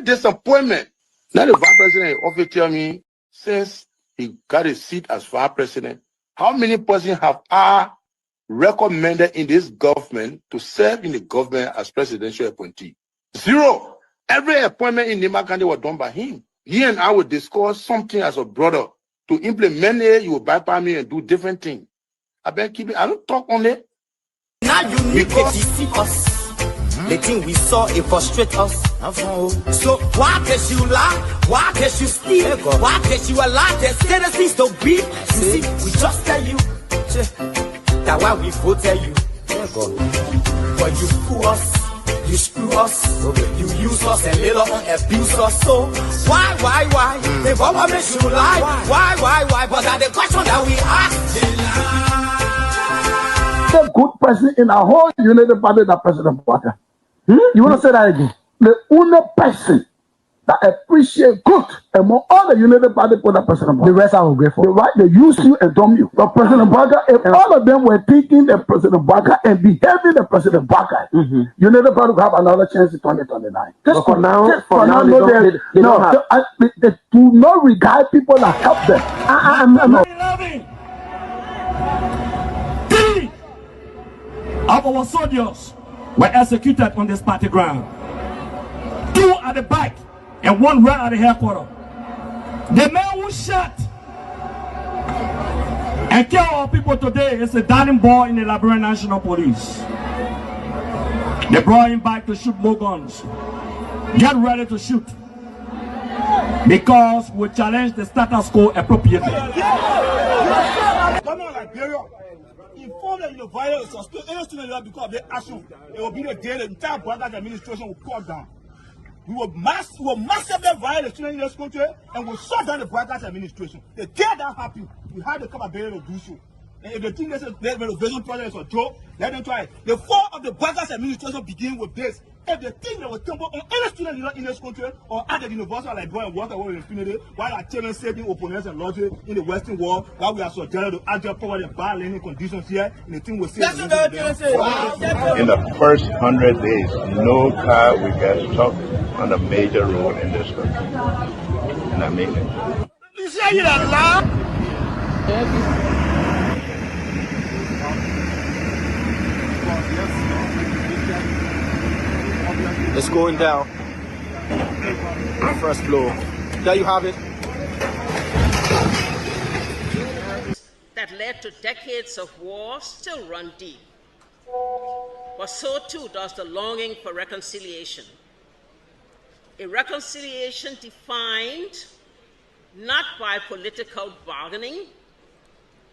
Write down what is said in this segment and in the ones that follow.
great disappointment. Now the vice president often tell me, since he got a seat as vice president, how many persons have I recommended in this government to serve in the government as presidential appointee? 0. Every appointment in Nima County was done by him. He and I would discuss something as a brother. To implement it, you will bypass me and do different things. I don't talk on it. Now you need to deceive us. The thing we saw, it frustrate us. So why can't you lie? Why can't you steal? Why can't you allow the citizens to be? You see, we just tell you that why we voted you. But you fool us, you screw us, you use us and later on abuse us. So why? The government should lie. Why? But that's the question that we ask. The good person in our whole United Party, that President Parker. You want to say that again? The only person that appreciate good among all the United Party for that President Parker. The rest are ungrateful. The right, they use you and dumb you. But President Parker, if all of them were taking the President Parker and behaving the President Parker, United Party will have another chance in 2029. Just for now, they do not regard people that help them. Of our soldiers were executed on this party ground. 2 at the back and 1 right at the headquarters. The man who shot and killed our people today is a darling boy in the Liberia National Police. They brought him back to shoot more guns. Get ready to shoot. Because we challenge the status quo appropriately. Come on, Liberia. Inform that the violence or any student because of their action, it will be the day the entire Garguah administration will cut down. We will massively violate the students in this country and will shut down the Garguah administration. The day that happens, we have the capability to do so. And if they think this renovation project is a joke, let them try it. The fall of the Garguah administration begins with this. If they think they will tumble on any student in this country or at the university like Liberia and work away with impunity, while our children saving opponents and logic in the Western world, while we are subjected to agile power and bad learning conditions here, and the thing will say. In the first 100 days, no car will get stuck on the major road in this country. And I mean it. You say it out loud? It's going down. First floor. There you have it. That led to decades of war still run deep. But so too does the longing for reconciliation. A reconciliation defined not by political bargaining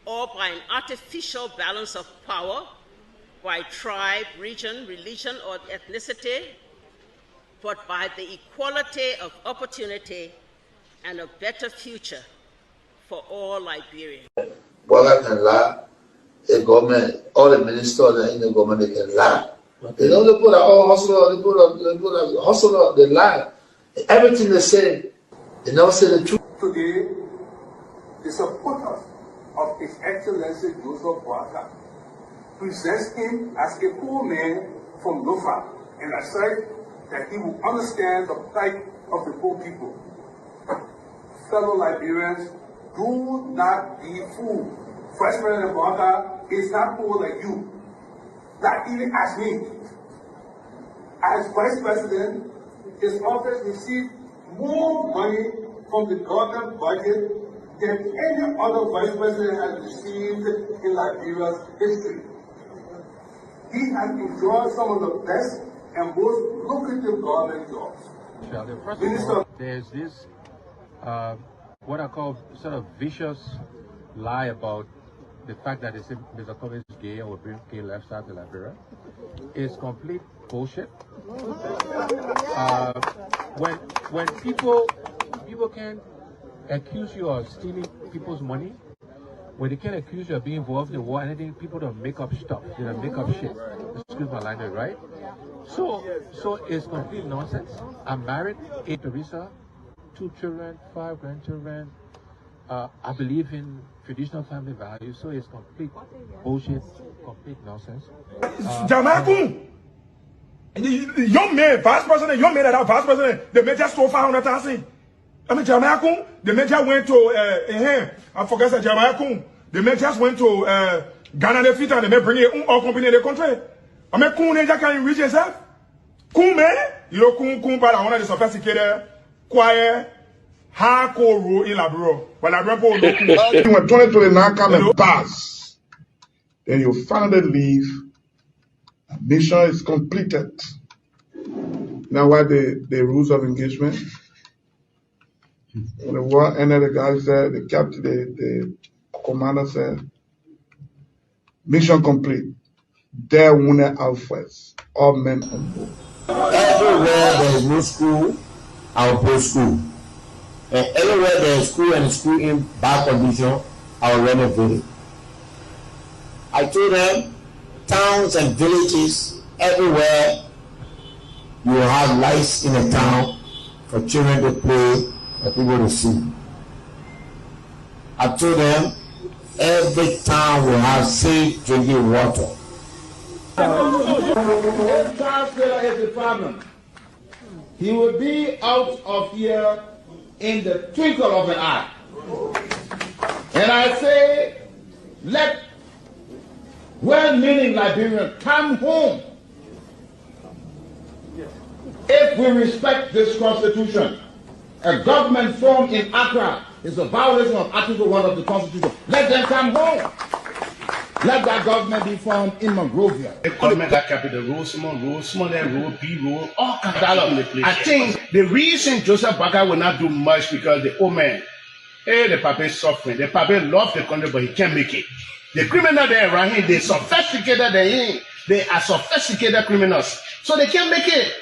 or by an artificial balance of power by tribe, region, religion, or ethnicity, but by the equality of opportunity and a better future for all Liberians. Garguah can lie. The government, all the ministers in the government, they can lie. They don't put all hustle, they put a hustle, they lie. Everything they say, they never say the truth. Today, the supporters of His Excellency Joseph Garguah presents him as a poor man from Lofa, and I said that he will understand the plight of the poor people. Fellow Liberians, do not be fooled. Vice President Garguah is not poor like you, not even as me. As Vice President, his office received more money from the government budget than any other Vice President has received in Liberia's history. He has enjoyed some of the best and most lucrative government jobs. First of all, there's this, what I call sort of vicious lie about the fact that Mr. Pewee is gay or bring gay lifestyle to Liberia. It's complete bullshit. When people can accuse you of stealing people's money, when they can accuse you of being involved in the war, anything, people don't make up stuff. They don't make up shit. Excuse my language, right? So it's complete nonsense. I'm married, 8 Teresa, 2 children, 5 grandchildren. I believe in traditional family values, so it's complete bullshit, complete nonsense. Young man, vice president, young man that are vice president, the major stole 500,000. I mean, Jamaica, the major went to, I forgot that Jamaica, the majors went to Ghana, the fit, and they may bring it all company in the country. I mean, Kun, they can't reach yourself. Kun, man, you know, Kun, but I want to sophisticated, quiet, hardcore rule in Labro. But Labro, when 2029 come and pass, then you finally leave. Mission is completed. Now, what the rules of engagement? When the war ended, the guy said, the captain, the commander said, mission complete. There winner outwards, all men on board. Everywhere there is no school, I will put school. And everywhere there is school and school in bad condition, I will renovate it. I told them, towns and villages, everywhere you will have lights in a town for children to play and people to see. I told them, every town will have safe drinking water. If Charles Taylor is the problem, he will be out of here in the twinkle of an eye. And I say, let well-meaning Liberians come home. If we respect this constitution, a government formed in Accra is a violation of Article 1 of the Constitution. Let them come home. Let that government be formed in Monrovia. The government that capital rule, small, B rule, all kinds of I think the reason Joseph Boakai will not do much because the old man, the papa is suffering. The papa loves the country, but he can't make it. The criminal there around him, they sophisticated than him. They are sophisticated criminals, so they can't make it.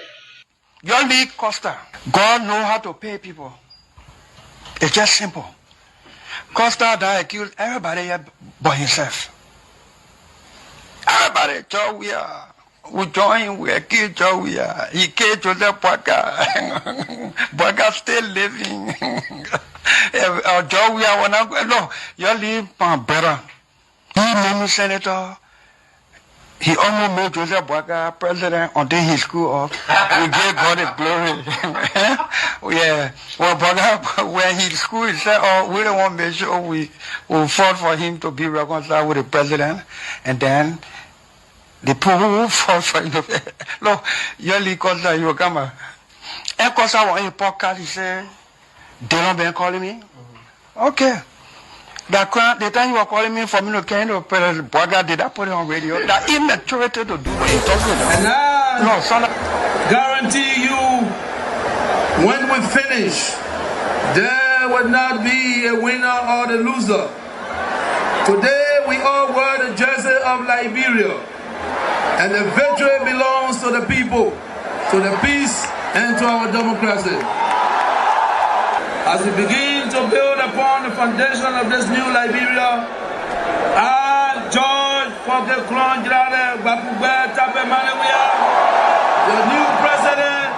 Your league Costa, God know how to pay people. It's just simple. Costa that accused everybody here but himself. Everybody, Weah, we join, we kill Weah. He killed Joseph Boakai. Boakai still living. Weah, when I go, no, you leave my brother. He made me senator. He almost made Joseph Boakai president until he screwed up. We gave God the glory. Yeah. Well, Boakai, when he screwed, he said, oh, we don't want to make sure we will fought for him to be reconciled with the president. And then the people who fought for him. Look, yearly Costa, you will come. And Costa on a podcast, he said, Jerome Gayman calling me. Okay. The time you were calling me for me to carry the president, Boakai, did I put it on radio? That immaturity to do what he talks about. And I guarantee you, when we finish, there will not be a winner or the loser. Today, we all wear the jersey of Liberia, and the victory belongs to the people, to the peace, and to our democracy. As we begin to build upon the foundation of this new Liberia, I, George Seleke Kromah, the new president,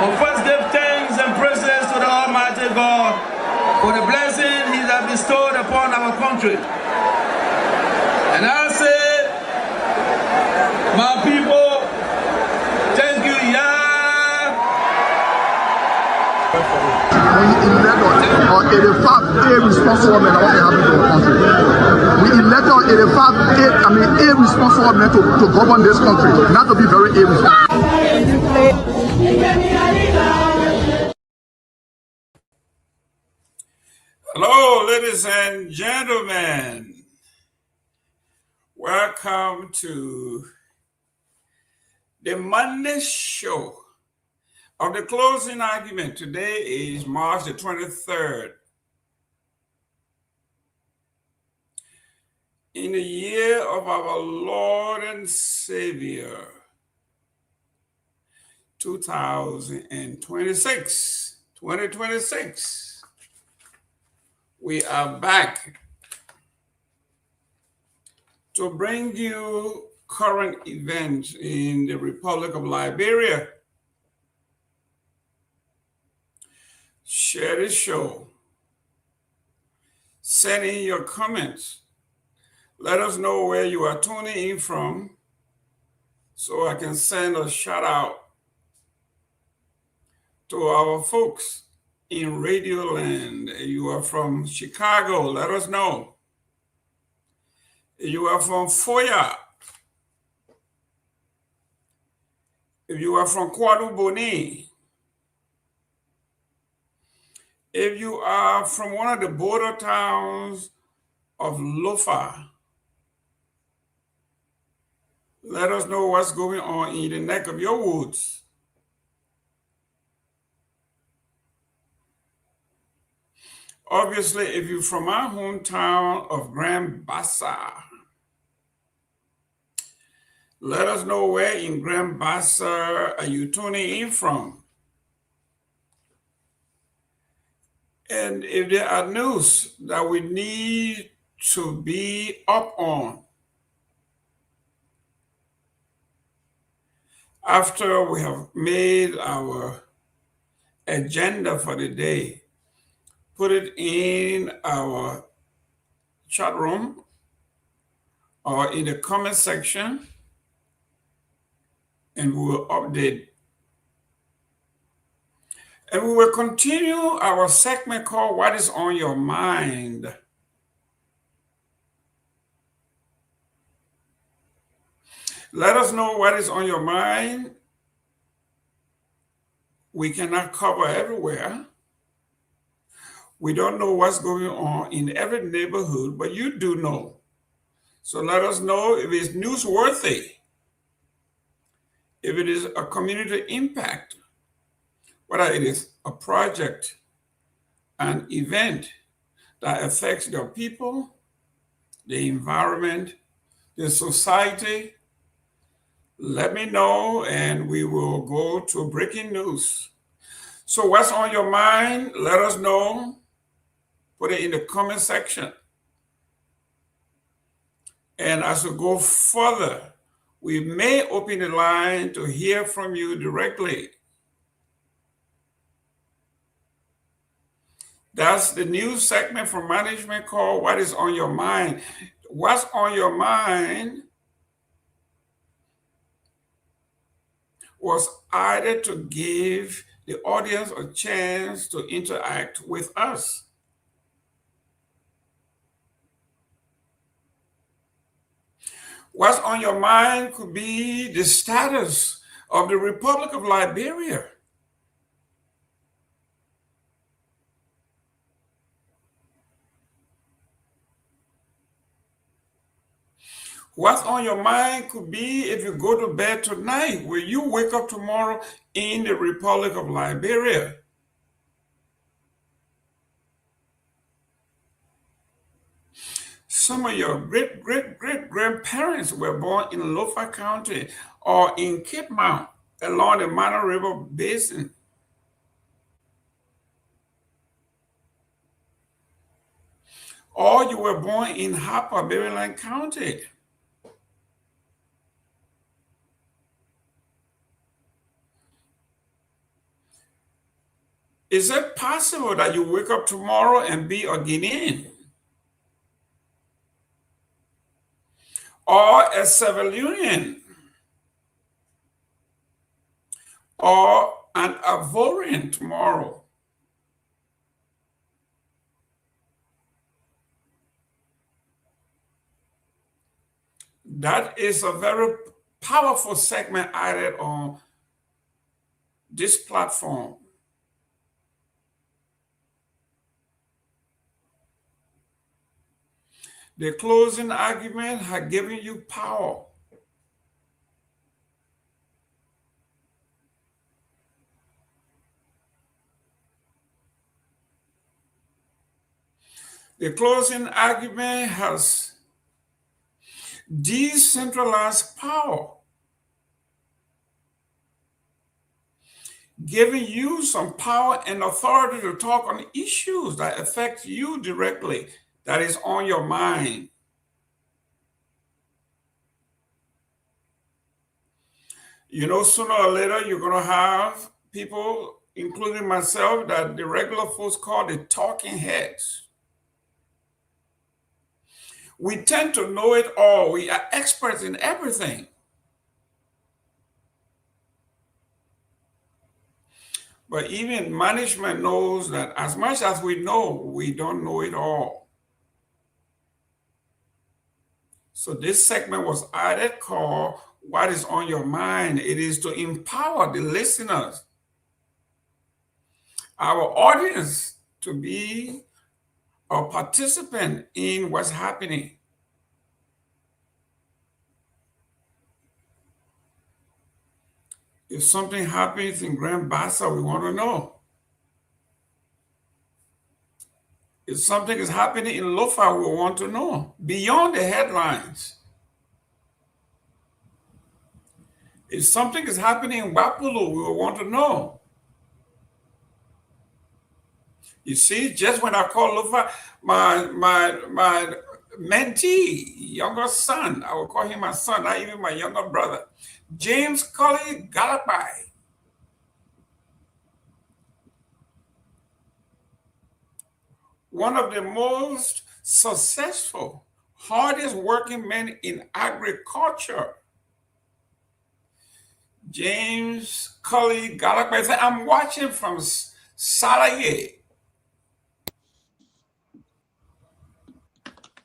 will first give thanks and praises to the Almighty God for the blessing He has bestowed upon our country. And I say, my people, thank you, Yah. We elect on 85 irresponsible men that want to happen to the country. We elect on 85 irresponsible men to govern this country, not to be very irresponsible. Hello, ladies and gentlemen. Welcome to the Monday show of the closing argument. Today is March the 23rd. In the year of our Lord and Savior, 2026, we are back to bring you current events in the Republic of Liberia. Share this show. Send in your comments. Let us know where you are tuning in from so I can send a shout out to our folks in Radio Land. You are from Chicago, let us know. You are from Foya. If you are from Kwadu Boni. If you are from one of the border towns of Lofa, let us know what's going on in the neck of your woods. Obviously, if you're from our hometown of Grand Bassa, let us know where in Grand Bassa are you tuning in from. And if there are news that we need to be up on after we have made our agenda for the day, put it in our chat room or in the comment section, and we will update. And we will continue our segment called What is on Your Mind? Let us know what is on your mind. We cannot cover everywhere. We don't know what's going on in every neighborhood, but you do know. So let us know if it's newsworthy, if it is a community impact, whether it is a project, an event that affects the people, the environment, the society. Let me know and we will go to breaking news. So what's on your mind? Let us know. Put it in the comment section. And as we go further, we may open the line to hear from you directly. That's the new segment from management called What is on Your Mind? What's on your mind was either to give the audience a chance to interact with us. What's on your mind could be the status of the Republic of Liberia. What's on your mind could be if you go to bed tonight, will you wake up tomorrow in the Republic of Liberia? Some of your great-great-great-grandparents were born in Lofa County or in Cape Mount along the Mana River Basin. Or you were born in Harper, Maryland County. Is it possible that you wake up tomorrow and be a Guinean? Or a Sierra or an Ivorian tomorrow? That is a very powerful segment added on this platform. The closing argument has given you power. The closing argument has decentralized power, giving you some power and authority to talk on issues that affect you directly, that is on your mind. You know, sooner or later, you're going to have people, including myself, that the regular folks call the talking heads. We tend to know it all. We are experts in everything. But even management knows that as much as we know, we don't know it all. So this segment was added called What is on Your Mind? It is to empower the listeners, our audience, to be a participant in what's happening. If something happens in Grand Bassa, we want to know. If something is happening in Lofa, we want to know, beyond the headlines. If something is happening in Wapulu, we will want to know. You see, just when I call Lofa, my mentee, younger son, I will call him my son, not even my younger brother, James Colley Galapai. One of the most successful, hardest working men in agriculture. James Colley Galapai said, I'm watching from Salaye.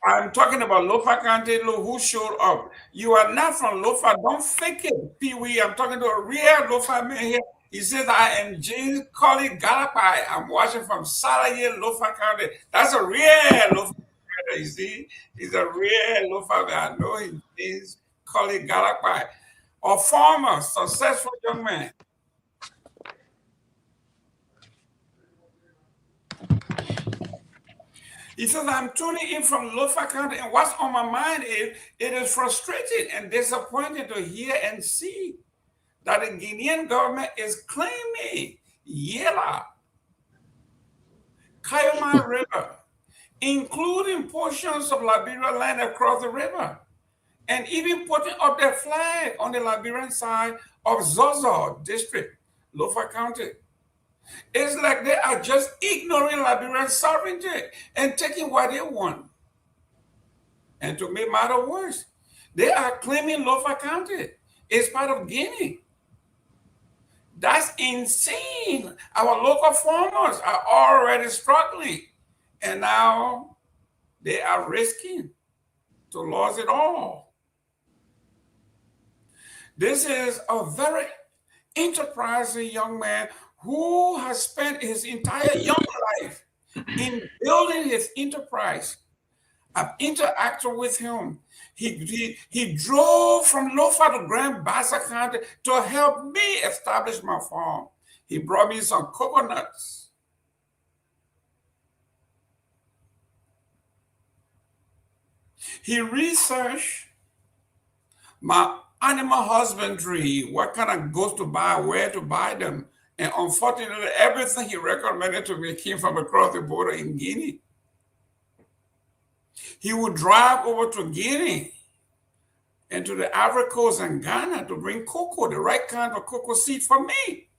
I'm talking about Lofa County, who showed up. You are not from Lofa. Don't fake it, Pewee. I'm talking to a real Lofa man here. He says, I am James Colley Galapai. I'm watching from Salaye, Lofa County. That's a real Lofa man, you see. He's a real Lofa man. I know him. James Colley Galapai. A former successful young man. He says, I'm tuning in from Lofa County, and what's on my mind is it is frustrating and disappointing to hear and see that the Guinean government is claiming Yela, Kayoma River, including portions of Liberia land across the river, and even putting up their flag on the Liberian side of Zozo District, Lofa County. It's like they are just ignoring Liberian sovereignty and taking what they want. And to make matters worse, they are claiming Lofa County is part of Guinea. That's insane. Our local farmers are already struggling, and now they are risking to lose it all. This is a very enterprising young man who has spent his entire young life in building his enterprise. I've interacted with him. He drove from Lofa to Grand Bassa County to help me establish my farm. He brought me some coconuts. He researched my animal husbandry, what kind of goats to buy, where to buy them. And unfortunately, everything he recommended to me came from across the border in Guinea. He would drive over to Guinea and to the Ivory Coast and Ghana to bring cocoa, the right kind of cocoa seed for me.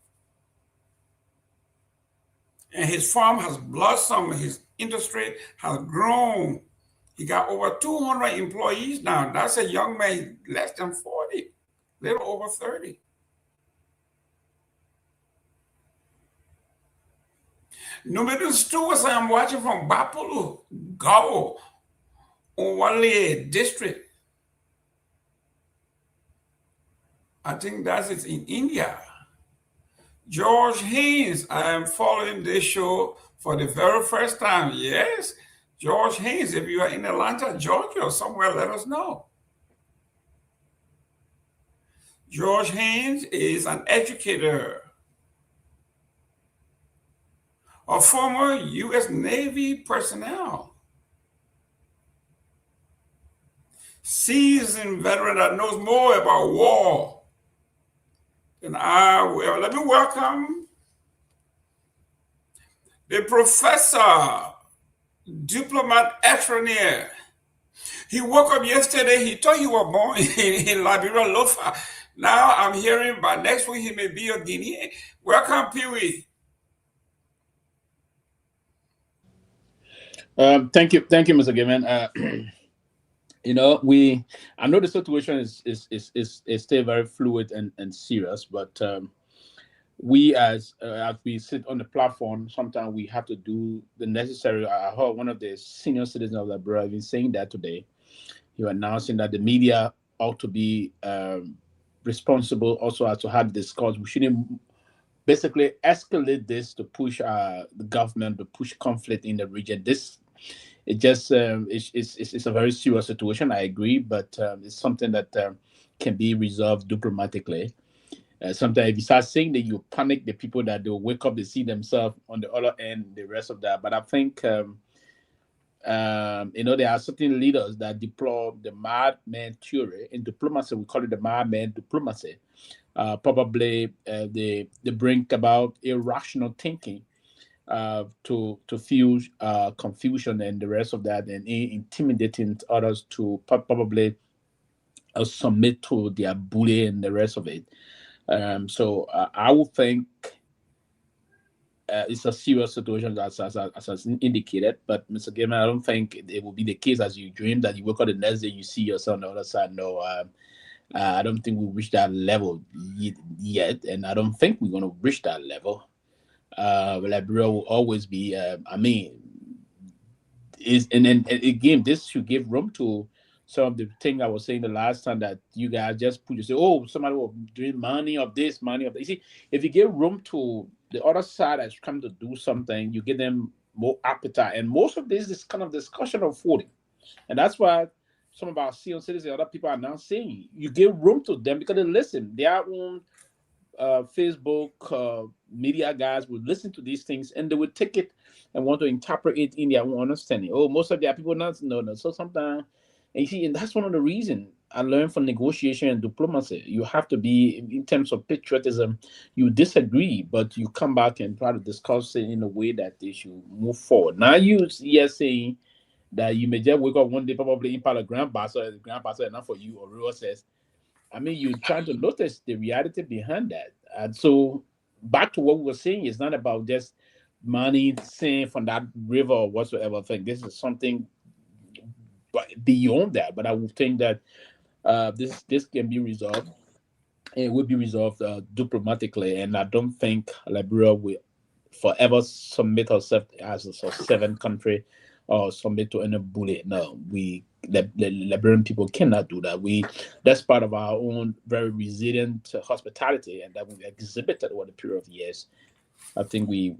And his farm has blossomed, his industry has grown. He got over 200 employees now. That's a young man, less than 40, little over 30. Number two is I'm watching from Bapulu, Gao, Onwale district. I think that is in India. George Haynes, I am following this show for the very first time. Yes, George Haynes, if you are in Atlanta, Georgia, or somewhere, let us know. George Haynes is an educator, a former U.S. Navy personnel, seasoned veteran that knows more about war than I will. Let me welcome the professor, diplomat extraordinaire. He woke up yesterday, he thought he was born in Liberia, Lofa. Now I'm hearing by next week he may be a Guinean. Welcome, Pewee. Thank you, Mr. Gayman. You know, I know the situation is still very fluid and serious, but we as we sit on the platform, sometimes we have to do the necessary. I heard one of the senior citizens of Liberia even saying that today. He was announcing that the media ought to be responsible also as to how to discuss. We shouldn't basically escalate this to push the government to push conflict in the region. This it just it's a very serious situation. I agree, but it's something that can be resolved diplomatically. Sometimes if you start saying that, you panic the people that they'll wake up, they see themselves on the other end, the rest of that. But I think there are certain leaders that deploy the madman theory in diplomacy. We call it the madman diplomacy. Probably they bring about irrational thinking to fuse confusion and the rest of that, and intimidating others to probably submit to their bully and the rest of it. So I would think it's a serious situation as indicated. But Mr. Gayman, I don't think it will be the case as you dream that you wake up the next day you see yourself on the other side. No, I don't think we reach that level yet, and I don't think we're going to reach that level. Liberia will always be. And then again, this should give room to some of the thing I was saying the last time, that you guys just put, you say, oh, somebody will doing money of this, money of that. You see, if you give room to the other side that's come to do something, you give them more appetite. And most of this is kind of discussion of voting. And that's why some of our senior citizens and other people are now saying you give room to them because they listen. Their own Facebook media guys will listen to these things and they will take it and want to interpret it in their own understanding. Oh, most of their people not know. So sometimes, and you see, and that's one of the reasons I learned from negotiation and diplomacy. You have to be, in terms of patriotism, you disagree, but you come back and try to discuss it in a way that they should move forward. Now you're saying that you may just wake up one day, probably impart a grandmaster is not for you, or Rio says, you're trying to notice the reality behind that. And so back to what we were saying, it's not about just money saying from that river or whatsoever thing. This is something beyond that. But I would think that this can be resolved. It will be resolved diplomatically. And I don't think Liberia will forever submit herself as a seventh country or submit to any bully. No, the Liberian people cannot do that. That's part of our own very resilient hospitality, and that we've exhibited over the period of years. I think we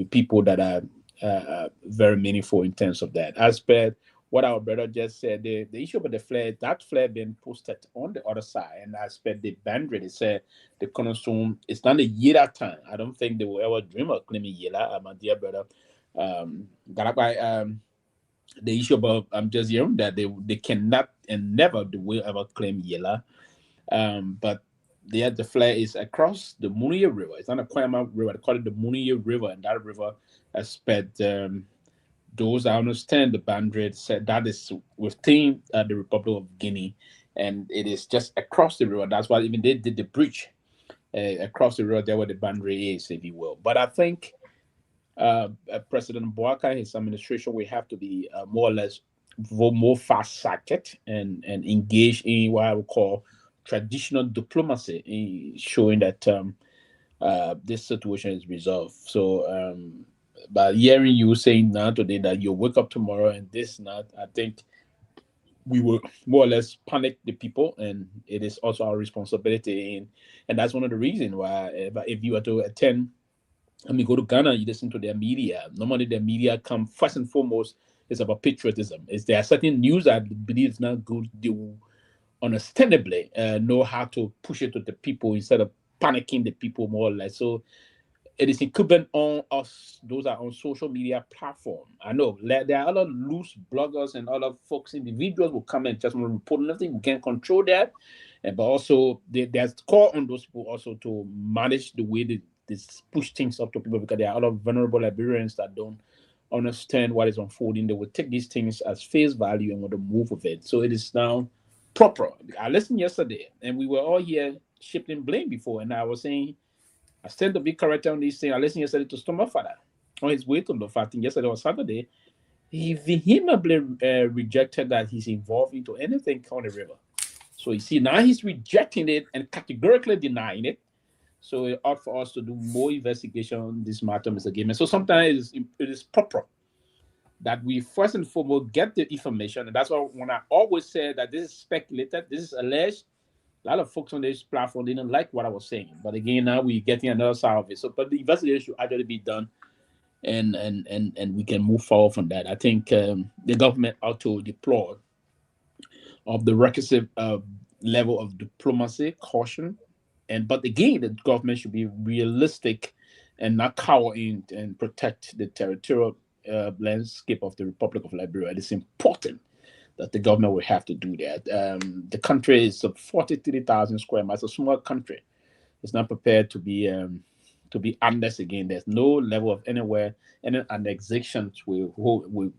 people that are very meaningful in terms of that aspect. What our brother just said, the issue about the flare, that flare being posted on the other side, and I expect the boundary, they said the cornerstone, it's not a year time. I don't think they will ever dream of claiming Yela, my dear brother. The issue about I'm just hearing that they cannot and never will ever claim Yela. But the flare is across the Myean River. It's not a Kwama River. They call it the Myean River, and that river aspect. Those I understand the boundary said that is within the Republic of Guinea, and it is just across the river. That's why even they did the bridge across the river there where the boundary is, if you will. But I think President Bouaka, his administration, will have to be more or less more fast-sighted and engage in what I would call traditional diplomacy, showing that this situation is resolved. So. But hearing you saying now today that you'll wake up tomorrow and this not, I think we will more or less panic the people, and it is also our responsibility. And that's one of the reasons why if you were to attend, go to Ghana, you listen to their media. Normally their media come first and foremost is about patriotism. There are certain news I believe is not good. They will understandably know how to push it to the people instead of panicking the people more or less. So it is incumbent on us, those are on social media platform. I know there are other loose bloggers and other folks, individuals will come and just want to report nothing. We can't control that. But also, there's call on those people also to manage the way they push things up to people, because there are a lot of vulnerable Liberians that don't understand what is unfolding. They will take these things as face value and want to move with it. So it is now proper. I listened yesterday, and we were all here shifting blame before, and I was saying, I tend to be correct on these things. I listened yesterday to Stomafada on his way to Lofa. I think yesterday or Saturday. He vehemently rejected that he's involved into anything on the river. So you see, now he's rejecting it and categorically denying it. So it ought for us to do more investigation on this matter, Mr. Gayman. So sometimes it is proper that we first and foremost get the information. And that's why when I always say that this is speculated, this is alleged, a lot of folks on this platform didn't like what I was saying. But again, now we're getting another side of it. So, but the investigation should actually be done, and we can move forward from that. I think the government ought to deploy of the requisite level of diplomacy, caution, but again, the government should be realistic and not cower in and protect the territorial landscape of the Republic of Liberia. It is important that the government will have to do that. The country is 43,000 square miles, a small country. It's not prepared to be honest again. There's no level of anywhere, any annexations will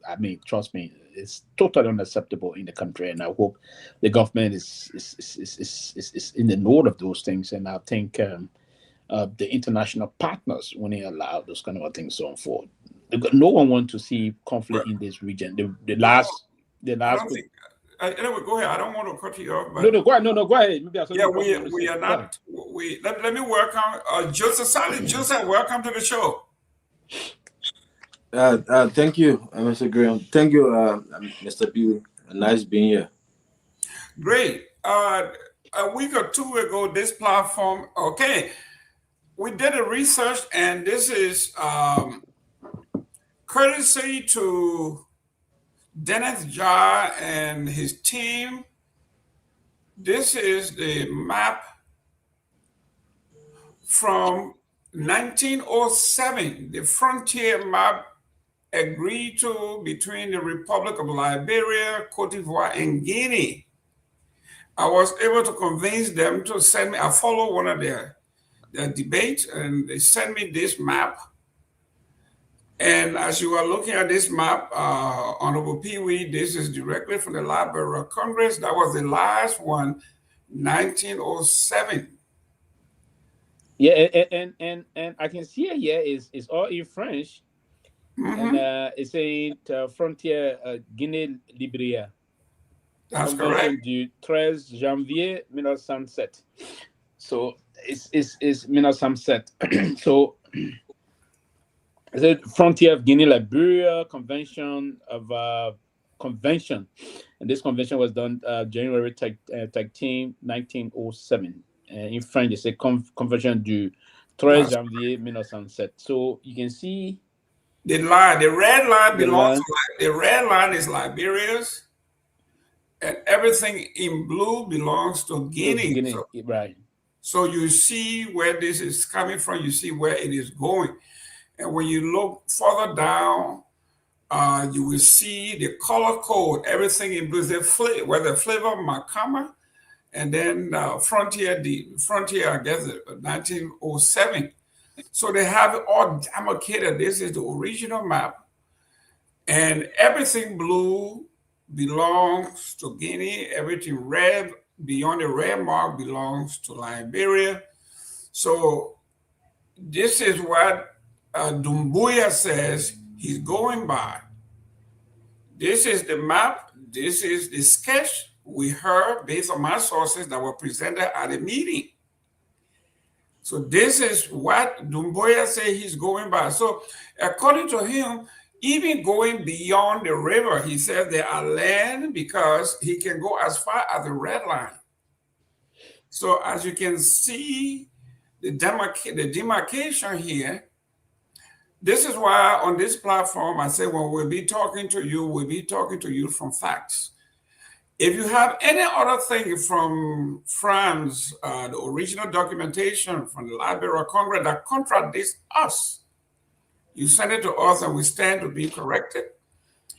I mean, trust me, it's totally unacceptable in the country. And I hope the government is in the know of those things. And I think the international partners, when they allow those kind of things to unfold, no one wants to see conflict in this region. The last. Anyway, go ahead. I don't want to cut you off. But no, go ahead. No, go ahead. Maybe we are not. Let me welcome Joseph Sally. Joseph, welcome to the show. Thank you, Mr. Graham. Thank you, Mr. Pewee. Nice being here. Great. A week or two ago, this platform. Okay, we did a research, and this is courtesy to Dennis Jar and his team. This is the map from 1907, the frontier map agreed to between the Republic of Liberia, Cote d'Ivoire, and Guinea. I was able to convince them to send me, I follow one of their debates, and they sent me this map. And as you are looking at this map, Honorable Pewee, this is directly from the Library of Congress. That was the last one, 1907. Yeah, and I can see it here is all in French, and it's saying frontier Guinée-Liberia. That's correct. Du 13 janvier 1907. So it's 1907. So the frontier of Guinea-Liberia convention, and this convention was done January 13, 1907. In French, they say convention du 13 janvier 1907. So you can see the line. The red line belongs. The red line is Liberia's, and everything in blue belongs to Guinea. So, right. So you see where this is coming from. You see where it is going. And when you look further down, you will see the color code, everything in blue, where the flavor of Makama, and then frontier, I guess, 1907. So they have it all demarcated. This is the original map. And everything blue belongs to Guinea. Everything red, beyond the red mark, belongs to Liberia. So this is what Doumbouya says he's going by. This is the map. This is the sketch we heard based on my sources that were presented at a meeting. So this is what Doumbouya said he's going by. So according to him, even going beyond the river, he says there are land because he can go as far as the red line. So as you can see, the demarcation here. This is why on this platform, I say, when we'll be talking to you, we'll be talking to you from facts. If you have any other thing from France, the original documentation from the Library of Congress that contradicts us, you send it to us and we stand to be corrected.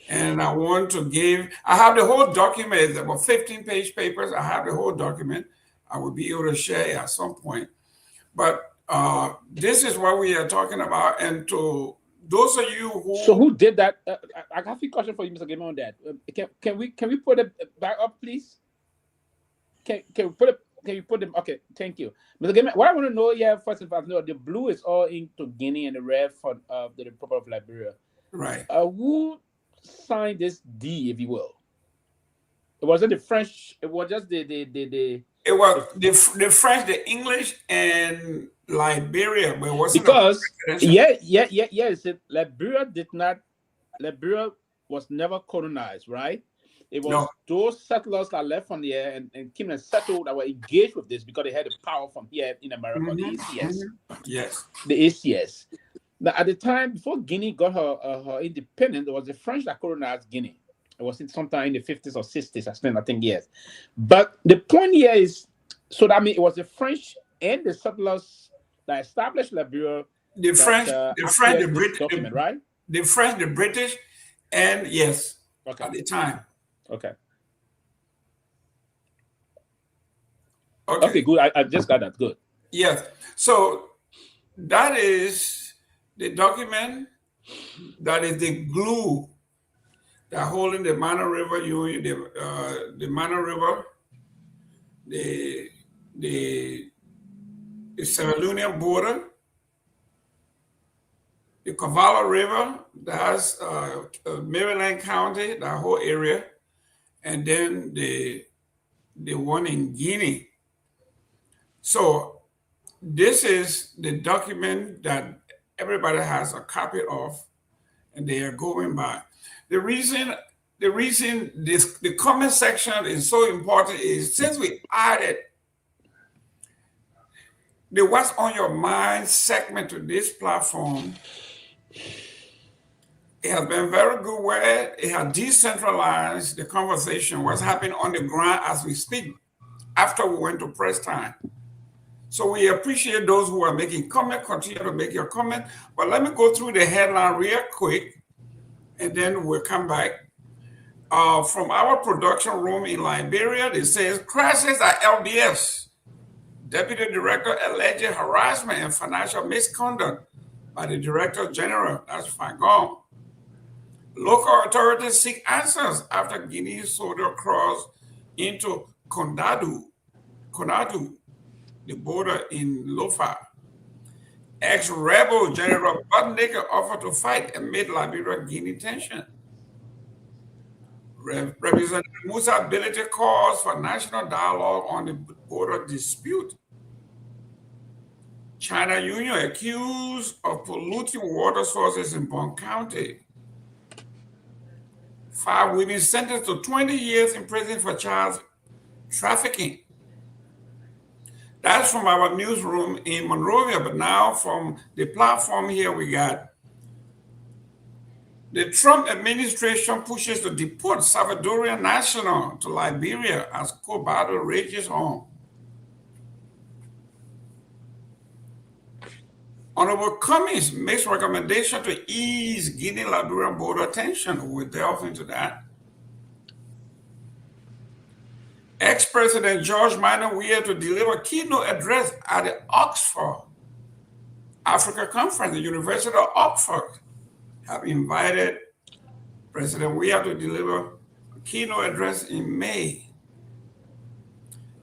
And I want to I have the whole document, it's about 15-page papers. I have the whole document. I will be able to share it at some point. But this is what we are talking about. And to those of you who... So who did that? I have a question for you, Mr. Gayman, on that. Can we put it back up, please? Can we put it? Can you put them? Okay, thank you, Mr. Gayman. What I want to know, first and foremost, the blue is all into Guinea and the red for the Republic of Liberia. Right. Who signed this deed, if you will? It wasn't the French. It was just the It was the French, the English, and Liberia, but it wasn't because yes, Liberia was never colonized, right? It was those settlers that left from there and came and settled that were engaged with this because they had the power from here in America, the ACS. Yes. The ACS. Now, at the time, before Guinea got her independence, it was the French that colonized Guinea. It was sometime in the 50s or 60s, I think, yes. But the point here is, so that means it was the French and the settlers that established Liberia. The French, the British, document, right? The French, the British, and yes, at the time. Okay. Okay, good. I just got that. Good. Yes. So that is the document that is the glue that holding the Mana River Union, the Mana River, the Sierra Leonean border, the Cavallo River, that's Maryland County, that whole area, and then the one in Guinea. So this is the document that everybody has a copy of, and they are going by. The reason the comment section is so important is since we added the What's on Your Mind segment to this platform, it has been very good where it has decentralized the conversation, what's happening on the ground as we speak, after we went to press time. So we appreciate those who are making comment, continue to make your comment. But let me go through the headline real quick, and then we'll come back. From our production room in Liberia, it says, crisis at LBS. Deputy Director alleged harassment and financial misconduct by the Director General, that's Fagon. Local authorities seek answers after Guinea soldier crossed into Konadu, the border in Lofa. Ex-rebel General Butnigger offered to fight amid Liberia-Guinea tension. Representative Musa ability calls for national dialogue on the border dispute. China Union accused of polluting water sources in Bong County. 5 women sentenced to 20 years in prison for child trafficking. That's from our newsroom in Monrovia, but now from the platform here we got the Trump administration pushes to deport Salvadorian national to Liberia as court battle rages on. Honorable Cummings makes recommendation to ease Guinea-Liberian border tension. We'll delve into that. Ex-President George Minor Weah to deliver keynote address at the Oxford Africa Conference. The University of Oxford have invited President Weah to deliver a keynote address in May.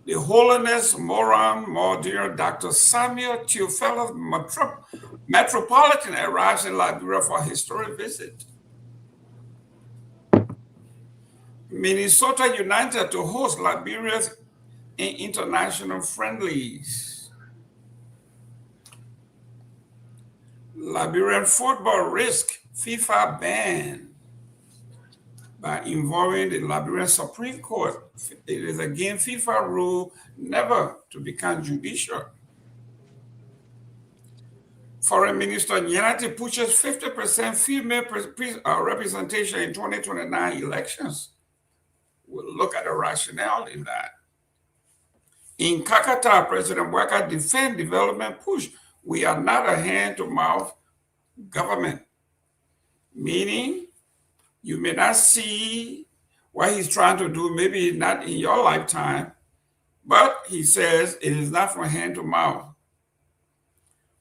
The Holiness Moran Mordeer Dr. Samuel Theophilus Metropolitan arrives in Liberia for a historic visit. Minnesota United to host Liberia's international friendlies. Liberian football risk FIFA ban by involving the Liberian Supreme Court. It is again FIFA rule never to become judicial. Foreign Minister Nyenwolo pushes 50% female representation in 2029 elections. We'll look at the rationale in that. In Kakata, President Weah defends development push. We are not a hand-to-mouth government, meaning you may not see what he's trying to do, maybe not in your lifetime, but he says it is not from hand to mouth.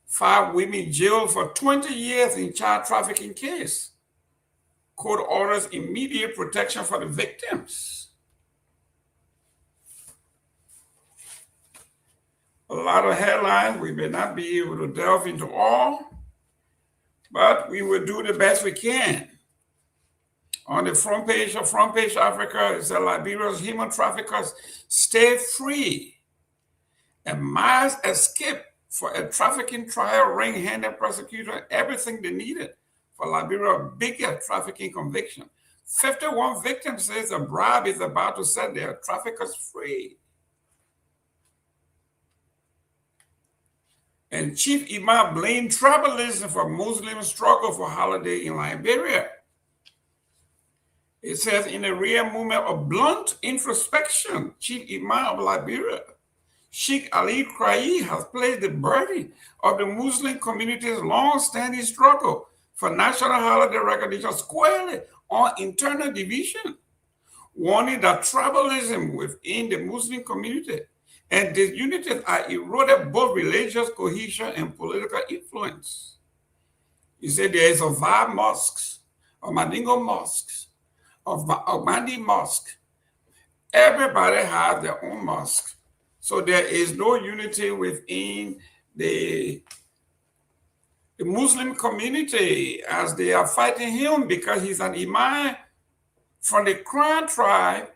5 women jailed for 20 years in child trafficking case. Court orders immediate protection for the victims. A lot of headlines. We may not be able to delve into all, but we will do the best we can. On the front page of Front Page Africa, it says Liberia's human traffickers stay free a mass escape for a trafficking trial, ring-handed prosecutor, everything they needed for Liberia, bigger trafficking conviction. 51 victims says a bribe is about to set their traffickers free. And Chief Imam blamed tribalism for Muslim struggle for holiday in Liberia. It says in a rare moment of blunt introspection, Chief Imam of Liberia, Sheikh Ali Krayi, has placed the burden of the Muslim community's long-standing struggle for national holiday recognition squarely on internal division, warning that tribalism within the Muslim community and disunity are eroded both religious cohesion and political influence. He said there is a Weah mosques, of Mandingo mosques, of Mandi mosque. Everybody has their own mosque. So there is no unity within the Muslim community as they are fighting him because he's an imam from the Crown tribe.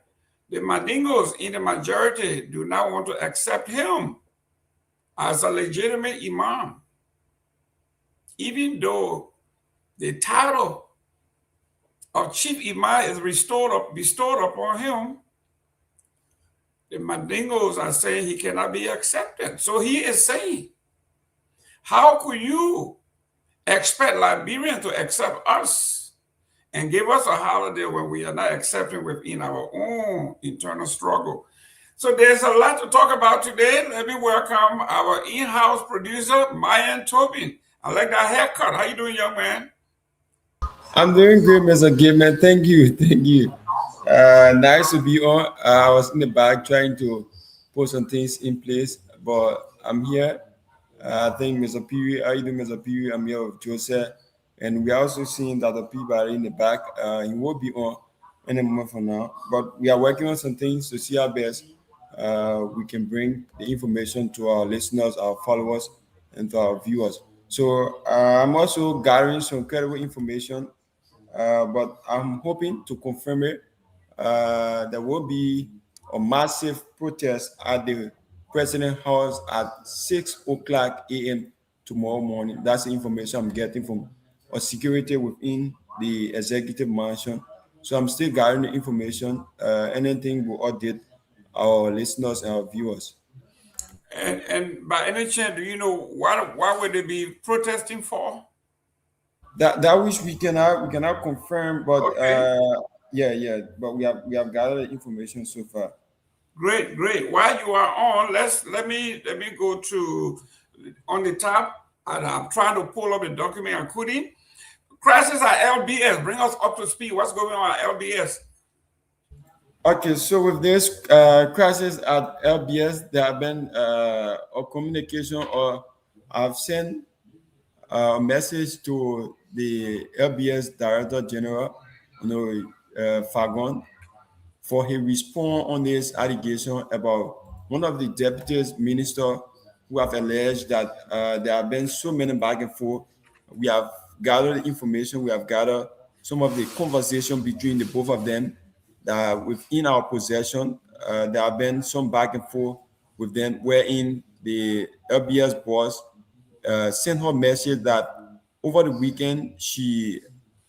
The Mandingos in the majority do not want to accept him as a legitimate imam, even though the title of chief imam is bestowed upon him. The Mandingos are saying he cannot be accepted. So he is saying, how could you expect Liberians to accept us and give us a holiday when we are not accepting within our own internal struggle? So there's a lot to talk about today. Let me welcome our in-house producer, Myean. I like that haircut. How you doing, young man? I'm doing great, Mr. Gayman. Thank you. Thank you. Nice to be on. I was in the back trying to put some things in place, but I'm here. I think Mr. Pewee, how you doing, Mr. Pewee? I'm here with Joseph. And we're also seeing that the Peabody in the back. He will be on any moment from now. But we are working on some things to see how best we can bring the information to our listeners, our followers, and to our viewers. So I'm also gathering some credible information, but I'm hoping to confirm it. There will be a massive protest at the President House at 6 o'clock a.m. tomorrow morning. That's the information I'm getting from a security within the executive mansion. So I'm still gathering the information. Anything will update our listeners and our viewers. And by any chance, do you know why would they be protesting for? That which we cannot confirm, but okay. But we have gathered information so far. Great. While you are on, let me go to on the top, and I'm trying to pull up the document I couldn't. Crisis at LBS. Bring us up to speed. What's going on at LBS? Okay, so with this crisis at LBS, there have been a communication, or I've sent a message to the LBS Director General, Fagon, for his response on this allegation about one of the deputy ministers who have alleged that there have been so many back and forth. We have gathered information, we have gathered some of the conversation between the both of them that within our possession. There have been some back and forth with them, wherein the LBS boss sent her message that over the weekend she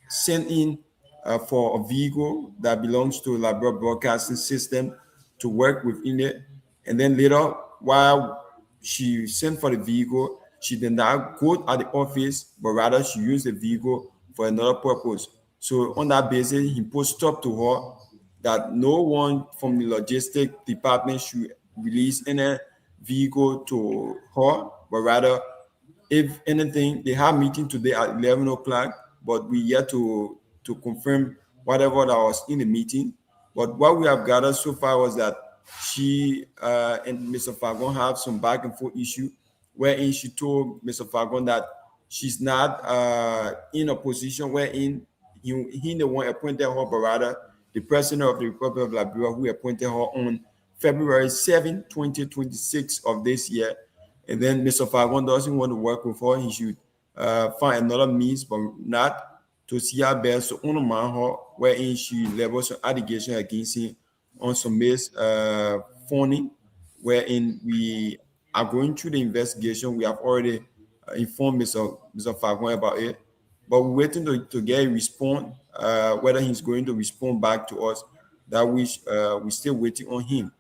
sent in for a vehicle that belongs to Liberia Broadcasting System to work within it. And then later, while she sent for the vehicle, she did not go at the office, but rather she used the vehicle for another purpose. So on that basis, he put stop to her that no one from the logistics department should release any vehicle to her, but rather, if anything, they have meeting today at 11 o'clock, but we yet to confirm whatever that was in the meeting. But what we have gathered so far was that she and Mr. Fagon have some back and forth issue, wherein she told Mr. Fagon that she's not in a position wherein he the one appointed her, but rather the President of the Republic of Liberia, who appointed her on February 7, 2026 of this year. And then Mr. Fagon doesn't want to work with her. He should find another means, but not to see her best to undermine her, wherein she levels some allegation against him on some funding, wherein we are going through the investigation. We have already informed Mr. Fagon about it, but we're waiting to get a response, whether he's going to respond back to us. That we're still waiting on him.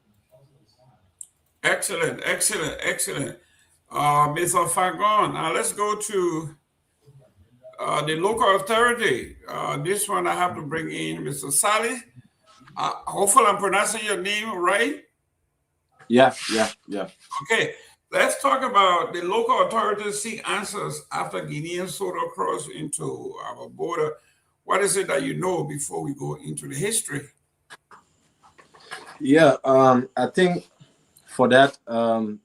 Excellent. Mr. Fagon, now let's go to the local authority. This one I have to bring in Mr. Sally. Hopefully I'm pronouncing your name right. Yeah. Okay, let's talk about the local authorities seek answers after Guinean soda crossed into our border. What is it that you know before we go into the history? Yeah, I think for that,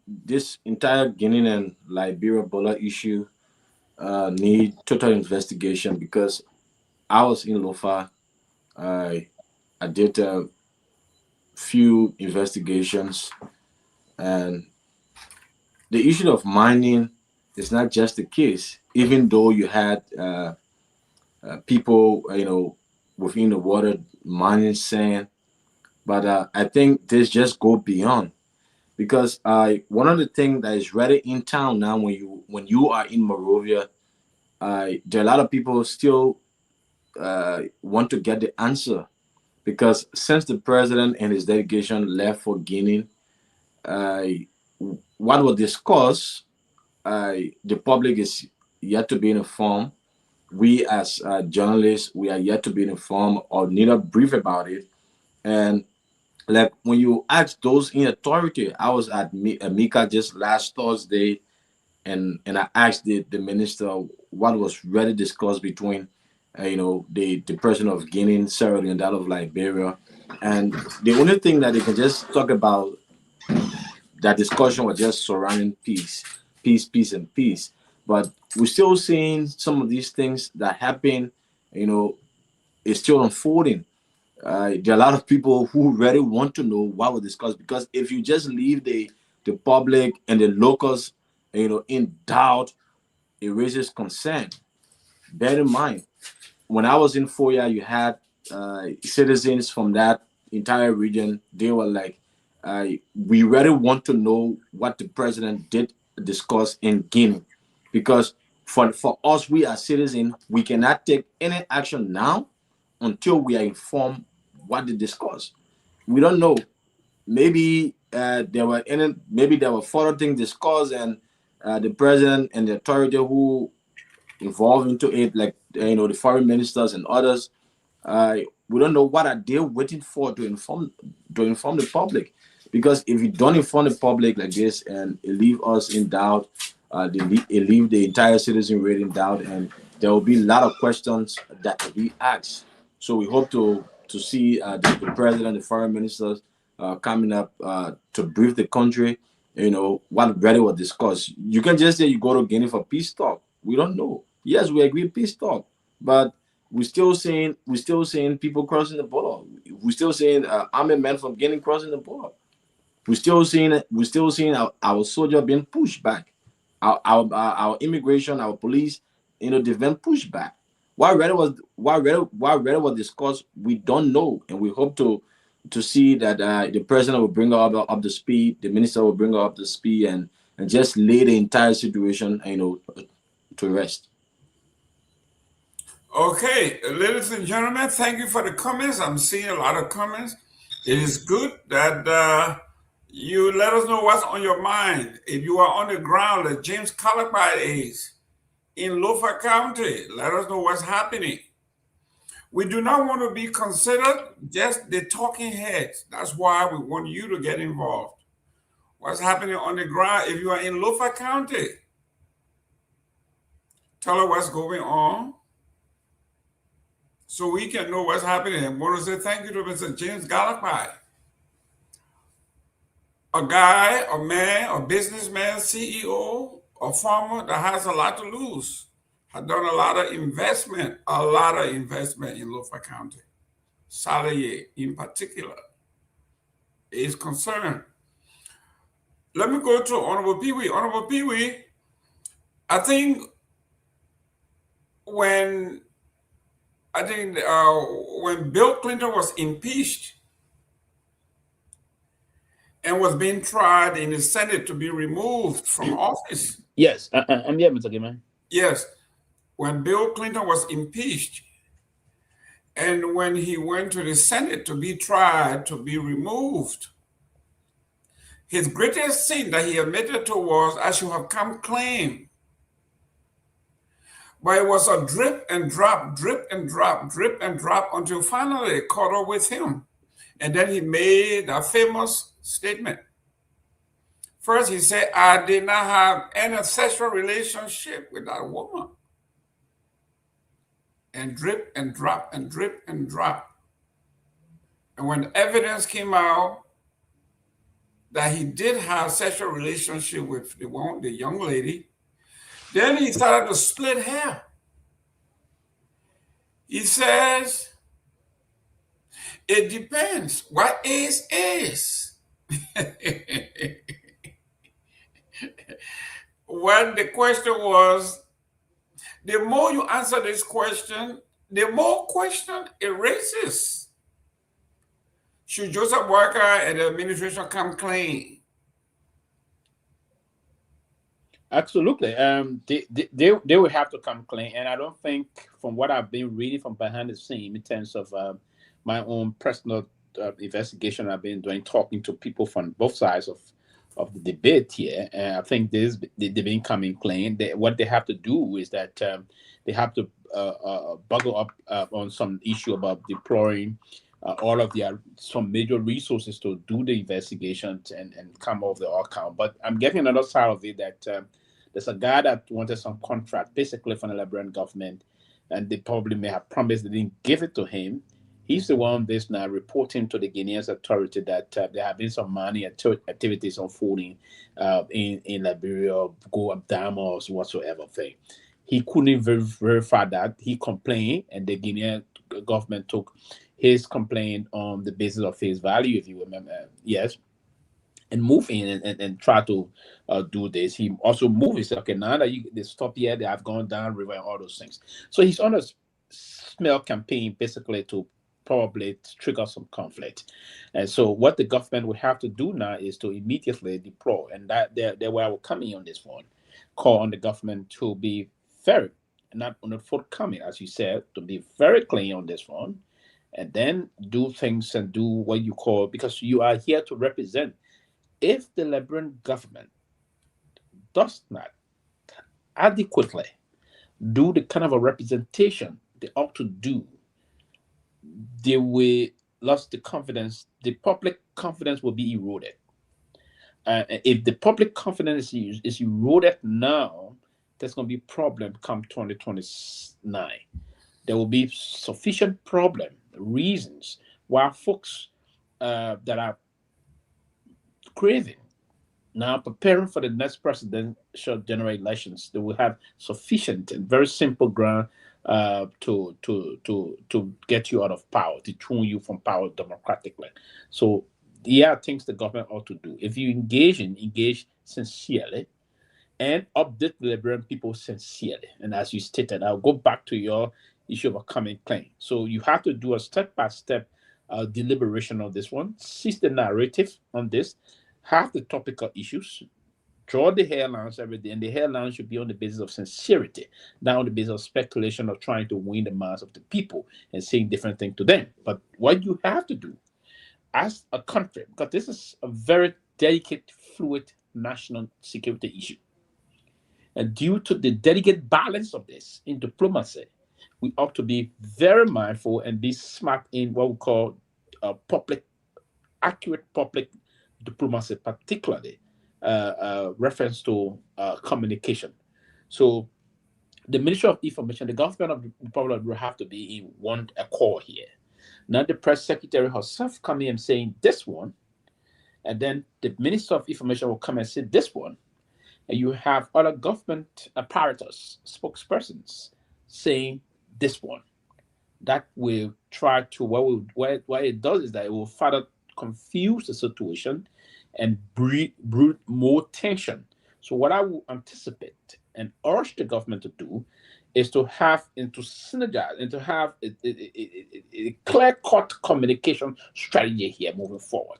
this entire Guinean and Liberia border issue need total investigation, because I was in Lofa. I did a few investigations, and the issue of mining is not just the case. Even though you had people, within the water mining sand, but I think this just go beyond, because one of the things that is really in town now, when you are in Monrovia, there are a lot of people still want to get the answer, because since the president and his delegation left for Guinea, what was discussed, the public is yet to be informed. We as journalists, we are yet to be informed or neither brief about it. And like when you ask those in authority, I was at Mika just last Thursday, and I asked the minister what was really discussed between the president of Guinea, Sierra Leone, and that of Liberia. And the only thing that they can just talk about, that discussion was just surrounding peace. But we're still seeing some of these things that happen, it's still unfolding. There are a lot of people who really want to know what was discussed, because if you just leave the public and the locals, in doubt, it raises concern. Bear in mind, when I was in Foya, you had citizens from that entire region. They were like, we really want to know what the president did discuss in Guinea, because for us, we as citizens, we cannot take any action now until we are informed what they discussed. We don't know. Maybe there were further things discussed, and the president and the authority who involved into it, like the foreign ministers and others, we don't know what are they waiting for to inform the public. Because if you don't inform the public like this, and it leave us in doubt, it leave the entire citizen rate in doubt, and there will be a lot of questions that we ask. So we hope to see the president, the foreign ministers coming up to brief the country, what really was discussed. You can just say you go to Guinea for peace talk. We don't know. Yes, we agree peace talk, but we're still saying people crossing the border. We're still saying armed men from Guinea crossing the border. We're still seeing our soldier being pushed back. Our immigration, our police, they've been pushed back. What really was discussed, we don't know, and we hope to see that the president will bring her up to speed, the minister will bring her up to speed, and just lay the entire situation, to rest. Okay, ladies and gentlemen, thank you for the comments. I'm seeing a lot of comments. It is good that you let us know what's on your mind. If you are on the ground, like James Calipite is in Lofa County, let us know what's happening. We do not want to be considered just the talking heads. That's why we want you to get involved. What's happening on the ground? If you are in Lofa County, tell us what's going on so we can know what's happening. I want to say thank you to Mr. James Calipite. A guy, a man, a businessman, CEO, a farmer that has a lot to lose, has done a lot of investment in Lofa County. Seleke, in particular, is concerned. Let me go to Honorable Pewee. Honorable Pewee, I think when Bill Clinton was impeached, and was being tried in the Senate to be removed from office. Yes, I'm here, Mr. Gayman. Yes, when Bill Clinton was impeached, and when he went to the Senate to be tried to be removed, his greatest sin that he admitted to was, I should have come clean. But it was a drip and drop, drip and drop, drip and drop until finally it caught up with him. And then he made a famous statement. First, he said, I did not have any sexual relationship with that woman. And drip and drop and drip and drop. And when evidence came out that he did have sexual relationship with the young lady, then he started to split hair. He says, it depends. What is? When the question was, the more you answer this question, the more question it raises. Should Joseph Walker and the administration come clean? Absolutely. They will have to come clean. And I don't think, from what I've been reading from behind the scene in terms of my own personal investigation I've been doing, talking to people from both sides of the debate here, and I think they've been coming clean. What they have to do is that they have to buckle up on some issue about deploying all of some major resources to do the investigations and come off the account. But I'm getting another side of it that there's a guy that wanted some contract basically from the Liberian government, and they probably may have promised they didn't give it to him. He's the one that's now reporting to the Guinean authority that there have been some money activities unfolding in Liberia, go up dam or whatsoever thing. He couldn't verify that. He complained, and the Guinean government took his complaint on the basis of face value, if you remember. Yes. And move in and try to do this. He also moved. He said, okay, now that they stop here, they have gone down river and all those things. So he's on a smell campaign basically to probably trigger some conflict. And so what the government would have to do now is to immediately deploy, and that there where I will come in on this one, call on the government to be very, not forthcoming, as you said, to be very clean on this one, and then do things and do what you call, because you are here to represent. If the Liberian government does not adequately do the kind of a representation they ought to do, they will lose the confidence. The public confidence will be eroded. If the public confidence is eroded now, there's going to be a problem come 2029. There will be sufficient reasons why folks that are craving now preparing for the next presidential general elections, they will have sufficient and very simple ground to get you out of power, to throw you from power democratically. So there are things the government ought to do. If you engage sincerely and update the Liberian people sincerely. And as you stated, I'll go back to your issue of a coming claim. So you have to do a step-by-step deliberation on this one, seize the narrative on this, have the topical issues, draw the hairlines every day, and the hairlines should be on the basis of sincerity, not on the basis of speculation or trying to win the minds of the people and saying different things to them. But what you have to do as a country, because this is a very delicate, fluid national security issue, and due to the delicate balance of this in diplomacy, we ought to be very mindful and be smart in what we call accurate public diplomacy, particularly reference to communication. So the Ministry of Information, the government of the Republic will have to be in one accord here. Now the press secretary herself coming and saying this one, and then the Minister of Information will come and say this one, and you have other government apparatus, spokespersons saying this one. That will try to, what it does is that it will further confuse the situation and breed more tension. So what I will anticipate and urge the government to do is to have and to synergize and to have a clear-cut communication strategy here moving forward.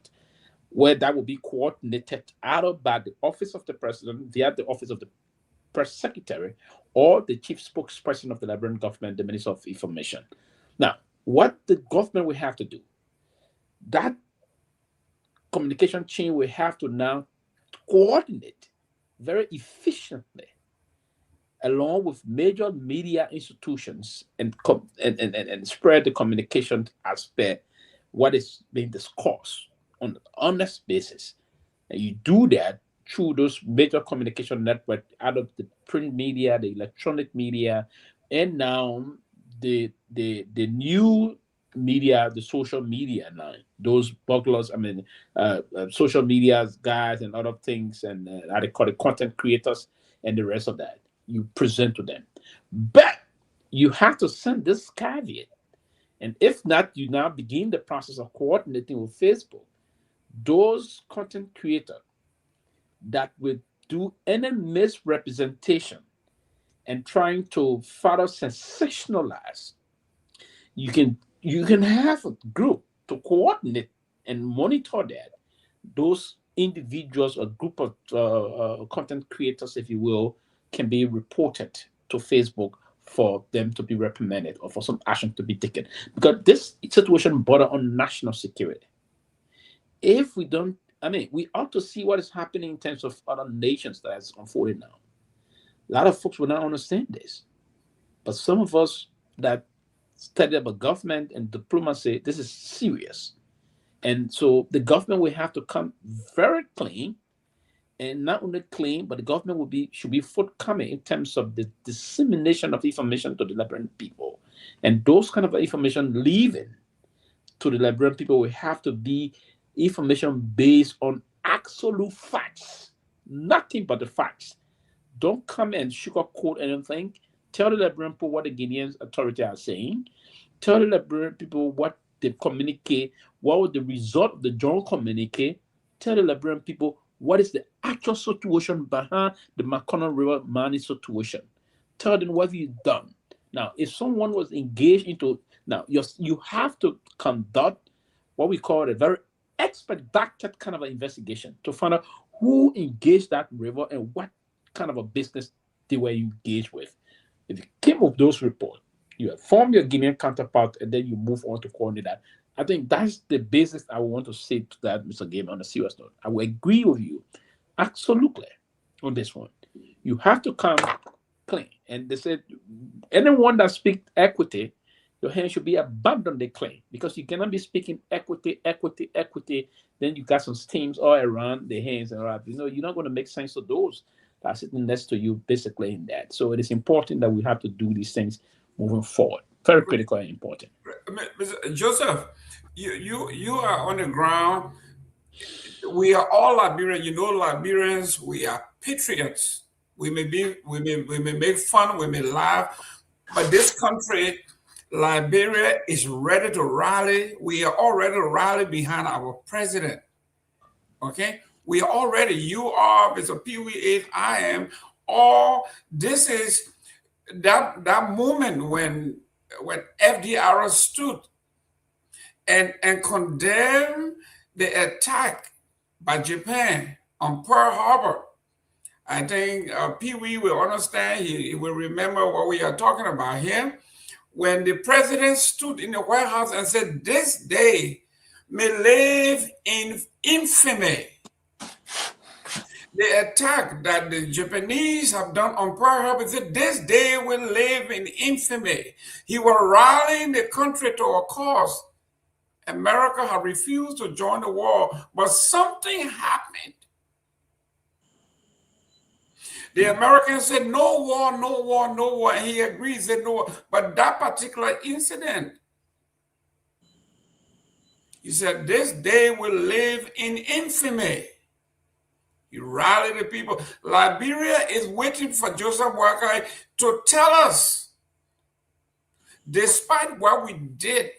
where that will be coordinated either by the office of the president via the office of the press secretary or the chief spokesperson of the Liberian government, the Minister of Information. Now, what the government will have to do, that communication chain will have to now coordinate very efficiently along with major media institutions and spread the communication as per what is being discussed on an honest basis. And you do that through those major communication networks, out of the print media, the electronic media, and now the new media, the social media now, those bugglers, social media guys and other things, and how they call it, content creators and the rest of that. You present to them. But you have to send this caveat. And if not, you now begin the process of coordinating with Facebook. Those content creators that will do any misrepresentation and trying to further sensationalize, you can have a group to coordinate and monitor that. Those individuals or group of content creators, if you will, can be reported to Facebook for them to be reprimanded or for some action to be taken. Because this situation border on national security. If we don't, we ought to see what is happening in terms of other nations that is unfolding now. A lot of folks will not understand this. But some of us that study about government and diplomacy, this is serious. And so the government will have to come very clean, and not only clean, but the government should be forthcoming in terms of the dissemination of information to the Liberian people. And those kind of information leaving to the Liberian people will have to be information based on absolute facts, nothing but the facts. Don't come and sugarcoat anything. Tell the Liberian people what the Guinean authority are saying. Tell the Liberian people what they communicate, what was the result of the joint communique. Tell the Liberian people what is the actual situation behind the Maconnell River mining situation. Tell them what you've done. Now, if someone was engaged into, now you have to conduct what we call a very expedited kind of an investigation to find out who engaged that river and what kind of a business they were engaged with. If you came up with those reports, you inform your Guinean counterpart, and then you move on to coordinate that. I think that's the basis I want to say to that, Mr. Gayman, on a serious note. I will agree with you absolutely on this one. You have to come clean. And they said, anyone that speaks equity, your hands should be abandoned the claim, because you cannot be speaking equity, then you got some steams all around the hands and all that. You're not going to make sense of those that are sitting next to you basically in that. So it is important that we have to do these things moving forward. Very critical and important. Mr. Joseph, you are on the ground. We are all Liberians. Liberians, we are patriots. We may make fun, we may laugh, but this country, Liberia, is ready to rally. We are all ready to rally behind our president. Okay? We are all ready. You are, Mr. Pewee, I am. All this is that moment when FDR stood and condemned the attack by Japan on Pearl Harbor. I think Pewee will understand, he will remember what we are talking about here. When the president stood in the White House and said, "This day may live in infamy." The attack that the Japanese have done on Pearl Harbor, said, "This day will live in infamy." He was rallying the country to a cause. America had refused to join the war, but something happened. The Americans said, "No war, no war, no war," and he agreed, said no war. But that particular incident, he said, "This day will live in infamy." He rallied the people. Liberia is waiting for Joseph Boakai to tell us, despite what we did,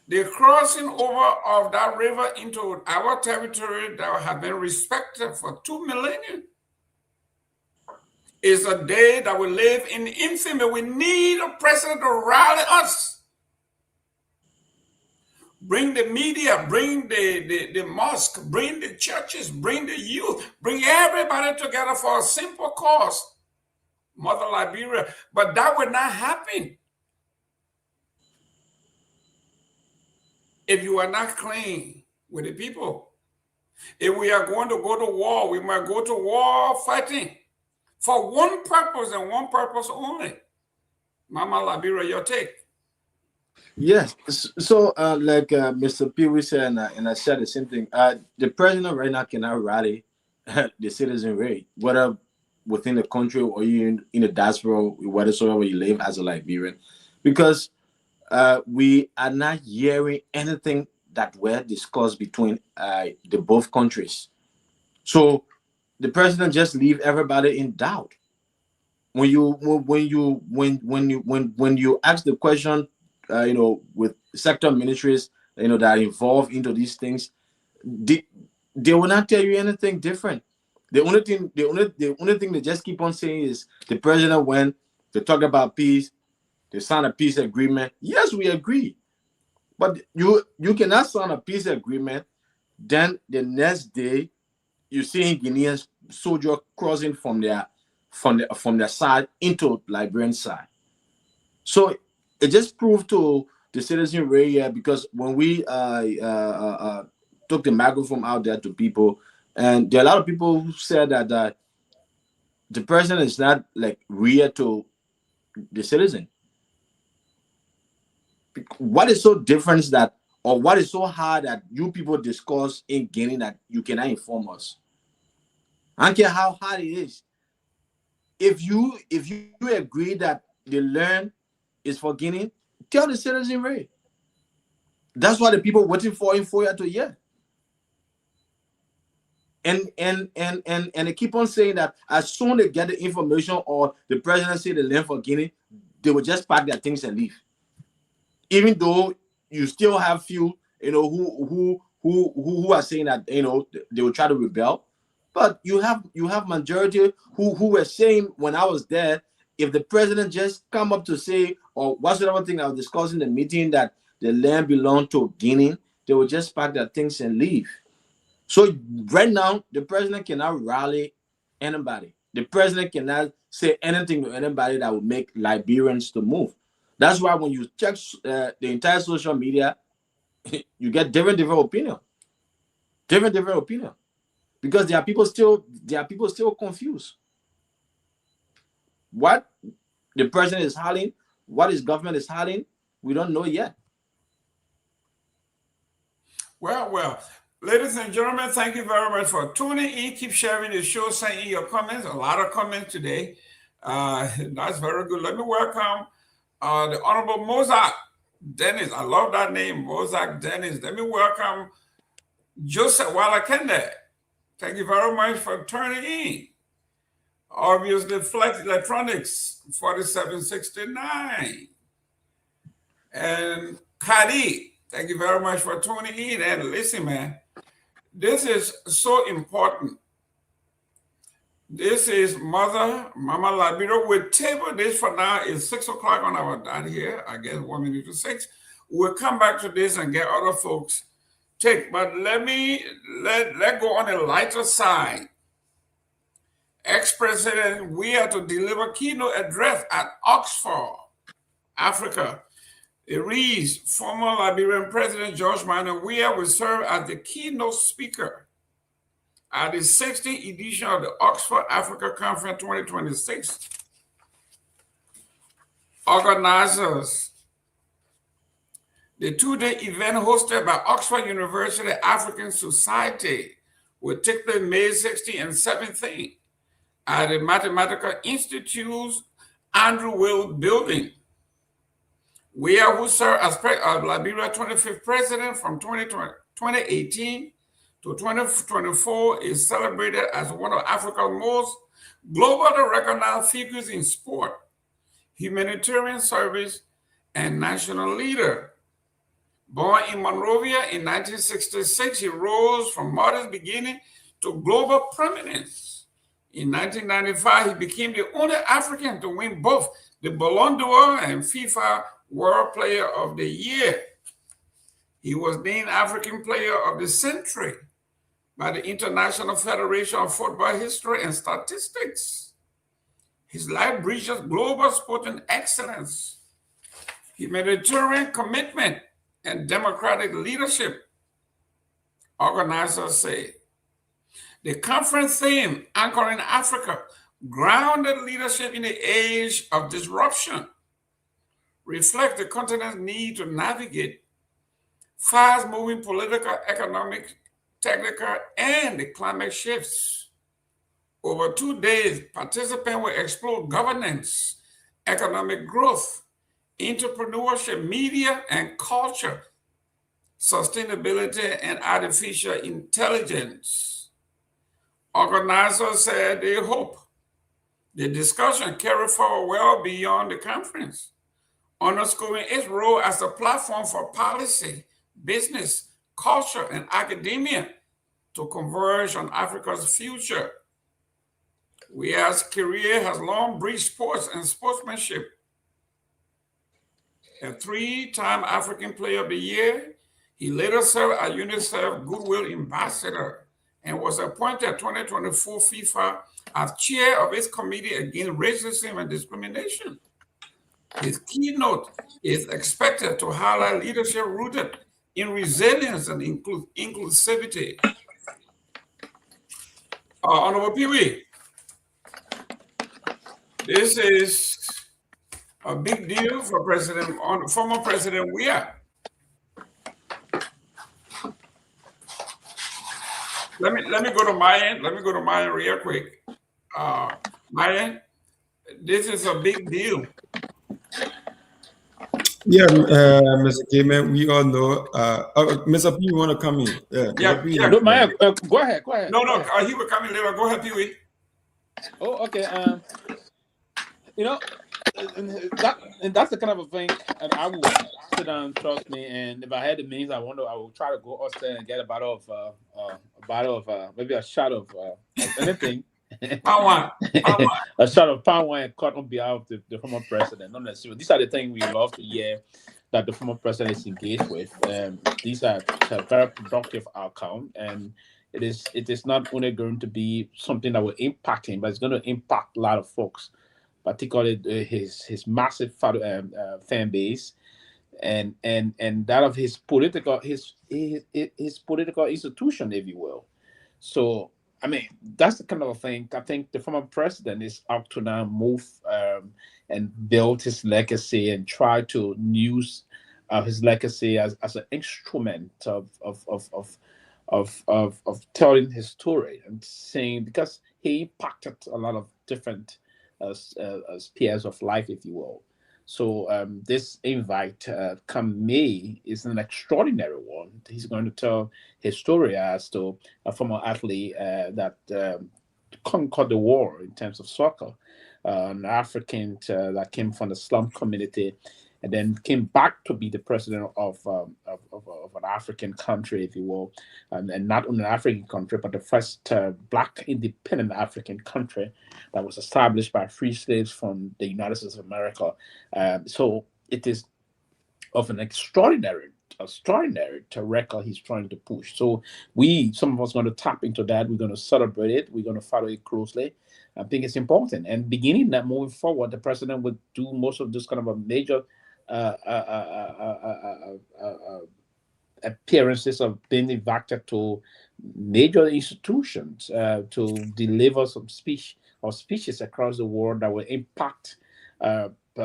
the crossing over of that river into our territory that have been respected for 2 millennia is a day that will live in infamy. We need a president to rally us. Bring the media, bring the mosque, bring the churches, bring the youth, bring everybody together for a simple cause, Mother Liberia. But that would not happen if you are not clean with the people. If we are going to go to war, we might go to war fighting for one purpose and one purpose only. Mama Liberia, your take. Yes. So, like Mr. Pewee said, and I said the same thing. The president right now cannot rally the citizenry, whether within the country or in the diaspora, whethersoever you live as a Liberian, because we are not hearing anything that were discussed between the both countries. So the president just leave everybody in doubt. When you ask the question, with sector ministries, that are involved into these things, they will not tell you anything different. The only thing they just keep on saying is the president went to talk about peace, they signed a peace agreement. Yes, we agree, but you cannot sign a peace agreement. Then the next day, you see Guinean soldier crossing from their side into Liberian side. So it just proved to the citizenry here, because when we took the microphone out there to people, and there are a lot of people who said that the president is not like real to the citizen. What is so different that, or what is so hard that you people discuss in Guinea that you cannot inform us? I don't care how hard it is. If you agree that the land is for Guinea, tell the citizenry. That's what the people waiting for in 4 years to hear. And they keep on saying that as soon as they get the information or the president say the land for Guinea, they will just pack their things and leave. Even though you still have few, who are saying that they will try to rebel. But you have majority who were saying when I was there, if the president just come up to say, or whatsoever thing I was discussing in the meeting, that the land belonged to Guinea, they will just pack their things and leave. So right now, the president cannot rally anybody. The president cannot say anything to anybody that would make Liberians to move. That's why when you check the entire social media, you get different opinion. Different opinion. Because there are people still confused. What the president is hiding, what his government is hiding, we don't know yet. Well, ladies and gentlemen, thank you very much for tuning in. Keep sharing the show, sending your comments. A lot of comments today. That's very good. Let me welcome the Honorable Mozart Dennis. I love that name, Mozart Dennis. Let me welcome Joseph Walakende. Thank you very much for turning in. Obviously, Flex Electronics, 4769. And Kadi, thank you very much for tuning in. And listen, man, this is so important. This is Mama Liberia. We'll table this for now. It's 6 o'clock on our dot here. I guess 1 minute to 6. We'll come back to this and get other folks' take. But let go on the lighter side. Ex-President Weah to deliver keynote address at Oxford, Africa. It reads, former Liberian President George Manuel Weah will serve as the keynote speaker at the 16th edition of the Oxford Africa Conference 2026. Organizers, the two-day event hosted by Oxford University African Society will take place May 16th and 17th at the Mathematical Institute's Andrew Will Building. Weah, who served as Liberia's 25th president from 2018 to 2024, is celebrated as one of Africa's most globally recognized figures in sport, humanitarian service, and national leader. Born in Monrovia in 1966, he rose from modest beginning to global prominence. In 1995, he became the only African to win both the Ballon d'Or and FIFA World Player of the Year. He was named African Player of the Century by the International Federation of Football History and Statistics. His life breaches global sporting excellence, humanitarian commitment, and democratic leadership. Organizers say the conference theme, Anchoring Africa, grounded leadership in the age of disruption, reflect the continent's need to navigate fast-moving political, economic, technical, and the climate shifts. Over 2 days, participants will explore governance, economic growth, entrepreneurship, media and culture, sustainability, and artificial intelligence. Organizers said they hope the discussion carry forward well beyond the conference, underscoring its role as a platform for policy, business, culture, and academia to converge on Africa's future. Weah's career has long breached sports and sportsmanship. A 3-time African Player of the Year, he later served as UNICEF Goodwill Ambassador and was appointed 2024 FIFA as chair of its Committee Against Racism and Discrimination. His keynote is expected to highlight leadership rooted in resilience and inclusivity. Honorable Pewee, this is a big deal for former President Weah. Let me go to Myean. Let me go to Myean real quick. Myean, this is a big deal. Yeah, Mr. Gayman, we all know. Mr. P, you want to come in? No, Myean, go ahead. No, he will come in later. Go ahead, Pewee. Oh, okay. That's the kind of a thing, and I will sit down, trust me. And if I had the means, I will try to go upstairs and get a bottle of maybe a shot of anything. Palm wine. A shot of palm wine cut on behalf of the former president. Not necessarily. These are the things we love to hear that the former president is engaged with. These are a very productive outcome, and it is not only going to be something that will impact him, but it's going to impact a lot of folks, particularly his massive fan base, and that of his political institution, if you will. So, I mean, that's the kind of thing. I think the former president is out to now move and build his legacy and try to use his legacy as an instrument of telling his story and saying, because he impacted a lot of different spheres of life, if you will. So this invite come May is an extraordinary one. He's going to tell his story as to a former athlete that conquered the war in terms of soccer, an African that came from the slum community and then came back to be the president of an African country, if you will, and not only an African country, but the first Black independent African country that was established by free slaves from the United States of America. So it is of an extraordinary record he's trying to push. So some of us are going to tap into that. We're going to celebrate it. We're going to follow it closely. I think it's important. And beginning that, moving forward, the president would do most of this kind of a major appearances of being invited to major institutions to deliver some speeches across the world that will impact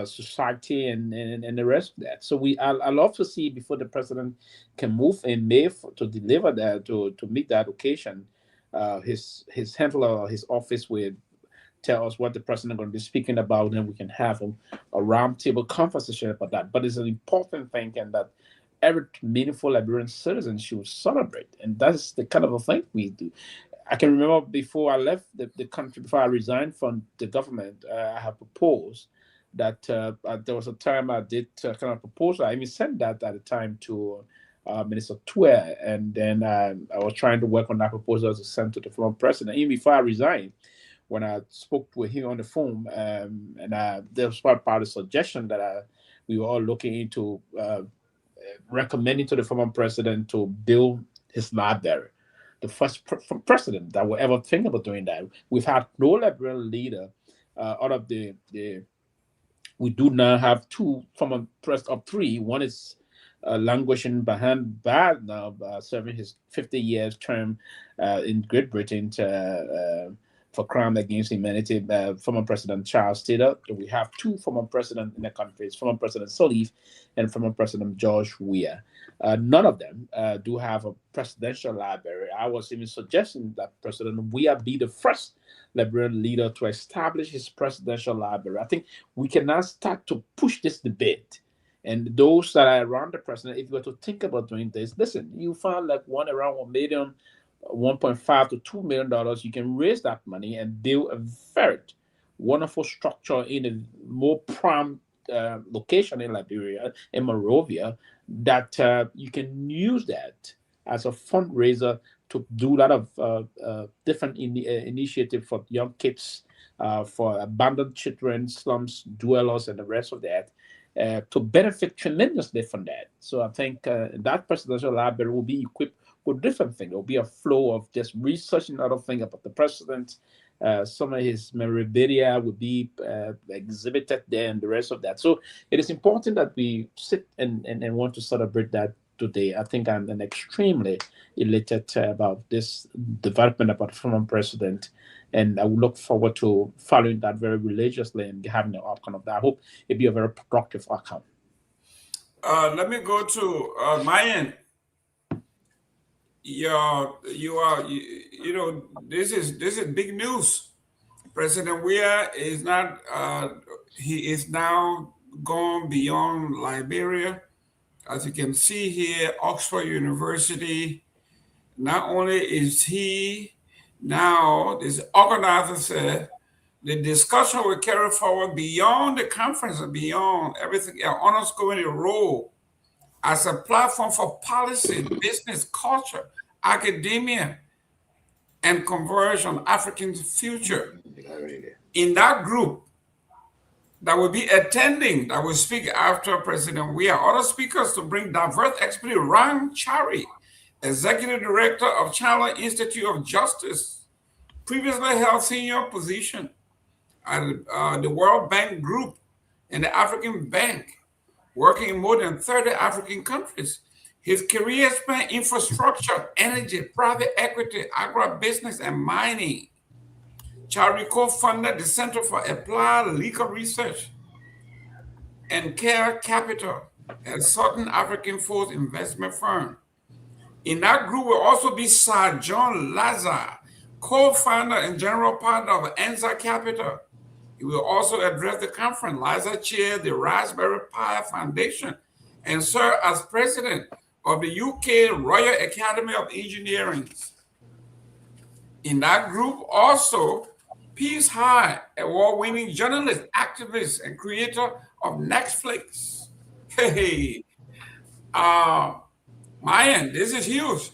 society and the rest of that. So I love to see before the president can move in May to deliver that to meet that occasion. His handler, his office will tell us what the president is going to be speaking about, and we can have a roundtable conversation about that. But it's an important thing, and that every meaningful Liberian citizen should celebrate, and that's the kind of a thing we do. I can remember before I left the country, before I resigned from the government, I have proposed that there was a time I did kind of proposal. I even sent that at the time to Minister Weah, and then I was trying to work on that proposal to send to the former president. Even before I resigned, when I spoke with him on the phone, and there was part of the suggestion that we were all looking into recommending to the former president to build his library. The first president that will ever think about doing that. We've had no Liberian leader out of the we do now have two former president of three. One is languishing behind bars now, serving his 50 years term in Great Britain for crime against humanity. Former President Charles Taylor. We have two former presidents in the country: former President Sirleaf and former President George Weah. None of them do have a presidential library. I was even suggesting that President Weah be the first Liberian leader to establish his presidential library. I think we can now start to push this debate. And those that are around the president, if you were to think about doing this, listen, you find like around $1 million, $1.5 to $2 million, you can raise that money and build a very wonderful structure in a more prime location in Liberia, in Monrovia, that you can use that as a fundraiser to do a lot of different initiatives for young kids, for abandoned children, slums, dwellers, and the rest of that. To benefit tremendously from that. So I think that presidential library will be equipped with different things. There will be a flow of just researching other things about the president. Some of his memorabilia will be exhibited there and the rest of that. So it is important that we sit and want to celebrate that today. I think I'm extremely elated about this development about the former president. And I will look forward to following that very religiously and having the outcome of that. I hope it'll be a very productive outcome. Let me go to Myean. This is big news. President Weah is not. He is now gone beyond Liberia. As you can see here, Oxford University. Not only is he now, this organizer said, the discussion will carry forward beyond the conference and beyond everything else, underscoring a role as a platform for policy, business, culture, academia, and conversion on African future. In that group that will be attending, that will speak after President Weah, other speakers to bring diverse expertise, Ram Chari, Executive Director of Chandler Institute of Justice, previously held senior position at the World Bank Group and the African Bank, working in more than 30 African countries. His career spanned infrastructure, energy, private equity, agribusiness, and mining. Chari co-founded the Center for Applied Legal Research and Care Capital, a Southern African Force investment firm. In that group will also be Sir John Lazar, co-founder and general partner of Enza Capital. He will also address the conference. Lazar chaired the Raspberry Pi Foundation and served as president of the UK Royal Academy of Engineering. In that group also, Peace High, award-winning journalist, activist, and creator of Netflix. Hey, Myean, this is huge.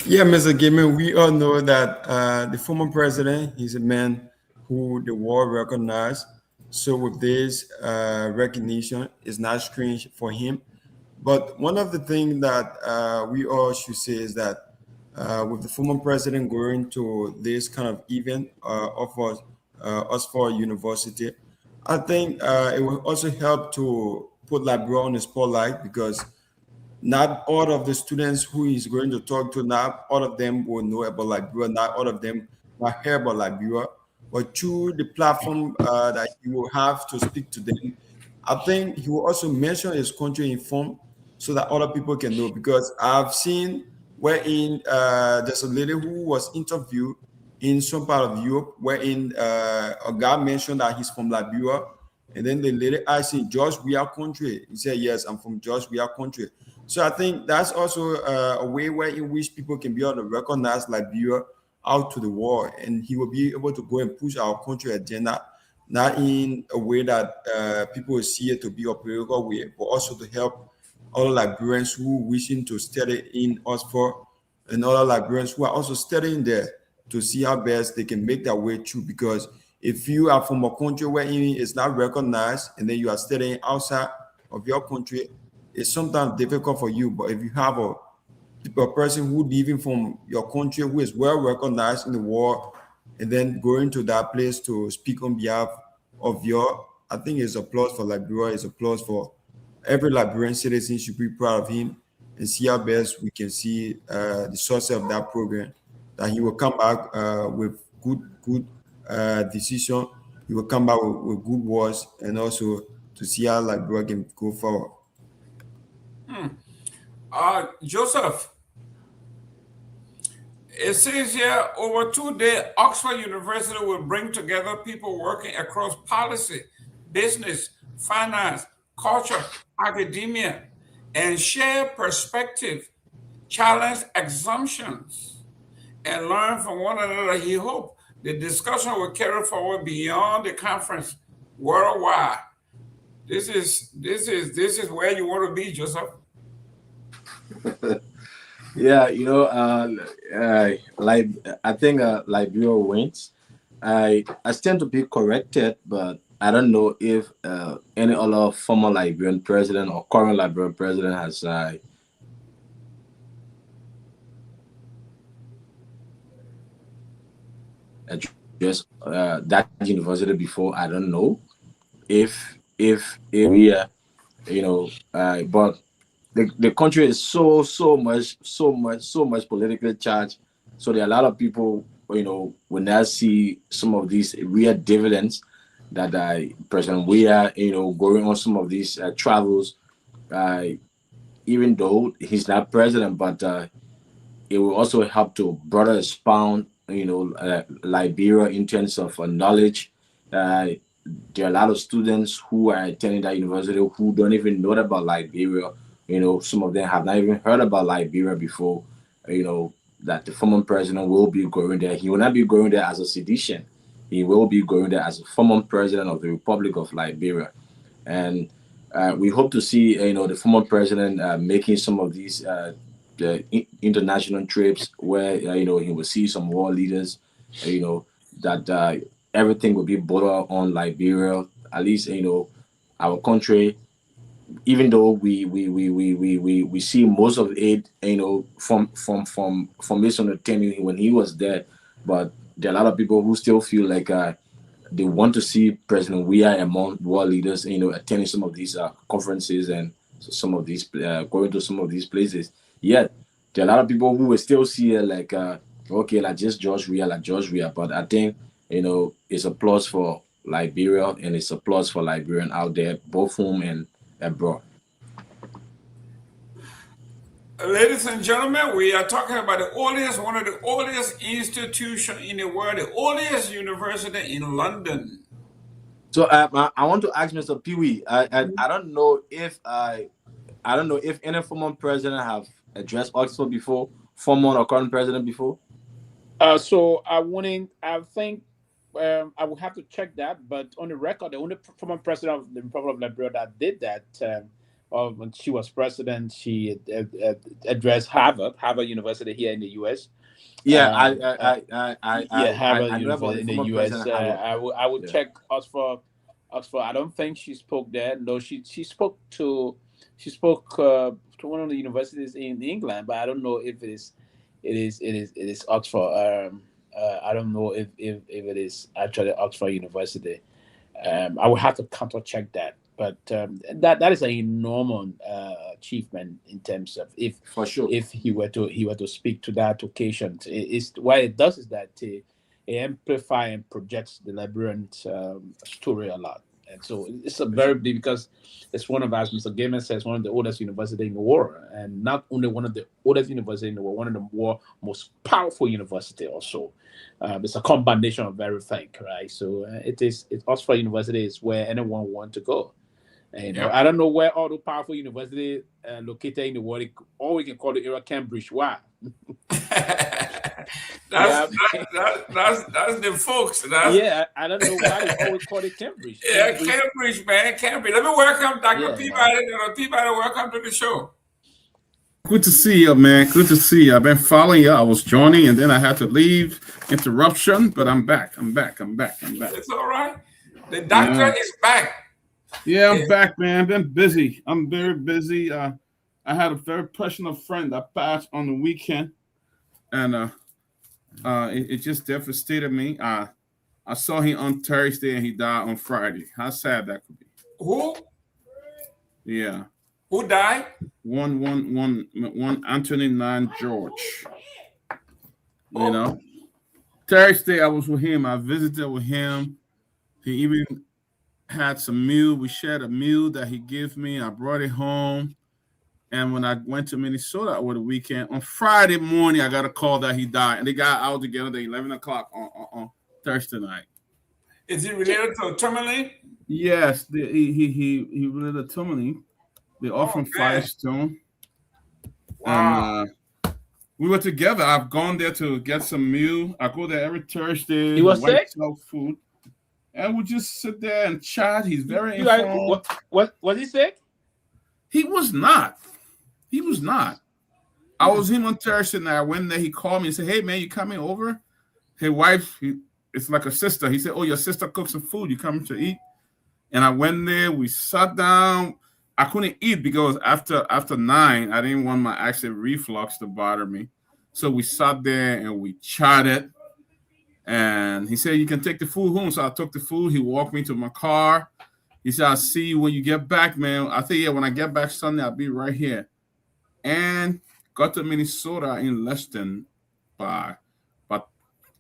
Yeah, Mr. Gayman, we all know that the former president, he's a man who the world recognized. So with this recognition, it's not strange for him. But one of the things that we all should say is that with the former president going to this kind of event of Oxford University, I think it will also help to put Liberia on the spotlight, because not all of the students who he's going to talk to, not all of them will know about Liberia, not all of them will hear about Liberia, but through the platform that he will have to speak to them, I think he will also mention his country in form so that other people can know. Because I've seen wherein there's a lady who was interviewed in some part of Europe, wherein a guy mentioned that he's from Liberia, and then the lady asked him, George Weah country? He said, yes, I'm from George Weah country. So I think that's also a way where in which people can be able to recognize Liberia out to the world, and he will be able to go and push our country agenda, not in a way that people will see it to be a political way, but also to help other Liberians who wishing to study in Oxford, and other Liberians who are also studying there, to see how best they can make their way through. Because if you are from a country where it's not recognized, and then you are studying outside of your country, it's sometimes difficult for you. But if you have a person who leaving from your country who is well recognized in the world, and then going to that place to speak on behalf of your, I think it's applause for Liberia, it's applause for every Liberian citizen should be proud of him and see how best we can see the success of that program, that he will come back with good decision. He will come back with good words, and also to see how Liberia can go forward. Joseph, it says here, over 2 days, Oxford University will bring together people working across policy, business, finance, culture, academia, and share perspective, challenge assumptions, and learn from one another. He hoped the discussion will carry forward beyond the conference worldwide. This is where you want to be, Joseph. Yeah, you know, like I think Liberia wins. I stand to be corrected, but I don't know if any other former Liberian president or current Liberian president has addressed that university before. I don't know if we you know, but the country is so much politically charged. So there are a lot of people, you know, when I see some of these real dividends that President Weah, you know, going on some of these travels, even though he's not president, but it will also help to broader expound, you know, Liberia in terms of knowledge. There are a lot of students who are attending that university who don't even know about Liberia. You know, some of them have not even heard about Liberia before. You know, that the former president will be going there. He will not be going there as a sedition. He will be going there as a former president of the Republic of Liberia. And we hope to see, you know, the former president making some of these international trips where, you know, he will see some world leaders, you know, that everything will be bordered on Liberia. At least, you know, our country, even though we see most of it, you know, from his understanding when he was there, but there are a lot of people who still feel like they want to see President Weah among world leaders, you know, attending some of these conferences and some of these going to some of these places. Yet there are a lot of people who will still see it like okay, like just George Weah, but I think, you know, it's a plus for Liberia and it's a plus for Liberian out there, both home and abroad. Ladies and gentlemen, we are talking about the oldest, one of the oldest institutions in the world, the oldest university in London. So I want to ask Mr. Pewee. I don't know if any former president have addressed Oxford before, former or current president before. So I think I will have to check that. But on the record, the only former president of the Republic of Liberia that did that, when she was president, she addressed Harvard University here in the U.S. Yeah, Harvard University in the U.S. I would check Oxford. I don't think she spoke there. No, she spoke to one of the universities in England, but I don't know if it is Oxford. I don't know if it is actually Oxford University. I will have to counter check that. But that is an enormous achievement in terms of if he were to speak to that occasion. What it does is that it amplifies and projects the Liberian story a lot, and so it's a very big, because it's one of, as Mr. Gayman says, one of the oldest universities in the world, and not only one of the oldest universities in the world, one of the most powerful university also. It's a combination of everything, right? So Oxford University is where anyone wants to go. And I don't know where all the powerful universities located in the world, or we can call the area Cambridge. Why? That's the folks. I don't know why they always call it Cambridge. Cambridge, man, Cambridge. Let me welcome Dr. Peabody. Peabody, welcome to the show. Good to see you, man. Good to see you. I've been following you. I was joining, and then I had to leave. Interruption, but I'm back. I'm back. It's all right. The doctor is back. Yeah, I'm back, man. I've been busy. I'm very busy. I had a very personal friend that passed on the weekend, and it just devastated me. I saw him on Thursday and he died on Friday. How sad that could be. Who? Yeah. Who died? One Anthony 9 George. You know? Thursday I was with him. I visited with him. He even had some meal. We shared a meal that he gave me. I brought it home. And when I went to Minnesota over the weekend, on Friday morning, I got a call that he died. And they got out together at 11 o'clock on Thursday night. Is he related to Tomalin? Yes, he related to Tomalin. They offer him Firestone. Wow. And we were together. I've gone there to get some meal. I go there every Thursday. He was sick? Food. And we just sit there and chat. He's very informed. What was he sick? He was not. He was not. I was him on Thursday night. I went there. He called me and said, "Hey, man, you coming over?" His wife, it's like a sister. He said, "Oh, your sister cooks some food. You coming to eat?" And I went there. We sat down. I couldn't eat because after 9, I didn't want my acid reflux to bother me. So we sat there and we chatted. And he said, "You can take the food home." So I took the food. He walked me to my car. He said, "I'll see you when you get back, man." I said, "Yeah, when I get back Sunday, I'll be right here." And got to Minnesota in less than by about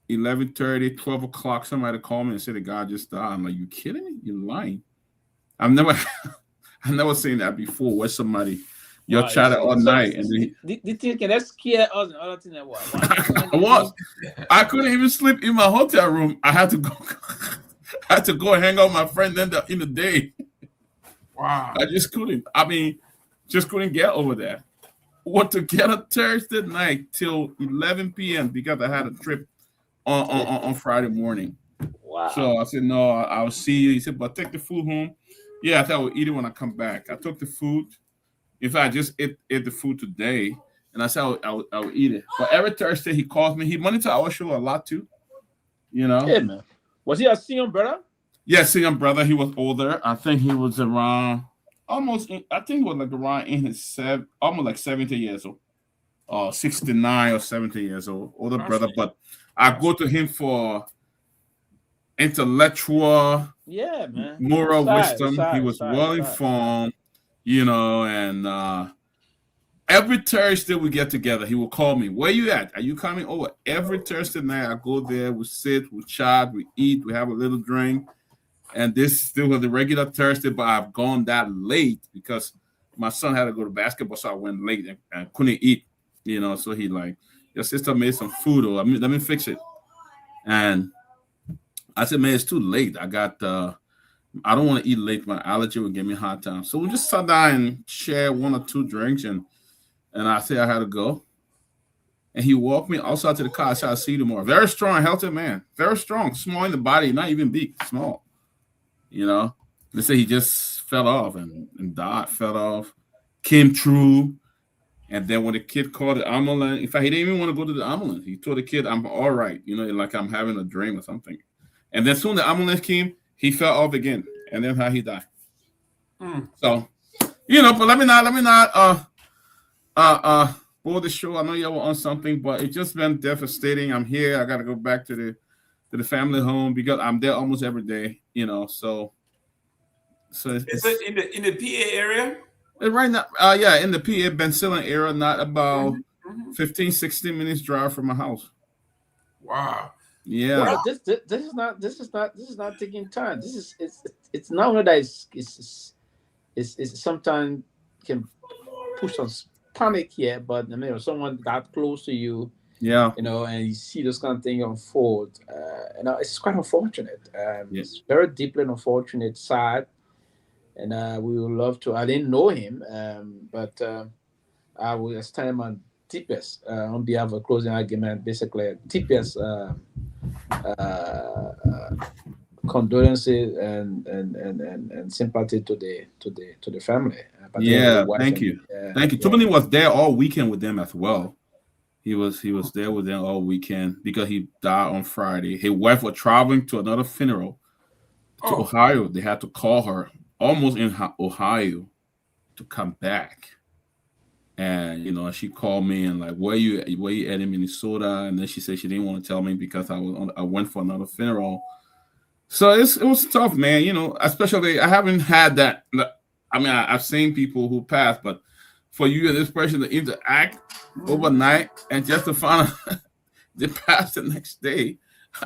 11:30, 12 o'clock. Somebody called me and said the guy just died. I'm like, "You kidding me? You're lying." I've never seen that before where somebody you're chatting all night. And the thing can that scare us and other thing that I couldn't even sleep in my hotel room. I had to go and hang out with my friend in the day. Wow. I just couldn't. Just couldn't get over that. What to get a Thursday night till 11 p.m. because I had a trip on Friday morning. Wow. So I said, "No, I'll see you." He said, "But take the food home." Yeah, I thought I would eat it when I come back. I took the food. In fact, I just ate the food today, and I said I would eat it. But every Thursday he calls me. He monitors our show a lot too. You know? Yeah, man. Was he a senior brother? Yeah, senior brother. He was older. I think he was around almost in his almost like 70 years old. 69 or 70 years old. Older brother. But I go to him for intellectual, man, moral wisdom. He was well informed, you know, and every Thursday we get together. He will call me. "Where you at? Are you coming over?" Every Thursday night I go there. We sit, we chat, we eat, we have a little drink. And this still was the regular Thursday, but I've gone that late because my son had to go to basketball, so I went late and couldn't eat, you know. So he like, "Your sister made some food, or let me fix it." And I said, "Man, it's too late. I don't want to eat late. My allergy will give me a hard time." So we just sat down and shared 1 or 2 drinks, and I said I had to go. And he walked me outside to the car. I said, "I'll see you tomorrow." Very strong, healthy man. Very strong, small in the body, not even big, small. You know, they say he just fell off and died, fell off, came through. And then when the kid called the ambulance, in fact, he didn't even want to go to the ambulance. He told the kid, "I'm all right," you know, like I'm having a dream or something. And then soon the ambulance came, he fell off again. And then how he died. So, you know, but let me not bore the show. I know you were on something, but it's just been devastating. I'm here. I got to go back to the family home because I'm there almost every day, you know. So is it in the PA area? Right now, in the PA Bensalem area, not about 15, 16 minutes drive from my house. Wow. Yeah. Well, this is not taking time. It's not that it's sometimes can push us panic here, but I mean, someone that close to you. Yeah, you know, and you see those kind of things unfold. It's quite unfortunate. It's very deeply unfortunate, sad, and we would love to. I didn't know him, but I will extend my deepest on behalf of Closing Argument, basically deepest condolences and sympathy to the family. Yeah, thank you. Thank you. Tomalin was there all weekend with them as well. He was there with them all weekend because he died on Friday. His wife was traveling to another funeral to Ohio. They had to call her almost in Ohio to come back. And you know, she called me and like, where you at in Minnesota? And then she said she didn't want to tell me because I went for another funeral. So it was tough, man. You know, especially I haven't had that. I mean, I've seen people who passed, but for you and this person to interact overnight and just to find out they passed the next day,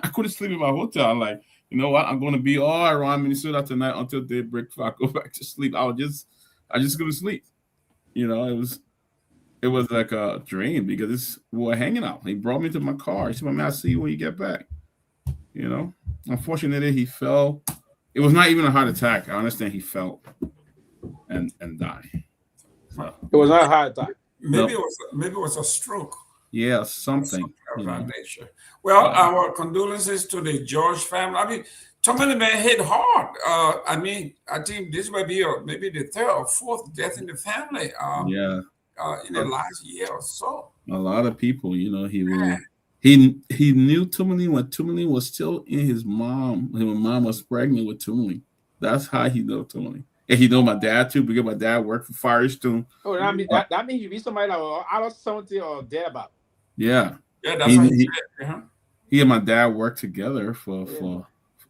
I couldn't sleep in my hotel. I'm like, you know what? I'm going to be all around Minnesota tonight until daybreak before I go back to sleep. I just couldn't sleep. You know, it was like a dream because we were hanging out. He brought me to my car. He said, "Man, I'll see you when you get back." You know, unfortunately, he fell. It was not even a heart attack. I understand he fell and died. So, it was not a heart attack. Maybe it was a stroke. Yeah, something. Of that nature. Well, our condolences to the George family. I mean, Tomalin man hit hard. I mean, I think this might be maybe the third or fourth death in the family. In the last year or so. A lot of people, you know, he knew Tomalin when Tomalin was still in his mom. When mom was pregnant with Tomalin. That's how he knew Tomalin. And he know my dad too, because my dad worked for Firestone. Oh, that means you be somebody that was out of 70 or thereabout. Yeah. Yeah, that's what he said. He and my dad worked together for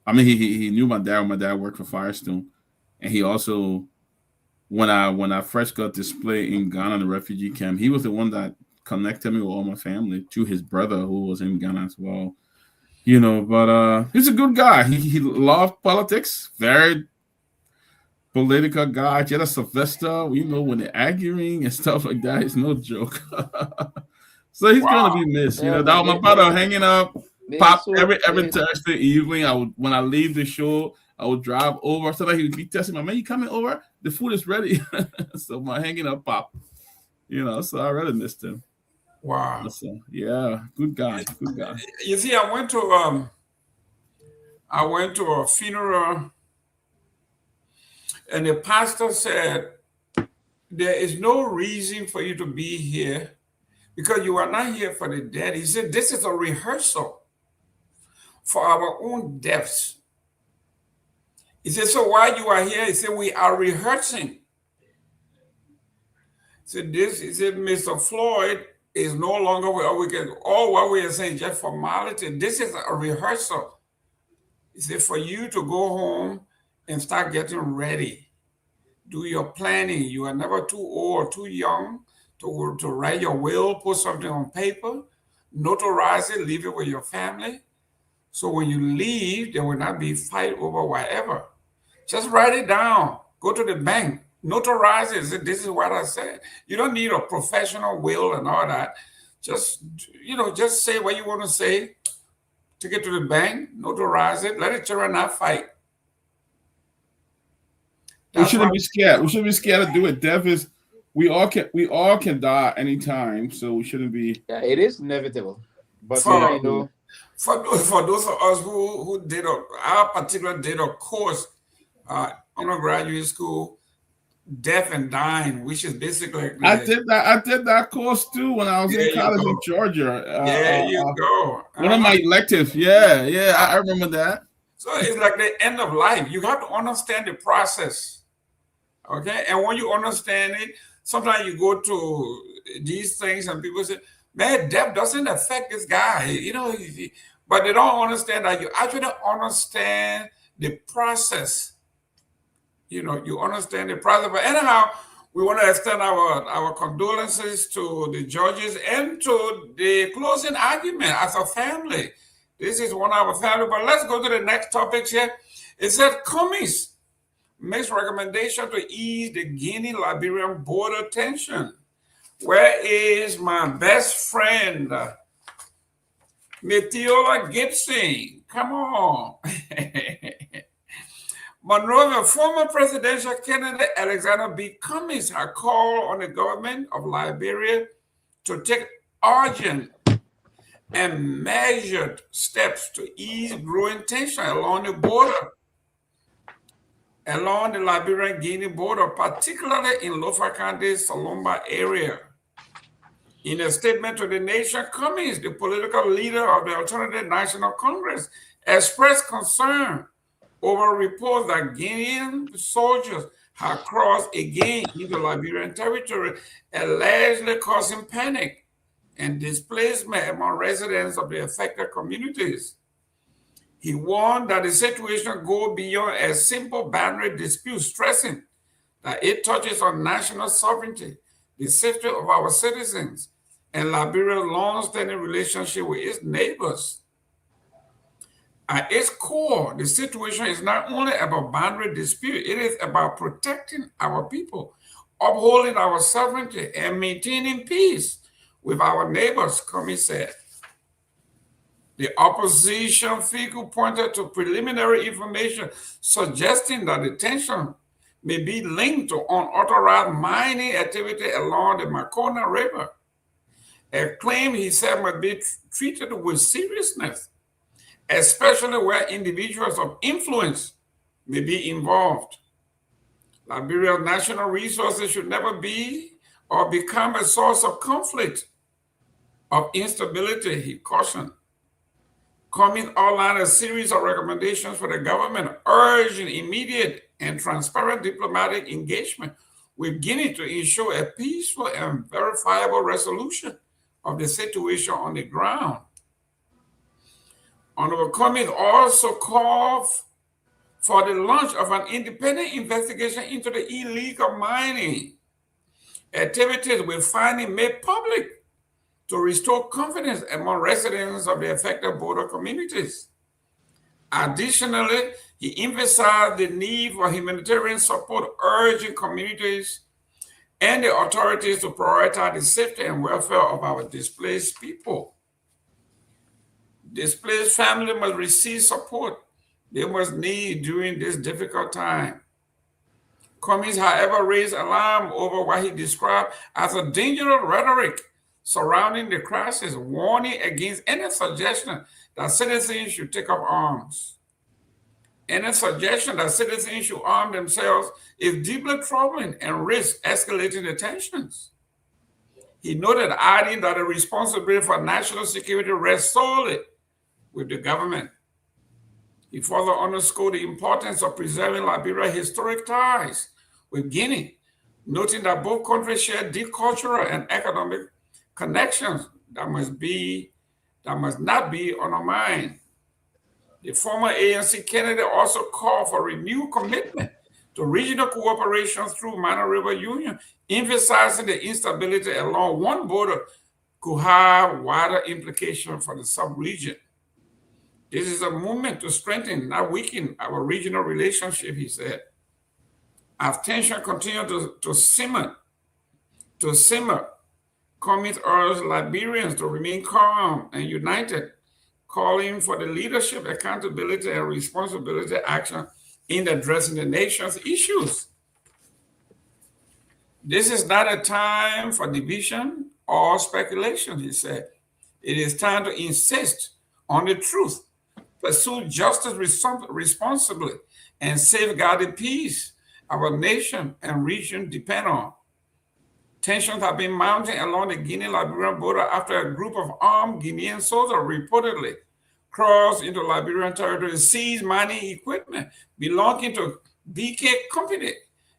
I mean, he knew my dad when my dad worked for Firestone. And he also, when I first got displayed in Ghana in the refugee camp, he was the one that connected me with all my family to his brother who was in Ghana as well. You know, but he's a good guy. He loved politics, very political guy. Just Sylvester, you know, when they're arguing and stuff like that, it's no joke. So he's gonna be missed. You know, that was my brother hanging up. Pop every Thursday evening. When I leave the show, I would drive over. So that he would be testing my man, you coming over? The food is ready. So my hanging up pop. You know, so I really missed him. Wow. So, yeah, good guy. Good guy. You see, I went to a funeral, and the pastor said, "There is no reason for you to be here because you are not here for the dead." He said, "This is a rehearsal for our own deaths." He said, "So while you are here," he said, "we are rehearsing." He said, "Mr. Floyd is no longer all what we are saying just formality. This is a rehearsal." He said, "For you to go home and start getting ready, do your planning. You are never too old or too young to write your will, put something on paper, notarize it, leave it with your family. So when you leave, there will not be fight over whatever. Just write it down. Go to the bank, notarize it. Say, this is what I said." You don't need a professional will and all that. Just say what you want to say. Take it to the bank, notarize it, let the children not fight. We shouldn't be scared. We shouldn't be scared to do it. Death is, we all can die anytime, so we shouldn't be. Yeah, it is inevitable. But for those of us who did our particular did a course, undergraduate school, death and dying, which is basically. I did that course too when I was in college in Georgia. There you go. One of my electives. Yeah, I remember that. So it's like the end of life. You have to understand the process. Okay, and when you understand it, sometimes you go to these things and people say, "Man, death doesn't affect this guy," you know, but they don't understand that you actually understand the process. You know, you understand the process. But anyhow, we want to extend our condolences to the judges and to the closing argument as a family. This is one of our family. But let's go to the next topic here. It said Cummings makes recommendation to ease the Guinea-Liberian border tension. Where is my best friend, Metiola Gibson? Come on. Monrovia, former presidential candidate Alexander B. Cummings had called on the government of Liberia to take urgent and measured steps to ease growing tension along the border, along the Liberian-Guinea border, particularly in Lofa County's Salomba area. In a statement to the nation, Cummings, the political leader of the Alternative National Congress, expressed concern over reports that Guinean soldiers had crossed again into Liberian territory, allegedly causing panic and displacement among residents of the affected communities. He warned that the situation go beyond a simple boundary dispute, stressing that it touches on national sovereignty, the safety of our citizens, and Liberia's long-standing relationship with its neighbors. At its core, the situation is not only about boundary dispute, it is about protecting our people, upholding our sovereignty, and maintaining peace with our neighbors, Comey said. The opposition figure pointed to preliminary information suggesting that the tension may be linked to unauthorized mining activity along the Makona River, a claim he said must be treated with seriousness, especially where individuals of influence may be involved. Liberia's national resources should never be or become a source of conflict, of instability, he cautioned. Comey outlined a series of recommendations for the government, urging immediate and transparent diplomatic engagement with Guinea to ensure a peaceful and verifiable resolution of the situation on the ground. Honorable Comey also called for the launch of an independent investigation into the illegal mining activities, with findings made public to restore confidence among residents of the affected border communities. Additionally, he emphasized the need for humanitarian support, urging communities and the authorities to prioritize the safety and welfare of our displaced people. Displaced families must receive support they must need during this difficult time. Comey, however, raised alarm over what he described as a dangerous rhetoric surrounding the crisis, warning against any suggestion that citizens should take up arms. Any suggestion that citizens should arm themselves is deeply troubling and risks escalating the tensions. He noted, adding that the responsibility for national security rests solely with the government. He further underscored the importance of preserving Liberia's historic ties with Guinea, noting that both countries share deep cultural and economic connections that must not be undermined. The former ANC candidate also called for renewed commitment to regional cooperation through Minor River Union, emphasizing the instability along one border could have wider implications for the sub-region. This is a movement to strengthen, not weaken, our regional relationship, he said. As tension continues to simmer, Comey urged Liberians to remain calm and united, calling for the leadership, accountability, and responsibility action in addressing the nation's issues. This is not a time for division or speculation, he said. It is time to insist on the truth, pursue justice responsibly, and safeguard the peace our nation and region depend on. Tensions have been mounting along the Guinea-Liberian border after a group of armed Guinean soldiers reportedly crossed into Liberian territory and seized mining equipment belonging to BK Company,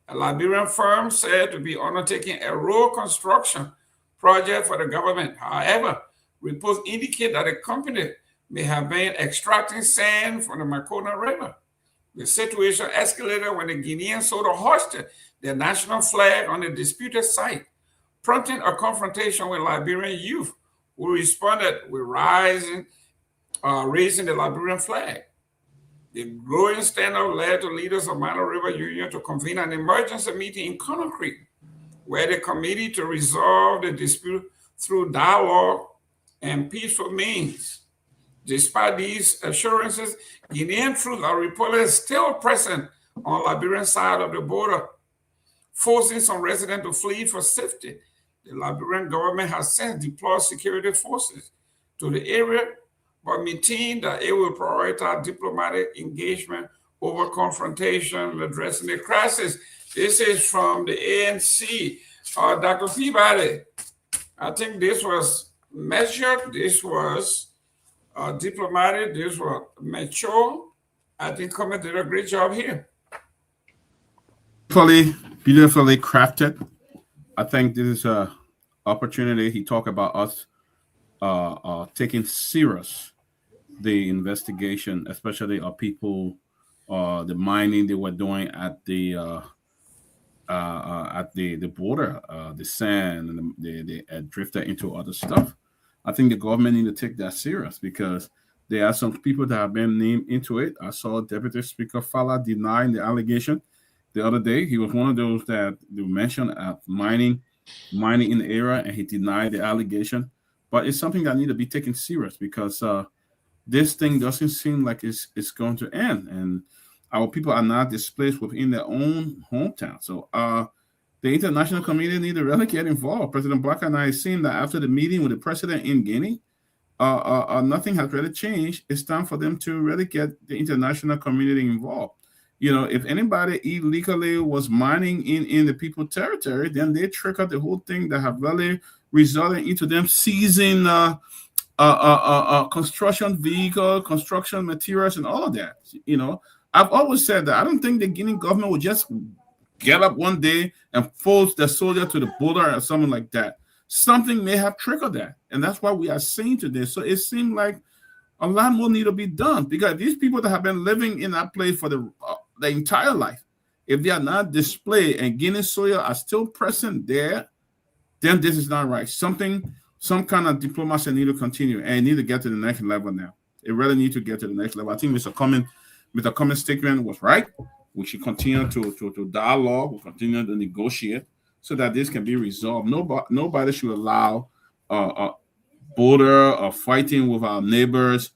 a Liberian firm said to be undertaking a road construction project for the government. However, reports indicate that the company may have been extracting sand from the Makona River. The situation escalated when the Guinean soldiers hoisted their national flag on the disputed site, prompting a confrontation with Liberian youth who responded with raising the Liberian flag. The growing standoff led to leaders of Minor River Union to convene an emergency meeting in Conakry, where the committee to resolve the dispute through dialogue and peaceful means. Despite these assurances, Guinean troops are reportedly still present on the Liberian side of the border, forcing some residents to flee for safety. The Liberian government has since deployed security forces to the area, but maintained that it will prioritize diplomatic engagement over confrontation, addressing the crisis. This is from the ANC. Dr. Peabody, I think this was measured, this was diplomatic, this was mature, I think Kamara did a great job here. Beautifully crafted. I think this is a opportunity. He talked about us taking serious the investigation, especially of people, the mining they were doing at the border, the sand and the drifted into other stuff. I think the government need to take that serious because there are some people that have been named into it. I saw Deputy Speaker Fala denying the allegation the other day. He was one of those that they mentioned mining in the area, and he denied the allegation. But it's something that need to be taken serious because this thing doesn't seem like it's going to end, and our people are not displaced within their own hometown. So the international community need to really get involved. President Black and I seen that after the meeting with the president in Guinea, nothing has really changed. It's time for them to really get the international community involved. You know, if anybody illegally was mining in the people's territory, then they trigger the whole thing that have really resulted into them seizing construction vehicle, construction materials, and all of that. You know, I've always said that I don't think the Guinean government would just get up one day and force the soldier to the border or something like that. Something may have triggered that, and that's why we are saying today. So it seemed like a lot more need to be done because these people that have been living in that place for the entire life, if they are not displayed and Guinea soil are still present there, then this is not right. Some kind of diplomacy need to continue and need to get to the next level now. It really need to get to the next level. I think Mr. Cummins' statement was right. We should continue to dialogue. We'll continue to negotiate so that this can be resolved. Nobody should allow border or fighting with our neighbors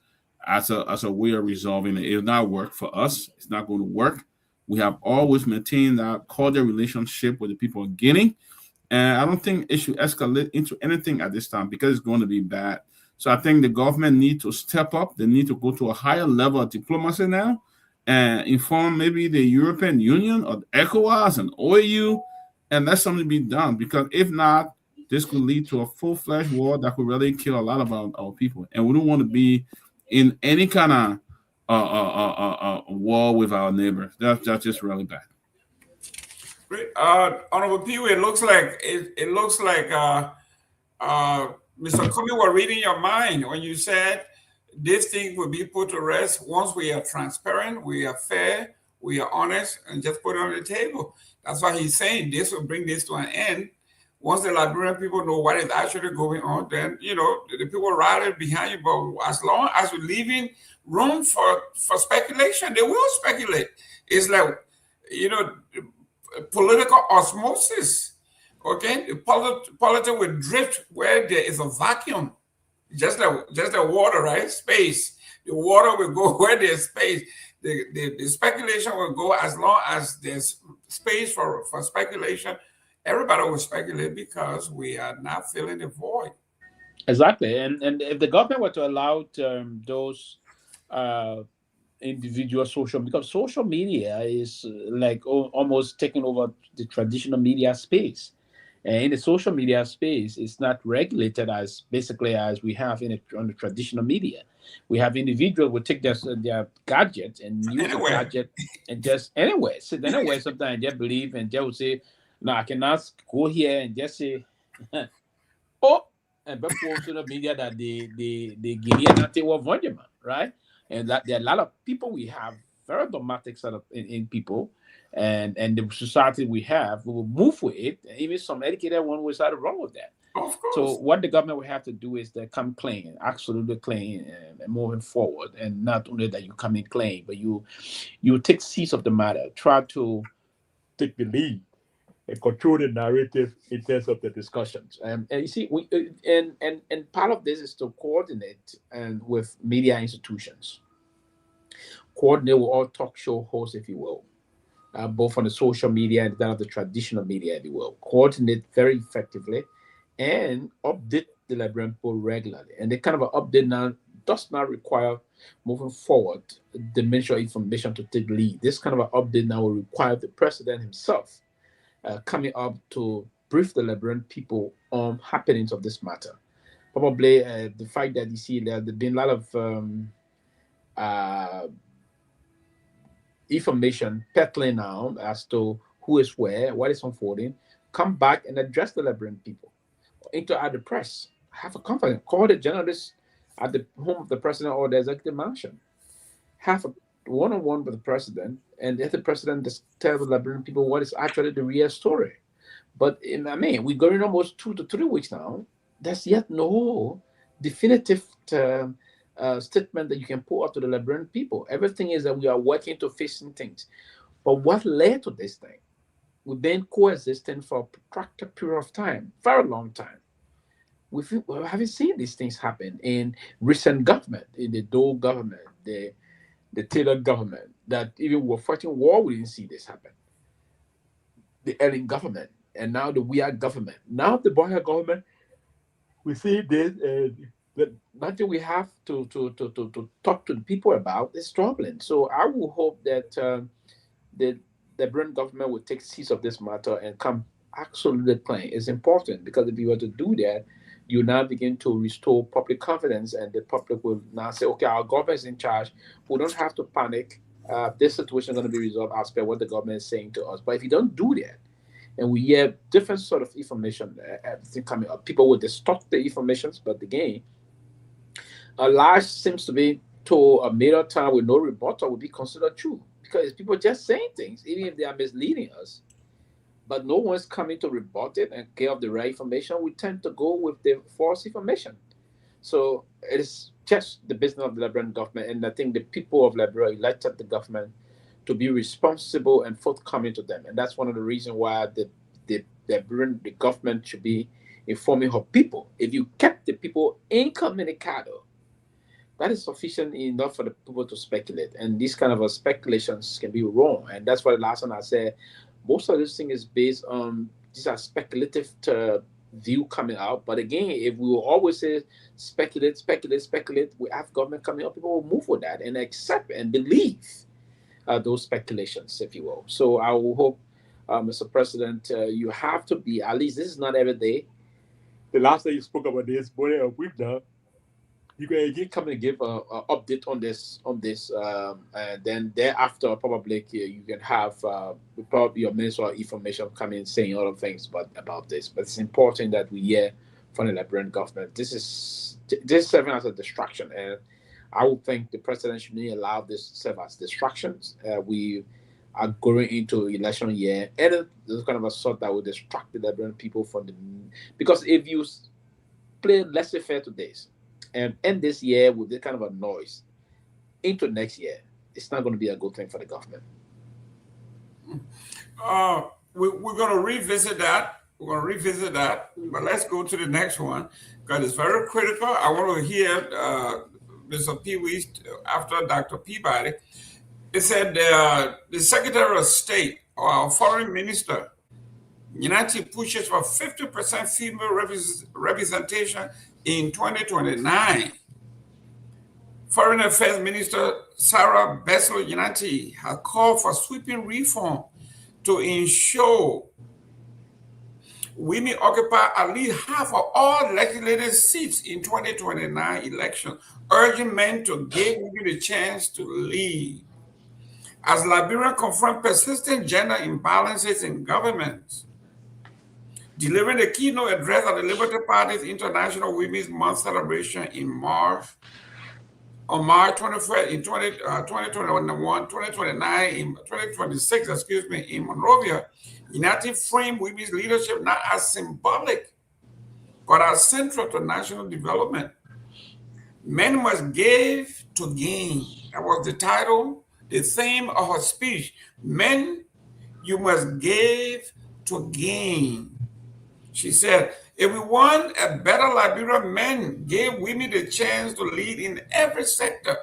as a way of resolving it. It will not work for us. It's not going to work. We have always maintained that cordial relationship with the people of Guinea. And I don't think it should escalate into anything at this time because it's going to be bad. So I think the government need to step up. They need to go to a higher level of diplomacy now and inform maybe the European Union or ECOWAS and OAU and let something be done. Because if not, this could lead to a full-fledged war that could really kill a lot of our people. And we don't want to be in any kind of war with our neighbors. That's just really bad. Honorable Pewee, it looks like Mr. Cummings were reading your mind when you said this thing will be put to rest once we are transparent, we are fair, we are honest, and just put it on the table. That's why he's saying this will bring this to an end. Once the Liberian people know what is actually going on, then the people rally behind you. But as long as we're leaving room for speculation, they will speculate. It's like political osmosis. Okay, the politics will drift where there is a vacuum, just like water, right? Space. The water will go where there's space. The speculation will go as long as there's space for speculation. Everybody will speculate because we are not filling the void. Exactly, and if the government were to allow those individual because social media is like almost taking over the traditional media space. And in the social media space, it's not regulated as basically as we have on the traditional media. We have individuals will take their gadget and use the gadget and just sit anywhere sometimes they believe and they will say, no, I cannot go here and just say, oh, and before social media that they get nothing with Vonjama, right? And that there are a lot of people we have very dogmatic sort of in people. And the society we have, we will move with it. Even some educated one will start wrong with that. Of course. So what the government will have to do is to come clean, absolutely clean, and moving forward. And not only that you come in clean, but you take seats of the matter, try to take the lead and control the narrative in terms of the discussions. And you see, and part of this is to coordinate and with media institutions, coordinate with all talk show hosts, if you will. Both on the social media and that of the traditional media, if you will, coordinate very effectively and update the Liberian people regularly. And the kind of an update now does not require moving forward the ministry of information to take lead. This kind of an update now will require the president himself coming up to brief the Liberian people on happenings of this matter. Probably the fact that you see there have been a lot of information peddling now as to who is where, what is unfolding, come back and address the Liberian people. Interact the press, have a conference, call the journalists at the home of the president or the executive mansion, have a one-on-one with the president, and let the president just tell the Liberian people what is actually the real story. But we're going almost 2 to 3 weeks now. There's yet no definitive statement that you can put out to the Liberian people. Everything is that we are working to fixing things. But what led to this thing? We've been coexisting for a protracted period of time, very long time. We haven't seen these things happen in recent government, in the Dopoh government, the Taylor government, that even we're fighting war, we didn't see this happen. The Ellen government, and now the Weah government. Now the Boya government, we see this, but nothing we have to talk to the people about is troubling. So I will hope that the Liberian government will take seize of this matter and come absolutely plain. It's important, because if you were to do that, you now begin to restore public confidence, and the public will now say, okay, our government is in charge. We don't have to panic. This situation is going to be resolved as per what the government is saying to us. But if you don't do that, and we hear different sort of information, everything coming up, people will distort the information. But again, a lie seems to be told a middle time with no rebuttal would be considered true, because people just saying things, even if they are misleading us. But no one's coming to rebut it and give the right information. We tend to go with the false information. So it is just the business of the Liberian government. And I think the people of Liberia elected the government to be responsible and forthcoming to them. And that's one of the reasons why the government should be informing her people. If you kept the people incommunicado, that is sufficient enough for the people to speculate. And these kind of speculations can be wrong. And that's why the last one I said, most of this thing is based on, these are speculative view coming out. But again, if we will always say speculate, we have government coming up, people will move with that and accept and believe those speculations, if you will. So I will hope, Mr. President, you have to be, at least this is not every day. The last time you spoke about this, more than a week now, you can again come and give an update on this, and then thereafter probably you can have probably your minister of information come in saying other things about this. But it's important that we hear from the Liberian government. This is serving as a distraction, and I would think the president should not allow this to serve as distractions. We are going into election year, and there's kind of a sort that will distract the Liberian people from the, because if you play laissez-faire to this and end this year with this kind of a noise into next year, it's not going to be a good thing for the government. We're going to revisit that. But let's go to the next one, because it's very critical. I want to hear Mr. Pewee after Dr. Peabody. It said the Secretary of State or our Foreign Minister, United pushes for 50% female representation in 2029. Foreign Affairs Minister Sarah Bessel United has called for sweeping reform to ensure women occupy at least half of all legislative seats in 2029 elections, urging men to give women the chance to lead. As Liberia confronts persistent gender imbalances in government, delivering a keynote address at the Liberty Party's International Women's Month celebration on March 21st in 2026, in Monrovia, United framed women's leadership not as symbolic, but as central to national development. Men must give to gain. That was the title, the theme of her speech. Men, you must give to gain. She said, if we want a better Liberia, men gave women the chance to lead in every sector,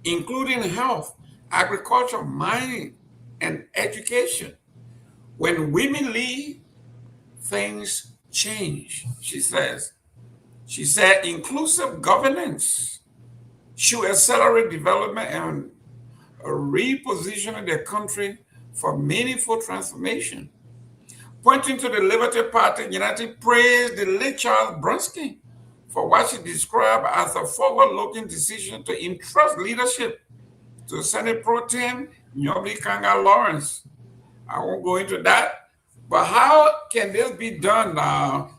including health, agriculture, mining, and education. When women lead, things change, she says. She said inclusive governance should accelerate development and repositioning the country for meaningful transformation. Pointing to the Liberty Party, United praised the late Charles Bronski for what she described as a forward-looking decision to entrust leadership to Senate Pro Tem Yomli Kanga Lawrence. I won't go into that. But how can this be done now?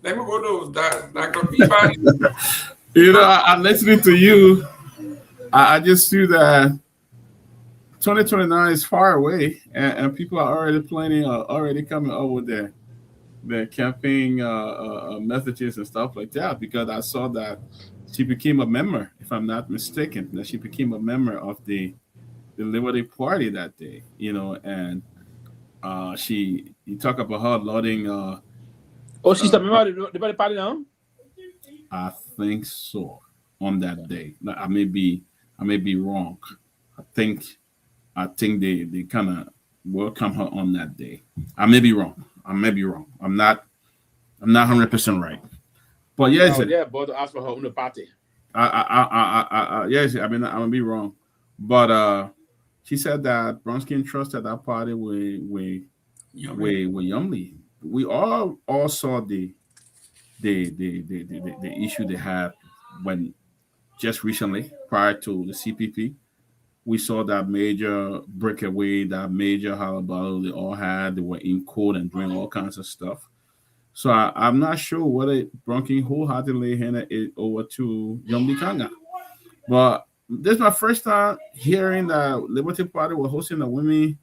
Let me go to Dr. Peabody. You know, I'm listening to you. I just see that 2029 is far away, and people are already planning, already coming up with their campaign messages and stuff like that. Because I saw that she became a member, if I'm not mistaken, that she became a member of the Liberty Party that day. You know, and you talk about her lauding. She's a member of the Liberty Party now. I think so. On that day, I may be wrong. I think they kind of welcome her on that day. I may be wrong. I'm not 100% right. But yes, but to ask for her own the party. Yes, I mean I may be wrong, but she said that brown skin trusted that party with Yumli. We all saw the issue they had when just recently prior to the CPP. We saw that major breakaway, that major hullabaloo they all had. They were in court and doing all kinds of stuff. So I'm not sure whether Bronkin wholeheartedly handed it over to Yomli Kanga. But this is my first time hearing that Liberty Party were hosting a women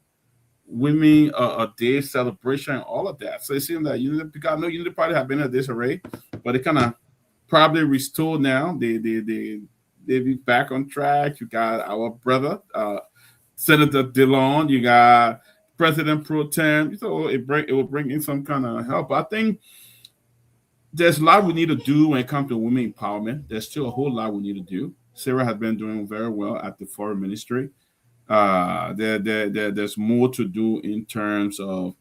a day celebration and all of that. So it seems that because I know Unity Party have been at this array, but it kind of probably restored now. They be back on track. You got our brother, Senator Dillon. You got President Pro Tem. So it will bring in some kind of help. I think there's a lot we need to do when it comes to women empowerment. There's still a whole lot we need to do. Sarah has been doing very well at the Foreign Ministry. There's more to do in terms of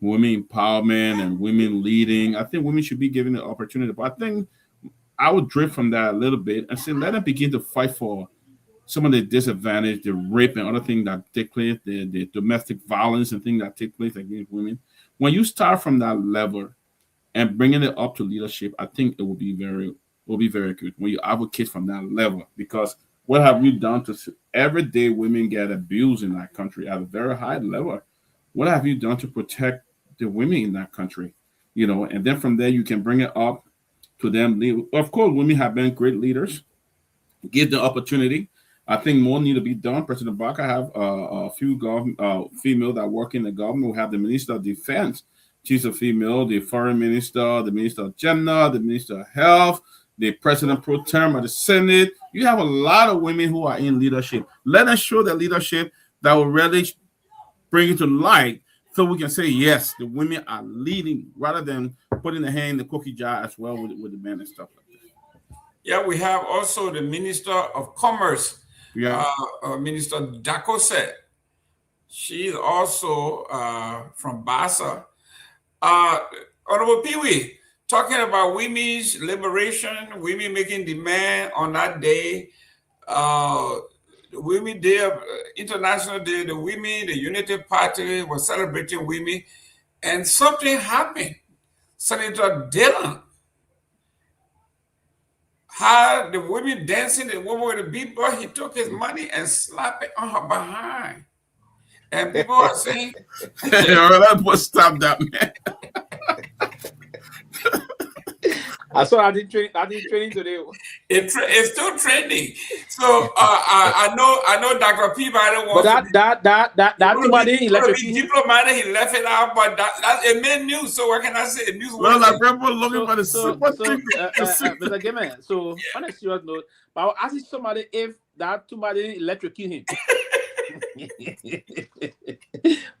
women empowerment and women leading. I think women should be given the opportunity. But I think I would drift from that a little bit and say let them begin to fight for some of the disadvantage, the rape and other things that take place, the domestic violence and things that take place against women. When you start from that level and bringing it up to leadership, I think it will be very good when you advocate from that level. Because what have you done to every day women get abused in that country at a very high level? What have you done to protect the women in that country? You know, and then from there you can bring it up to them. Of course, women have been great leaders. Give the opportunity. I think more need to be done. President Barker have a few female that work in the government. We have the Minister of Defense. She's a female. The Foreign Minister, the Minister of Gender, the Minister of Health, the President Pro Tem of the Senate. You have a lot of women who are in leadership. Let us show the leadership that will really bring it to light so we can say, yes, the women are leading rather than putting their hand in the cookie jar as well with the men and stuff like that. Yeah, we have also the Minister of Commerce, Minister Dakose. She is also from Bassa. Honorable Pewee, talking about women's liberation, women making demand on that day, the Women Day, International Day, the women, the Unity Party was celebrating women, and something happened. Senator Dillon had the women dancing, the woman with the beat boy, he took his money and slapped it on her behind. And people are saying, that was stop that, man. I saw I did training today. It's still trending. So I know Dr. Peabody wants but that somebody be diplomatic. He left it out, but that's it made news. So what can I say? News. Well, like people looking for the Mr. Gayman. So on a serious note, but I was asking somebody if that somebody electrocute him.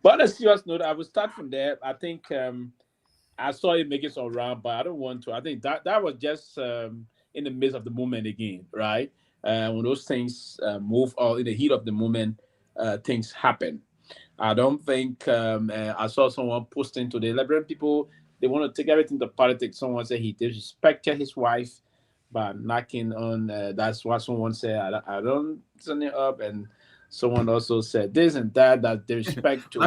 But on a serious note, I will start from there. I think I saw it making some round, but I don't want to. I think that was just in the midst of the moment again, right? When those things move out in the heat of the moment, things happen. I don't think I saw someone posting to the Liberian people, they want to take everything to politics. Someone said he disrespected his wife by knocking on, that's what someone said, I don't turn it up, and someone also said this and that they respect to.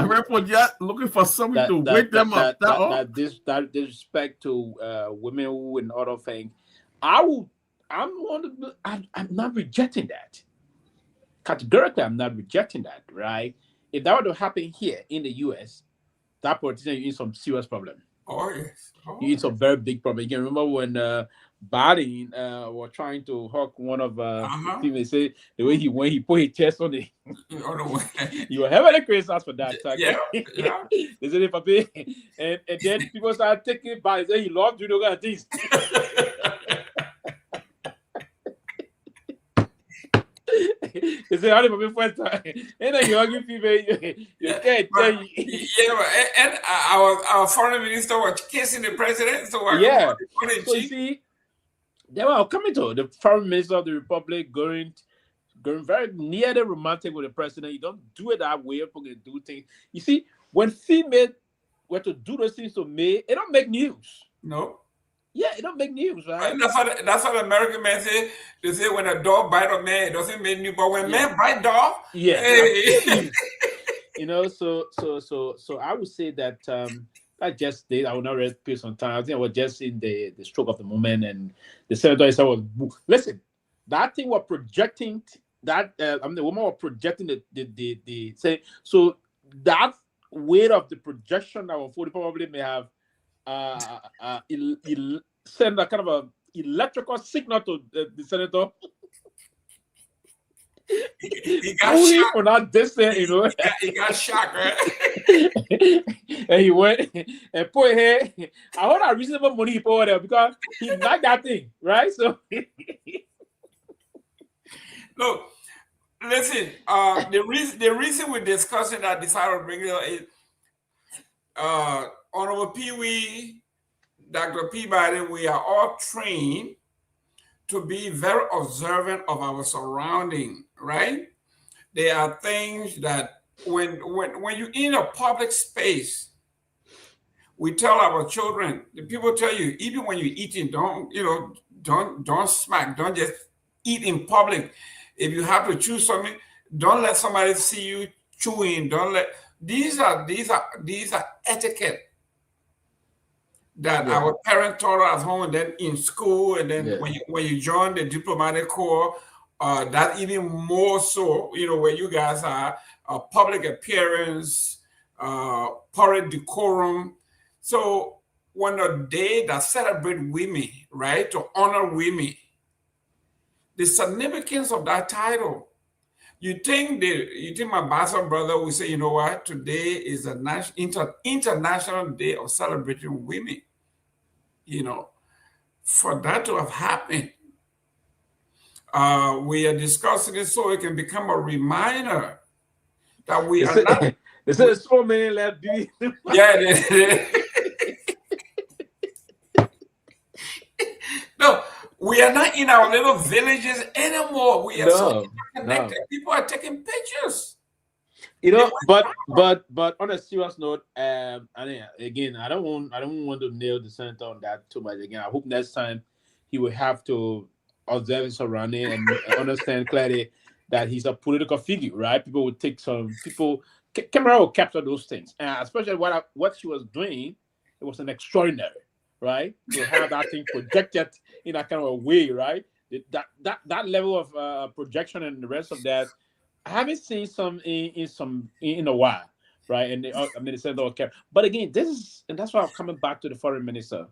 Looking for something to wake them up. That disrespect to women who and other things. I'm not rejecting that. categorically, I'm not rejecting that, right? If that were to happen here in the US, that politician, you in some serious problem. Oh, yes. Oh, You in some very big problem. You can remember when Biden was trying to hawk one of people. They say the way he put his chest on the you were heavily criticized for that. Yeah. They said Papi, and then people started taking it by. They say he loved you, kind of things. They say only for first time, and then you argue people, you can't tell you. And our foreign minister was kissing the president. So So you see, they were coming to the foreign minister of the republic going very near the romantic with the president. You don't do it that way. People can do things. You see, when female were to do those things to me, it don't make news. No. Yeah, it don't make news, right? And that's what American men say. They say when a dog bite a man, it doesn't make news. But when men bite dog, hey. You know, so I would say that I just did. I will not repeat some time. I think I was just in the stroke of the moment, and the senator was listen. That thing was projecting that. The woman was projecting the say. So that weight of the projection that was probably may have send a kind of a electrical signal to the senator. He got shocked. For not distance, you know. He got shocked, right? And he went and put here. I heard a reasonable money he put there because he liked that thing, right? So look, listen. The reason we're discussing that decided to bring it up is Honorable Pewee, Dr. Peabody, we are all trained to be very observant of our surrounding, right? There are things that when you're in a public space, we tell our children, the people tell you, even when you're eating, don't smack, don't just eat in public. If you have to chew something, don't let somebody see you chewing. These are etiquette that our parents taught us at home, and then in school, and then when you join the diplomatic corps, that even more so, you know, where you guys are, public appearance, public decorum. So when a day that celebrate women, right, to honor women, the significance of that title, you think my Bassa brother will say, you know what, today is a international day of celebrating women. You know, for that to have happened, we are discussing it so it can become a reminder that we are not. There's so many left. No, we are not in our little villages anymore. We are so connected. People are taking pictures. You know, but on a serious note, and again, I don't want to nail the senator on that too much. Again, I hope next time he will have to observe his surrounding and understand clearly that he's a political figure, right? People will take Kamara will capture those things, and especially what she was doing, it was an extraordinary, right? To have that thing projected in that kind of a way, right? That level of projection and the rest of that. I haven't seen some in a while, right? And the senator care. But again, that's why I'm coming back to the foreign minister,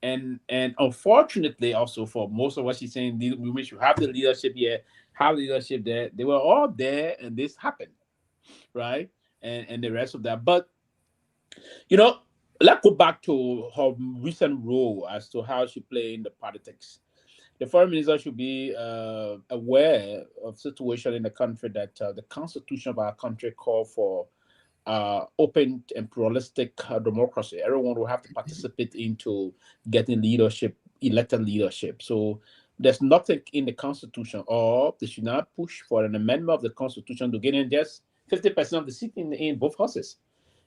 and unfortunately, also for most of what she's saying, we wish you have the leadership here, have leadership there. They were all there, and this happened, right? And the rest of that. But you know, let's go back to her recent role as to how she played in the politics. The foreign minister should be aware of the situation in the country that the constitution of our country call for open and pluralistic democracy. Everyone will have to participate into getting leadership, elected leadership. So there's nothing in the constitution, or they should not push for an amendment of the constitution to get in just 50% of the seat in both houses.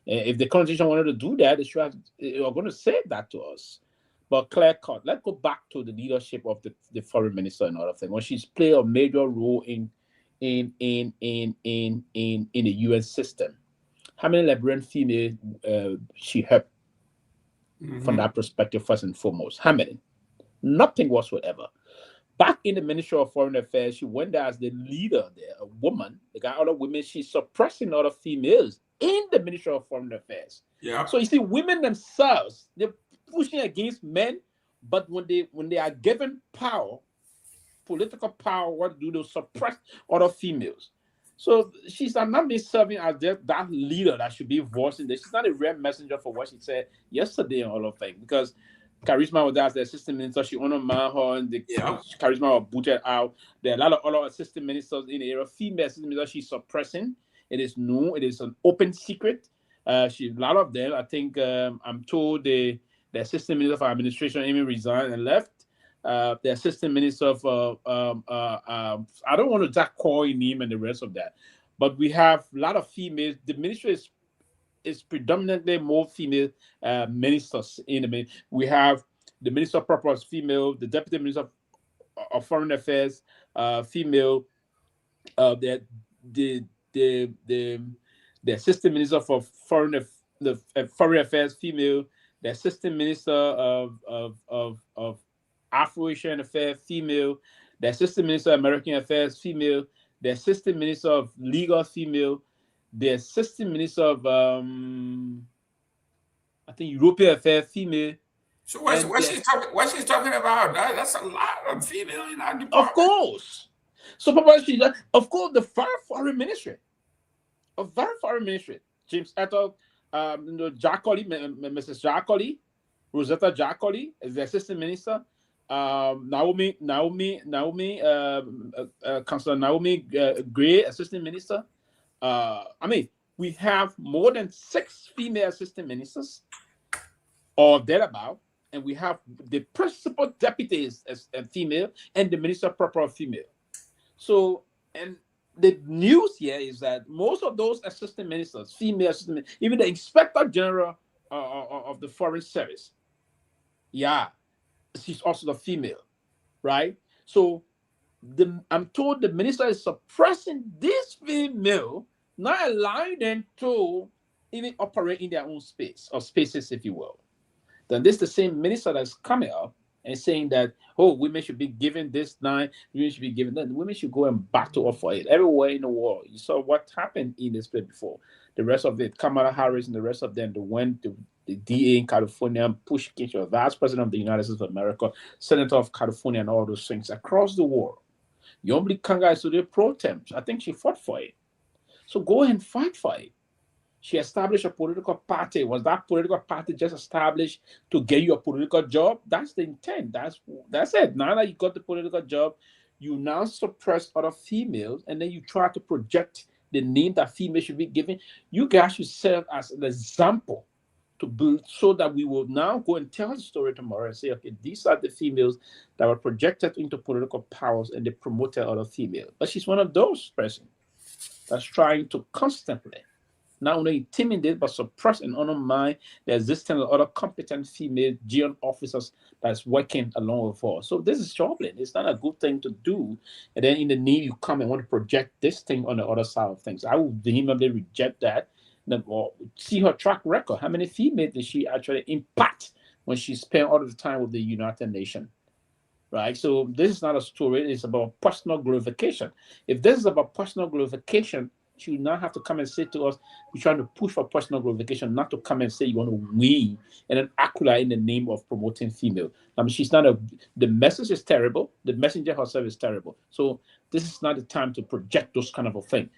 If the constitution wanted to do that, they are going to say that to us. But clear cut. Let's go back to the leadership of the foreign minister and other things. When she's played a major role in the UN system, how many Liberian females she helped from that perspective first and foremost? How many? Nothing whatsoever. back in the Ministry of Foreign Affairs, she went there as the leader there, a woman. They got other women. She's suppressing other females in the Ministry of Foreign Affairs. Yeah. So you see, women themselves, they're pushing against men, but when they are given power, political power, what do they suppress other females? So she's not been serving as that leader that should be voicing this. She's not a rare messenger for what she said yesterday and all of that, because Charisma was there as the assistant minister. She honored her, and the Charisma was booted out. There are a lot of other assistant ministers in the area. Female assistant ministers she's suppressing. It is known. It is an open secret. A lot of them, I think, I'm told the assistant minister for administration, Amy, resigned and left. The assistant minister of, I don't want to just call his name and the rest of that, but we have a lot of females. The ministry is predominantly more female ministers in the ministry. We have the Minister of Purpose, female, the Deputy Minister of Foreign Affairs, female, the Assistant Minister for Foreign Affairs, female, the Assistant Minister of Afro-Asian Affairs, female, the Assistant Minister of American Affairs, female, the Assistant Minister of Legal, female, the Assistant Minister of I think European Affairs, female. So what she's talking about? That's a lot of female in our department. Of course. So Papa, of course, the foreign ministry, James Ethel, Jacoli, Mrs. Jacoli, Rosetta Jacoli is the assistant minister. Councillor Naomi Gray, assistant minister. We have more than 6 female assistant ministers, or thereabout, and we have the principal deputies as a female, and the minister proper female. So, and the news here is that most of those assistant ministers, female assistant ministers, even the inspector general of the foreign service, she's also the female, right? So I'm told the minister is suppressing this female, not allowing them to even operate in their own space, or spaces, if you will. Then this is the same minister that's coming up and saying that, oh, women should be given this now, women should be given that. Women should go and battle for it everywhere in the world. You saw what happened in this place before. The rest of it, Kamala Harris and the rest of them, they went to the DA in California, Push Kitchen, Vice President of the United States of America, Senator of California, and all those things across the world. Yombli Kanga is today pro tem. I think she fought for it. So go and fight for it. She established a political party. Was that political party just established to get you a political job? That's the intent. That's it. Now that you got the political job, you now suppress other females, and then you try to project the name that females should be given. You guys should serve as an example to build, so that we will now go and tell the story tomorrow and say, okay, these are the females that were projected into political powers and they promoted other females. But she's one of those persons that's trying to constantly not only intimidate but suppress and undermine the existence of other competent female GN officers that's working along with her. So this is troubling. It's not a good thing to do. And then in the need, you come and want to project this thing on the other side of things. I would vehemently reject that. Or see her track record. How many females did she actually impact when she spent all of the time with the United Nations? Right? So this is not a story. It's about personal glorification. If this is about personal glorification, she would not have to come and say to us, we're trying to push for personal glorification, not to come and say you want to win and then accolade in the name of promoting female. I mean, she's not the message is terrible. The messenger herself is terrible. So this is not the time to project those kind of a thing.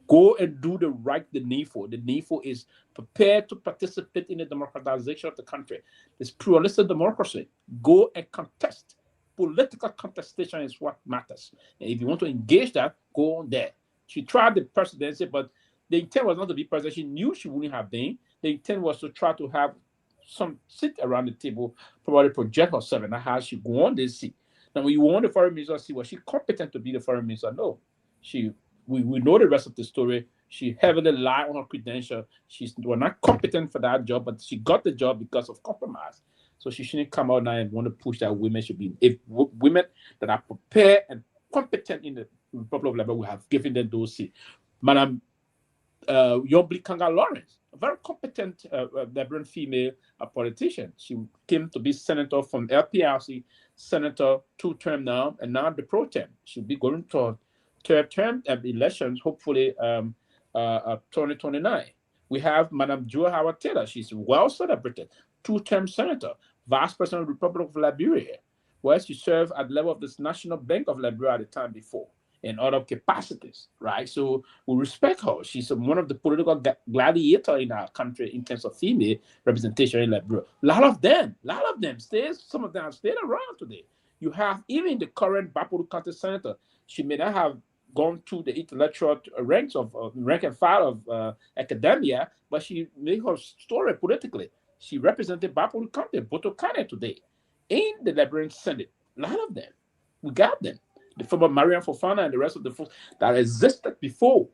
Go and do the needful. The needful is prepared to participate in the democratization of the country. It's pluralistic democracy. Go and contest. Political contestation is what matters. And if you want to engage that, go on there. She tried the presidency, but the intent was not to be president. She knew she wouldn't have been. The intent was to try to have some sit around the table, probably project herself, and how she go on this seat. Now, when you want the foreign minister to see, was she competent to be the foreign minister? No. We know the rest of the story. She heavily lied on her credential. She's not competent for that job, but she got the job because of compromise. So she shouldn't come out now and want to push that women should be. If women that are prepared and competent in the Republic of Liberia, we have given them those seats. Madam Yombli Kanga Lawrence, a very competent Liberian female politician. She came to be senator from LPRC, senator 2-term now, and now the pro tem. She'll be going to third-term elections, hopefully 2029. We have Madam Joe Howard Taylor. She's well celebrated, 2-term senator, vice president of the Republic of Liberia, where she served at the level of this National Bank of Liberia at the time before in other capacities, right? So we respect her. She's one of the political gladiators in our country in terms of female representation in Liberia. A lot of them some of them have stayed around today. You have even the current Bapuru County Senator. She may not have gone through the intellectual ranks of rank and file of academia, but she made her story politically. She represented Bapuru County, Boto County today in the Liberian Senate. A lot of them. We got them. The former Myean Fofana and the rest of the folks that existed before,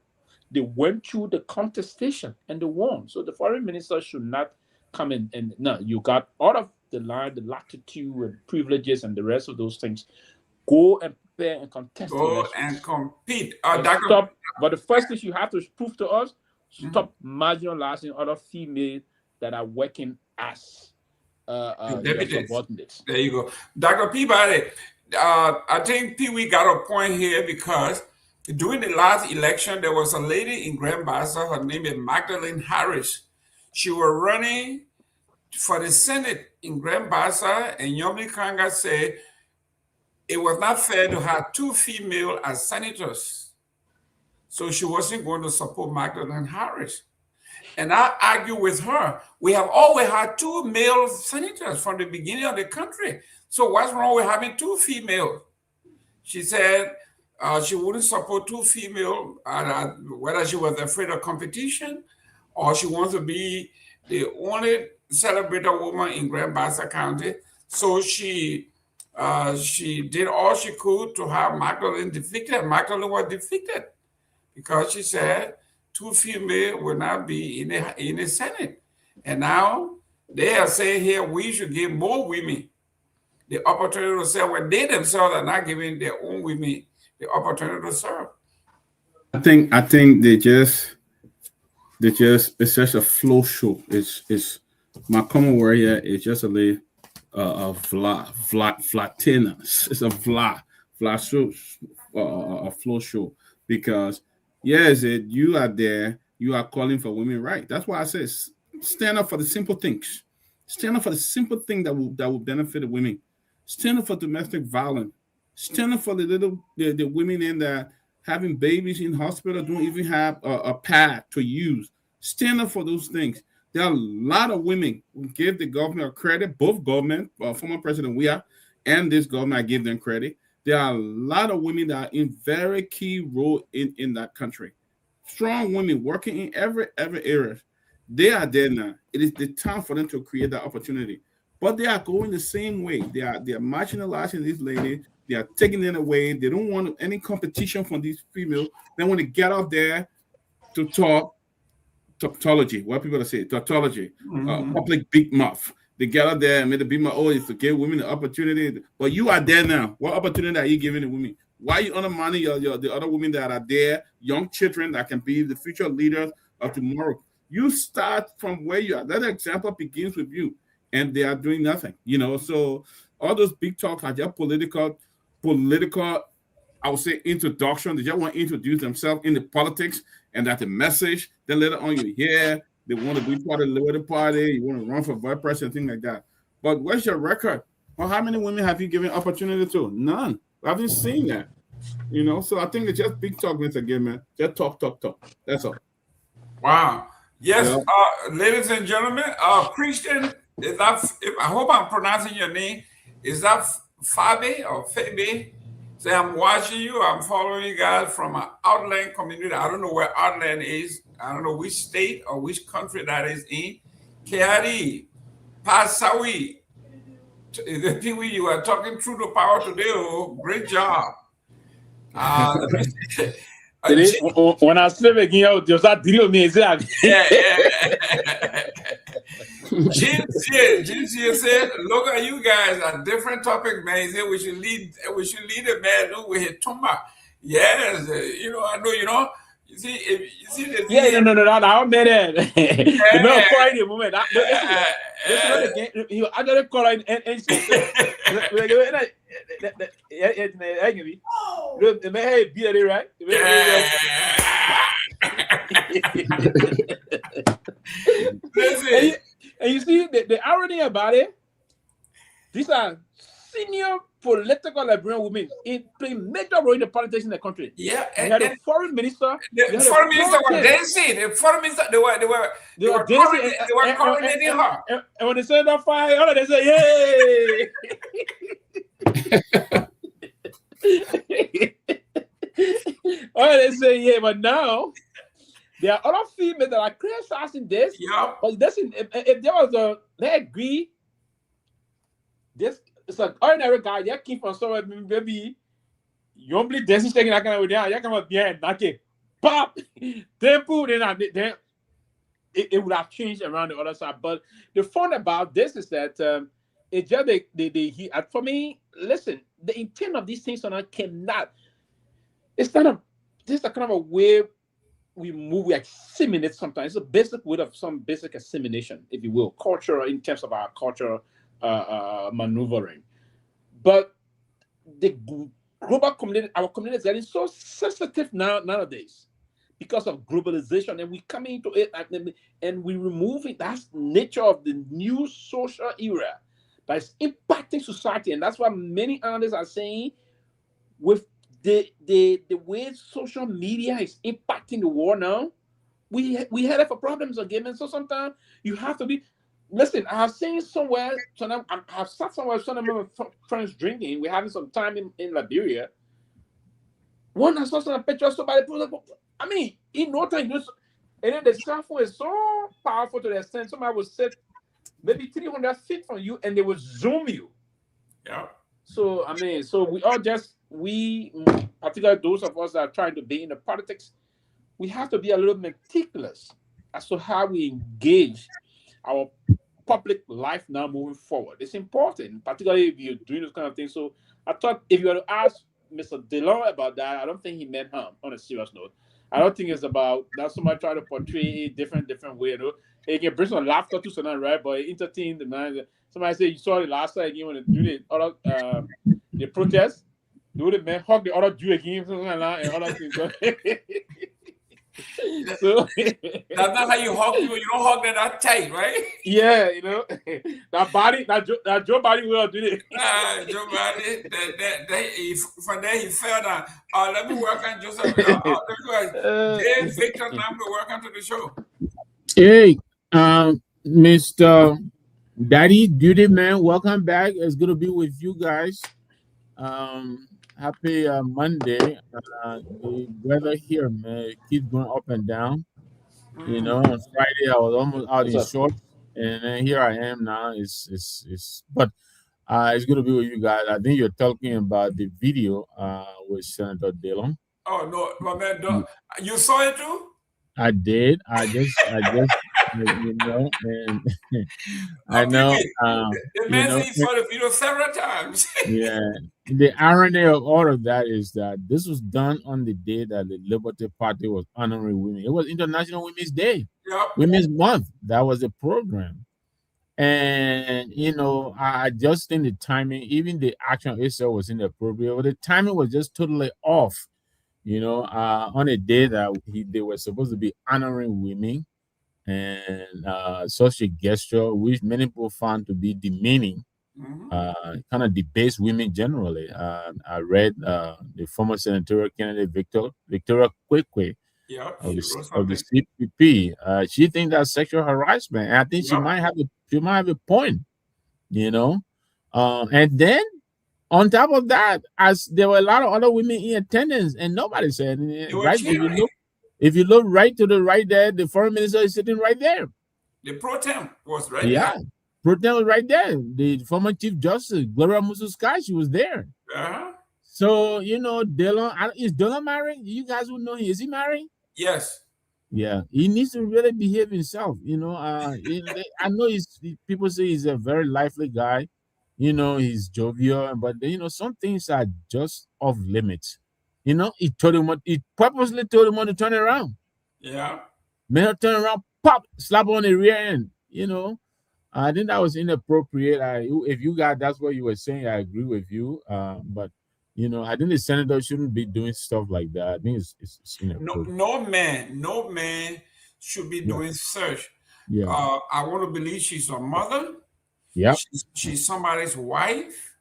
they went through the contestation and they won. So the foreign minister should not come in and no, you got out of the line, the latitude and privileges and the rest of those things. Go and prepare and contest. Go and compete. Stop. But the first thing you have to prove to us, stop marginalizing other females that are working as subordinates. There you go. Dr. Peabody, I think Pewee got a point here because during the last election, there was a lady in Grand Bassa, her name is Magdalene Harris. She was running for the Senate in Grand Bassa, and Yomi Kanga said it was not fair to have 2 females as senators. So she wasn't going to support Magdalene Harris. And I argue with her. We have always had 2 male senators from the beginning of the country. So what's wrong with having 2 females? She said she wouldn't support 2 females, whether she was afraid of competition or she wants to be the only celebrated woman in Grand Bassa County. So she did all she could to have Magdalene defeated. Magdalene was defeated because she said 2 females will not be in the Senate. And now they are saying here we should give more women the opportunity to serve when they themselves are not giving their own women the opportunity to serve. I think they just it's just a flow show. It's my common word here is just a flatiness. It's a flow show because yes, you are there, you are calling for women right. That's why I say stand up for the simple things. Stand up for the simple thing that will benefit the women. Stand up for domestic violence. Stand up for the women in there having babies in hospital, don't even have a pad to use. Stand up for those things. There are a lot of women who give the government credit, both government, former President Weah and this government, I give them credit. There are a lot of women that are in very key role in that country. Strong women working in every area. They are there now. It is the time for them to create that opportunity. But they are going the same way. They are marginalizing these ladies. They are taking them away. They don't want any competition from these females. They want to get out there to talk tautology. What people say, tautology, public big mouth. They get out there and made the big mouth. Oh, it's to give women the opportunity. But you are there now. What opportunity are you giving the women? Why are you undermining the other women that are there, young children that can be the future leaders of tomorrow? You start from where you are. That example begins with you. And they are doing nothing, So all those big talks are just political, I would say, introduction. They just want to introduce themselves in the politics, and that's the message. Then later on, you hear they want to be part of the Liberia Party, you want to run for vice president, things like that. But what's your record? Well, how many women have you given opportunity to? None. I haven't seen that. So I think it's just big talk, Mr. Gayman. Just talk. That's all. Wow. Yes, ladies and gentlemen, Christian. I hope I'm pronouncing your name. Is that Fabe or Fabe? Say, I'm watching you. I'm following you guys from an outland community. I don't know where outland is. I don't know which state or which country that is in. Kehleboe, Pasawi. The people you are talking true to power today. Oh, great job. When I sleep again, just that drill me. Jin said, "Look at you guys. A different topic, man. He said we should lead a man with his tumor." Yes, I know. You see the thing. Yeah, no, I'm mad at the man crying in the moment. This is again. He actually crying and say, the man had beat it right. And you see the irony about it. These are senior political Liberian women. It play major role in the politics in the country. Yeah, you had a foreign minister. The foreign minister was dancing. The foreign minister, they were coronating her. And when they said that fire, all they say, "Yay!" All they say, "Yeah," but now there are other females that are criticizing this. Yeah, but listen, if there was they agree. This it's an ordinary guy. They came from somewhere, maybe you don't believe this is taking that kind of way down. You come up behind, knock it, pop, temple. Then it would have changed around the other side. But the fun about this is that it's just for me. Listen, the intent of these things cannot. It's kind of this is a kind of a way we move. We assimilate sometimes. It's a basic way of some basic assimilation, if you will, culture in terms of our culture. Maneuvering, but the global community, our community is getting so sensitive nowadays because of globalization, and we come into it and we remove it. That's the nature of the new social era that is impacting society, and that's what many analysts are saying. With the way social media is impacting the world now, we headed for problems again, and so sometimes you have to be. Listen, I have seen somewhere, I have sat somewhere, some of my friends drinking. We're having some time in Liberia. One I saw some picture of somebody. I mean, in no time, and then the cell phone is so powerful to the extent somebody will sit maybe 300 feet from you and they will zoom you. Yeah. So, I mean, we, particularly those of us that are trying to be in the politics, we have to be a little meticulous as to how we engage our public life now moving forward. It's important, particularly if you're doing this kind of thing. So I thought if you were to ask Mr. DeLong about that, I don't think he meant harm on a serious note. I don't think it's about that somebody trying to portray a different way. You know, it can bring some laughter to something, right? But it entertain the man. Somebody say you saw it last night again when they do the other the protest. Do the man hug the other Jew again, something like that, and other things. So that's not how you hug people. You don't hug them that tight, right? Yeah, you know that Joe Body will do it. Joe Body, from there he fell down. Let me welcome Joseph. James Victor Nagbe, welcome to the show. Hey, Mr. Daddy Duty Man, welcome back. It's good to be with you guys. Happy Monday. The weather here, man, keeps going up and down. You know, on Friday I was almost out in shorts, and then here I am now. But it's good to be with you guys. I think you're talking about the video with Senator DeLong. Oh no, my man, you saw it too? I did. I just you know, and I know. The man said he saw the video several times. Yeah. The irony of all of that is that this was done on the day that the Liberty Party was honoring women. It was International Women's Day, Women's Month. That was the program. And, you know, I just think the timing, even the action itself was inappropriate, but the timing was just totally off, you know, on a day that they were supposed to be honoring women. And such a gesture, which many people found to be demeaning, kind of debased women generally. I read the former senatorial candidate Victoria Kwekwe of the CPP. She thinks that's sexual harassment, and I think she might have a point, you know. And then on top of that, as there were a lot of other women in attendance, and nobody said anything. Right? If you look right to the right there, the foreign minister is sitting right there. The pro tem was right there. Pro tem was right there. The former Chief Justice, Gloria Mususkai, she was there. So, you know, DeLong, is DeLong married? You guys will know him. Is he married? Yes. Yeah, he needs to really behave himself. You know, I know people say he's a very lively guy. You know, he's jovial, but you know, some things are just off limits. You know, he told him what he purposely told him to turn around. Yeah. Made her turn around, pop, slap on the rear end. You know, I think that was inappropriate. If you got that's what you were saying, I agree with you. But you know, I think the senator shouldn't be doing stuff like that. I think it's inappropriate. No man should be Yeah. doing search. Yeah. I want to believe she's a mother. Yep. She's somebody's wife.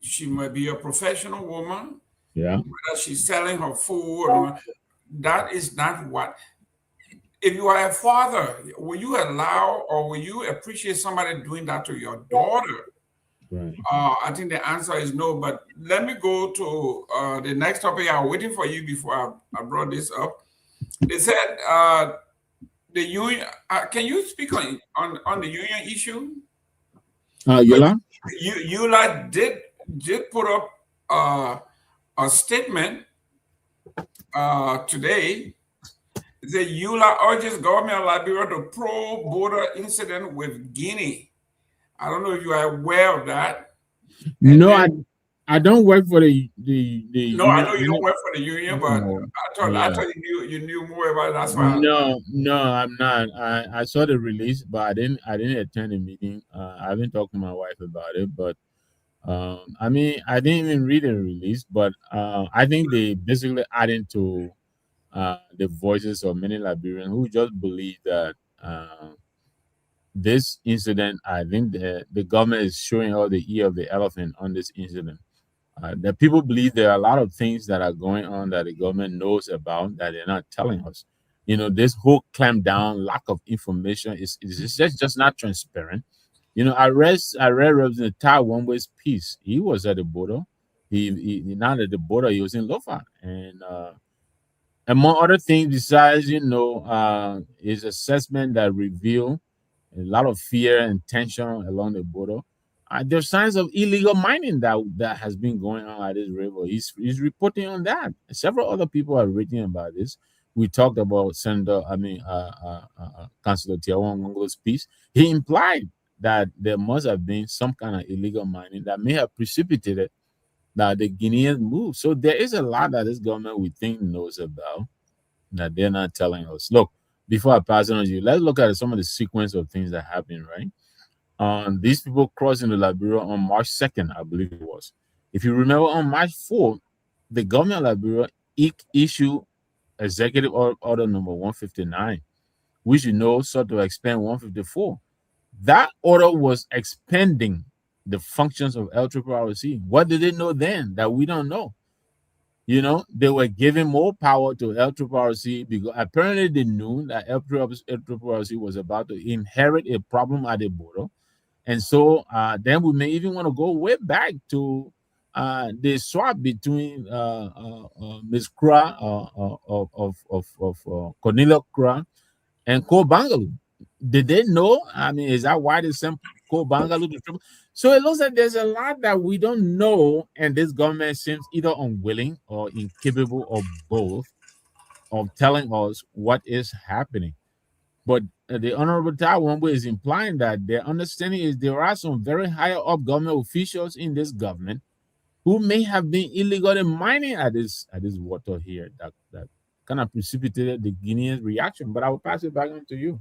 She might be a professional woman. Yeah. Whether she's selling her food, that is not what. If you are a father, will you allow or will you appreciate somebody doing that to your daughter? Right. I think the answer is no. But let me go to the next topic. I was waiting for you before I brought this up. They said the union. Can you speak on the union issue? Yola? Yola did put up a statement today. The Yola urges government of Liberia to probe border incident with Guinea. I don't know if you are aware of that. No, I don't work for the No, union. I know you don't work for the union, but No. I thought you knew more about it. That's why. No, I'm not. I saw the release, but I didn't attend the meeting. I haven't talked to my wife about it, but I mean, I didn't even read the release, but I think they basically adding to the voices of many Liberians who just believe that this incident, I think the government is showing all the ear of the elephant on this incident. That people believe there are a lot of things that are going on that the government knows about that they're not telling us. You know, this whole clamp down, lack of information is just not transparent. You know, I read Representative Tai Wongwe's piece. He was at the border. He not at the border. He was in Lofa, and among other things, besides his assessment that revealed a lot of fear and tension along the border. There's signs of illegal mining that has been going on at this river. He's reporting on that. Several other people are writing about this. We talked about Councillor Tiawan Gongloe's piece. He implied that there must have been some kind of illegal mining that may have precipitated that the Guineans move. So there is a lot that this government we think knows about that they're not telling us. Look, before I pass it on to you, let's look at some of the sequence of things that happened, right? These people crossed into Liberia on March 2nd, I believe it was. If you remember, on March 4th, the government of Liberia issued Executive Order number 159, which sought to expand 154. That order was expanding the functions of LRRC. What did they know then that we don't know? You know, they were giving more power to LRRC because apparently they knew that LRRC was about to inherit a problem at the border. And so then we may even want to go way back to the swap between Ms. Kra of Cornelia Kra and Ko Bangalore. Did they know? I mean, is that why they sent Ko Bangalore to trouble? So it looks like there's a lot that we don't know, and this government seems either unwilling or incapable of both of telling us what is happening. But the Honorable Tai Wongwe is implying that their understanding is there are some very higher up government officials in this government who may have been illegally mining at this water here that kind of precipitated the Guinean reaction. But I will pass it back on to you.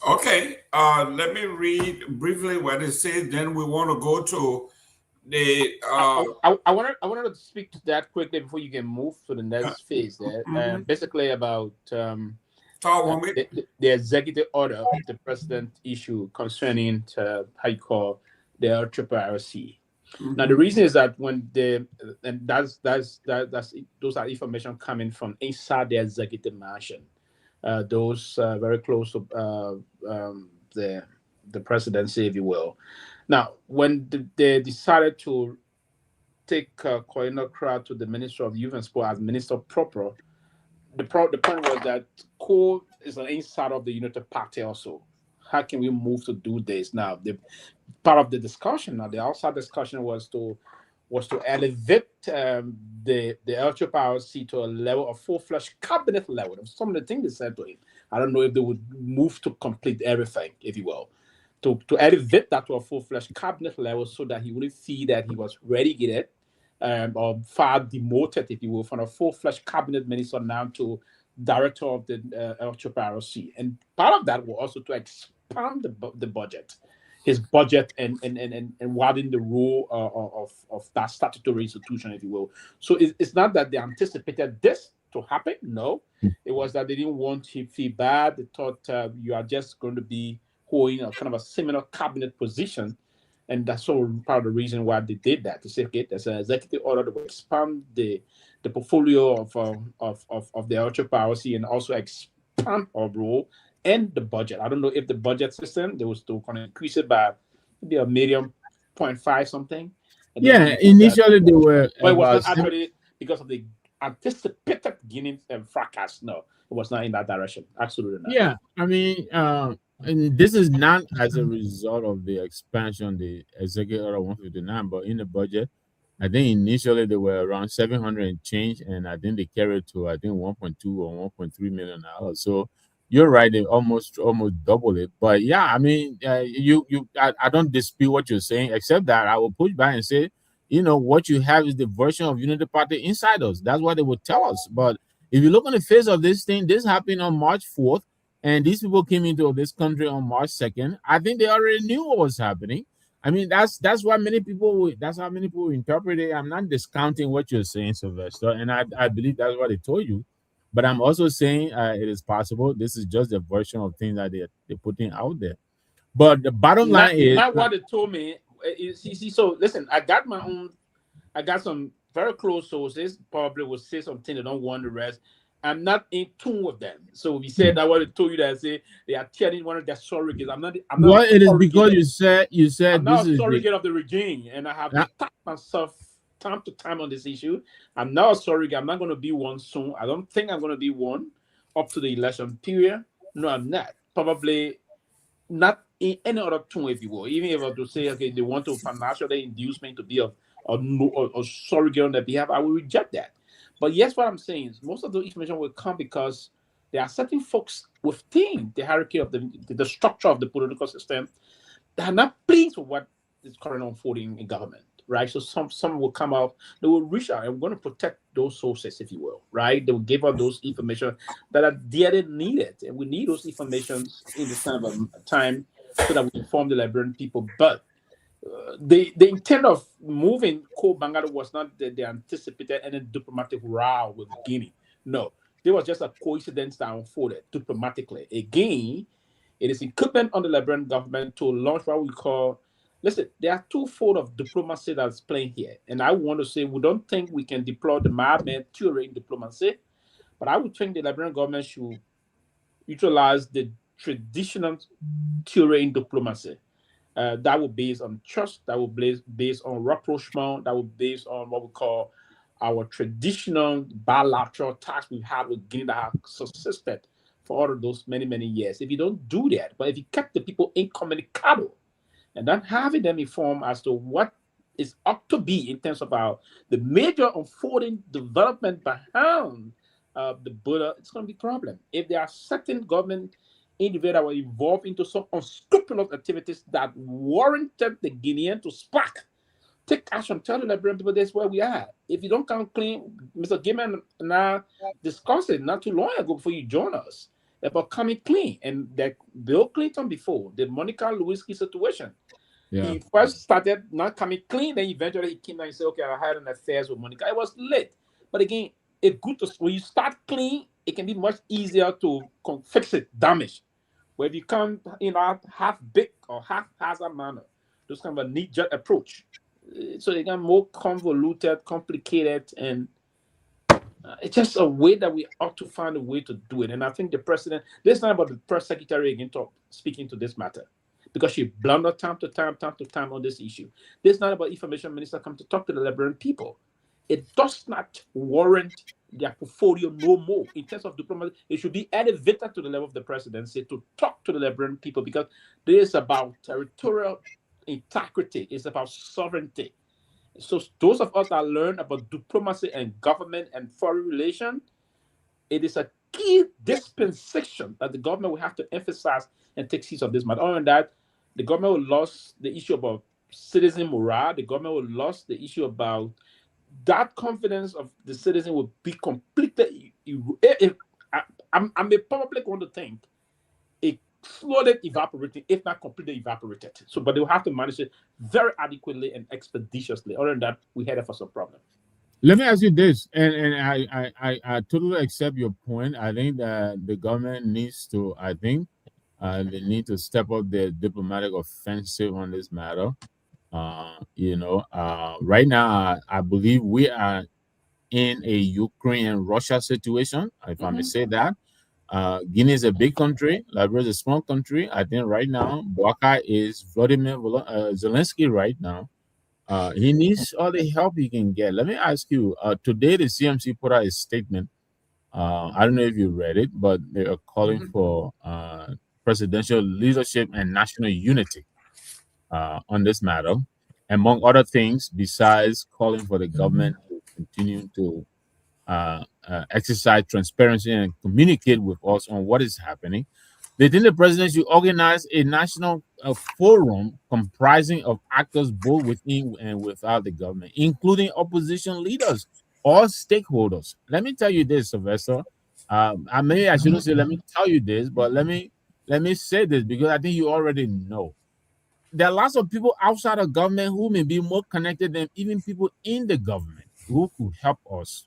Okay, let me read briefly what it says. Then we want to go to the. I wanted to speak to that quickly before you can move to the next phase. There, basically about the executive order the president issued concerning how you call the LRRC. Now the reason is that when those are information coming from inside the executive mansion. Those very close to the presidency, if you will. Now, when they decided to take Cornelia Kra to the Minister of Youth and Sport as Minister proper, the point was that Co is an inside of the United Party also. How can we move to do this? Now, part of the discussion, the outside discussion was to elevate the LRRC to a level of full-fledged cabinet level. Some of the things they said to him. I don't know if they would move to complete everything, if you will, to elevate that to a full-fledged cabinet level so that he wouldn't feel that he was relegated or far demoted, if you will, from a full-fledged cabinet minister now to director of the LHRC. And part of that was also to expand the budget, his budget, and widen the role of that statutory institution, if you will. So it's not that they anticipated this to happen. No, it was that they didn't want him to feel bad. They thought you are just going to be holding a kind of a similar cabinet position. And that's all part of the reason why they did that. To say, okay, there's an executive order that will expand the portfolio of the LHRC and also expand our role and the budget. I don't know if the budget system, they were still going to increase it by maybe a million 0.5 something. Yeah, initially they were. But it was not actually because of the anticipated Guinean fracas. No, it was not in that direction. Absolutely not. Yeah, I mean, and this is not as a result of the expansion, the executive order 159, but in the budget, I think initially they were around 700 and change, and I think they carried to 1.2 or 1.3 million dollars. So you're right, they almost double it. But yeah, I mean, I don't dispute what you're saying, except that I will push back and say, what you have is the version of Unity Party insiders. That's what they would tell us. But if you look on the face of this thing, this happened on March 4th. And these people came into this country on March 2nd. I think they already knew what was happening. I mean, that's how many people interpret it. I'm not discounting what you're saying, Sylvester, and I believe that's what they told you. But I'm also saying it is possible. This is just a version of things that they're putting out there. But the bottom line is not what they told me. See, so listen, I got some very close sources, probably will say something they don't want the rest. I'm not in tune with them. So we said that what I told you that I say they are telling one of their surrogates. I'm not well, it is because you said I'm not a surrogate of the regime, and I have to tap myself time to time on this issue. I'm not a surrogate. I'm not going to be one soon. I don't think I'm going to be one up to the election period. No, I'm not. Probably not in any other tune, if you will. Even if I were to say, okay, they want to financially induce me to be a surrogate on their behalf, I will reject that. But yes, what I'm saying is most of the information will come because there are certain folks within the hierarchy of the structure of the political system that are not pleased with what is currently unfolding in government, right? So some will come out, they will reach out, and we're going to protect those sources, if you will, right? They will give us those information that are dearly needed, and we need those informations in this kind of a time so that we inform the Liberian people. But the intent of moving Bangado was not that they anticipated any diplomatic row with Guinea. No, there was just a coincidence that unfolded diplomatically. Again, it is incumbent on the Liberian government to launch what we call. Listen, there are twofold of diplomacy that's playing here, and I want to say we don't think we can deploy the Myean theory in diplomacy, but I would think the Liberian government should utilize the traditional theory in diplomacy. That will be based on trust, that will be based on rapprochement, that will be based on what we call our traditional bilateral ties we've had with Guinea that have subsisted for all of those many, many years. If you don't do that, but if you kept the people incommunicado and then having them informed as to what is up to be in terms of the major unfolding development behind the border, it's going to be a problem. If there are certain government individuals that were involved into some unscrupulous activities that warranted the Guinean to spark, take action, tell the Liberian people this is where we are. If you don't come clean, Mr. Gayman and I discussed it not too long ago before you joined us about coming clean. And that Bill Clinton before, the Monica Lewinsky situation, he first started not coming clean, then eventually he came down and said, okay, I had an affair with Monica. It was late. But again, it's good to, when you start clean, it can be much easier to fix it, damage. Where if you come in a half-baked or half-hazard manner, those kind of a knee-jerk approach. So they get more convoluted, complicated, and it's just a way that we ought to find a way to do it. And I think the president, this is not about the press secretary again speaking to this matter, because she blundered time to time on this issue. This is not about information minister come to talk to the Liberian people. It does not warrant their portfolio no more. In terms of diplomacy, it should be elevated to the level of the presidency to talk to the Liberian people, because this is about territorial integrity. It's about sovereignty. So those of us that learn about diplomacy and government and foreign relations, it is a key dispensation that the government will have to emphasize and take seats of this matter. Other than that, the government will lose the issue about citizen morale. The government will lose the issue about that confidence of the citizen will be completely. I'm probably going to think it slowly evaporating, if not completely evaporated. So, but they'll have to manage it very adequately and expeditiously. Other than that, we headed for some problem. Let me ask you this, and I totally accept your point. I think that the government needs to, they need to step up their diplomatic offensive on this matter. Right now, I believe we are in a Ukraine and Russia situation, if I may say that. Guinea is a big country, Liberia is a small country. I think right now, Boakai is Vladimir Zelensky right now. He needs all the help he can get. Let me ask you, today the CMC put out a statement. I don't know if you read it, but they are calling for presidential leadership and national unity on this matter, among other things, besides calling for the government to continue to exercise transparency and communicate with us on what is happening. They think the president should organize a national forum comprising of actors both within and without the government, including opposition leaders or stakeholders. Let me tell you this, Sylvester. I shouldn't say let me tell you this, but let me say this because I think you already know. There are lots of people outside of government who may be more connected than even people in the government who could help us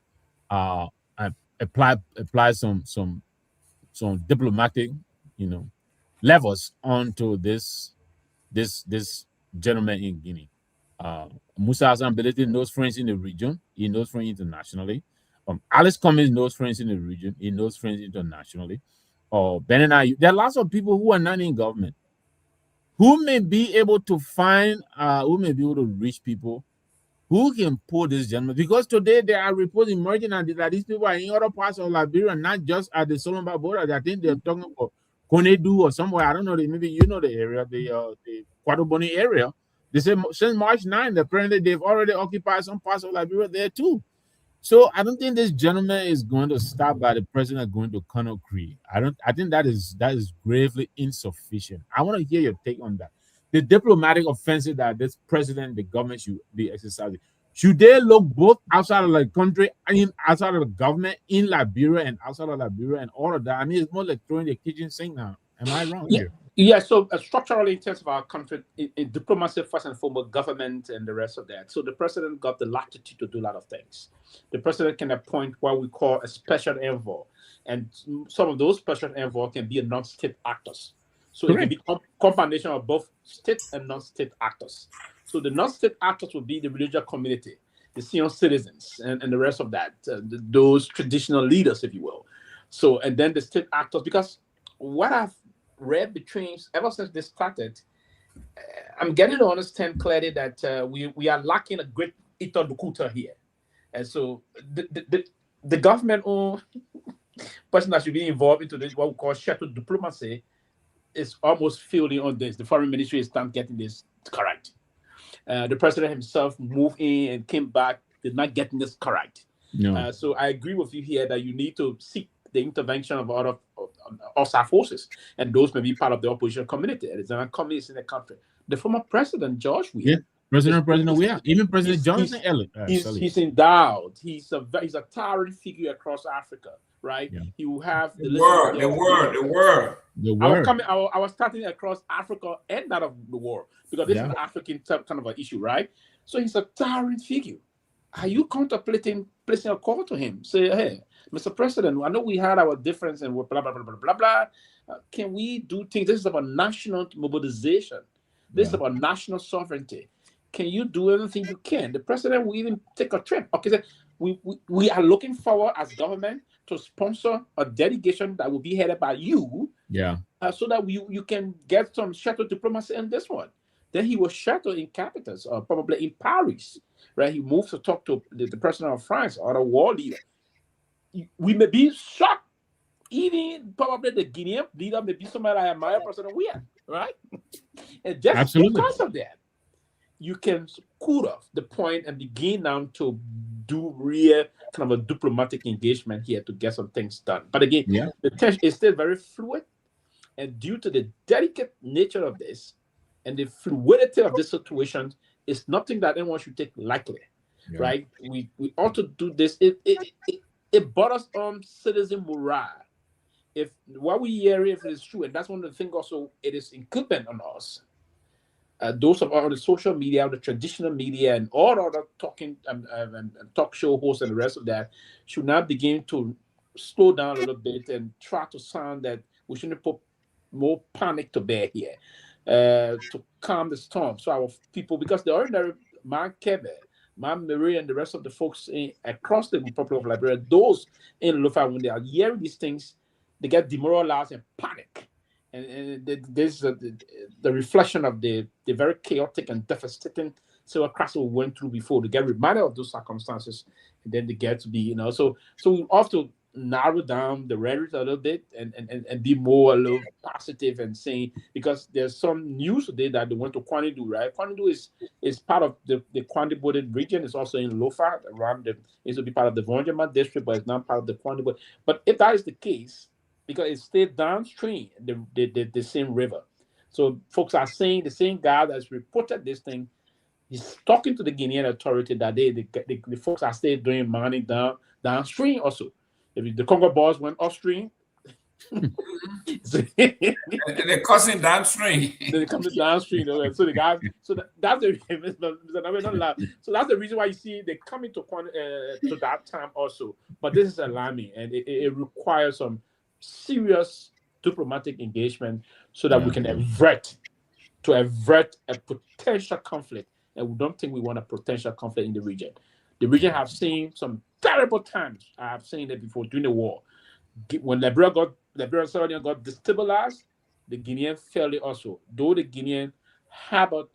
apply some diplomatic, levels onto this gentleman in Guinea. Musa Hassan Belete knows friends in the region. He knows friends internationally. Alice Cummings knows friends in the region. He knows friends internationally. Ben and I, there are lots of people who are not in government who may be able to find, who may be able to reach people who can pull this gentleman. Because today there are reports emerging that these people are in other parts of Liberia, not just at the Solomba border. I think they're talking about Konedu or somewhere. I don't know. Maybe you know the area, the Quadoboni area. They say since March 9th, apparently they've already occupied some parts of Liberia there too. So I don't think this gentleman is going to stop by the president going to Conakry. I think that is gravely insufficient. I want to hear your take on that. The diplomatic offensive that this president, the government should be exercising. Should they look both outside of the country and outside of the government in Liberia and outside of Liberia and all of that? I mean, it's more like throwing the kitchen sink now. Am I wrong here? Yeah, so structurally in terms of our country, in diplomacy, first and foremost, government and the rest of that. So the president got the latitude to do a lot of things. The president can appoint what we call a special envoy. And some of those special envoys can be non-state actors. So Correct. It can be a combination of both state and non-state actors. So the non-state actors will be the religious community, the senior citizens, and the rest of that, those traditional leaders, if you will. So, and then the state actors, because what I've read between ever since this started, I'm getting to understand clearly that we are lacking a great interlocutor here, and so the government or person that should be involved into this what we call shuttle diplomacy is almost failing on this. The foreign ministry is not getting this correct. The president himself moved in and came back, did not get this correct. No. So I agree with you here that you need to seek the intervention of other outside forces, and those may be part of the opposition community. There's not communists in the country. The former president, George Weah. Yeah, President Weah, even President Johnson Elliott. He's endowed. He's a towering figure across Africa, right? Yeah. He will have the word. I was starting across Africa and that of the world because this is an African kind of an issue, right? So he's a towering figure. Are you contemplating placing a call to him? Say, hey, Mr. President, I know we had our difference and blah, blah, blah, blah, blah, blah. Can we do things? This is about national mobilization. This is about national sovereignty. Can you do everything you can? The president will even take a trip. Okay, so we are looking forward as government to sponsor a delegation that will be headed by you. Yeah. So that you can get some shuttle diplomacy in this one. Then he was shuttled in capitals, probably in Paris, right? He moved to talk to the president of France or the world leader. We may be shocked. Even probably the Guinean leader may be somebody I admire, President Weah, right? And just Absolutely. Because of that, you can cool off the point and begin now to do real kind of a diplomatic engagement here to get some things done. But again, the tension is still very fluid, and due to the delicate nature of this and the fluidity of this situation, it's nothing that anyone should take lightly. right? We ought to do this. It borders on citizen morale. If what we hear, if it is true, and that's one of the things also, it is incumbent on us. Those of all the social media, the traditional media, and all other talking and talk show hosts and the rest of that should now begin to slow down a little bit and try to sound that we shouldn't put more panic to bear here to calm the storm. So our people, because the ordinary man Kebe, man Marie, and the rest of the folks across the Republic of Liberia, those in Lufa, when they are hearing these things, they get demoralized and panic. And this is the reflection of the very chaotic and devastating civil crisis we went through before. To get reminded of those circumstances, and then they get to be, so we have to narrow down the rhetoric a little bit and be more a little positive and saying, because there's some news today that they went to Kwanindu, right? Kwanindu is part of the Kwandibode region. It's also in Lofa around it used to be part of the Vonjama district, but it's not part of the Kwandibode. But if that is the case, because it stayed downstream the same river. So folks are saying the same guy that's reported this thing, he's talking to the Guinean authority that the folks are still doing mining downstream also. If the Congo boys went upstream, and they're crossing downstream. They're coming downstream. So the guys, that's the so that's the reason why you see they coming to that time also. But this is alarming, and it requires some serious diplomatic engagement so that we can avert a potential conflict. And we don't think we want a potential conflict in the region. The region have seen some terrible times. I have seen it before during the war. When Liberia got destabilized, the Guinean felt it also. Though the Guinean harbored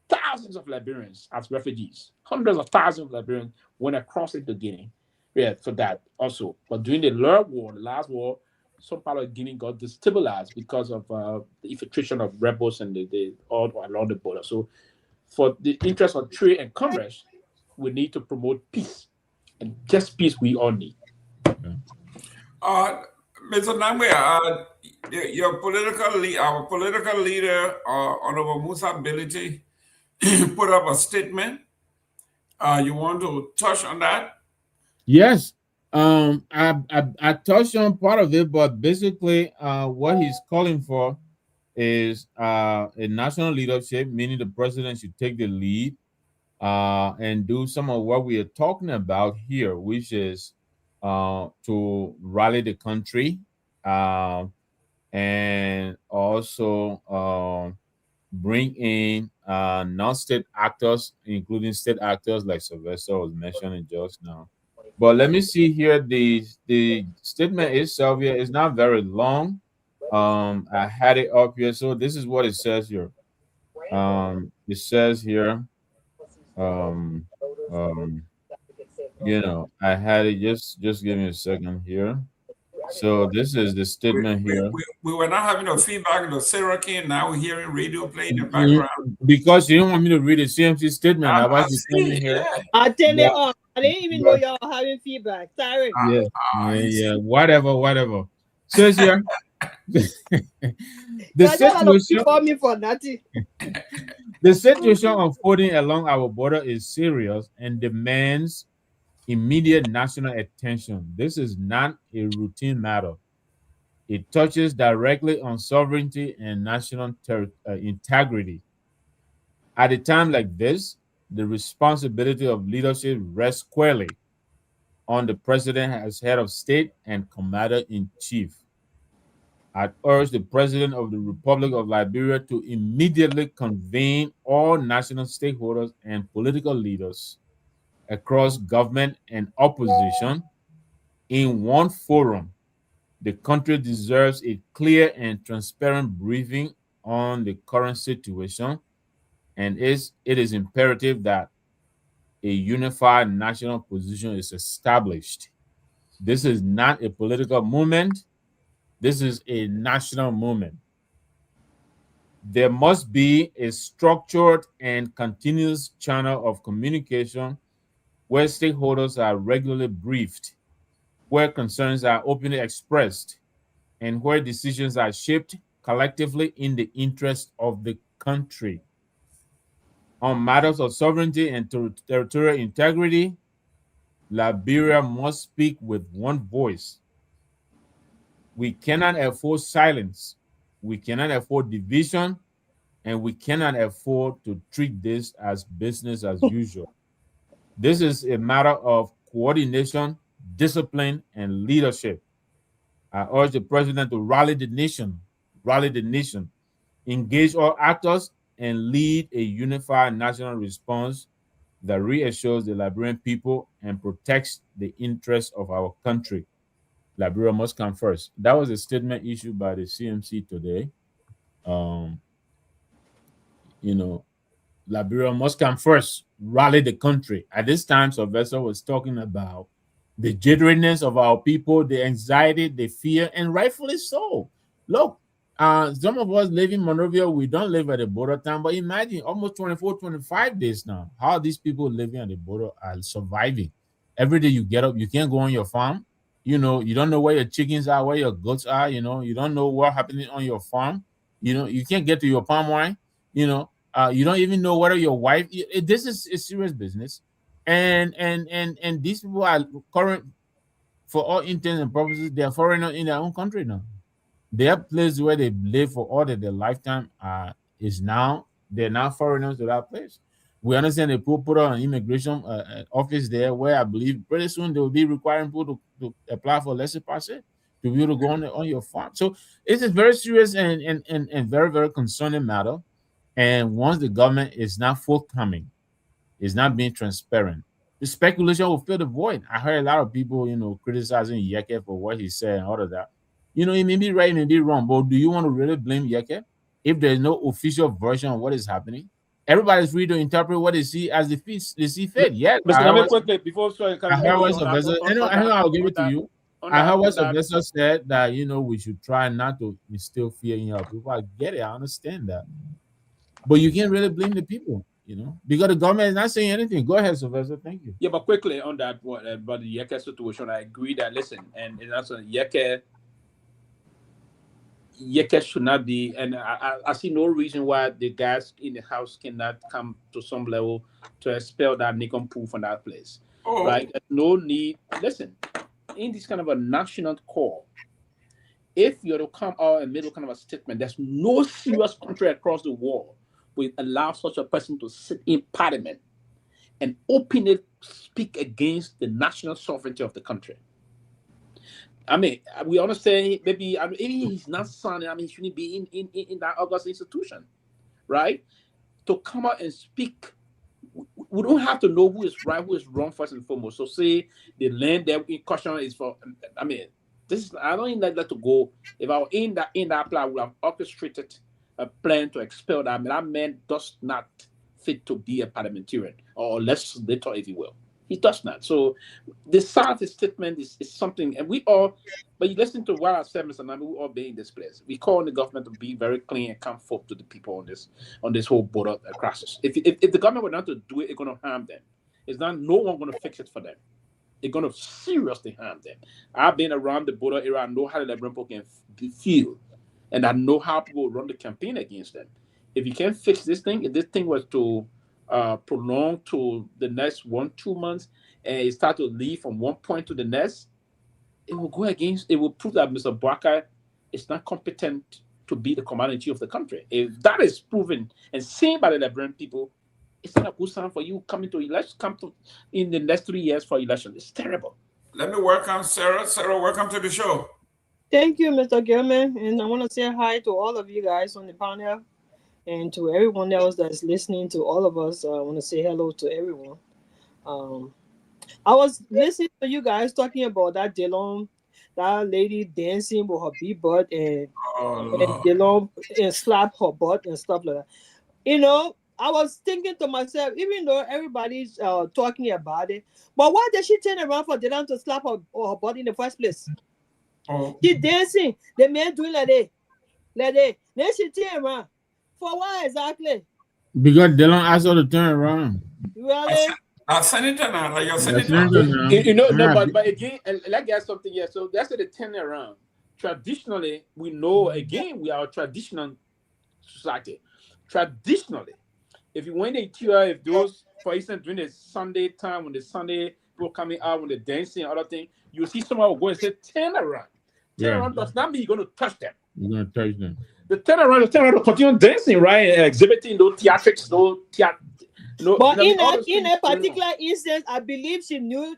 thousands of Liberians as refugees, hundreds of thousands of Liberians went across into Guinea. Yeah, for that also. But during the last war, some part of Guinea got destabilized because of the infiltration of rebels and the all along the border. So, for the interest of trade and commerce, we need to promote peace, and just peace we all need. Mr. Nagbe, our political leader, Honorable Musa Ability, put up a statement. You want to touch on that? Yes. I touched on part of it, but basically what he's calling for is a national leadership, meaning the president should take the lead and do some of what we are talking about here, which is to rally the country and also bring in non-state actors, including state actors like Sylvester was mentioning just now. But let me see here. The statement itself here is not very long. I had it up here. So this is what it says here. It says here, I had it. Just give me a second here. So this is the statement here. We were not having a feedback in the Syracuse. Now we're hearing radio playing in the background. Because you didn't want me to read the CMC statement. I was just saying here. I tell you all, I didn't even know y'all having feedback. Sorry. Yeah. Whatever. Says here. The situation unfolding along our border is serious and demands immediate national attention. This is not a routine matter. It touches directly on sovereignty and national integrity. At a time like this, the responsibility of leadership rests squarely on the president as head of state and commander-in-chief. I urge the President of the Republic of Liberia to immediately convene all national stakeholders and political leaders across government and opposition in one forum. The country deserves a clear and transparent briefing on the current situation, and it is imperative that a unified national position is established. This is not a political movement. This is a national movement. There must be a structured and continuous channel of communication where stakeholders are regularly briefed, where concerns are openly expressed, and where decisions are shaped collectively in the interest of the country. On matters of sovereignty and territorial integrity, Liberia must speak with one voice. We cannot afford silence. We cannot afford division, and we cannot afford to treat this as business as usual. This is a matter of coordination, discipline, and leadership. I urge the president to rally the nation, engage all actors, and lead a unified national response that reassures the Liberian people and protects the interests of our country. Liberia must come first. That was a statement issued by the CMC today. You know, Liberia must come first, rally the country. At this time, Sylvester was talking about the jitteriness of our people, the anxiety, the fear, and rightfully so. Look, some of us live in Monrovia, we don't live at the border town, but imagine almost 24, 25 days now, how these people living at the border are surviving. Every day you get up, you can't go on your farm. You know, you don't know where your chickens are, where your goats are. You know, you don't know what's happening on your farm. You know, you can't get to your palm wine. You know, you don't even know whether your wife. This is a serious business, and these people are current, for all intents and purposes, they are foreigners in their own country now. Their place where they live for all of their lifetime is now they're now foreigners to that place. We understand they put on an immigration office there, where I believe pretty soon they will be requiring people to apply for laissez-passer to be able to go on your farm. So it's a very serious and very, very concerning matter. And once the government is not forthcoming, is not being transparent, the speculation will fill the void. I heard a lot of people, criticizing Yeke for what he said and all of that. He may be right, he may be wrong, but do you want to really blame Yeke if there's no official version of what is happening? Everybody's free to interpret what they see as they see fit. Yes, Mr. Nagbe, quickly before I heard what Sylvester. I'll give it to you. I heard what Sylvester said that we should try not to instill fear in our people. I get it. I understand that, but you can't really blame the people, because the government is not saying anything. Go ahead, Sylvester. Thank you. Yeah, but quickly on that one about the Yeke situation, I agree that and that's Yeke should not be, and I see no reason why the guys in the house cannot come to some level to expel that Nikompu from that place. Right? There's no need. Listen, in this kind of a national call, if you're to come out and make a kind of a statement, there's no serious country across the world will allow such a person to sit in parliament and openly speak against the national sovereignty of the country. I mean, we understand maybe he's not son. He shouldn't be in that August institution, right? To come out and speak, we don't have to know who is right, who is wrong first and foremost. So say the land that in question is for. I mean, I don't even like that to go. If I were in that plan, I would have orchestrated a plan to expel that. I mean, that man does not fit to be a parliamentarian or legislator, if you will. He does not. So the South statement is something, and we all, but you listen to what I said, Mr. Nagbe, we all be in this place. We call on the government to be very clean and come forth to the people on this whole border crisis. If the government were not to do it, it's going to harm them. It's not, no one going to fix it for them. It's going to seriously harm them. I've been around the border area. I know how the Liberian people can feel, and I know how people run the campaign against them. If you can't fix this thing, if this thing was to prolong to the next 1-2 months, and it start to leave from one point to the next, it will prove that Mr. Bwaka is not competent to be the commander-in-chief of the country. If that is proven and seen by the Liberian people, it's not a good sign for you coming to election, in the next 3 years for election. It's terrible. Let me welcome Sarah. Sarah, welcome to the show. Thank you, Mr. Gayman, and I want to say hi to all of you guys on the panel. And to everyone else that's listening, to all of us, I want to say hello to everyone. I was listening to you guys talking about that lady dancing with her big butt and Delon and slap her butt and stuff like that. I was thinking to myself, even though everybody's talking about it, but why did she turn around for Delon to slap her butt in the first place? She dancing, the man doing like that. Then she turn around. For what exactly? Because they don't ask her to turn around. Really? Senator now, like your senator. No, but again, let's get something here. So that's the turn around. Traditionally, we know, again, we are a traditional society. Traditionally, if you went to if those, for instance, during the Sunday time, when the Sunday people coming out, when they're dancing and other thing, you see someone will go and say, turn around. Turn around does not mean you're going to touch them. You're going to touch them. The turn around to continue dancing, right? And exhibiting those theatrics, but in a particular instance, I believe she knew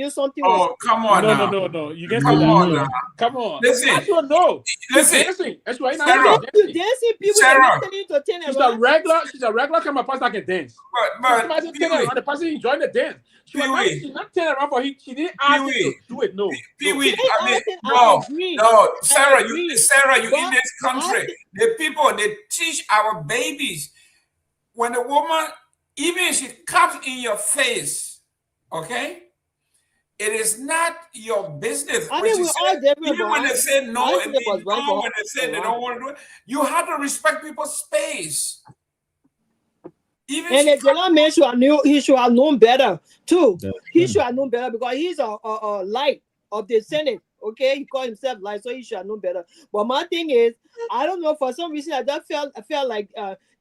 something was. Come on no, now. No. You can come say that. on now. Come on. Listen. That's what no. Listen. Dancing. That's why dancing. People are telling you to turn around. She's a regular camera person that can dance. But turn around, the person enjoying the dance. She's not turning around for him. She didn't ask him to do it. No. Pewee, no. Sarah, you in this country. The people, they teach our babies. When a woman, even if she comes in your face, okay, it is not your business. I mean, even when they say no, when they say they don't want to do it, you have to respect people's space. Even and the general man he should have known better too. He should have known better because he's a light of the Senate. Okay, he called himself light, so he should have known better. But my thing is, I don't know, for some reason I felt like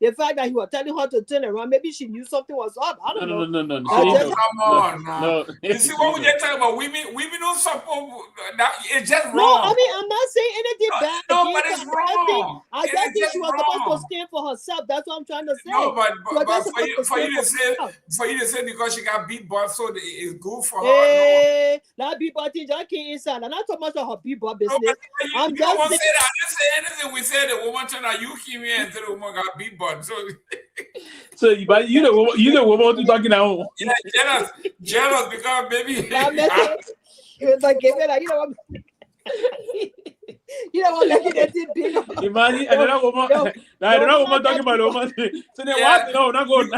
the fact that he was telling her to turn around, maybe she knew something was up. I don't know. No. Come on now. You see what we just talking about? Women don't support that. It's just wrong. No, I mean, I'm not saying anything bad. No, but it's wrong. I just think she was supposed to stand for herself. That's what I'm trying to say. No, but for you to say because she got beat butt, so it's good for her. Hey, that beat butt thing just came inside. I'm not talking about her beat butt business. No, I'm just saying. I didn't say anything. We said the woman turned out. You came here and said the woman got beat butt. So you know what you're talking about. Yeah, jealous because baby. You know what? Making that thing bigger. Imagine another woman talking about the woman. So then what? No, not good.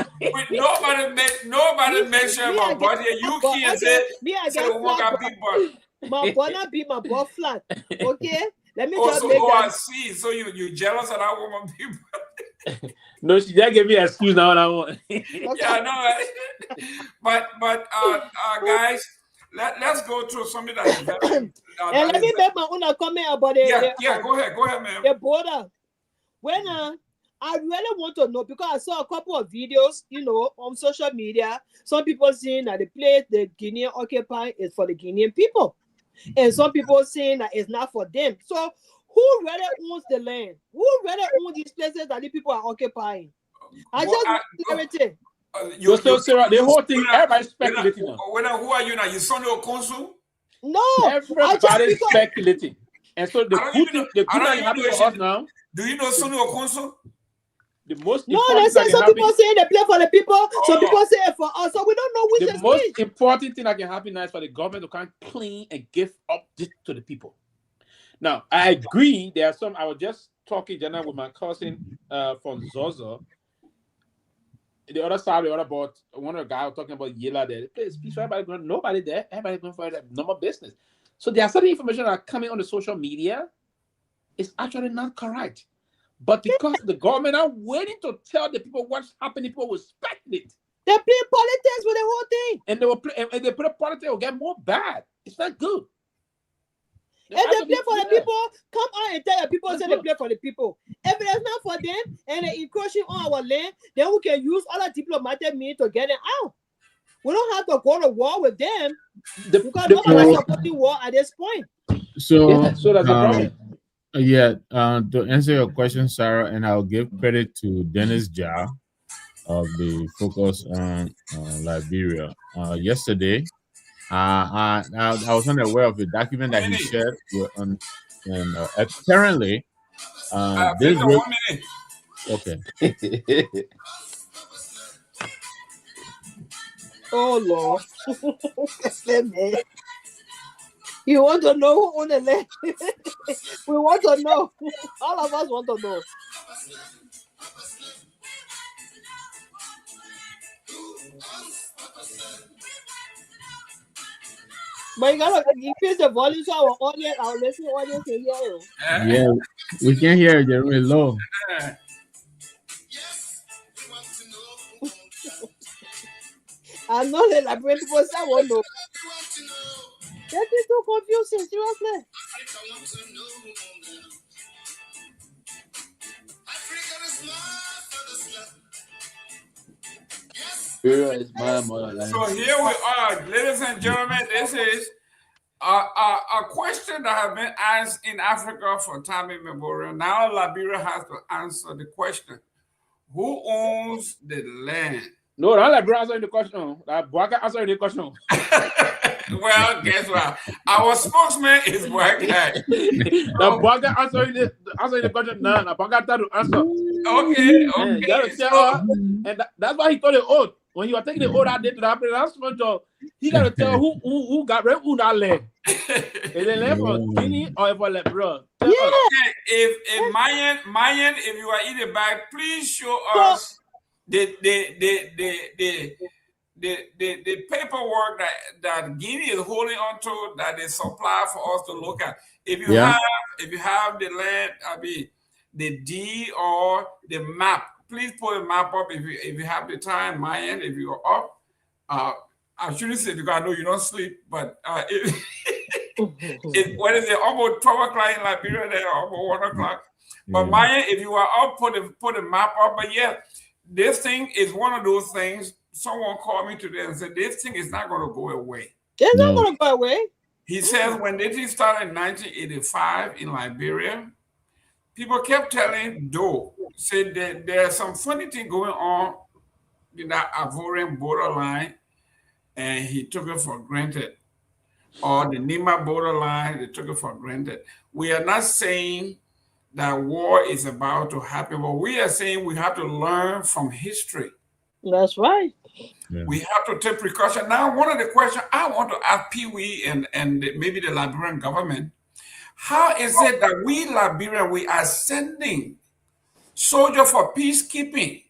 Nobody mentioned my body. You can't say the woman got beat butt. My body beat my butt flat. Okay. Let me just make that. I see. So you jealous of that woman people? No, she just gave me an excuse now. Yeah, I know. Right? But guys, let's go through something that is very. And let me make my own comment about it. Yeah, go ahead, man. The border. When I really want to know, because I saw a couple of videos, on social media. Some people saying that the place the Guinean occupy is for the Guinean people. And some people saying that it's not for them. So who really owns the land? Who really owns these places that the people are occupying? I just want clarity. The whole thing, everybody's speculating now. Who are you now? You son of Consul? No, everybody's speculating. And so the good thing happening for us now. Do you know son of Consul? The most no, they say some people say they play for the people, some people say it for us, so we don't know which is the most important thing that can happen now is for the government to come clean and give up this to the people. Now, I agree. There are some. I was just talking general with my cousin from Zozo. The other side, about one of the guys talking about Yela there. Please, everybody going, nobody there. Everybody going for their normal business. So there are certain information that are coming on the social media. It's actually not correct. But because the government are waiting to tell the people what's happening, people will speculate. They play politics with the whole thing. And they will play, and they play politics, it will get more bad. It's not good. If they play for the people, come out and tell your people say they play for the people. If it's not for them and they're encroaching on our land, then we can use other diplomatic means to get them out. We don't have to go to war with them because nobody's supporting war at this point. So that's the problem. To answer your question, Sarah, and I'll give credit to Dennis Jah of the Focus on Liberia. Yesterday, I was unaware of the document that he shared and apparently this group. Okay. Oh Lord. You want to know who owned the land? We want to know. All of us want to know. But you gotta increase the volume so our audience, our listening audience can hear you. Yeah, we can hear it. They're really low. I know the Liberian people say I won't know. That is so confusing, seriously. Liberia is my motherland. So here we are, ladies and gentlemen. This is a question that has been asked in Africa for time immemorial. Now Liberia has to answer the question: who owns the land? No, not Liberia answering the question. Bwaka answering the question. Well, guess what? Our spokesman is Weah. The Bwaka answering the question. No, the Bwaka had to answer. Okay. And that's why he told the oath. When you were taking the oath out there to the announcement job, he got to tell who got rid of that land. Is it land for Guinea or for Liberia? Okay, if Myean, if you are in the back, please show us the paperwork that Guinea is holding on to that they supply for us to look at. If you have the land, the deed or the map, please put a map up if you have the time, Myean, if you are up. I shouldn't say because I know you don't sleep, but what is it? Almost 12 o'clock in Liberia, there, almost 1 o'clock. But Myean, if you are up, put a map up. But yeah, this thing is one of those things. Someone called me today and said this thing is not going to go away. It's not going to go away. He says when this thing started in 1985 in Liberia, people kept telling Dopoh, said that there's some funny thing going on in that Ivorian borderline, and he took it for granted. Or the Nima borderline, they took it for granted. We are not saying that war is about to happen, but we are saying we have to learn from history. That's right. Yeah. We have to take precaution. Now, one of the questions I want to ask Pewee and maybe the Liberian government, how is it that we Liberian, we are sending soldiers for peacekeeping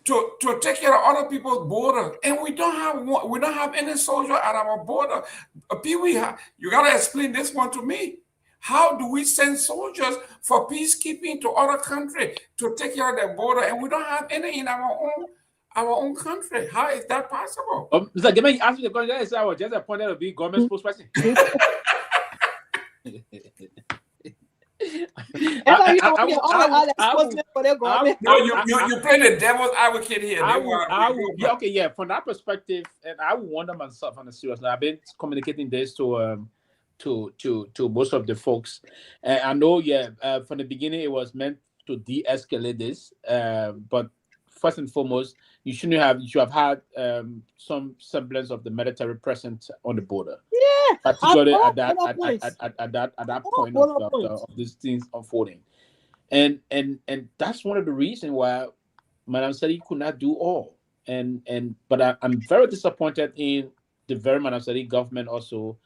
to take care of other people's borders, and we don't have any soldier at our border? Pewee, you gotta explain this one to me. How do we send soldiers for peacekeeping to other countries to take care of their border, and we don't have any in our own country? How is that possible? Mr. Gayman, you asked me the question. I was just appointed to be government spokesperson. You play the devil's advocate here. From that perspective, and I would wonder myself on the serious. I've been communicating this to most of the folks, and I know, from the beginning it was meant to de-escalate this, but first and foremost, you should have had some semblance of the military presence on the border. Yeah, particularly at that point of these things unfolding, and that's one of the reasons why Madam Sadi could not do all. But I'm very disappointed in the very Madam Sadi government also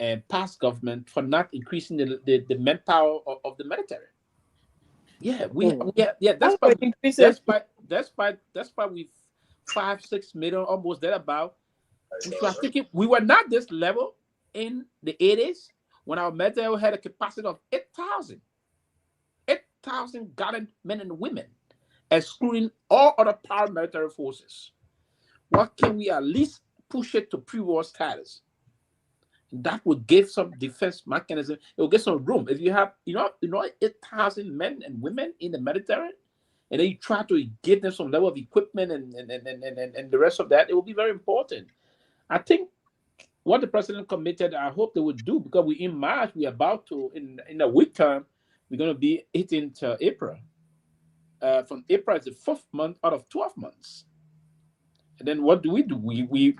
and past government for not increasing the manpower of the military. That's why we 5-6 million, almost there about. We were not this level in the 80s when our military had a capacity of 8,000 gallant men and women, excluding all other paramilitary forces. What can we at least push it to pre-war status? That would give some defense mechanism. It will get some room. If you have, 8,000 men and women in the Mediterranean, and then you try to give them some level of equipment and the rest of that, it will be very important. I think what the president committed, I hope they would do, because we're in March, we're about to, in a week time, we're going to be hitting to April. From April is the 4th month out of 12 months. And then what do?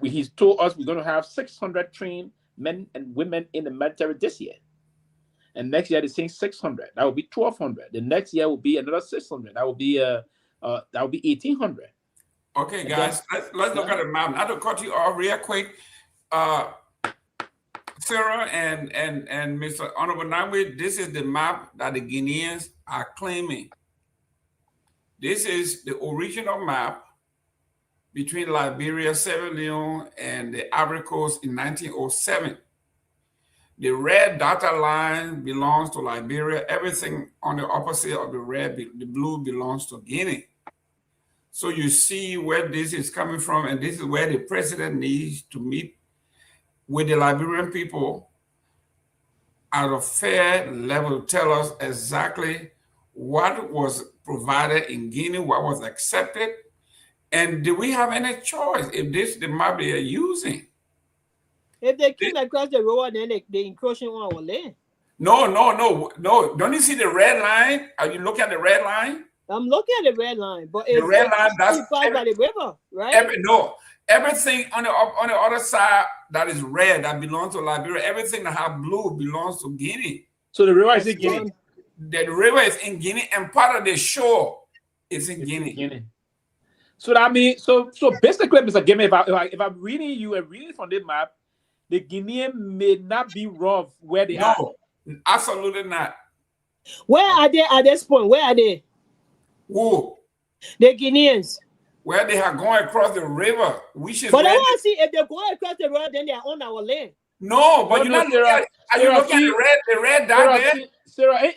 He's told us we're going to have 600 trained men and women in the military this year. And next year they're saying 600. That will be 1,200. The next year will be another 600. That will be 1,800. Okay, guys, let's look at the map. Not to cut you off real quick. Sarah and Mr. Honorable Nagbe, this is the map that the Guineans are claiming. This is the original map between Liberia, Sierra Leone, and the Ivory Coast in 1907. The red dotted line belongs to Liberia. Everything on the opposite of the blue belongs to Guinea. So you see where this is coming from, and this is where the president needs to meet with the Liberian people at a fair level to tell us exactly what was provided in Guinea, what was accepted, And do we have any choice if this the map they are using? If they came across the road, then they encroaching on our land. No. Don't you see the red line? Are you looking at the red line? I'm looking at the red line, but the red line that's by the river, right? Everything on the other side that is red that belongs to Liberia, everything that have blue belongs to Guinea. So the river is in Guinea. The river is in Guinea, and part of the shore is in Guinea. So that means so basically, Mr. Gayman, if I'm reading you and reading from the map, the Guinean may not be rough where they are. No, absolutely not. Where are they at this point? Where are they? Who? The Guineans. Where they are going across the river. But I want to see if they're going across the river, then they are on our land. No, but you're not looking at, are you looking at the red dot there? Sarah,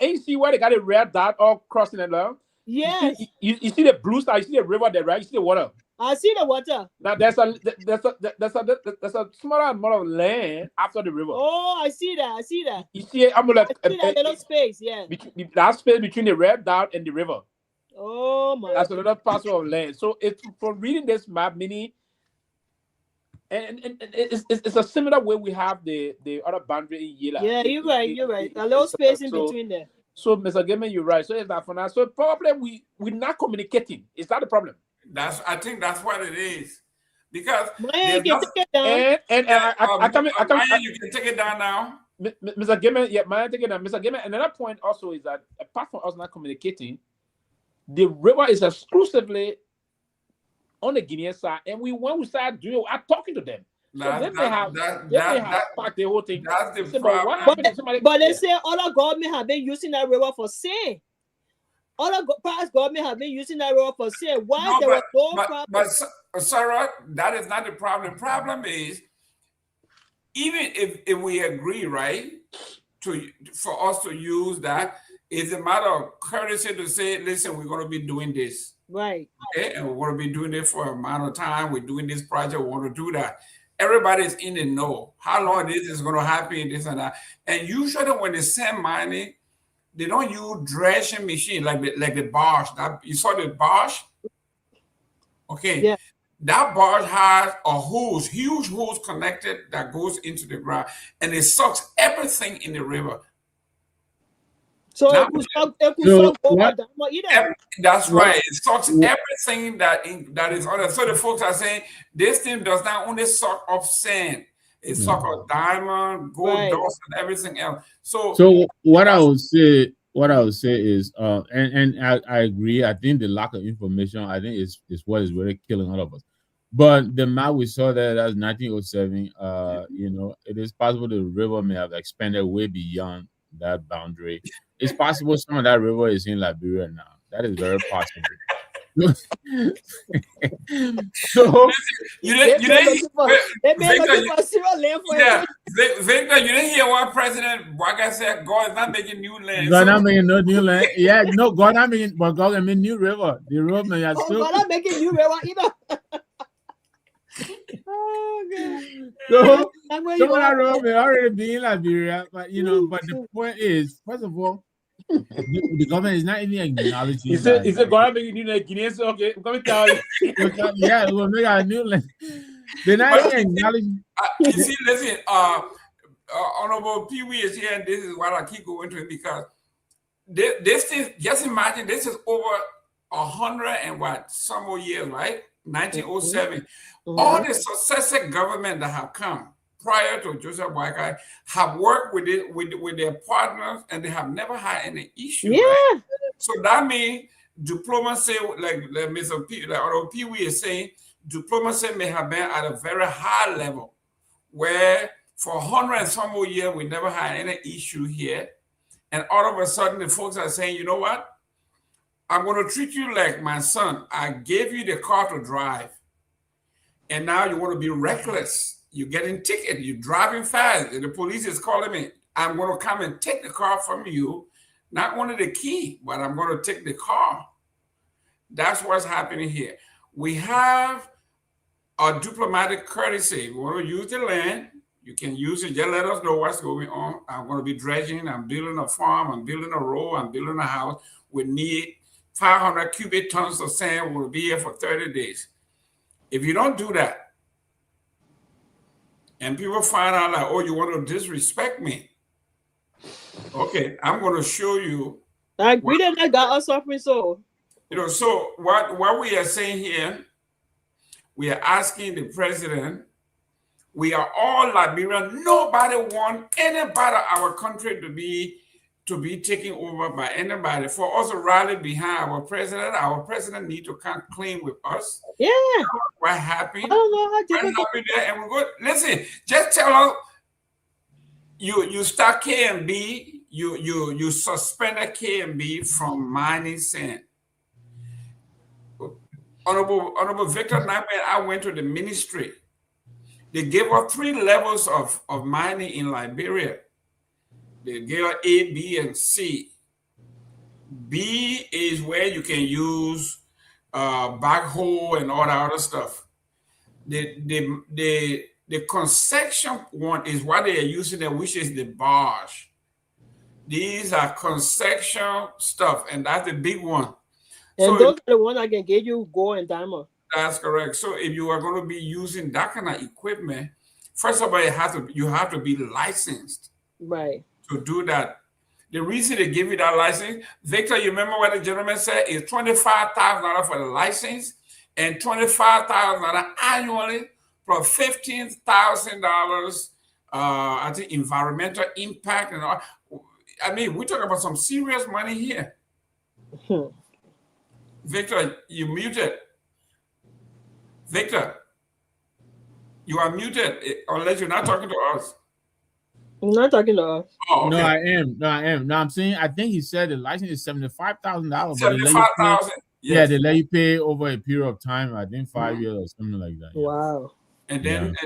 you see where they got a red dot all crossing the line? Yes. You see the blue star, you see the river there, right? You see the water. I see the water. Now there's a smaller amount of land after the river. Oh, I see that. You see it, I'm like that little space, yeah. That space between the red dot and the river. Oh my! That's another parcel of land. So it's from reading this map, meaning, and it's a similar way we have the other boundary in Yela. Yeah, you're right. A little space in between there. So, Mr. Gayman, you're right. So it's that for now. So probably we're not communicating. Is that the problem? I think that's what it is. Because Myean, you can take it down. And you can take it down now. Mr. Gayman, yeah, Myean, take it down. Mr. Gayman, another point also is that apart from us not communicating, the river is exclusively on the Guinean side, and when we start doing, I'm talking to them. So they may have packed the whole thing. That's the problem. But they say other government have been using that river for sale. Other past government have been using that river for sale. Why there was no problem? But Sarah, that is not the problem. The problem is, even if we agree, right, for us to use that, it's a matter of courtesy to say, listen, we're going to be doing this. Right. Okay, and we're going to be doing it for a amount of time. We're doing this project. We want to do that. Everybody's in the know how long this is going to happen, this and that. And usually when they send money, they don't use dredging machine like the barge. You saw the barge? Okay. Yeah. That barge has a hose, huge hose connected that goes into the ground, and it sucks everything in the river. So Now, that's right. It sucks everything that is on it. So the folks are saying this thing does not only suck up sand, it sucks up diamond, gold, dust, and everything else. So what I would say is, and I agree. I think the lack of information, I think, is what is really killing all of us. But the map we saw there, that's 1907. It is possible the river may have expanded way beyond that boundary. It's possible some of that river is in Liberia now. That is very possible. So Victor, you didn't hear what President Weah said. God is not making new land. God not making no new land. Yeah, no, God not making, but God can make new river. The river may have still. God not making new river either. Oh God. So some of that river may already be in Liberia, but but the point is, first of all, the government is not even acknowledging. He said, God making new land. Guineans, okay, I'm coming to tell you. Yeah, we'll make our new land. They're not even acknowledging. You see, listen, Honorable Pewee is here, and this is what I keep going to it because this is, just imagine, this is over 100 and some more years, right? 1907. All the successive government that have come prior to Joseph Weah have worked with their partners, and they have never had any issue. Yeah. Right? So that means diplomacy, like Mr. Pewee is saying, diplomacy may have been at a very high level, where for 100 and some more years we never had any issue here, and all of a sudden the folks are saying, you know what? I'm going to treat you like my son. I gave you the car to drive, and now you want to be reckless. You're getting ticket. You're driving fast. And the police is calling me. I'm going to come and take the car from you. Not only the key, but I'm going to take the car. That's what's happening here. We have a diplomatic courtesy. If you want to use the land, you can use it. Just let us know what's going on. I'm going to be dredging. I'm building a farm. I'm building a road. I'm building a house. We need 500 cubic tons of sand will be here for 30 days. If you don't do that, and people find out like, oh, you want to disrespect me. Okay, I'm going to show you. I agree that I got us suffering so. So what we are saying here, we are asking the president, we are all Liberian. Nobody want anybody our country to be taken over by anybody. For us to rally behind our president need to come clean with us. Yeah. What happened? I don't know how difficult. And we go, listen, just tell us you start KMB, you suspended KMB from mining sand. Honorable Victor Nagbe, I went to the ministry. They gave us 3 levels of mining in Liberia. They gave us A, B, and C. B is where you can use backhoe and all that other stuff. The concession one is what they are using there, which is the barge. These are concession stuff, and that's the big one. And so those are the ones that can get you gold and diamond. That's correct. So if you are going to be using that kind of equipment, first of all, you have to be licensed. Right. To do that. The reason they give you that license, Victor, you remember what the gentleman said? Is $25,000 for the license and $25,000 annually for $15,000. I think environmental impact and all. I mean, we're talking about some serious money here. Victor, you muted. Victor, you are muted unless you're not talking to us. I'm not talking to us. Oh, okay. No, I am. No, I'm saying I think he said the license is $75,000. $75,000. Yeah, they let you pay over a period of time. I think 5 years or something like that. Yeah. Wow. And then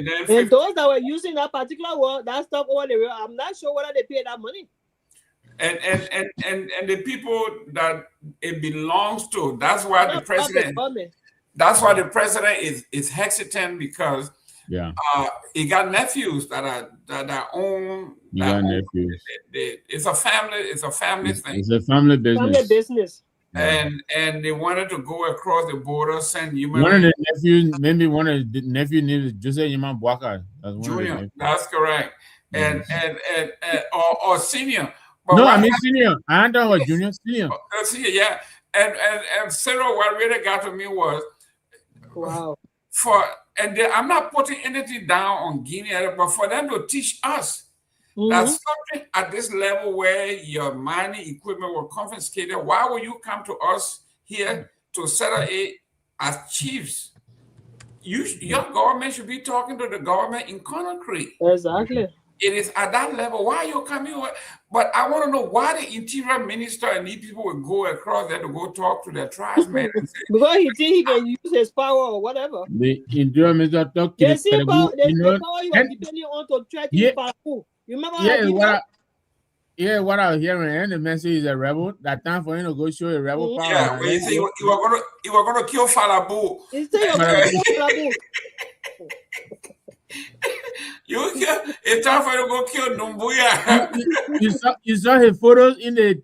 those that were using that particular one, that stuff over there, I'm not sure whether they pay that money. And the people that it belongs to, that's why the president. That's why the president is hesitant because he got nephews that own. It's a family. It's a family thing. It's a family business. Family business. And they wanted to go across the border, send human. One of the nephew named Joseph Yaman Bwaka. Junior. That's correct. And or senior. But no, I mean senior. I don't know junior, senior. Senior, yeah. And Cyril, what really got to me was, wow. I'm not putting anything down on Guinea, but for them to teach us that something at this level where your mining equipment were confiscated, why would you come to us here to settle it as chiefs? Your government should be talking to the government in Conakry. Exactly. It is at that level. Why are you coming? But I want to know why the interior minister and these people will go across there to go talk to their tribesmen. Because he think he can use his power or whatever. The interior minister talk to the power you are depending on to try to Palau. You remember what I was hearing, and the message is a rebel. That time for him to go show a rebel power. Yeah, when you say you were gonna kill Falabu. It's time for you to go kill Numbuya. You saw his photos in the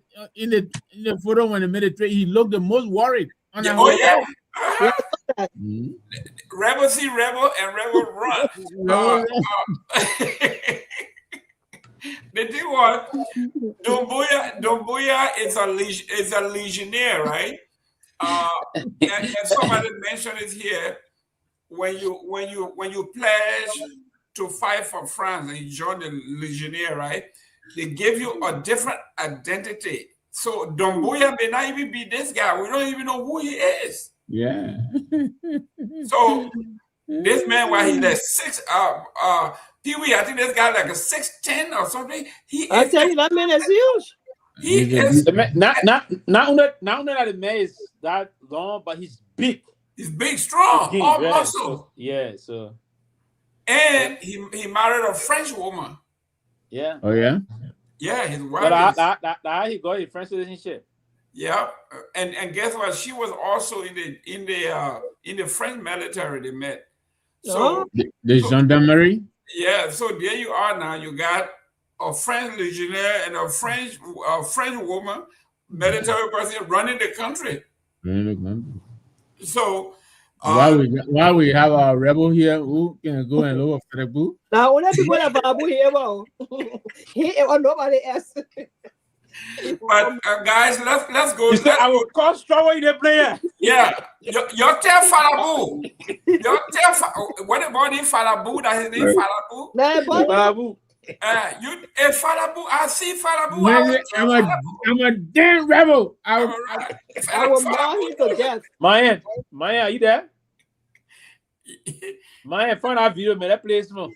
photo when he made a trade. He looked the most worried. Rebel see rebel and rebel run. The thing was, Dumbuya is a legionnaire, right? And somebody mentioned it here. When you pledge to fight for France and you join the legionnaire, right? They give you a different identity. So Dumbuya may not even be this guy. We don't even know who he is. Yeah. So this man, while he's like Pewee, I think this guy like a 6'10" or something. I tell you, that man is huge. He is not only that the man is that long, but he's big. He's big, strong, all muscle. So. And he married a French woman. Yeah. Oh yeah. Yeah, his wife. That he got a French citizenship. Yeah, and guess what? She was also in the French military. They met. So the gendarmerie. Yeah, so there you are now. You got a French legionnaire and a French woman, military person running the country. So why we have our rebel here who can go and lower for the boot? Now, only people that Babu here, well, he or nobody else. But guys, let's go. You said I will cause trouble in the player. Yeah, your tell Falabu. Your tell what about him Falabu? That his name Falabu. Falabu. You a Falabu? I see Falabu. I'm a damn rebel. I will maul him to death. Myean, are you there? Myean, find that video, man. That place, man.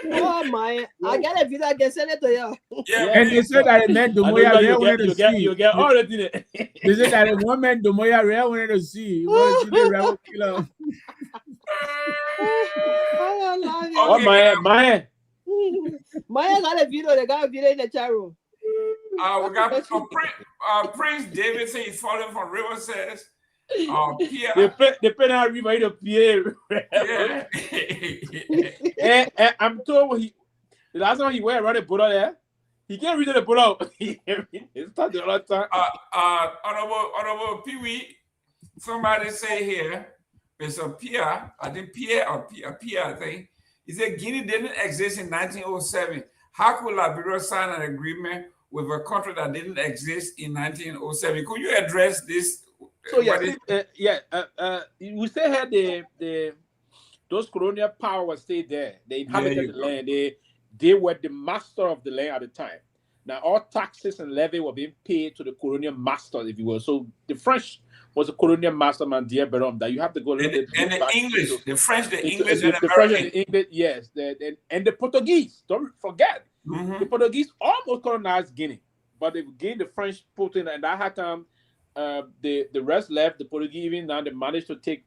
Oh, Myean. I got a video. I can send it to you. Yeah, and they said that it meant Domoya Rare wanted to see. You get all of it. They said that it one man Domoya Rare wanted to see. You want to see the rebel killer. Oh, Myean. Myean got a video. They got a video in the chat room. We got Prince David saying he's falling from River says. Pierre. They pay that river to Pierre. Yeah. and I'm told the last time he went around the border there, he can't read the border. It's not the other time. Honorable Pewee, somebody say here, there's a Pierre, I think Pierre or Pierre, I think. He said Guinea didn't exist in 1907. How could Liberia sign an agreement with a country that didn't exist in 1907? Could you address this? So we still had those colonial powers stay there. They inhabited the land. They were the master of the land at the time. Now all taxes and levy were being paid to the colonial masters, if you will. So the French was a colonial master, man, dear Jerome, that you have to go a little bit. And the English, the French, the English, and the French and the English, yes, and the Portuguese. Don't forget, the Portuguese almost colonized Guinea, but they gained the French put in, and that had come. The rest left. The Portuguese even now they managed to take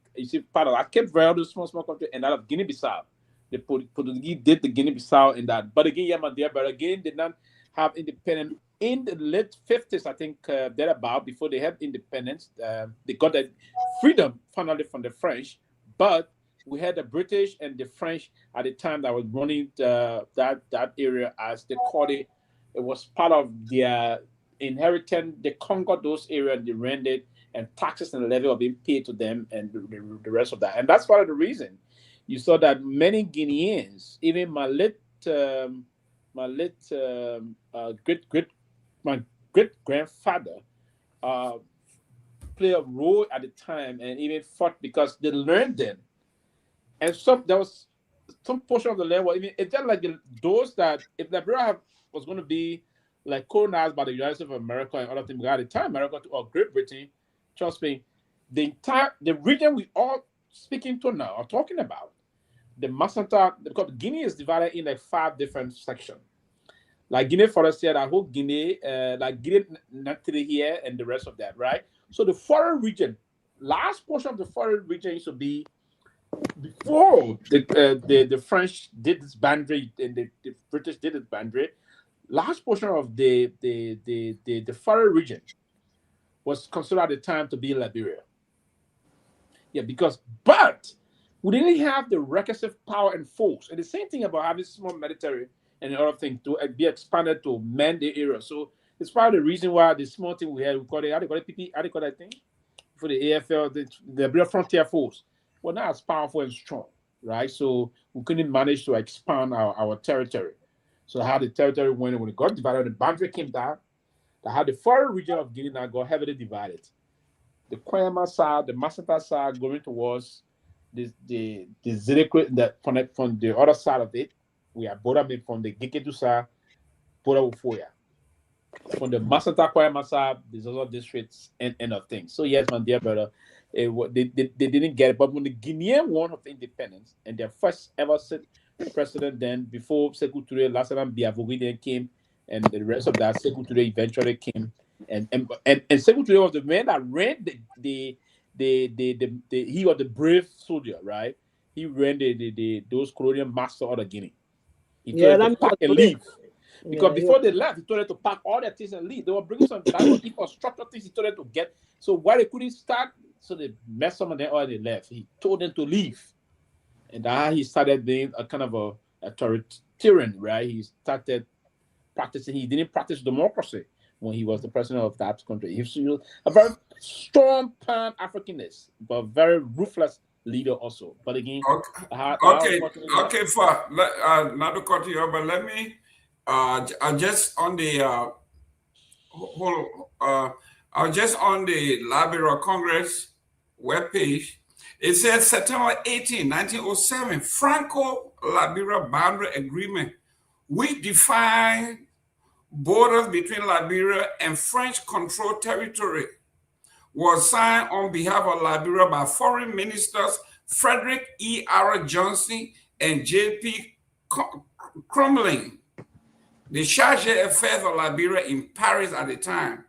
part of that Cape Verde, small country, and out of Guinea-Bissau. The Portuguese did the Guinea-Bissau in that, but again, but again did not have independence in the late 50s. I think thereabout before they had independence, they got that freedom finally from the French. But we had the British and the French at the time that was running that area, as they called it. It was part of their inheritance. They conquered those areas, they ran it, and taxes and levy were being paid to them, and the rest of that. And that's part of the reason you saw that many Guineans, even my great grandfather, played a role at the time and even fought because they learned them. And there was some portion of the land where even it's just like those that if Liberia was going to be like colonized by the United States of America and other things at the time, America or Great Britain, trust me, the region we all speaking to now are talking about, the Masanta, because Guinea is divided in like 5 different sections. Like Guinea Forest here, that whole Guinea, like Guinea Natiri here, and the rest of that, right? So the forest region, last portion of the forest region used to be before the French did this boundary and the British did this boundary. Last portion of the forest region was considered at the time to be Liberia. Yeah, but we didn't have the requisite power and force. And the same thing about having small military and the other thing to be expanded to man the area. So it's part of the reason why the small thing we had, we call it, how do you call that thing? For the AFL, the Liberia Frontier Force. Well, not as powerful and strong, right? So we couldn't manage to expand our territory. So how the territory went, when it got divided, the boundary came down, how the forest region of Guinea now got heavily divided. The Kwayama side, the Masanta side, going towards the Seleke, from the other side of it, we are border from the Gikedu side, border with Weah. From the Masanta Kwayama side, there's other districts and of things. So yes, my dear brother, they didn't get it. But when the Guinean won of independence and their first ever president, then before Sekou Touré, last time Biavogi then came, and the rest of that, Sekou Touré eventually came, and Sekou Touré was the man that ran he was the brave soldier, right? He ran those colonial masters out of Guinea. He told them to pack and leave. Because before they left, he told them to pack all their things and leave. They were bringing some type of infrastructure things he told them to get. So why they couldn't start, so they messed some of them or they left. He told them to leave. And that he started being a kind of a authoritarian, right? He started practicing, he didn't practice democracy. when he was the president of that country. He was a very strong Pan-Africanist, but very ruthless leader also. But again, okay, not to cut you off, but let me just on the just on the Liberia Congress webpage. It says September 18, 1907, Franco-Liberia Boundary Agreement, which defined borders between Liberia and French-controlled territory, was signed on behalf of Liberia by Foreign Ministers Frederick E. R. Johnson and J.P. Kromah, the charge d'affaires of Liberia in Paris at the time.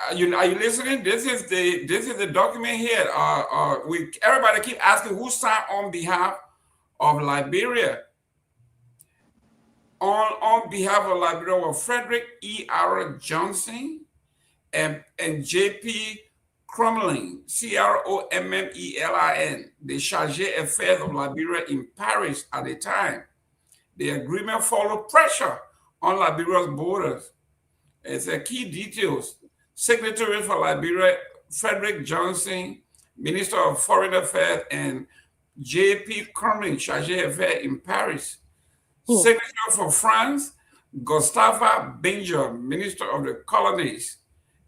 Are you listening? This is the document here. Everybody keep asking who signed on behalf of Liberia. On behalf of Liberia were Frederick E. R. Johnson and J.P. Kromah, Krommelin, the charge d'affaires of Liberia in Paris at the time. The agreement followed pressure on Liberia's borders. It's a key details. Secretary for Liberia, Frederick Johnson, Minister of Foreign Affairs, and J.P. Kromah, charge d'affaires in Paris. Secretary for France, Gustave Binger, Minister of the Colonies,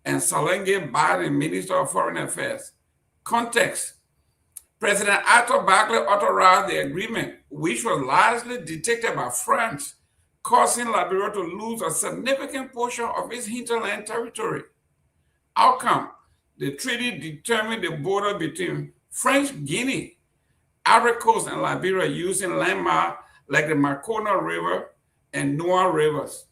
and Seleke Kromah, Minister of Foreign Affairs. Context: President Arthur Barclay authorized the agreement, which was largely dictated by France, causing Liberia to lose a significant portion of its hinterland territory. Outcome: the treaty determined the border between French Guinea, Ivory Coast, and Liberia using landmarks like the Makona River and Noah Rivers.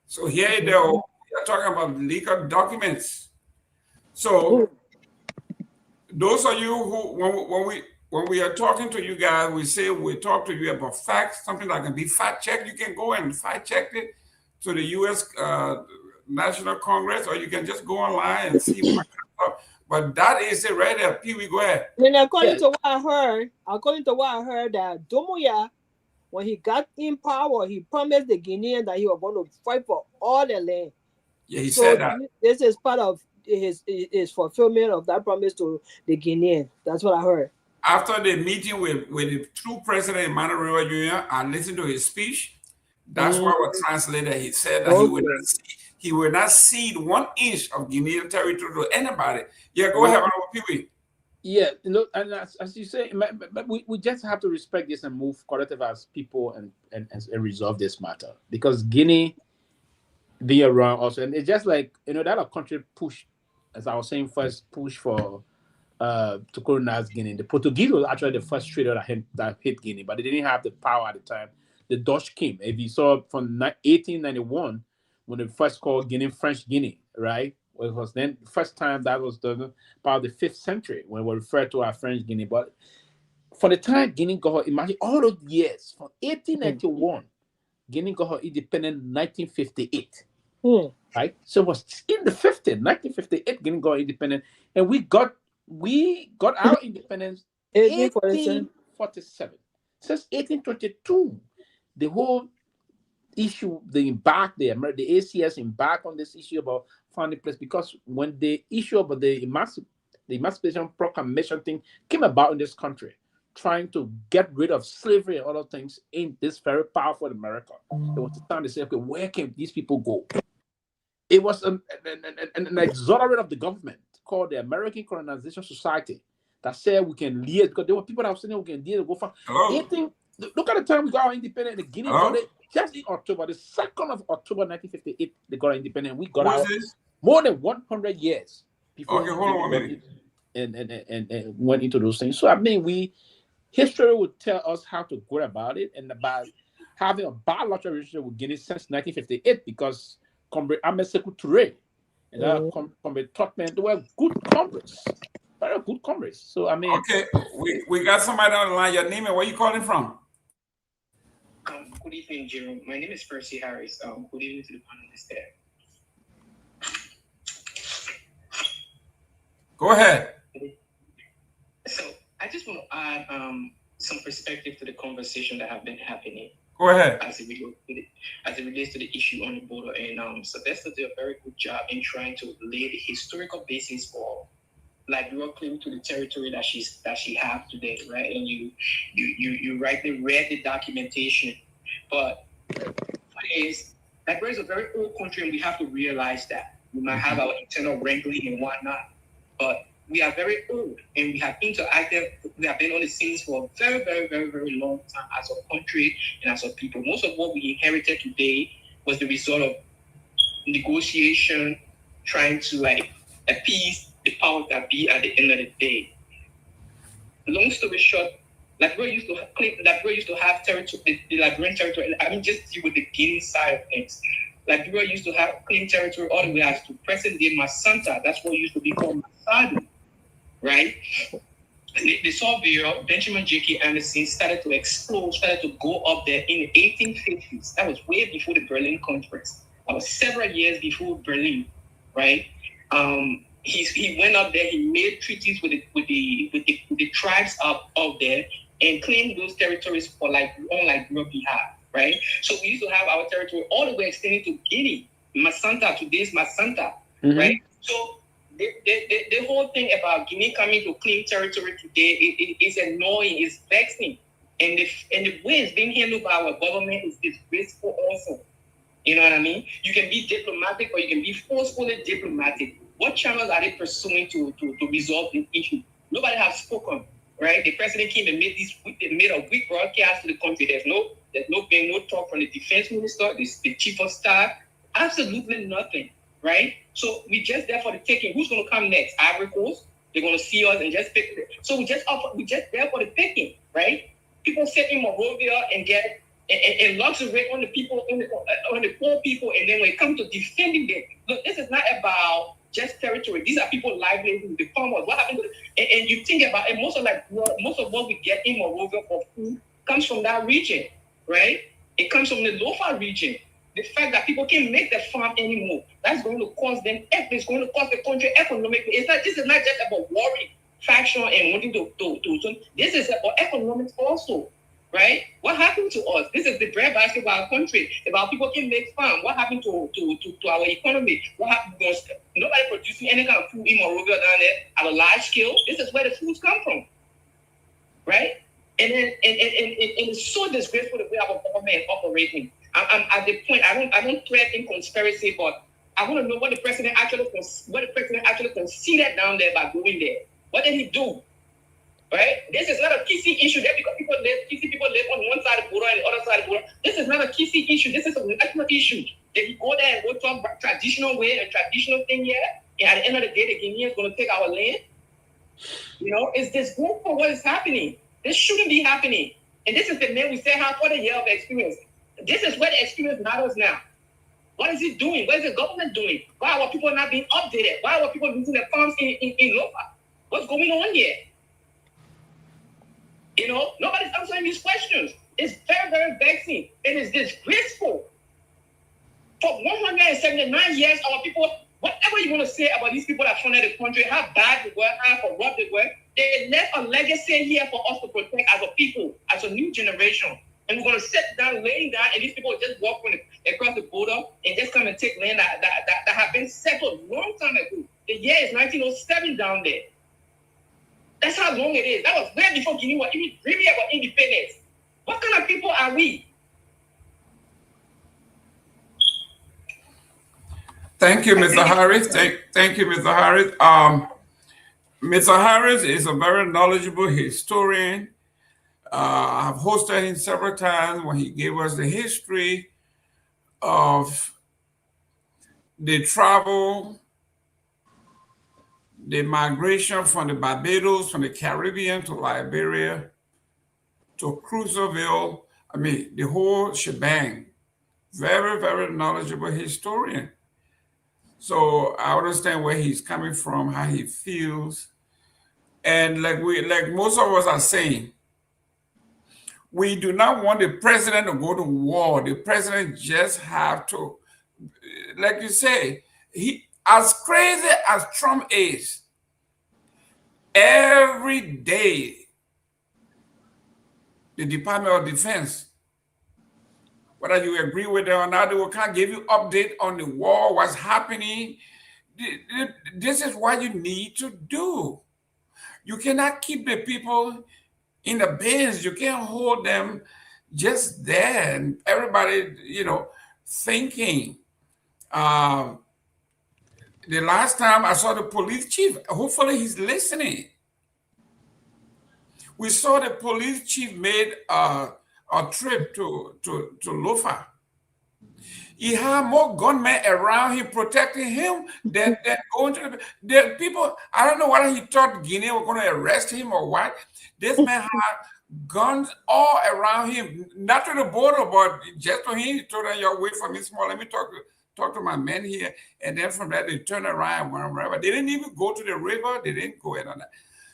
So here we are talking about legal documents. So those of you who, when we are talking to you guys, we say we talk to you about facts, something that can be fact checked. You can go and fact check it to the U.S. National Congress, or you can just go online and see what kind of stuff. But that is it right there. Pewee, go ahead. And according to what I heard, that Dopoh, when he got in power, he promised the Guineans that he was going to fight for all the land. Yeah, he said that. This is part of his fulfillment of that promise to the Guineans. That's what I heard. After the meeting with the true president Emmanuel Jr., I listened to his speech. That's why was translated. He said that he will not cede 1 inch of Guinean territory to anybody. Yeah, go ahead, Pewee. Yeah, and as you say, but we just have to respect this and move collective as people and resolve this matter, because Guinea be around also, and it's just like that a country push, as I was saying, first push for to colonize Guinea. The Portuguese was actually the first trader that hit Guinea, but they didn't have the power at the time. The Dutch came. If you saw from 1891 when they first called Guinea French Guinea, right? It was then the first time that was done about the 5th century when we refer to our French Guinea. But for the time Guinea got her, imagine all those years from 1891, Guinea got her independent in 1958. Right? So it was in the 50s, 1958, Guinea got independent, and we got our independence 1847. Since 1822, the whole issue, the ACS embarked on this issue about finding place, because when the issue about the Emancipation Proclamation thing came about in this country, trying to get rid of slavery and other things in this very powerful America, they want to stand and say, okay, where can these people go? It was an exonerate of the government called the American Colonization Society that said we can lead, because there were people that were saying we can lead, go for anything. Look at the time we got our independence. The Guinea got it just in October, the 2nd of October 1958. They got independent. We got out more than 100 years before. Okay, hold on 1 minute. And went into those things. So I mean, history would tell us how to go about it, and about having a bilateral relationship with Guinea since 1958, because Comrade Ahmed Sekou Touré and Comrade Torgbean, they were good comrades, very good comrades. So I mean, okay, we got somebody on the line. Your name and where you calling from? Good evening, Jerome. My name is Percy Harris. Good evening to the panelists there. Go ahead. So I just want to add some perspective to the conversation that have been happening. Go ahead. As it relates to the issue on the border, and Sylvester did a very good job in trying to lay the historical basis for Liberia claim to the territory that she has today, right? And you rightly read the documentation, but what is Liberia is a very old country, and we have to realize that we might have our internal wrangling and whatnot, but we are very old, and we have interacted. We have been on the scenes for a very, very, very, very long time as a country and as a people. Most of what we inherited today was the result of negotiation, trying to appease the powers that be at the end of the day. Long story short, Liberia used to have territory, the Liberian territory. I mean, just deal with the Guinea side of things. Liberia used to have claim territory all the way as to present day Masanta. That's what used to be called Masadu, right? The surveyor, Benjamin J.K. Anderson, started to explode, started to go up there in the 1850s. That was way before the Berlin Conference. That was several years before Berlin, right? He went up there. He made treaties with the tribes up there and claimed those territories for on Liberia behalf, right? So we used to have our territory all the way extending to Guinea, Masanta, today's Masanta, right? So the whole thing about Guinea coming to claim territory today is annoying, it's vexing, and the way it's being handled by our government is disgraceful also. You know what I mean? You can be diplomatic or you can be forcefully diplomatic. What channels are they pursuing to resolve this issue? Nobody has spoken, right? The president came and made a weak broadcast to the country. There's been no talk from the defense minister, the chief of staff, absolutely nothing, right? So we just there for the taking. Who's going to come next? Ivory Coast? They're going to see us and just pick it. So we just there for the taking, right? People sit in Monrovia and get and luxury on the people, on the poor people, and then when it comes to defending them, look, this is not about just territory. These are people livelihood, the farmers. What happened to and you think about it, most of what we get in Monrovia for food comes from that region, right? It comes from the Lofa region. The fact that people can't make the farm anymore, that's going to cost them. It's going to cost the country economically. This is not just about worry, faction, and wanting to. This is about economics also. Right? What happened to us? This is the breadbasket of our country. About people can make farm. What happened to our economy? What happened? Because nobody producing any kind of food in Monrovia down there at a large scale. This is where the foods come from, right? And then and it's so disgraceful the way our government is operating. I'm at the point. I don't threaten conspiracy, but I want to know what the president actually considered down there by going there. What did he do? Right? This is not a PC issue. There because PC people live on one side of the border and the other side of the border. This is not a PC issue. This is a national issue. If you go there and go talk traditional way and traditional thing here, and at the end of the day, the Guineans going to take our land. You know, it's disgraceful what is happening. This shouldn't be happening. And this is the man we say have 40 years of experience. This is where the experience matters now. What is it doing? What is the government doing? Why are our people not being updated? Why are our people losing their farms in Lofa? What's going on here? You know, nobody's answering these questions. It's very, very vexing. It is disgraceful. For 179 years, our people, whatever you want to say about these people that funded the country, how bad they were, how corrupt they were, they left a legacy here for us to protect as a people, as a new generation. And we're going to sit down, laying down, and these people just walk across the border and just come and take land that have been settled a long time ago. The year is 1907 down there. That's how long it is. That was way before Guinea was even dreaming about independence. What kind of people are we? Thank you, Mr. Harris. Thank you, Mr. Harris. Mr. Harris is a very knowledgeable historian. I've hosted him several times when he gave us the history of the travel, the migration from the Barbados, from the Caribbean to Liberia, to Cruiserville. I mean, the whole shebang. Very, very knowledgeable historian. So I understand where he's coming from, how he feels. And like most of us are saying, we do not want the president to go to war. The president just have to, like you say, as crazy as Trump is, every day, the Department of Defense whether you agree with them or not, they will kind of give you update on the war, what's happening. This is what you need to do. You cannot keep the people in the bins. You can't hold them just there and everybody, thinking. The last time I saw the police chief, hopefully he's listening. We saw the police chief made a trip to Lofa. He had more gunmen around him protecting him than going to the people. I don't know whether he thought Guinea were going to arrest him or what. This man had guns all around him, not to the border, but just to him. He told them, "Y'all wait for me small. Let me talk to my men here." And then from that, they turned around and went wherever. They didn't even go to the river. They didn't go in on that.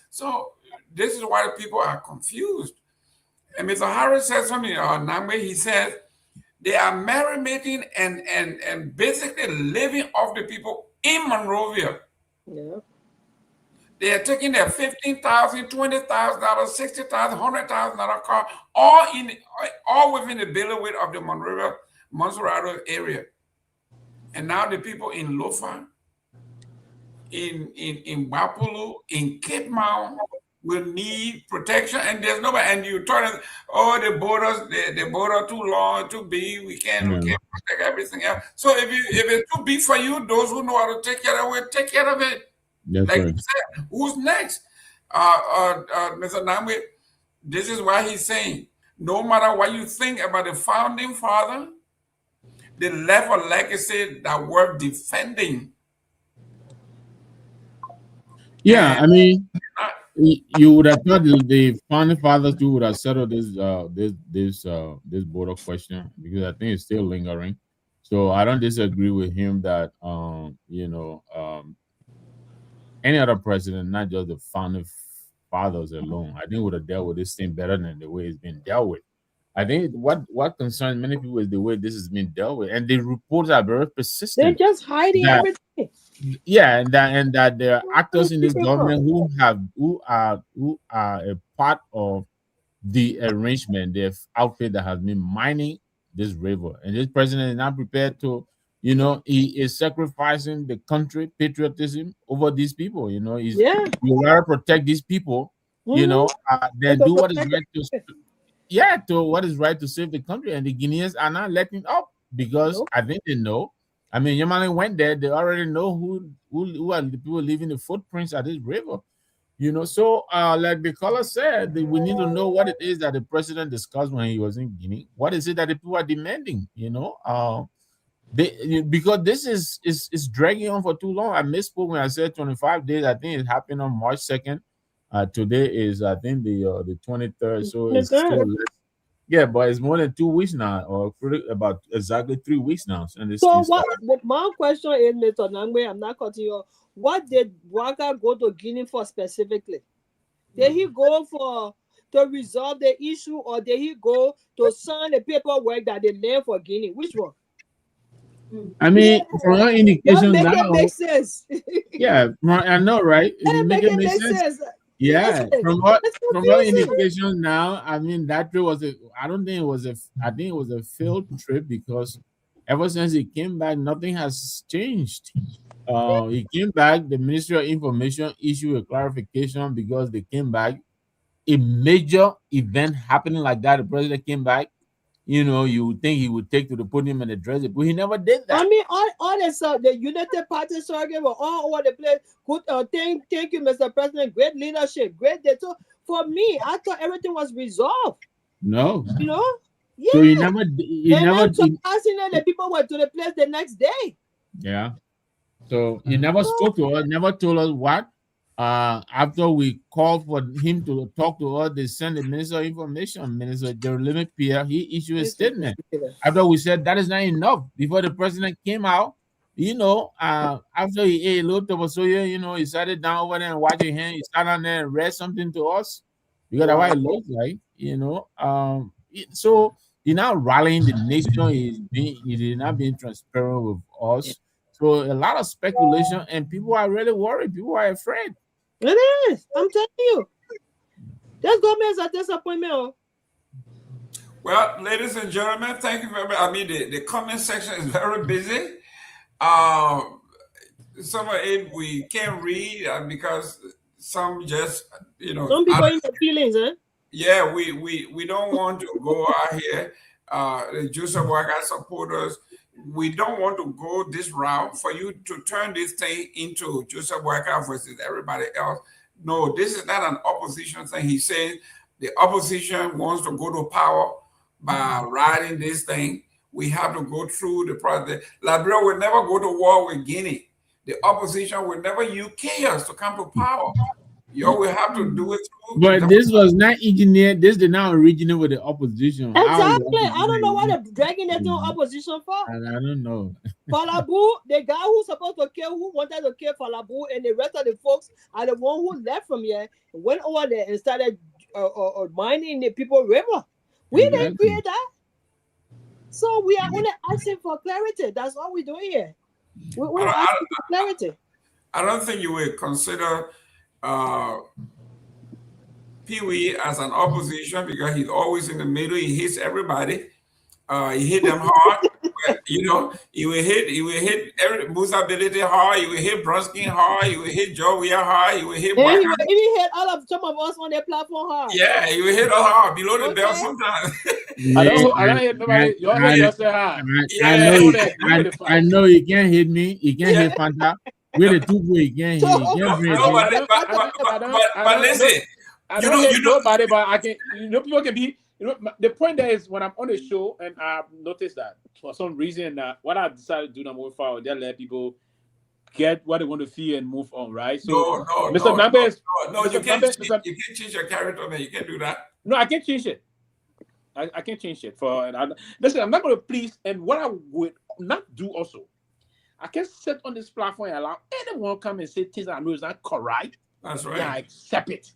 So this is why people are confused. And Mr. Harris said something on Nagbe. He says, they are marinating and basically living off the people in Monrovia. Yeah. They are taking their $15,000, $20,000, $60,000, $100,000 car, all within the bailiwick of the Monrovia, Monserrado area. And now the people in Lofa, in Wapulu, in Cape Mount will need protection, and there's nobody. And you turn it, the borders, the border too long, too big. We can't protect everything else. So if it's too big for you, those who know how to take care of it, take care of it. That's like right. you said, who's next? Mr. Nagbe, this is why he's saying, no matter what you think about the founding father, they left a legacy that worth defending. Yeah, I mean, you would have thought the founding fathers too would have settled this border question, because I think it's still lingering. So I don't disagree with him that any other president, not just the founding fathers alone, I think would have dealt with this thing better than the way it's been dealt with. I think what concerns many people is the way this has been dealt with, and the reports are very persistent. They're just hiding everything. Yeah, and that there are actors in this government who are a part of the arrangement, the outfit that has been mining this river, and this president is not prepared to, he is sacrificing the country patriotism over these people. He's you gotta protect these people, then do what is right to what is right to save the country, and the Guineans are not letting up because I think they know. I mean, Yamane went there; they already know who are the people leaving the footprints at this river. So like the caller said, we need to know what it is that the president discussed when he was in Guinea. What is it that the people are demanding? Because this is dragging on for too long. I misspoke when I said 25 days. I think it happened on March 2nd. Today is, I think, the 23rd. So it's still less. Yeah, but it's more than 2 weeks now, or about exactly 3 weeks now. And so what my question is, Mr. Nagbe, I'm not cutting you off. What did Waka go to Guinea for specifically? Did he go to resolve the issue, or did he go to sign the paperwork that they left for Guinea? Which one? I mean, from your indications now, it make sense. Yeah, I know, right? It make sense. Yeah, from your indications now, I mean, that trip was I think it was a failed trip, because ever since he came back, nothing has changed. He came back, the Ministry of Information issued a clarification because they came back. A major event happening like that, the president came back, you would think he would take to the podium and address it, but he never did that. I mean, all this, the United Party slogan were all over the place. Good, thank you, Mr. President. Great leadership, great day. So for me, I thought everything was resolved. No. Yeah. So he never the people went to the place the next day. Yeah. So he never spoke to us, never told us what. After we called for him to talk to us, they sent the Minister of Information, Minister Jerome Pewee. He issued a statement. After we said that is not enough, before the president came out, after he ate a little Topoh, he sat it down over there and watched his hand. He sat down there and read something to us, because that's what it looks like, So he's now rallying the nation. He's not being transparent with us. So a lot of speculation, and people are really worried. People are afraid. It is. I'm telling you. This government is a disappointment. Well, ladies and gentlemen, thank you very much. I mean, the comment section is very busy. Some of it we can't read because some just, Some people in their feelings, eh? Yeah, we don't want to go out here. The Joseph Waka supporters, we don't want to go this route for you to turn this thing into Joseph Waka versus everybody else. No, this is not an opposition thing. He's saying the opposition wants to go to power by riding this thing. We have to go through the process. Liberia will never go to war with Guinea. The opposition will never use chaos to come to power. You will have to do it through. But this was not engineered. This did not originate with the opposition. Exactly. I don't know what they're dragging that to opposition for. I don't know. Falabu, the guy who's supposed to kill, who wanted to kill Falabu, and the rest of the folks are the one who left from here, went over there and started mining the People River. We didn't create that. So we are only asking for clarity. That's all we're doing here. We're asking for clarity. I don't think you will consider Pewee as an opposition because he's always in the middle. He hits everybody. He hit them hard. He will hit every Musa Belete hard. He will hit Brunskin hard. He will hit Weah hard. He will hit. And he will hit some of us on their platform hard. Yeah, he will hit us hard below the belt sometimes. I don't hit nobody. You always just say hard. I know you can't hit me. You can't hit Fanta. We're the two boys. You can't hit. But listen, I don't hit nobody, but I can. People can be. The point there is when I'm on the show and I've noticed that for some reason what I decided to do moving forward, just let people get what they want to feel and move on, right? So Mr. Nagbe, you can't change your character, man. You can't do that. No, I can't change it. I can't change it. Listen, I'm not going to please, and what I would not do also, I can sit on this platform and allow anyone come and say things I know is not correct. That's right. Yeah, I accept it.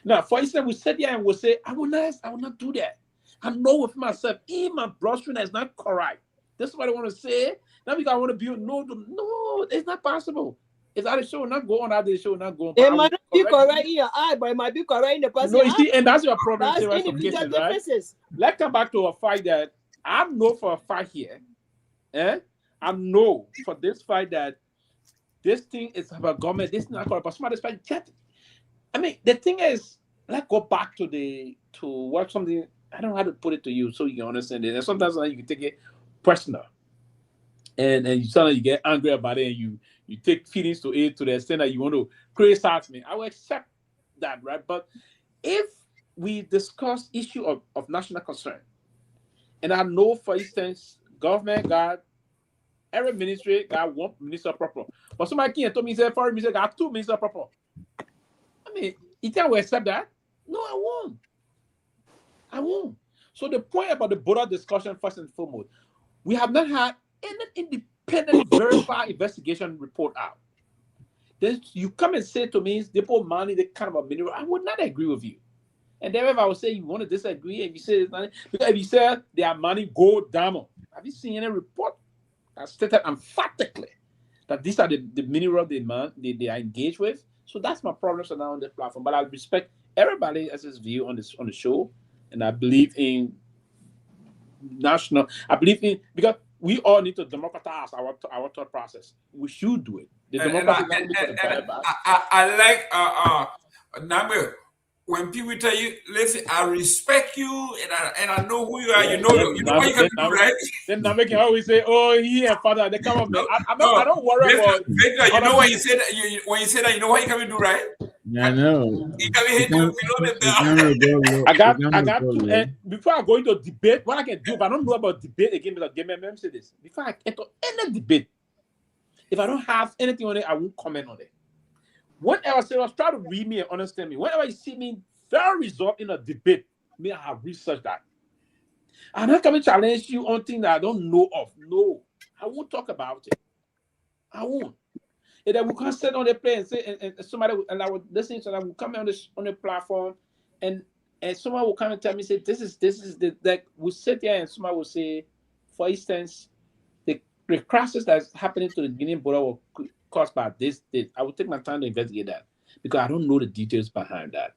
Now, for instance, we sit here and we'll say, I will not do that. I know with myself, in my bloodstream is not correct. This is what I want to say. Now because I want to be no, it's not possible. It's out of the show, not go on out of the show, not go on. It might not be correct in your eye, but it might be correct in the person. No, you see, and that's your problem. That's individual differences. Right? Let's come back to a fight that I know for a fight here. I know for this fight that this thing is about government. This is not correct, but somebody's fight. I mean, the thing is, let's go back to what something, I don't know how to put it to you so you can understand it. And sometimes you can take it personal. And you suddenly you get angry about it and you take feelings to it to the extent that you want to criticize me. I will accept that, right? But if we discuss issue of national concern, and I know, for instance, government got every ministry got one minister proper. But somebody came and told me, foreign minister got two minister proper. I mean, you think I will accept that? No, I won't. So the point about the border discussion, first and foremost, we have not had any independent verified investigation report out. Then you come and say to me, Dopoh money, the kind of a mineral, I would not agree with you. And then if I would say you want to disagree, and you say it's not, because if you say their money gold diamond, have you seen any report that stated emphatically that these are the mineral they are engaged with? So that's my problem so now on the platform. But I respect everybody else's view on the show, and I believe in national. I believe in, because we all need to democratize our thought process. We should do it. I like Nagbe, when people tell you, listen, I respect you and I know who you are. You know what you can do, right? Then Nagbe can always say, "Oh, he and father, they come up." I don't worry about. Victor, you know when you say that, you know what you can do, right? Yeah, I know. You can hit you below the belt. I got to. And before I go into debate, what I can do if I don't know about debate again, because let me say this: before I enter any debate, if I don't have anything on it, I won't comment on it. Whenever serious, try to read me and understand me. Whenever you see me very resolved in a debate, I have researched that. I'm not coming to challenge you on things that I don't know of. No, I won't talk about it. I won't. And then we can sit on the plane and say, and somebody, and I would listen to that, will come on the platform, and someone will come and tell me, say, this is the, like, we sit here and somebody will say, for instance, the crisis that's happening to the Guinean border will caused by this. I will take my time to investigate that because I don't know the details behind that.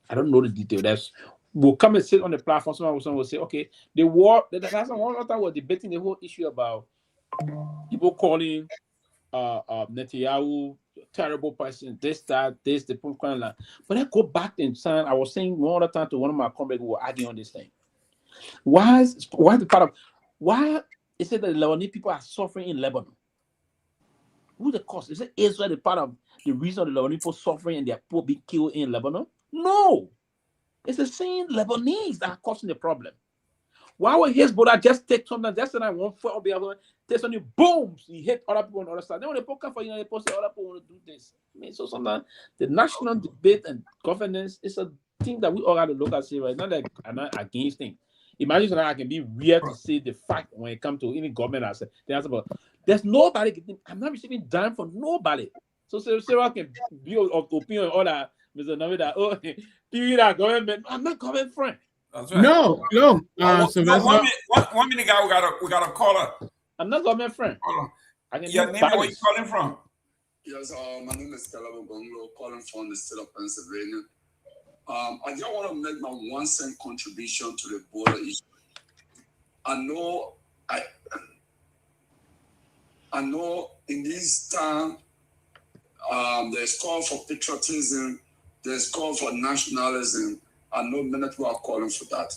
I don't know the detail. That's will come and sit on the platform. Someone will say, okay, the war. That's one other was debating the whole issue about people calling Netanyahu terrible person, this, that, this, the kind of. But I go back in time. I was saying one other time to one of my colleagues who were arguing on this thing. Why is it that the Lebanese people are suffering in Lebanon? Who the cause? Is it Israel the part of the reason the Lebanese people suffering and their poor being killed in Lebanon? No. It's the same Lebanese that are causing the problem. Why would Hezbollah just take something, just like 1 foot of the other, take something, boom, he hit other people on the other side. Then when they poke up for you, they post other people want to do this. I mean, so sometimes the national debate and governance is a thing that we all got to look at. Say, right? Not like I'm not against things. Imagine that I can be weird to say the fact when it comes to any government. I say, there's nobody. I'm not receiving dime from nobody. So Sarah can be of opinion on all that. Mr. Nagbe, that Pewee that government. I'm not government friend. That's right. No. One minute, guy. We got a caller. I'm not government friend. Hold on. Your name? Where you calling from? Yes, my name is Kehleboe Gongloe, calling from the state of Pennsylvania. I just want to make my 1 cent contribution to the border issue. I know in this time there's call for patriotism, there's call for nationalism. I know many people are calling for that.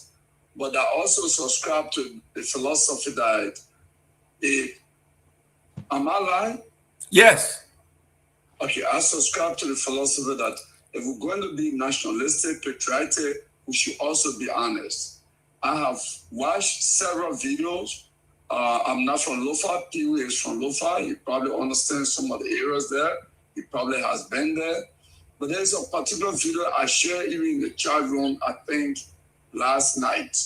But I also subscribe to the philosophy that am I lying? Yes. Okay, I subscribe to the philosophy that if we're going to be nationalistic, patriotic, we should also be honest. I have watched several videos. I'm not from Lofa. Pewee is from Lofa. He probably understands some of the areas there. He probably has been there. But there's a particular video I shared even in the chat room, I think, last night.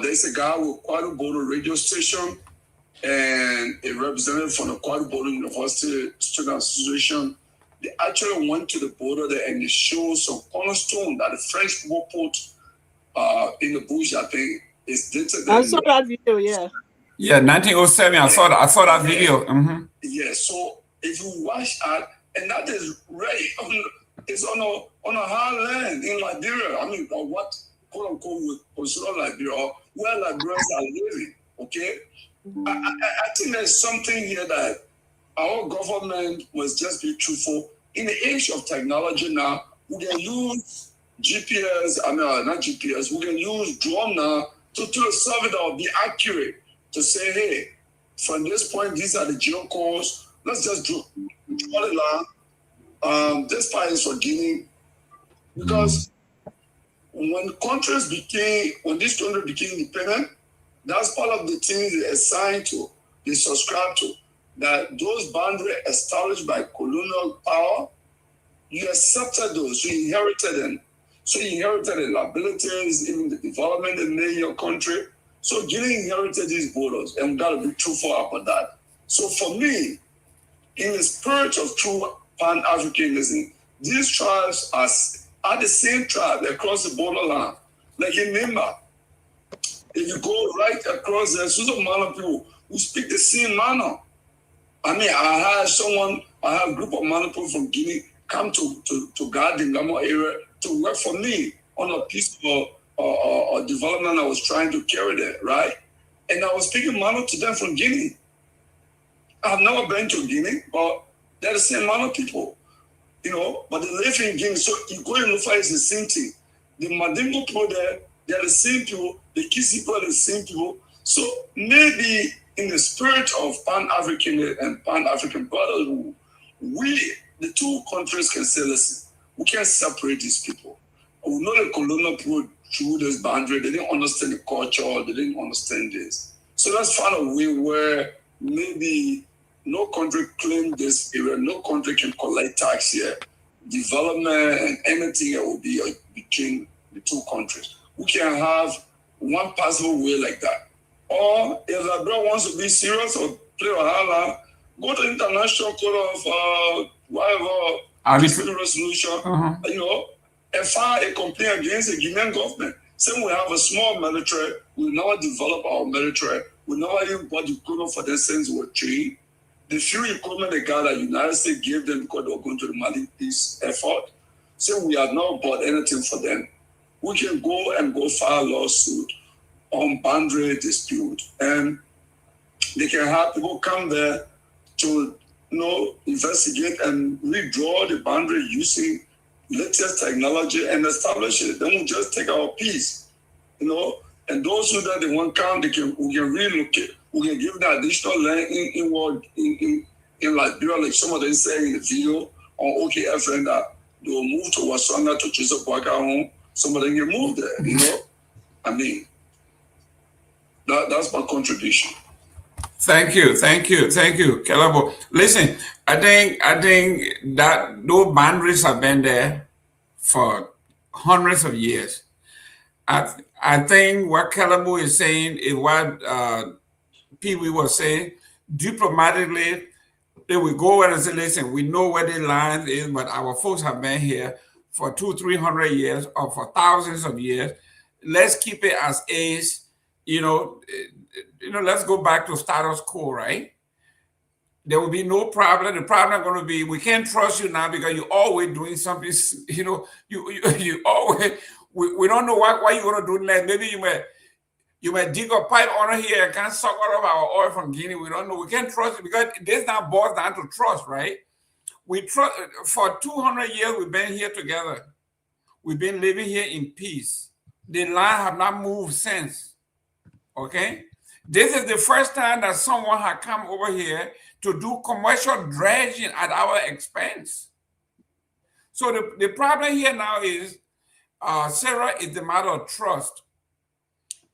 There's a guy with Kehleboe radio station and a representative from the Kehleboe University Student Association. They actually went to the border there and they showed some cornerstone that the French people put in the bush. I think it's dated. I saw that video, yeah. Yeah, 1907. I saw that video. Mm-hmm. Yeah, so if you watch that, and that is right it's on a hard land in Liberia. I mean, what quote unquote we consider Liberia, where Liberians are living. Okay, I think there's something here that our government must just be truthful. In the age of technology now, we can use GPS. I mean, not GPS. We can use drone now to do a survey that will be accurate to say, hey, from this point, these are the geocodes. Let's just draw the line. This part is for Guinea. Because when this country became independent, that's part of the things they assigned to, they subscribe to, that those boundaries established by colonial power, you accepted those, you inherited them. So you inherited the liabilities, even the development they made in your country. So Guinea inherited these borders, and we got to be truthful about that. So for me, in the spirit of true Pan-Africanism, these tribes are the same tribe across the borderline. Like in Nimba, if you go right across there, there's a lot of people who speak the same manner. I mean, I have a group of Mana people from Guinea come to guard the Ngamo area to work for me on a piece of development I was trying to carry there, right? And I was speaking Mana to them from Guinea. I've never been to Guinea, but they're the same Mana people, but they live in Guinea. So you go and look for it's the same thing. The Mandingo people there, they're the same people. The Kisi people are the same people. So maybe in the spirit of Pan-African and Pan-African brotherhood, the two countries can say, listen, we can't separate these people. We know the colonial people drew this boundary. They didn't understand the culture. They didn't understand this. So let's find a way where maybe no country claim this area. No country can collect tax here. Development and anything that will be between the two countries. We can have one possible way like that. Or if Liberia wants to be serious or play a hard, go to international court of whatever dispute resolution, and file a complaint against the Guinean government. Saying we have a small military, we never develop our military, we never even bought equipment for them since we were trained. The few equipment they got, the United States gave them because they were going to the Mali peace effort. So we have not bought anything for them. we can go file a lawsuit on boundary dispute, and they can have people come there to investigate and redraw the boundary using latest technology and establish it. Then we just take our piece, and those who that they want come, we can relocate. We can give them additional land in Liberia, like some of them say in the video on OKFN that they will move to Wasana to Joseph Boakai home. Some of them can move there, I mean, that's my contribution. Thank you, Kehleboe. Listen, I think that those boundaries have been there for hundreds of years. I think what Kehleboe is saying is what Pewee was saying. Diplomatically, they will go and say, listen, we know where the line is, but our folks have been here for 200-300 years or for thousands of years. Let's keep it as is, let's go back to status quo, right? There will be no problem. The problem is going to be, we can't trust you now because you're always doing something, you always, we don't know why you're going to do that. Maybe you might dig a pipe under here and can't suck out of our oil from Guinea. We don't know. We can't trust it because this now boils down to trust, right? We trust. For 200 years, we've been here together. We've been living here in peace. The line have not moved since, okay? This is the first time that someone had come over here to do commercial dredging at our expense. So the problem here now is, Sarah, is the matter of trust.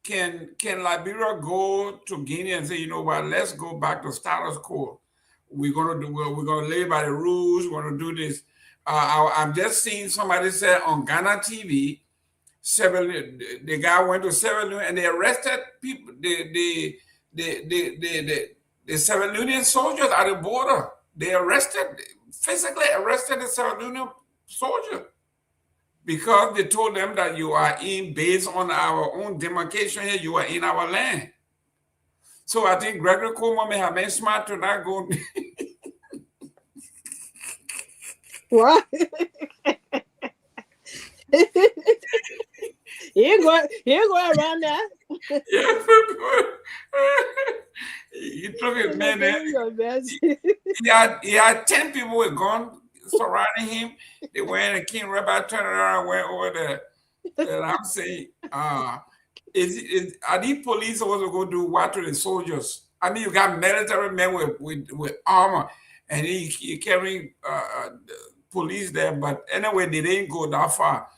Can Liberia go to Guinea and say, you know what, let's go back to status quo. We're gonna live by the rules, we're gonna do this. I'm just seeing somebody say on Ghana TV, the guy went to Sierra Leone and they arrested people, the Sierra Leonean soldiers at the border. They physically arrested the Sierra Leonean soldier because they told them that you are based on our own demarcation here, you are in our land. So I think Gregory Kromah may have been smart to not go. What? You go around that. He took his man there. He had 10 people with guns surrounding him. They went and King Rabbi turned around and went over there. And I'm saying, are these police supposed to go do what to the soldiers? I mean, you got military men with armor, and he carrying police there. But anyway, they didn't go that far.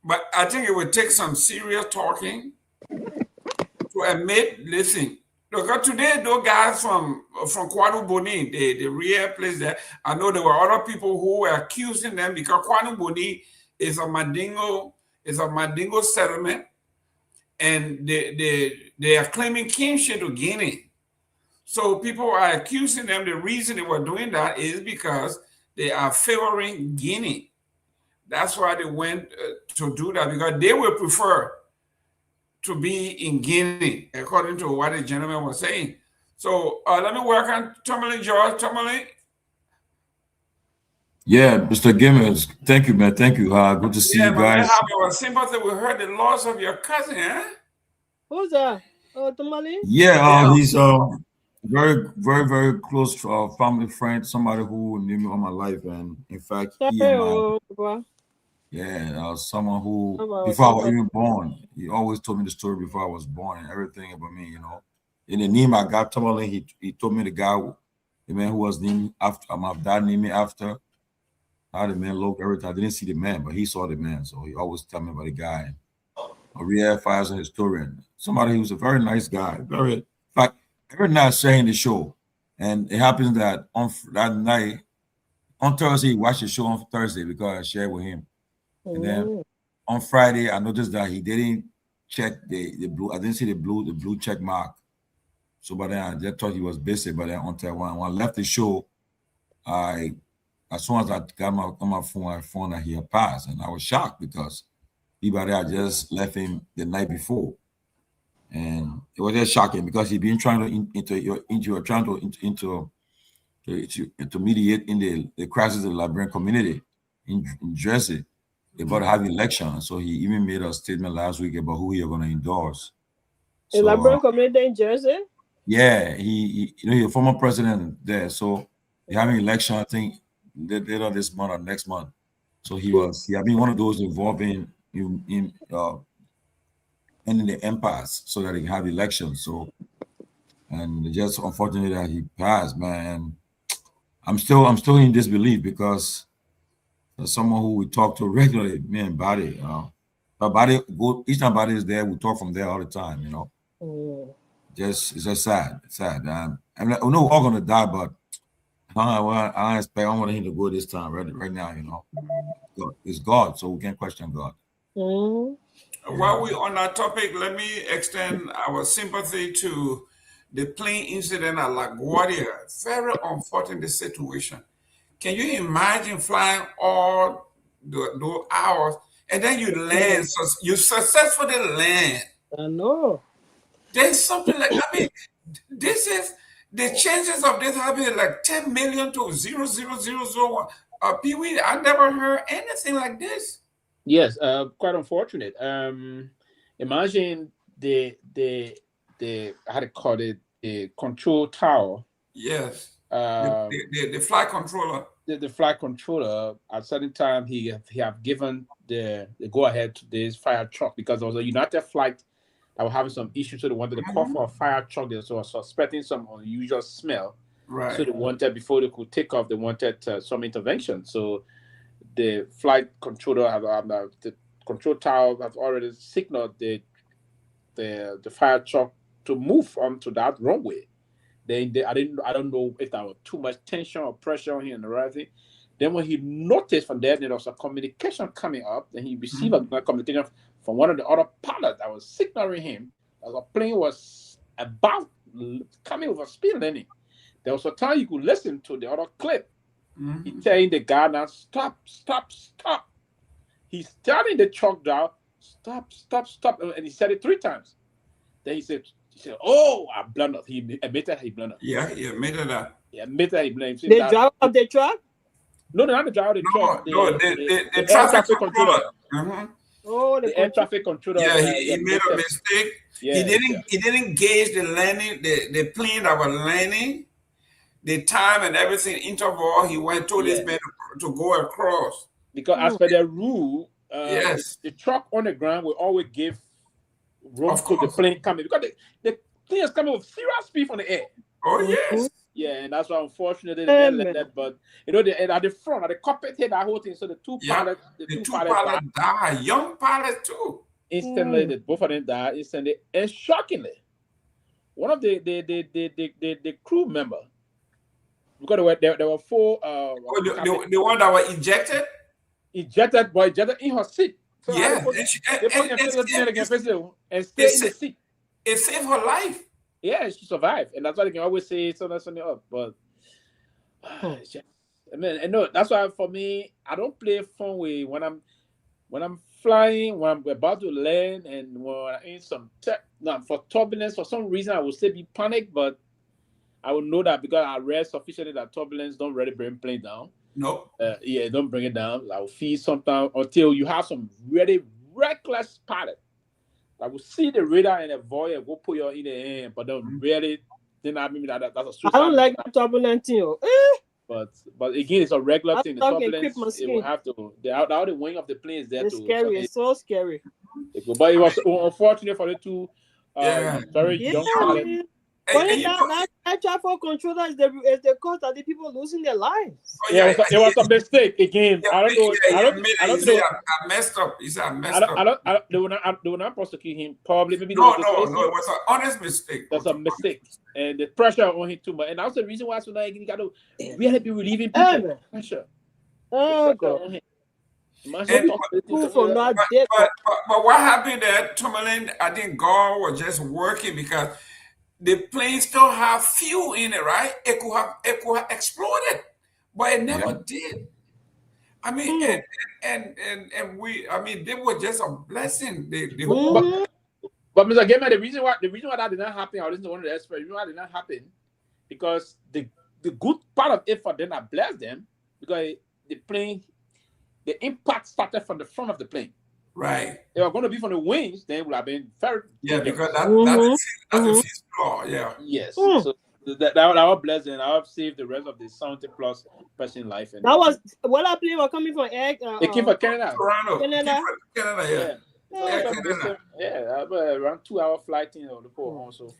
But I think it would take some serious talking to admit, listen, because today those guys from Kwanu Boni, the real place there, I know there were other people who were accusing them because Kwanu Boni is a Mandingo settlement, and they are claiming kinship to Guinea. So people are accusing them. The reason they were doing that is because they are favoring Guinea. That's why they went to do that, because they would prefer to be in Guinea, according to what the gentleman was saying. So let me welcome Tomalin, George. Tomalin. Yeah, Mr. Gayman, thank you, man. Thank you. Good to see you guys. I have our sympathy. We heard the loss of your cousin, eh? Who's that? Oh, Tomalin? Yeah, he's very, very, very close family friend, somebody who knew me all my life. And in fact, someone who, before I was even born, he always told me the story before I was born and everything about me, In the name I got Tomalin, he told me the man who was named after, my dad named me after. How the man looked, everything. I didn't see the man, but he saw the man. So he always tell me about the guy. A real fire historian. Somebody who was a very nice guy. In fact, every night sharing the show. And it happens that on that night, on Thursday, he watched the show on Thursday because I shared with him. And then on Friday, I noticed that he didn't check the blue. I didn't see the blue check mark. So by then I just thought he was busy. But then when I left the show, as soon as I got on my phone, I found that he had passed, and I was shocked because Peabody had just left him the night before, and it was just shocking because he'd been trying to mediate in the crisis of the Liberian community in Jersey. about to have election. So he even made a statement last week about who he are going to endorse. In Liberia community in Jersey? Yeah, he you know, he's a former president there. So they're having election, I think, later this month or next month. So he had been one of those involved in ending the impasse so that he can have elections. So, and just unfortunately that he passed, man. I'm still in disbelief because as someone who we talk to regularly, me and Body, but Body each time Body is there, we talk from there all the time, you know. It's just sad. It's sad. I know we're all gonna die, but I expect I want him to go this time, right now, you know. It's God, so we can't question God. While we're on that topic, let me extend our sympathy to the plane incident at LaGuardia. Very unfortunate situation. Can you imagine flying all those hours and then you land? So you successfully land. I know. There's something like, I mean, this is the chances of this happening like 10 million to 0.0001. Pewee, I never heard anything like this. Yes, quite unfortunate. Imagine the how to call it, the control tower. Yes. The flight controller. The flight controller at a certain time he have given the go ahead to this fire truck because there was a United flight that were having some issues, so they wanted to call for a fire truck. They were suspecting some unusual smell. Right. So they wanted, before they could take off, they wanted some intervention. So the flight controller, the control tower, have already signaled the fire truck to move onto that runway. I don't know if there was too much tension or pressure on him and everything. Then when he noticed from there was a communication coming up, then he received a communication from one of the other pilots that was signaling him that the plane was about coming with a speed limit. There was a time you could listen to the other clip. He telling the guy now, stop. He's telling the truck driver, stop. And he said it 3 times. Then he said, oh, I blundered. He admitted he blundered. Yeah, he admitted that. He admitted he blundered. The driver of the truck? No, not the driver of the truck. The air traffic controller. Oh, the air traffic controller. Yeah, he made a mistake. Yeah, he didn't gauge the landing, the plane that was landing, the time and everything, interval. He told his man to go across. Because as per the rule, yes, the truck on the ground will always give room to the plane coming, because the plane is coming with serious speed from the air. Oh yes. Yeah, and that's why unfortunately they let that. But you know, at the front, at the cockpit hit that whole thing. So the two pilots, the two pilots died. Young pilots too. Instantly, both of them died instantly, and shockingly, one of the crew member, because there were 4. The one that was ejected. Ejected in her seat. So yeah, and stay in the seat. It saved her life. Yeah, she survived, and that's why they can always say something up. But it's just, I mean, and no, that's why for me, I don't play fun with when I'm flying, when I'm about to land, and when I'm in some for turbulence. For some reason, I will still be panicked, but I will know that because I read sufficiently that turbulence don't really bring plane down. No. Don't bring it down. I will feel sometimes until you have some really reckless pilot. I will see the radar and avoid and go put you in the air, but don't really. Then I mean that's a suicide. I don't like the turbulent thing. But again, it's a regular thing. The turbulence, it will have to. The wing of the plane is there. It's scary. It's so scary. But it was unfortunate for the 2 very young pilots. That traffic controller is the cause that the people losing their lives. It was a mistake again. I don't know. I messed up. He said I messed up. They will not prosecute him. Probably maybe. No. It was an honest mistake. That's a mistake, and the pressure on him too much. And that's the reason why so now you got to really be relieving people. Pressure. Oh God. But what happened there, Tomalin? I think God was just working because the plane still have fuel in it, right? It could have exploded, but it never did. I mean, and we, I mean, they were just a blessing. But Mr. Gayman, the reason why that did not happen, I was one of the experts. The reason why it did not happen because the good part of it for them, I bless them because the plane the impact started from the front of the plane. Right. If it were going to be from the wings, then it would have been very dangerous. Because that's a fifth floor. Yeah. Yes. So that was blessed, and I have saved the rest of the 70+ person life. And that was what I believe were coming from it came from Canada. Toronto. Canada. Yeah. Around 2-hour flight in the port also.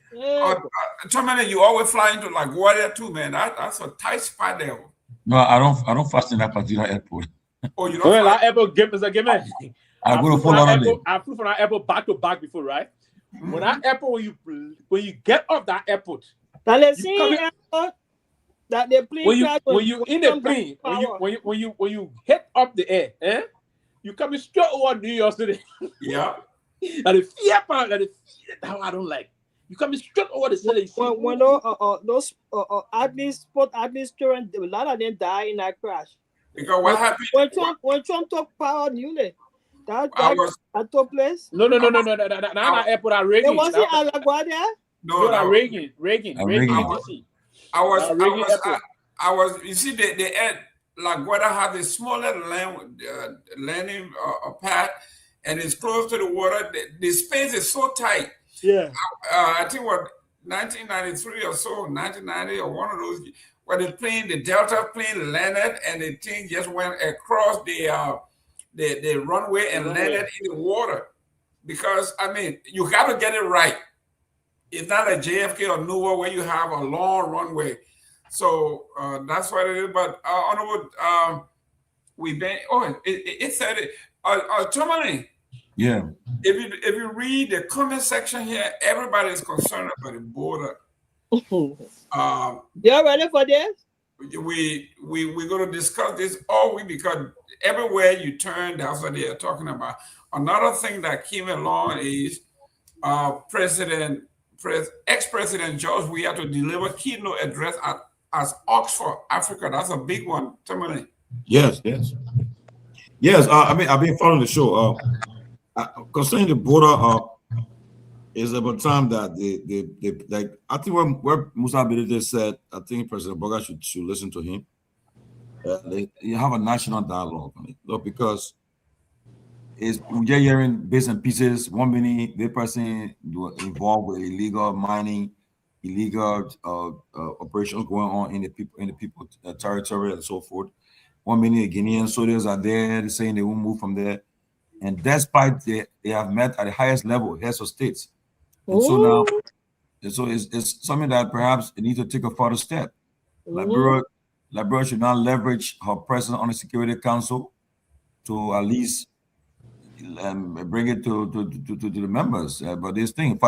Tomalin, you always fly into like Weah too, man. That's a tight spot there. No, I don't fast in that particular airport. Oh, you don't fly? Airport Gayman. I go to Florida. I flew from that airport back to back before, right? When that airport, when you get off that airport, that they see airport that they plane when you in the plane, when you hit up the air, you coming straight over New York City. Yeah. And the fear part, that I don't like. You coming straight over the city. When those athletes, sport athletes, children, a lot of them die in that crash. Because what happened? When Trump took power, newly. That took place. No. That airport at Reagan. It wasn't at LaGuardia. No. Reagan. I was. You see, they had LaGuardia have the smaller landing pad, and it's close to the water. The space is so tight. Yeah. I think what 1993 or so, 1990 or one of those, where the Delta plane landed, and the thing just went across the runway and landed in the water. Because I mean, you got to get it right. It's not a JFK or Newark where you have a long runway. So that's what it is. But Honorable, we've been. Oh, it said it. Tomalin. Yeah. If you read the comment section here, everybody is concerned about the border. You ready for this? We're going to discuss this all week because everywhere you turn, that's what they are talking about. Another thing that came along is ex-president George Weah to deliver keynote address at Oxford, Africa. That's a big one. Tomalin. Yes. I mean, I've been following the show. Concerning the border, it's about time that they like. I think what Musa Abedete said, I think President Boga should listen to him. You have a national dialogue on it, look, because we're hearing bits and pieces. 1 minute, the person involved with illegal mining, illegal operations going on in the people territory and so forth. 1 minute, Guinean soldiers are there, they're saying they won't move from there. And despite they have met at the highest level, heads of states. And so now, it's something that perhaps they need to take a further step. Liberia should now leverage her presence on the Security Council to at least bring it to the members. But this thing,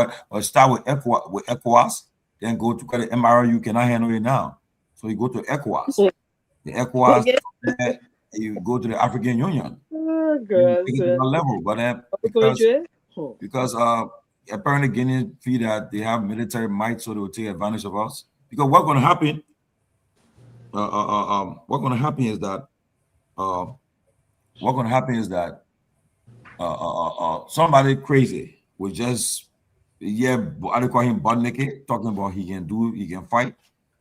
start with ECOWAS, then go to the MRU, cannot handle it now. So you go to ECOWAS. The ECOWAS, you go to the African Union. Level, but because apparently Guinea feel that they have military might, so they will take advantage of us. Because what's going to happen? What's going to happen is that somebody crazy will just I call him butt naked, talking about he can fight.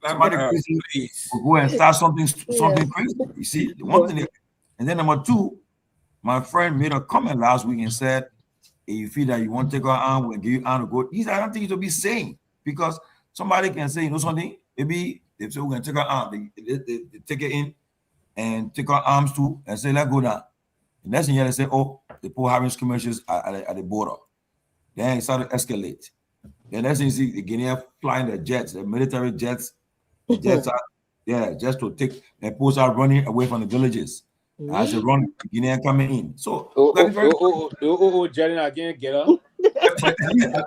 Somebody crazy will go and start something crazy. You see, one thing, and then number two. My friend made a comment last week and said, if you feel that you want to take our arm, we'll give you arm to go. These are not things to be saying, because somebody can say, you know something, maybe they say we're going to take our arm, they take it in and take our arms too and say, let's go down. The next thing they say, oh, the poor having skirmishes at the border. Then it started to escalate. The next thing you see, the Guineans flying their jets, the military jets, are just to take and post out running away from the villages. As a run, Guinea coming in. So, Jerry again, get up.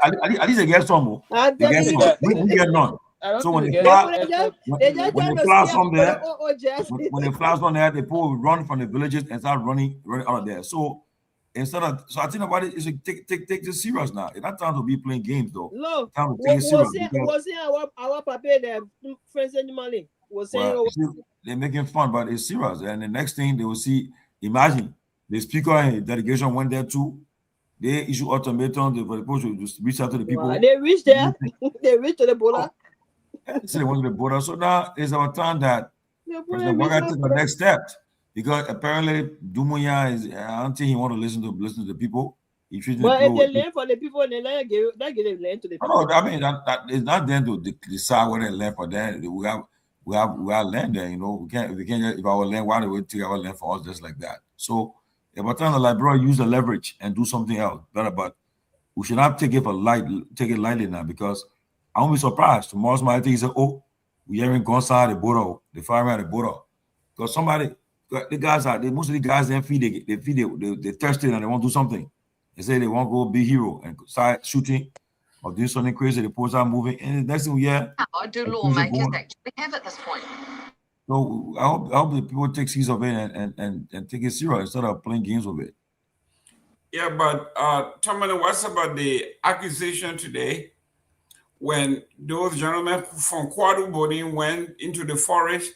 At least they get some. They get some. We get none. So when they fly from there, they pull run from the villages and start running out of there. So I think about it is take this serious now. It's not time to be playing games though. No, time to take it serious. Was it our papa their friends in Mali? They're making fun, but it's serious. And the next thing they will see, imagine the speaker and the delegation went there too. They issue ultimatum for the people to just reach out to the people. They reached there. They reached to the border. So they went to the border. So now it's our time that President Boga took the next step. because apparently Myean is. I don't think he want to listen to the people. He treating But the if people. they land for the people, then they give land to the people. No, I mean that it's not them to decide where they land for them. We have land there. You know, we can't if our land, why do we take our land for us just like that? So if I tell the Liberia use the leverage and do something else better, but we should not take it lightly now, because I won't be surprised tomorrow somebody thinks, oh, we haven't gone inside the border, the fire at the border, because the guys are most of the guys they thirsty and they want to do something. They say they want to go be hero and start shooting or doing something crazy. The posts are moving, and the next thing we hear, How do lawmakers actually have at this point? So I hope the people take seize of it and take it serious instead of playing games with it. Yeah, but Tomalin, what's about the accusation today when those gentlemen from Kehleboe went into the forest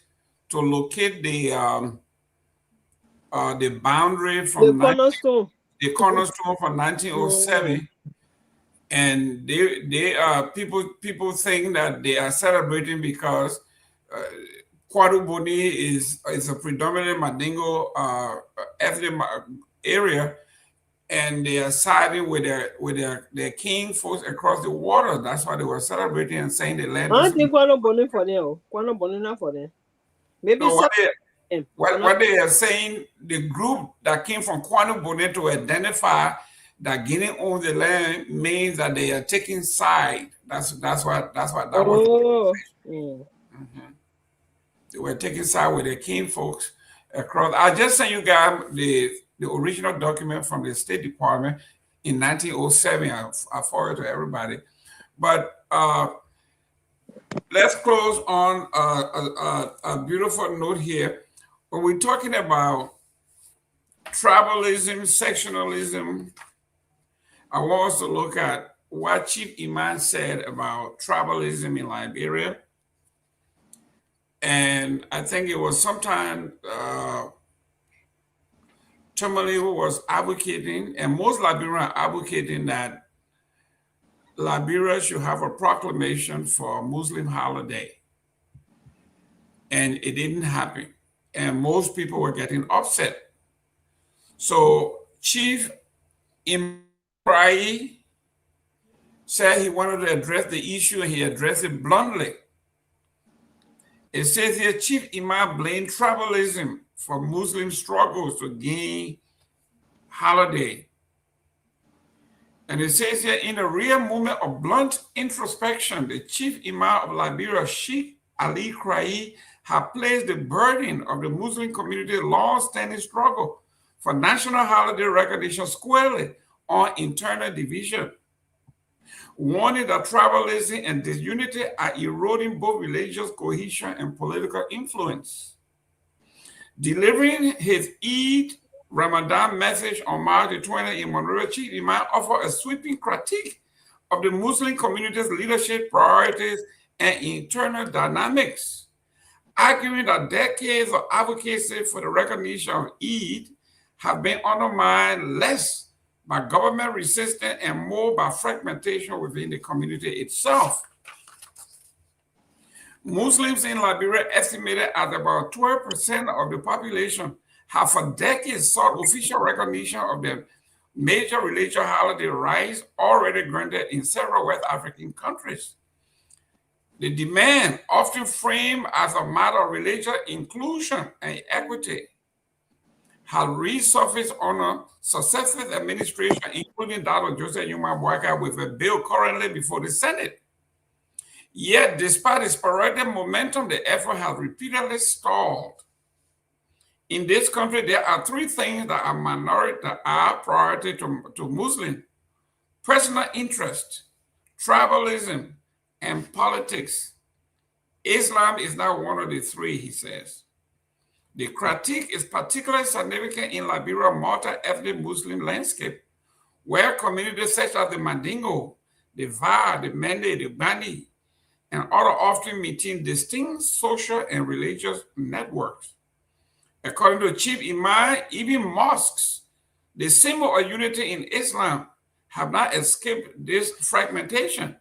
to locate the boundary from the cornerstone from 1907, and people think that they are celebrating because Kehleboe is a predominant Mandingo ethnic area, and they are siding with their king folks across the water. That's why they were celebrating and saying the land. I think Kehleboe for them. Kehleboe not for them. Maybe no, what they are saying, the group that came from Kehleboe to identify that Guinea owns the land means that they are taking side. That's what that was. They were taking side with the king folks across. I just sent you guys the original document from the State Department in 1907. I forwarded to everybody. But let's close on a beautiful note here. When we're talking about tribalism, sectionalism, I want us to look at what Chief Myean said about tribalism in Liberia. And I think it was sometime Tomalin was advocating, and most Liberians are advocating, that Liberia should have a proclamation for a Muslim holiday. And it didn't happen. And most people were getting upset. So Chief Myean said he wanted to address the issue, and he addressed it bluntly. It says here, Chief Myean blamed tribalism for Muslim struggles to gain holiday. And it says here, in a real moment of blunt introspection, the Chief Imam of Liberia, Sheikh Ali Krayi, have placed the burden of the Muslim community's long-standing struggle for national holiday recognition squarely on internal division, warning that tribalism and disunity are eroding both religious cohesion and political influence. Delivering his Eid Ramadan message on March the 20th in Monrovia, Chief Imam offered a sweeping critique of the Muslim community's leadership priorities and internal dynamics, arguing that decades of advocacy for the recognition of Eid have been undermined less by government resistance and more by fragmentation within the community itself. Muslims in Liberia, estimated at about 12% of the population, have for decades sought official recognition of their major religious holiday rights already granted in several West African countries. The demand, often framed as a matter of religious inclusion and equity, has resurfaced under successive administration, including that of Joseph Boakai, with a bill currently before the Senate. Yet, despite its sporadic momentum, the effort has repeatedly stalled. In this country, there are three things that are priority to Muslims: personal interest, tribalism, and politics. Islam is not one of the three, he says. The critique is particularly significant in Liberia's multi-ethnic Muslim landscape, where communities such as the Mandingo, the Va, the Mende, the Bani, and other often maintain distinct social and religious networks. According to Chief Imam, even mosques, the symbol of unity in Islam, have not escaped this fragmentation.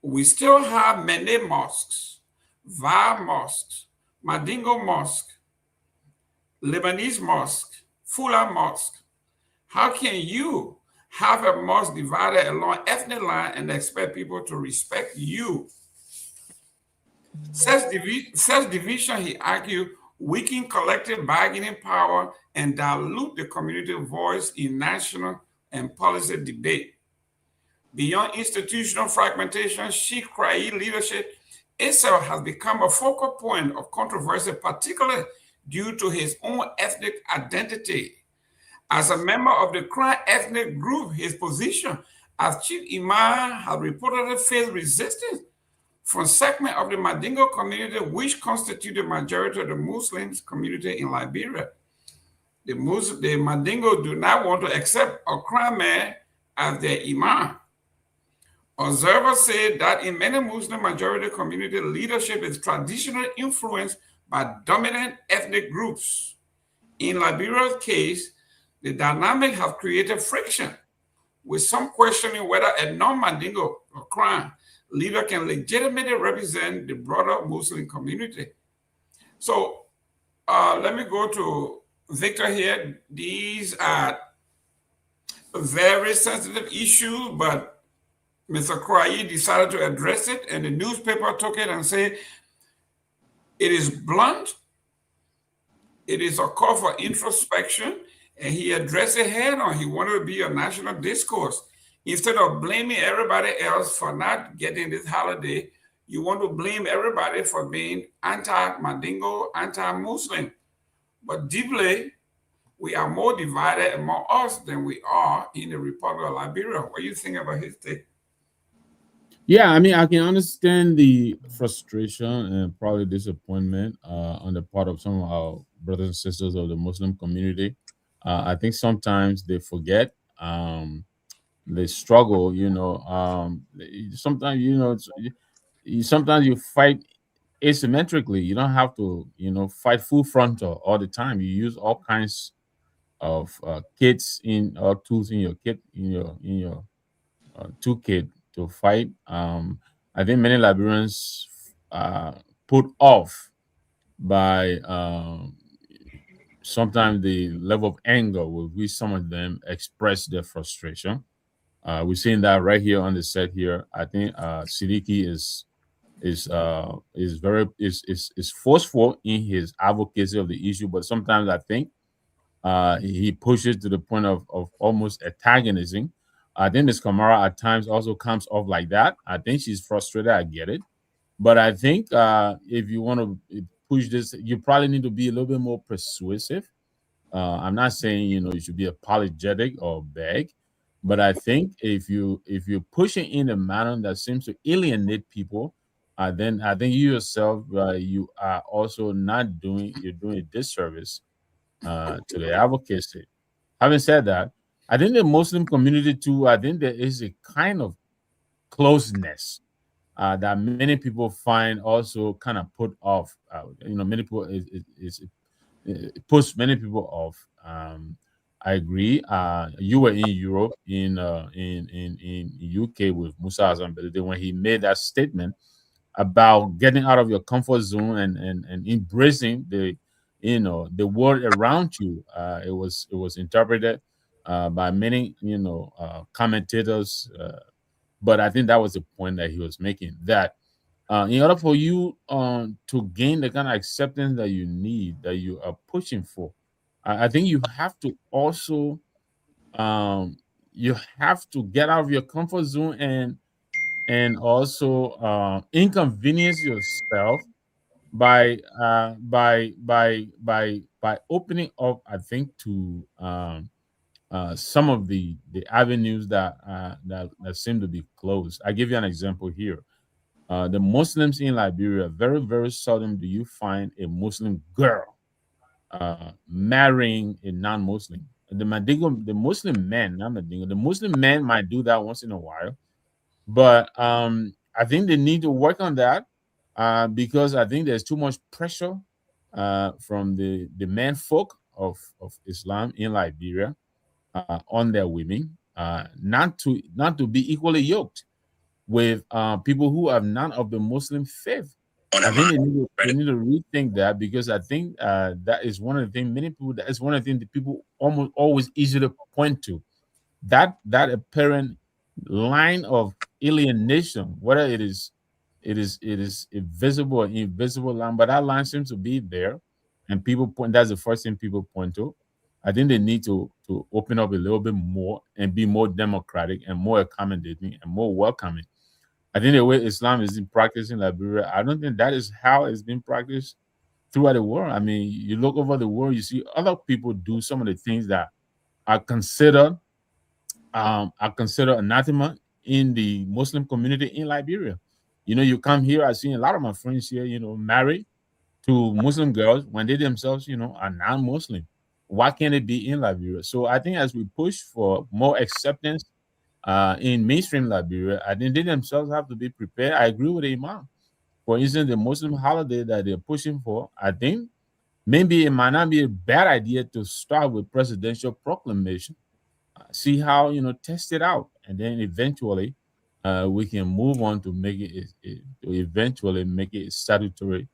We still have Mende mosques, Va mosques, Mandingo mosque, Lebanese mosque, Fula mosque. How can you have a mosque divided along ethnic line and expect people to respect you? Such division, he argued, weaken collective bargaining power and dilute the community voice in national and policy debate. Beyond institutional fragmentation, Sheikh Krayi leadership itself has become a focal point of controversy, particularly due to his own ethnic identity. As a member of the Kra ethnic group, his position as chief imam has reportedly faced resistance from segment of the Mandingo community, which constitute the majority of the Muslims community in Liberia. The Mandingo do not want to accept a Kra man as their imam. Observers say that in many Muslim majority community, leadership is traditionally influenced by dominant ethnic groups. In Liberia's case, the dynamic have created friction, with some questioning whether a non-Mandingo or Kra leader can legitimately represent the broader Muslim community. So let me go to Victor here. These are very sensitive issues, but Mr. Krayi decided to address it, and the newspaper took it and said, it is blunt, it is a call for introspection, and he addressed it head on. He wanted to be a national discourse. Instead of blaming everybody else for not getting this holiday, you want to blame everybody for being anti-Mandingo, anti-Muslim. But deeply, we are more divided among us than we are in the Republic of Liberia. What do you think about his take? Yeah, I mean, I can understand the frustration and probably disappointment on the part of some of our brothers and sisters of the Muslim community. I think sometimes they forget, they struggle. Sometimes sometimes you fight asymmetrically. You don't have to fight full frontal all the time. You use all kinds of kits in or tools in your kit in your toolkit to fight. I think many Liberians put off by sometimes the level of anger with which some of them express their frustration. We're seeing that right here on the set here. I think Seleke is forceful in his advocacy of the issue, but sometimes I think he pushes to the point of almost antagonism. I think Ms. Kamara at times also comes off like that. I think she's frustrated. I get it. But I think if you want to push this, you probably need to be a little bit more persuasive. I'm not saying you should be apologetic or beg, but I think if you're pushing in a manner that seems to alienate people, then I think you yourself you are also not doing a disservice to the advocacy. Having said that, I think the Muslim community too, I think there is a kind of closeness that many people find also kind of put off. Many people it puts many people off. I agree. You were in Europe, in UK with Musa Azambelede when he made that statement about getting out of your comfort zone and embracing the world around you. It was interpreted by many commentators, but I think that was the point that he was making, that in order for you to gain the kind of acceptance that you need, that you are pushing for, I think you have to also you have to get out of your comfort zone and also inconvenience yourself by opening up, I think, to some of the avenues that seem to be closed. I give you an example here. The Muslims in Liberia, very very seldom do you find a Muslim girl marrying a non-Muslim. The Muslim men, not Mandingo, the Muslim men might do that once in a while, but I think they need to work on that because I think there's too much pressure from the men folk of Islam in Liberia on their women, not to be equally yoked with people who have none of the Muslim faith. I think they need to rethink that, because I think that is one of the things many people. That is one of the things that people almost always easily point to. That apparent line of alienation, whether it is a visible or invisible line, but that line seems to be there, and people point. That's the first thing people point to. I think they need to open up a little bit more and be more democratic and more accommodating and more welcoming. I think the way Islam is practiced in Liberia, I don't think that is how it's been practiced throughout the world. I mean, you look over the world, you see other people do some of the things that are considered anathema in the Muslim community in Liberia. You know, you come here, I've seen a lot of my friends here, you know, married to Muslim girls when they themselves, you know, are non-Muslim. Why can't it be in Liberia? So I think as we push for more acceptance in mainstream Liberia, I think they themselves have to be prepared. I agree with Imam. For instance, the Muslim holiday that they're pushing for, I think maybe it might not be a bad idea to start with presidential proclamation, see how, you know, test it out, and then eventually we can move on to make to eventually make it a statutory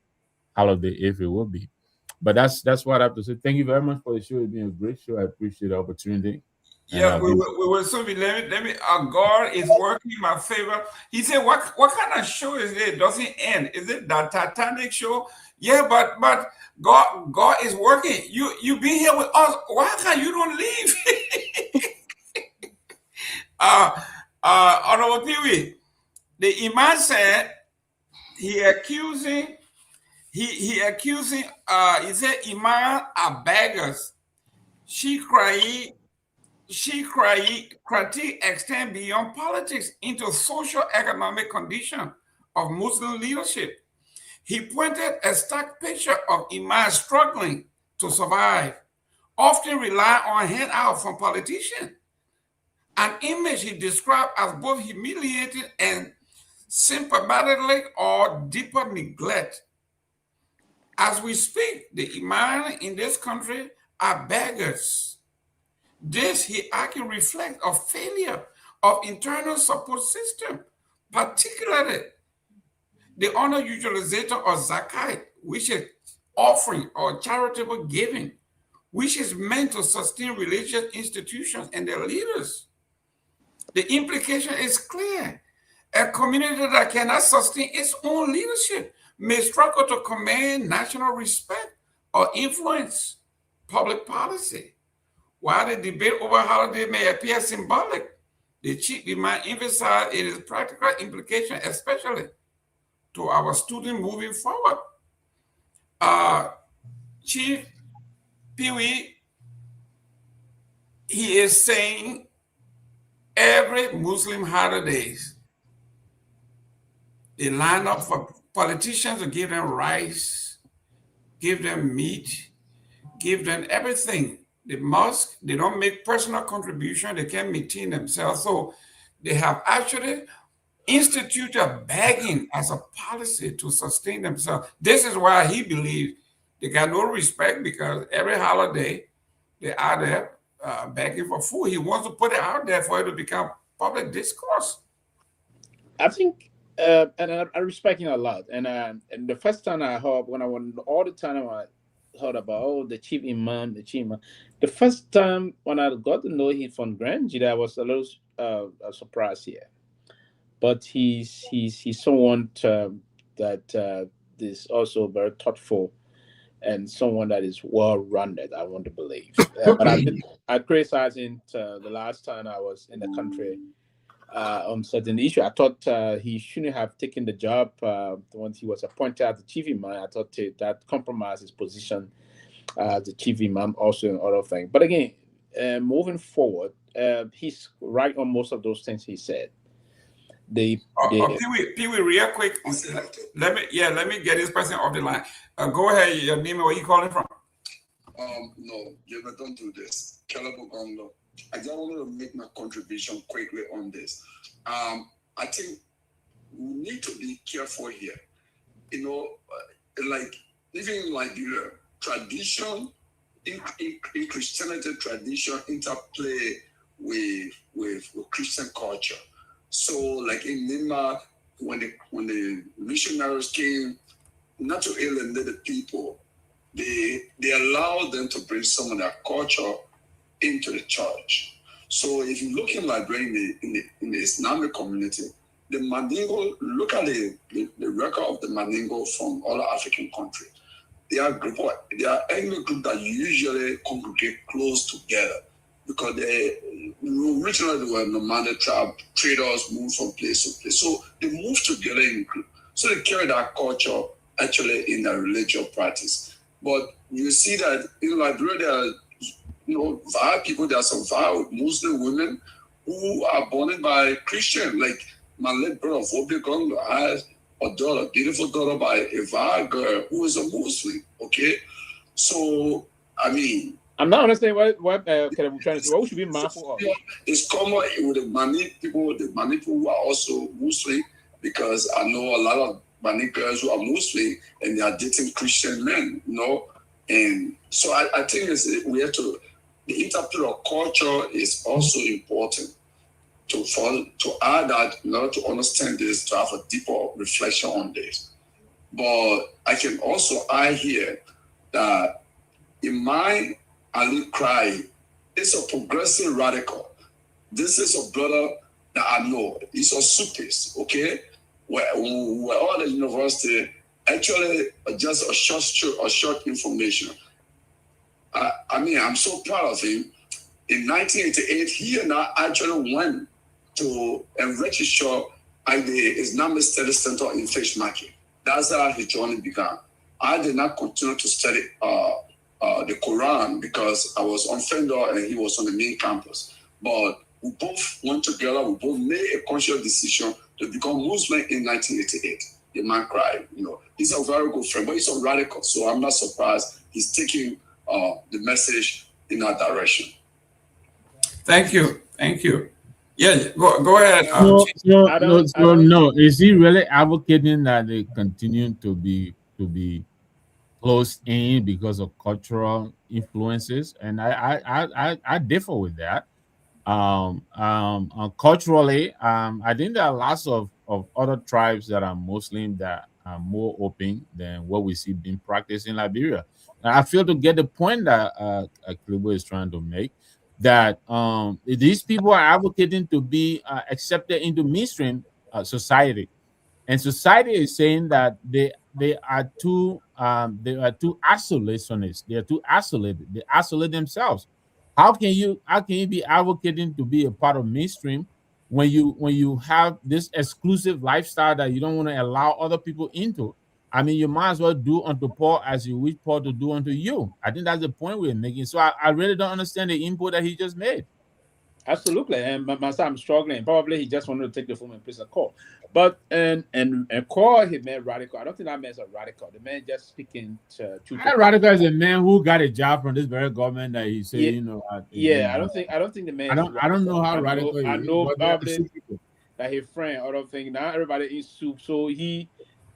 holiday if it will be. But that's what I have to say. Thank you very much for the show. It's been a great show. I appreciate the opportunity. Yeah, we will soon be. Let me. God is working in my favor. He said, "What kind of show is it? Does it end? Is it that Titanic show?" Yeah, but God is working. You be here with us. Why can't you don't leave? Honorable Pewee, the Imam said he said Imam are beggars. She critique extend beyond politics into socio-economic condition of Muslim leadership. He pointed a stark picture of Imam struggling to survive, often rely on handout from politicians. An image he described as both humiliating and symptomatically or deeper neglect. As we speak, the Imam in this country are beggars. This, he argued, reflects a failure of internal support system, particularly the honor utilization of zakat, which is offering or charitable giving, which is meant to sustain religious institutions and their leaders. The implication is clear. A community that cannot sustain its own leadership may struggle to command national respect or influence public policy. While the debate over holiday may appear symbolic, the chief Imam emphasized its practical implication, especially to our students moving forward. Chief Pewee, he is saying every Muslim holidays, they line up for politicians to give them rice, give them meat, give them everything. The mosque, they don't make personal contribution, they can't maintain themselves. So they have actually instituted begging as a policy to sustain themselves. This is why he believes they got no respect, because every holiday they are there begging for food. He wants to put it out there for it to become public discourse. I think, and I respect him a lot. And the first time I heard, all the time I heard about the chief imam, the first time when I got to know him from Granjida, I was a little surprised here. But he's someone that is also very thoughtful and someone that is well-rounded, I want to believe. But I criticized him the last time I was in the country on certain issue. I thought he shouldn't have taken the job when he was appointed as the chief imam. I thought that compromised his position as the chief imam also in other things. But again, moving forward, he's right on most of those things he said. Pewee, real quick. Let me get this person off the line. Go ahead, your name and where you calling from? No, don't do this. Kehleboe Gongloe. I just want to make my contribution quickly on this. I think we need to be careful here. You know, like even in Liberia, tradition in Christianity, tradition interplay with Christian culture. So, like in Lima, when the missionaries came, not to alienate the people, they allow them to bring some of their culture into the church. So if you look in Liberia in the Islamic community, the Mandingo, look at the record of the Mandingo from other African countries. They are ethnic group that usually congregate close together because originally they were nomadic tribe, traders moved from place to place. So they move together in group. So they carry that culture actually in their religious practice. But you see that in Liberia, there are vile people, there are some vile Muslim women who are born by Christian, like my late brother, Kehleboe Gongloe, has a daughter, beautiful daughter by a vile girl who is a Muslim, okay? So, I mean... I'm not understanding what I'm trying to say. What we should be mindful of? It's common with the Mani people who are also Muslim, because I know a lot of Mani girls who are Muslim and they are dating Christian men, And so I think we have to... The interplay of culture is also important to add that in order to understand this, to have a deeper reflection on this. But I can also add here that in my Ali Cry, it's a progressive radical. This is a brother that I know. He's a supist, okay? We're all at the university, actually just a short information. I mean, I'm so proud of him. In 1988, he and I actually went to register at the Islamic Study Center in Fish Market. That's how his journey began. I did not continue to study the Quran because I was on Fender and he was on the main campus. But we both went together. We both made a conscious decision to become Muslim in 1988. The man cried. He's a very good friend, but he's a radical. So I'm not surprised he's taking the message in that direction. Thank you. Yeah, go ahead. No. Is he really advocating that they continue to be closed in because of cultural influences? And I differ with that. Culturally, I think there are lots of other tribes that are Muslim that are more open than what we see being practiced in Liberia. And I feel to get the point that Kehleboe is trying to make, that these people are advocating to be accepted into mainstream society, and society is saying that they are too isolationist. They are too isolated. They isolate themselves. How can you be advocating to be a part of mainstream when you have this exclusive lifestyle that you don't want to allow other people into? I mean, you might as well do unto Paul as you wish Paul to do unto you. I think that's the point we're making. So I really don't understand the input that he just made. Absolutely, and myself, I'm struggling. Probably he just wanted to take the phone and place a call, but and call he meant radical. I don't think that man's a radical. The man just speaking to that radical is a man who got a job from this very government that he said, I don't think the man. I don't know how radical he is. I know probably that his friend. I don't think now everybody eats soup, so he.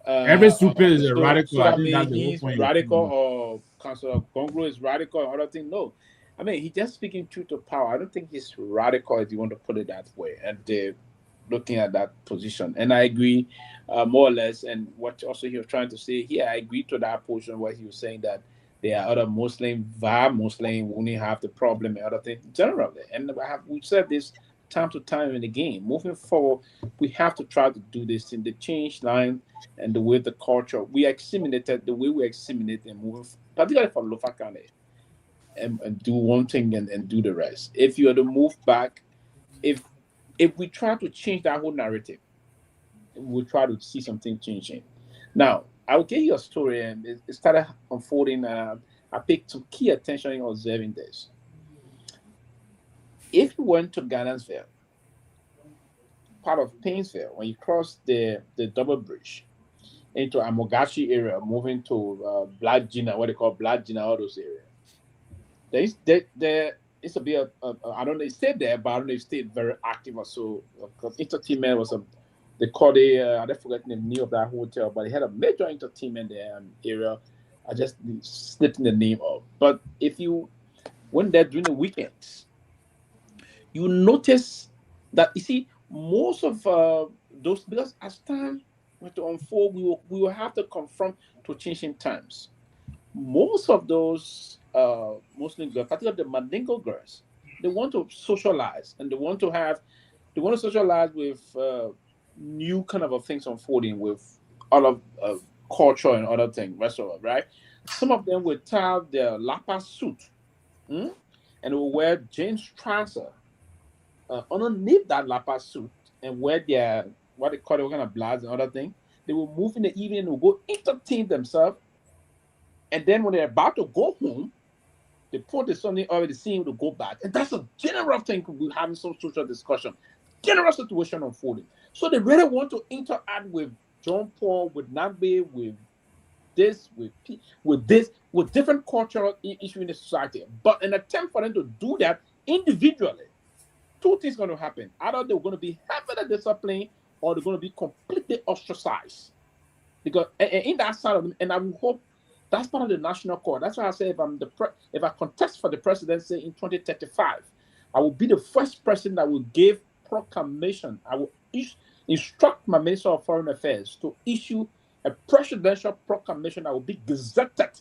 Every super is a radical. So I mean, he's radical, or Councilor Gongloe is radical, or other thing. No. I mean, he's just speaking truth to power. I don't think he's radical, if you want to put it that way. And looking at that position, and I agree more or less. And what also he was trying to say here, I agree to that portion where he was saying that there are other Muslim who only have the problem and other things generally. And we've said this time to time in the game. Moving forward, we have to try to do this in the change line and the way the culture we assimilated, the way we assimilate and move, particularly for Lofa County. And do one thing and do the rest. If you are to move back, if we try to change that whole narrative, we'll try to see something changing. Now, I'll give you a story, and it started unfolding. I paid some key attention in observing this. If you went to Ghanansville, part of Painesville, when you cross the double bridge into Amogachi area, moving to Black Gina, what they call Black Gina, all those areas. There is a bit of I don't know, it stayed there, but I don't know if it stayed very active or so, because entertainment was they called it, I don't forget the name of that hotel, but they had a major entertainment there area. I just slipped the name of. But if you went there during the weekends, you notice that, you see, most of those, because as time to unfold, we will have to confront to changing times. Most of those Muslim girls, particularly the Mandingo girls, they want to socialize and they want to socialize with new kind of things unfolding with all of culture and other things, right? Some of them will tie their lapa suit, and they will wear jeans trouser underneath that lapa suit and wear their what they call it, what kind of bloods and other things. They will move in the evening and will go entertain themselves. And then when they're about to go home, they put something already seeing to go back. And that's a general thing we're having some social discussion. General situation unfolding. So they really want to interact with John Paul, with Nagbe, with this, with different cultural issues in the society. But an attempt for them to do that individually, two things are going to happen. Either they're going to be heavily disciplined or they're going to be completely ostracized. Because in that side of them, and I will hope that's part of the national core. That's why I say if I contest for the presidency in 2035, I will be the first person that will give proclamation. I will instruct my Minister of Foreign Affairs to issue a presidential proclamation that will be gazetted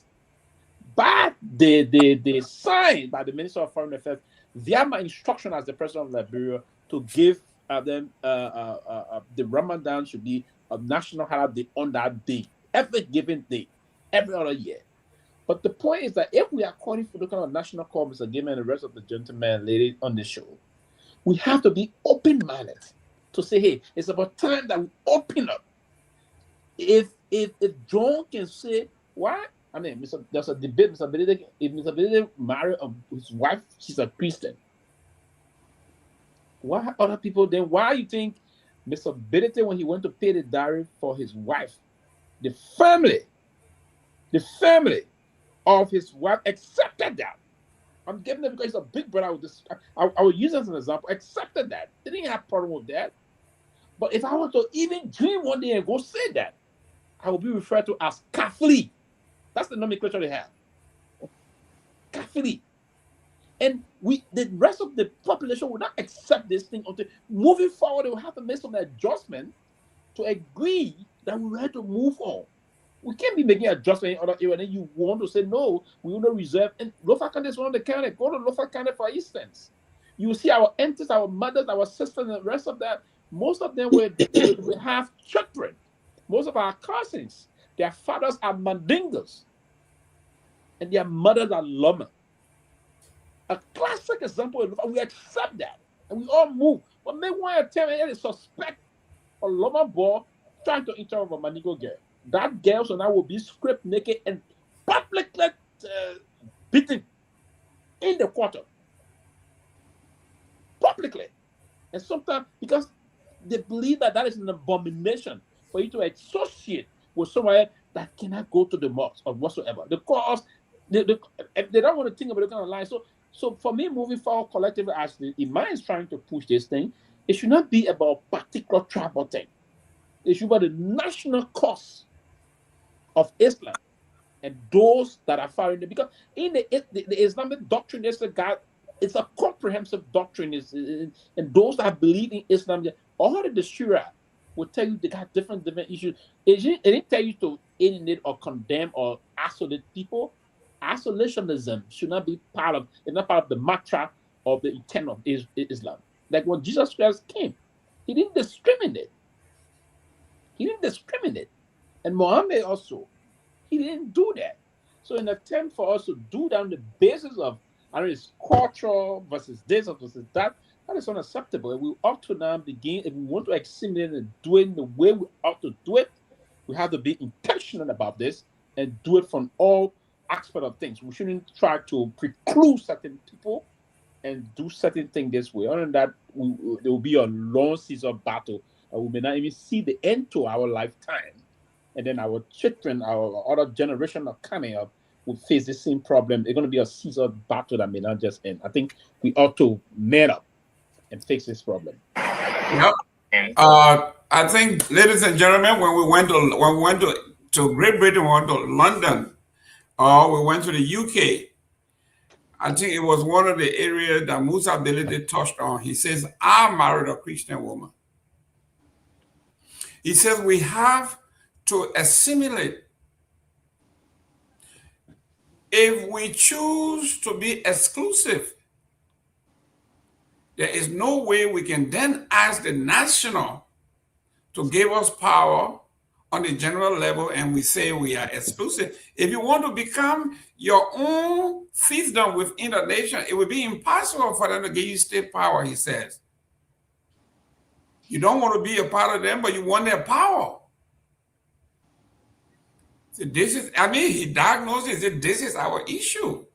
by the signed by the Minister of Foreign Affairs via my instruction as the President of Liberia to give them the Ramadan should be a national holiday on that day, every given day, every other year. But the point is that if we are calling for the kind of national call, Mr. Gayman and the rest of the gentlemen and ladies on the show, we have to be open-minded to say, hey, it's about time that we open up. If John can say, why? I mean, there's a debate, Mr. Benedict, if Mr. Benedict married his wife, she's a Christian. Why other people then? Why you think Mr. Benedict, when he went to pay the dowry for his wife, the family of his wife accepted that? I'm giving it because he's a big brother with this. I will use it as an example. Accepted that. They didn't have a problem with that. But if I were to even dream one day and go say that, I will be referred to as Catholic. That's the nomenclature they have. Catholic. And the rest of the population will not accept this thing until moving forward, they will have to make some adjustment to agree that we have to move on. We can't be making adjustment in other areas and then you want to say, no, we want to reserve. And Lofa County is one of the county. Go to Lofa County, for instance. You see our aunties, our mothers, our sisters, and the rest of that. Most of them will have children. Most of our cousins, their fathers are Mandingos. And their mothers are Loma. A classic example, we accept that. And we all move. But maybe one attempt and suspect a Loma boy trying to interact with a Mandingo girl. That girl so now will be stripped naked and publicly beaten in the quarter. Publicly. And sometimes, because they believe that is an abomination for you to associate with someone that cannot go to the mosque or whatsoever. Because they don't want to think about the kind of line. So for me, moving forward collectively, as the Imam is trying to push this thing, it should not be about particular tribal thing. It should be the national cause of Islam and those that are following it. Because in the Islamic doctrine, it's a comprehensive doctrine. And those that believe in Islam, all of the Shura will tell you they got different issues. It didn't tell you to alienate or condemn or isolate people. Isolationism should not be part of the mantra of the intent of Islam. Like when Jesus Christ came, he didn't discriminate. And Muhammad also, he didn't do that. So in an attempt for us to do that on the basis of it's culture versus this versus that is unacceptable. And we ought to now begin, if we want to assimilate and do it in the way we ought to do it, we have to be intentional about this and do it from all aspects of things. We shouldn't try to preclude certain people and do certain things this way. Other than that, there will be a long season battle and we may not even see the end to our lifetime. And then our children, our other generation are coming up will face the same problem. It's going to be a season battle that may not just end. I think we ought to man up and fix this problem. Yep. I think, ladies and gentlemen, when we went to Great Britain, we went to London, or we went to the UK, I think it was one of the areas that Musa Belede touched on. He says, I married a Christian woman. He says we have to assimilate. If we choose to be exclusive, there is no way we can then ask the national to give us power on the general level and we say we are exclusive. If you want to become your own fiefdom within the nation, it would be impossible for them to give you state power, he says. You don't want to be a part of them, but you want their power. So this is, I mean, he diagnosed it, that this is our issue.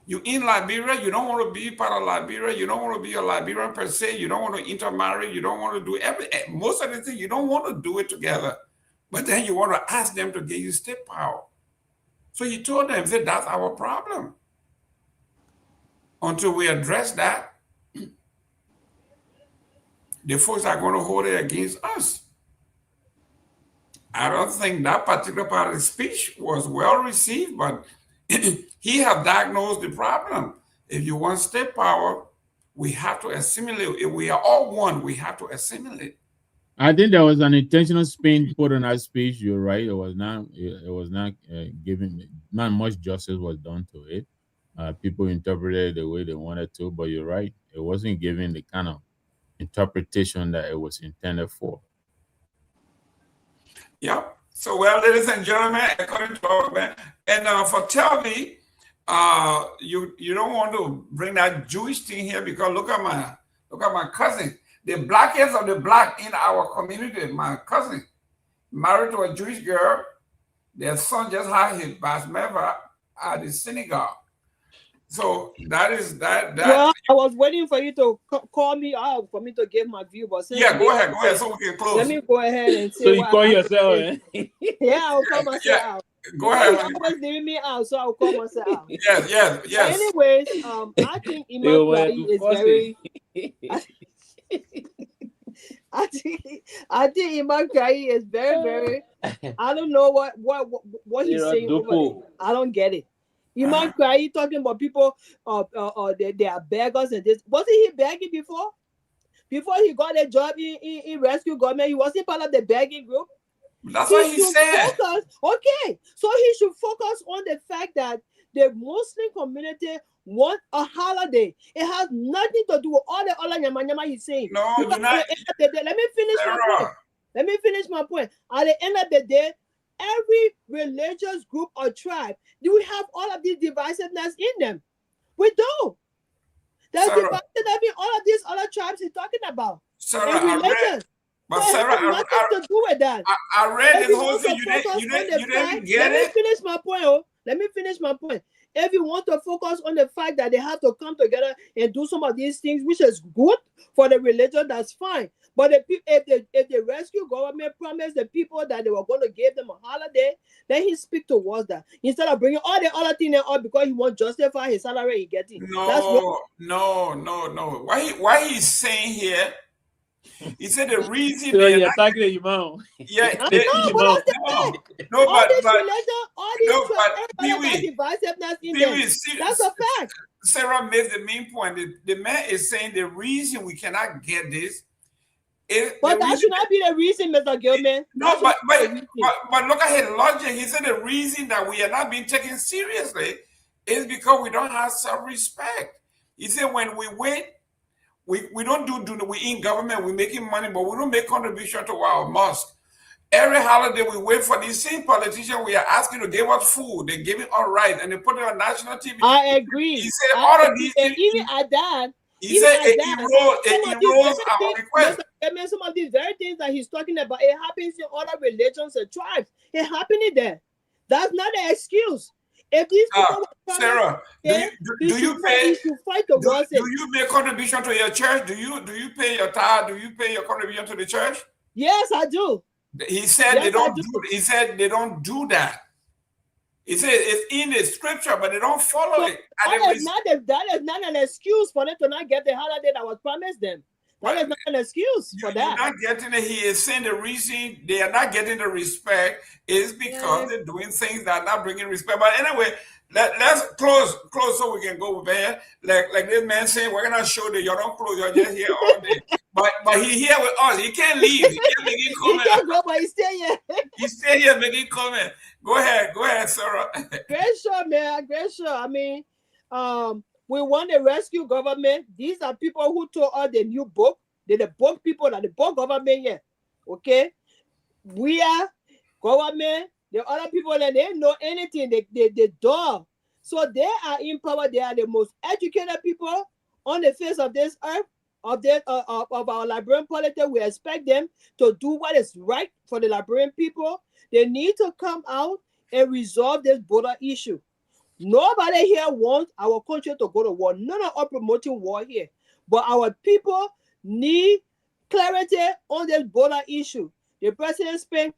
You in Liberia, you don't want to be part of Liberia, you don't want to be a Liberian per se, you don't want to intermarry, you don't want to do most of the things, you don't want to do it together. But then you want to ask them to give you state power. So he told them that that's our problem. Until we address that, the folks are going to hold it against us. I don't think that particular part of the speech was well received, but he have diagnosed the problem. If you want state power, we have to assimilate. If we are all one, we have to assimilate. I think there was an intentional spin put on that speech. You're right. It was not given. Not much justice was done to it. People interpreted it the way they wanted to, but you're right. It wasn't given the kind of interpretation that it was intended for. Yep. So, well, ladies and gentlemen, according to Torgbean, and for Pewee, you don't want to bring that Jewish thing here because look at my cousin, the blackest of the black in our community. My cousin married to a Jewish girl. Their son just had his bas mitzvah at the synagogue. So that is that. Well, I was waiting for you to call me out for me to give my view, but since go ahead, so we can close. Let me go ahead and say. So you call yourself, eh? Yeah, I'll call myself out. Go ahead. You're always leaving me out, so I'll call myself out. Yes. But anyways, I think Imam is very. I think Imam is very. I don't know what he's saying over there. I don't get it. Imam talking about people, they are beggars and this. Wasn't he begging before? Before he got a job in rescue government, he wasn't part of the begging group. That's what he said. Okay, so he should focus on the fact that the Muslim community want a holiday. It has nothing to do with all the other nyama he's saying. No, you're not. Let me finish my point. Let me finish my point. At the end of the day, every religious group or tribe, do we have all of these divisiveness in them? We do. There's divisiveness in all of these other tribes he's talking about. Sarah, religion. But so Sarah, nothing to do with that. I read this whole thing. You didn't get it. Let me finish my point. Let me finish my point. If you want to focus on the fact that they have to come together and do some of these things, which is good for the religion, that's fine. But if the rescue government promised the people that they were going to give them a holiday, then he speak towards that instead of bringing all the other things up because he wants to justify his salary he's getting. No. Why he's saying here? He said the reason so you're attacking the imam. Yeah, all these divisiveness in them. That's a fact. Sarah made the main point. The man is saying the reason we cannot get this. But that should not be the reason, Mr. Gilman. No, but look at his logic. He said the reason that we are not being taken seriously is because we don't have self-respect. He said when we wait, we don't do we in government, we're making money, but we don't make contribution to our mosque. Every holiday we wait for these same politicians we are asking to give us food. They give it all right and they put it on national TV. I agree. He said all of these things. Even at that. He said it erodes our request. Some of these very things that he's talking about, it happens in other religions and tribes. It happening there. That's not an excuse. If these people Sarah, do you make contribution to your church? Do you pay your tithe? Do you pay your contribution to the church? Yes, I do. He said they don't do. He said they don't do that. He said it's in the scripture, but they don't follow it. That is not an excuse for them to not get the holiday that was promised them. That is not an excuse for that. You're not getting it. He is saying the reason they are not getting the respect is because they're doing things that are not bringing respect. But anyway, Let's close so we can go there. Like this man saying, we're gonna show that y'all don't close, y'all just here all day. But he here with us. He can't leave. He can't make any comment. He can't go, but he's still here. He's still here making comment. Go ahead, Sarah. Great show, man. Great show. I mean, we want to rescue government. These are people who told us the new book. They're the book people that the book government here. Okay? We are government. The other people that they know anything, they don't. So they are in power. They are the most educated people on the face of this earth, of our Liberian politics. We expect them to do what is right for the Liberian people. They need to come out and resolve this border issue. Nobody here wants our country to go to war. None of us promoting war here. But our people need clarity on this border issue. The president spent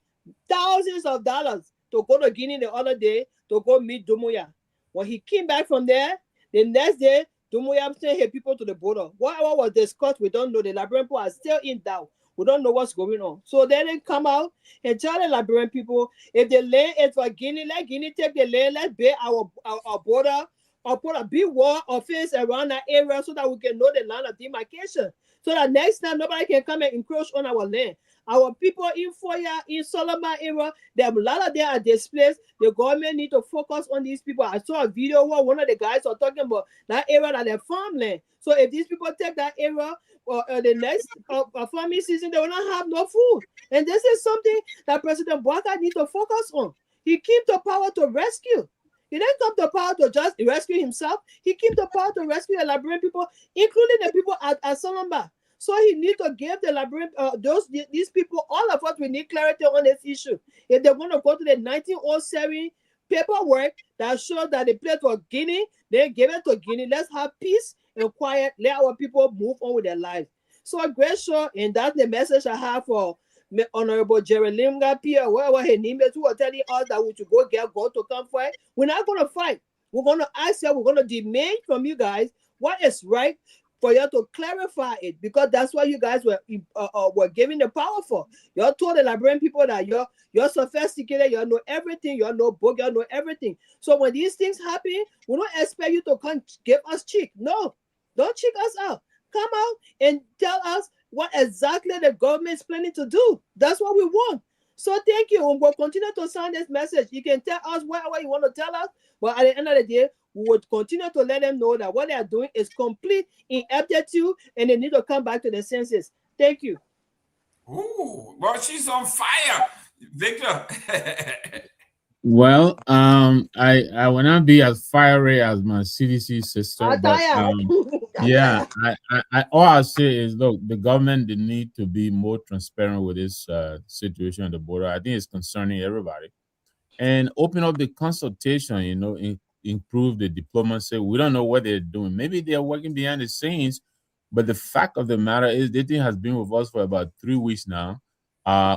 thousands of dollars to go to Guinea the other day to go meet Dopoh. When he came back from there, the next day, Dopoh sent his people to the border. What was discussed, we don't know. The Liberian people are still in doubt. We don't know what's going on. So then they come out and tell the Liberian people, if the land is for Guinea, let Guinea take the land, let's build our border, or put a big wall or fence around that area so that we can know the line of demarcation. So that next time nobody can come and encroach on our land. Our people in Foya, in Solomon area, a lot of them are displaced. The government need to focus on these people. I saw a video where one of the guys was talking about that area that they're farmland. So if these people take that area, the next farming season, they will not have no food. And this is something that President Bouaka needs to focus on. He came to power to rescue. He didn't come to power to just rescue himself. He came to power to rescue the Liberian people, including the people at Solomba. So he need to give the Liberian, these people, all of us, we need clarity on this issue. If they're going to go to the 1907 paperwork that shows that the place was Guinea, they give it to Guinea. Let's have peace and quiet. Let our people move on with their lives. So a great show, and that's the message I have for Honorable Jerome Gayman, whatever his name is, who are telling us that we should go get God to come fight. We're not going to fight. We're going to ask you, we're going to demand from you guys what is right for you to clarify it, because that's what you guys were given the power for. You told the Liberian people that you're sophisticated, you know everything, you know book, you know everything. So when these things happen, we don't expect you to come give us cheek. No, don't cheek us out. Come out and tell us what exactly the government is planning to do. That's what we want. So thank you, and we'll continue to send this message. You can tell us whatever you want to tell us, but at the end of the day, we would continue to let them know that what they are doing is complete ineptitude and they need to come back to their senses. Thank you. Ooh, well, she's on fire, Victor. Well, I will not be as fiery as my CDC sister, but yeah, I all I say is, look, the government, they need to be more transparent with this situation at the border. I think it's concerning everybody, and open up the consultation. Improve the diplomacy. We don't know what they're doing. Maybe they're working behind the scenes, but the fact of the matter is, this thing has been with us for about 3 weeks now.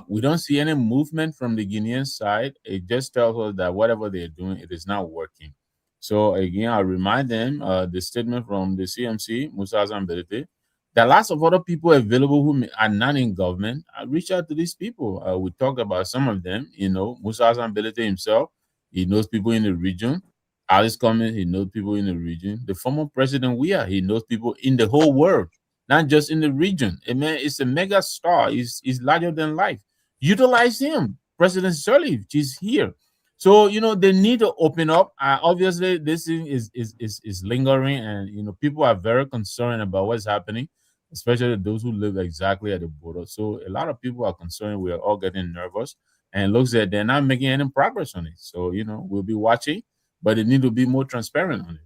We don't see any movement from the Guinean side. It just tells us that whatever they're doing, it is not working. So again, I remind them the statement from the CMC, Musa Zambelete, there are lots of other people available who are not in government. Reach out to these people. We talked about some of them. Musa Zambelete himself, he knows people in the region. Alice Cummings, he knows people in the region. The former president Weah, he knows people in the whole world, not just in the region. Man, it's a mega star. He's larger than life. Utilize him. President Sirleaf, she's here. So, they need to open up. Obviously, this thing is lingering, and, people are very concerned about what's happening, especially those who live exactly at the border. So a lot of people are concerned. We are all getting nervous, and it looks like they're not making any progress on it. So, we'll be watching, but they need to be more transparent on it.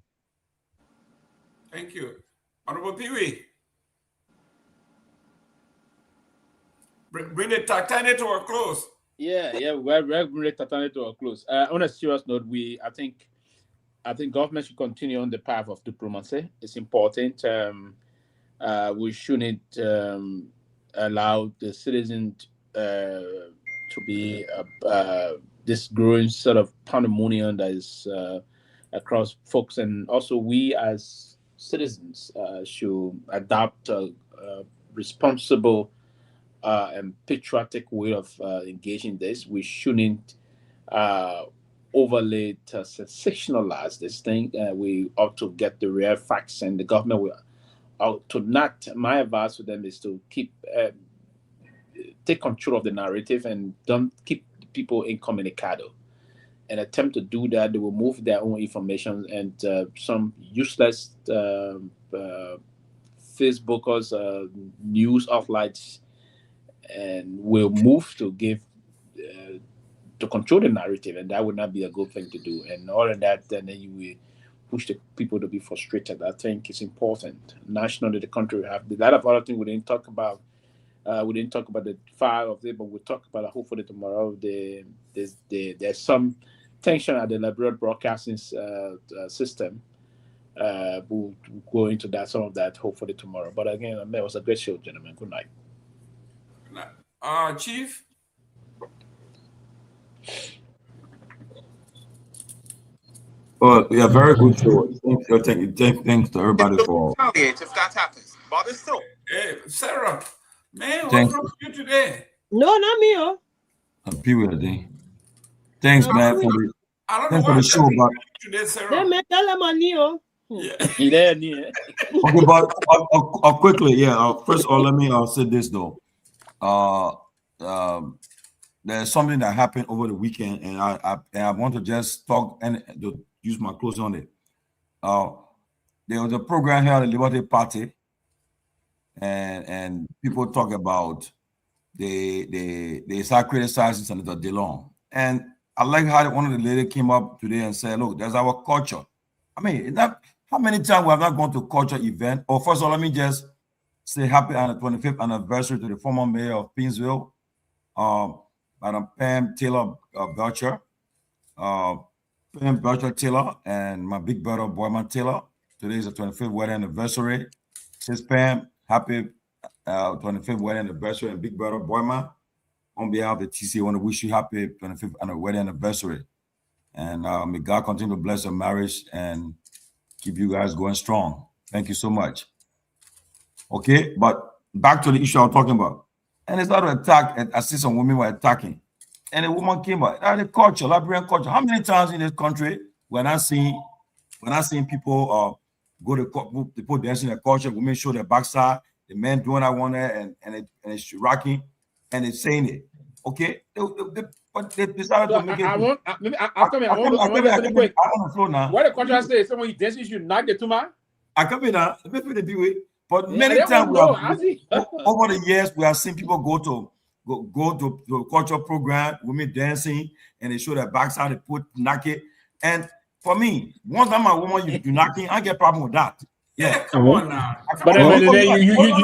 Thank you. Honorable Pewee. Bring the Titanic to a close. Yeah, we're bring the Titanic to a close. On a serious note, I think government should continue on the path of diplomacy. It's important. We shouldn't allow the citizens to be this growing sort of pandemonium that is across folks, and also we as citizens should adopt a responsible and patriotic way of engaging this. We shouldn't overly sensationalize this thing. We ought to get the real facts, and the government will ought to not. My advice to them is to keep take control of the narrative and don't keep people incommunicado. And attempt to do that, they will move their own information, and some useless Facebookers, news outlets, and will move to give to control the narrative, and that would not be a good thing to do. And all of that, then you will push the people to be frustrated. I think it's important. Nationally, the country will have a lot of other things we didn't talk about. We didn't talk about the fire of it, but we'll talk about it hopefully tomorrow. There's some tension at the Liberia broadcasting system. We'll go into that, some of that, hopefully tomorrow. But again, it was a great show, gentlemen. Good night. Good night. Chief? Well, yeah, very good show. Thanks to everybody for. Retaliate if that happens. But it's true. Hey, Sarah, man, what's wrong with you today? No, not me, oh. Period. Thanks, man, for the, thanks for the show, but today, Sarah. They make that money, oh. Okay, but quickly, yeah. First of all, let me say this though. There's something that happened over the weekend, and I want to just talk and to use my clothes on it. There was a program here at the Liberty Party, and people talk about they start criticizing Senator DeLong, and I like how one of the ladies came up today and said, "Look, there's our culture." I mean, how many times we have not gone to culture event? Or first of all, let me just say happy 25th anniversary to the former mayor of Pinsville, Madam Pam Taylor Belcher, Pam Belcher Taylor, and my big brother Boyman Taylor. Today is the 25th wedding anniversary. Says Pam, happy 25th wedding anniversary, and big brother Boyman. On behalf of the TC, I want to wish you happy 25th wedding anniversary. And may God continue to bless your marriage and keep you guys going strong. Thank you so much. Okay, but back to the issue I'm talking about. And it's not an attack, and I see some women were attacking. And a woman came out. The culture, Liberian culture. How many times in this country we're not seeing people go to people dancing their culture, women show their backside, the men doing that one there, and it's rocking, and it's saying it. Okay? But they decided to make it. I want to quick. I'm on the floor now. What the contract says, someone you dance, you should not get to man. I come in now. Let me be with. But many times over the years, we have seen people go to the culture program, women dancing, and they show their backside, they put naked. And for me, once I'm a woman, you knocking, I get problem with that. Yeah, come on now. But then you defeat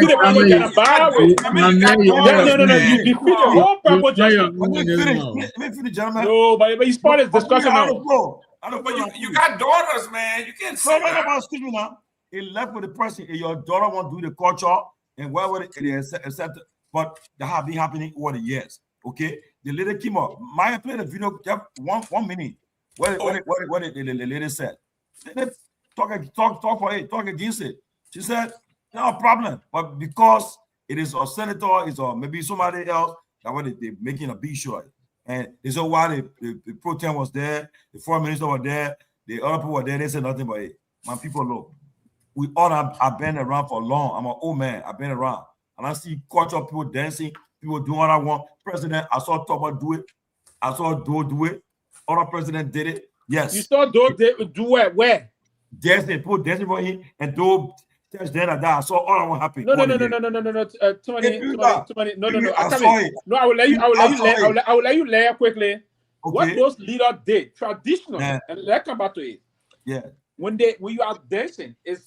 the people get a bar with. No, you defeat the whole purpose. Let me finish, gentlemen. No, but he's part of the discussion now. But you got daughters, man. You can't say that. Excuse me now. It left with the person. If your daughter want to do the culture, and wherever it is accepted, but that have been happening over the years. Okay, the lady came up. Maya played a video just 1 minute. What the lady said. Talk for it. Talk against it. She said no problem, but because it is a senator, or maybe somebody else, that what they're making a big show. And it's so while the pro tem was there, the foreign minister was there, the other people were there. They said nothing but it. My people, look. We all have been around for long. I'm an old man. I've been around. And I see culture people dancing, people doing what I want. President, I saw Toba do it. I saw Doe do it. Other president did it. Yes. You saw Doe do it where? Dancing, people dancing for him, and Doe touched then and that. I saw all of what happened. No. Tony. No. I will let you layer quickly. Okay. What those leaders did, traditional, and let's come back to it. Yeah. When you are dancing, it's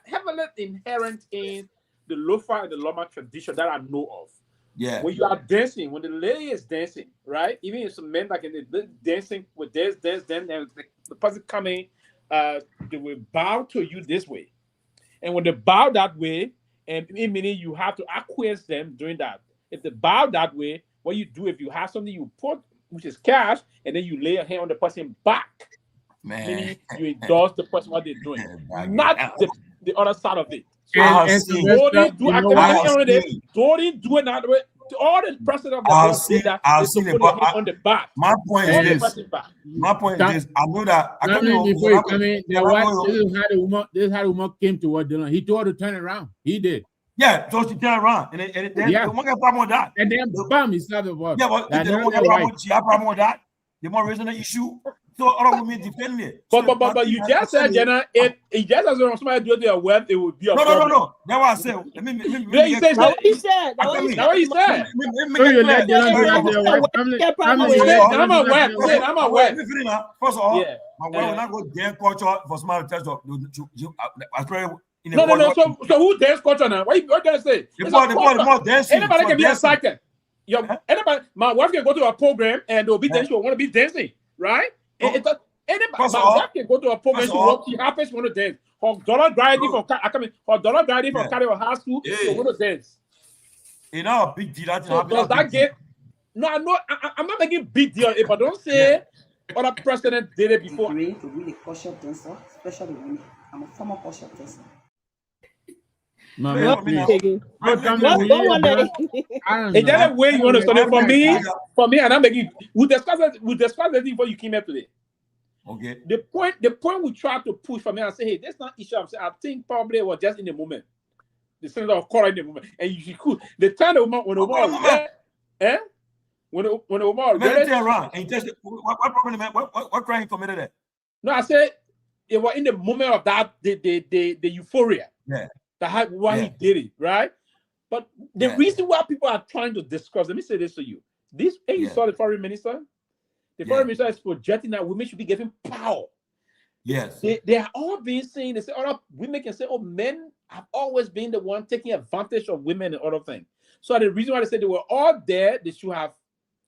heavily inherent in the Lofa and the Loma tradition that I know of. Yeah. When you are dancing, when the lady is dancing, right? Even if some men like in the dancing with this, then the person coming, they will bow to you this way. And when they bow that way, and meaning you have to acquiesce them doing that. If they bow that way, what you do, if you have something you put, which is cash, and then you lay your hand on the person's back. Man. Meaning you endorse the person what they're doing, not the other side of it. So Don't do it that way. all the presidents of the I've world seen, did that. I've They seen put it, their but hand on the back. my point All the is this. presidents back. My point is this. I know that. I Come don't in know. before you come in. The wife, this is how the woman came to what Dylan. He told her to turn around. He did. Yeah, so she turned around, and then the woman got a problem with that. And then bam, he started the ball. Yeah, but if the woman got a problem, she had a problem with that. The more raising the issue, so other women defend it. But you just said, Jenna, if just as somebody do their web, it would be a problem. No. That's what I said. He said. That's what he said. That's what he said. So you let Dylan do their wife. I'm a web. I'm a web. First of all, my wife will not go dance culture for somebody to test. No. So who dance culture now? What you gonna say? Anybody can be excited. Anybody, my wife can go to a program and they'll be dancing. She want to be dancing, right? Anybody, my wife can go to a program. She happens want to dance. Her dollar grinding for carry her high school. She want to dance. You know, big deal. Does that get? No, I know. I'm not making big deal. If I don't say other president did it before. To be a kosher dancer, especially women. I'm a former kosher dancer. Is that a way you want to start it? For me, and I'm making. We discussed it before you came here today. Okay. The point we try to push for me and say, hey, that's not issue. I think probably it was just in the moment. The senator of color in the moment, and you could the time the woman when the woman when the woman around and just what problem? What crime committed there? No, I said it was in the moment of that the euphoria. Yeah. Why he did it, right? But the reason why people are trying to discuss, let me say this to you. You saw the foreign minister? The foreign minister is projecting that women should be given power. Yes. They are all being saying, they say, other women can say, oh, men have always been the one taking advantage of women and other things. So the reason why they said they were all there, they should have,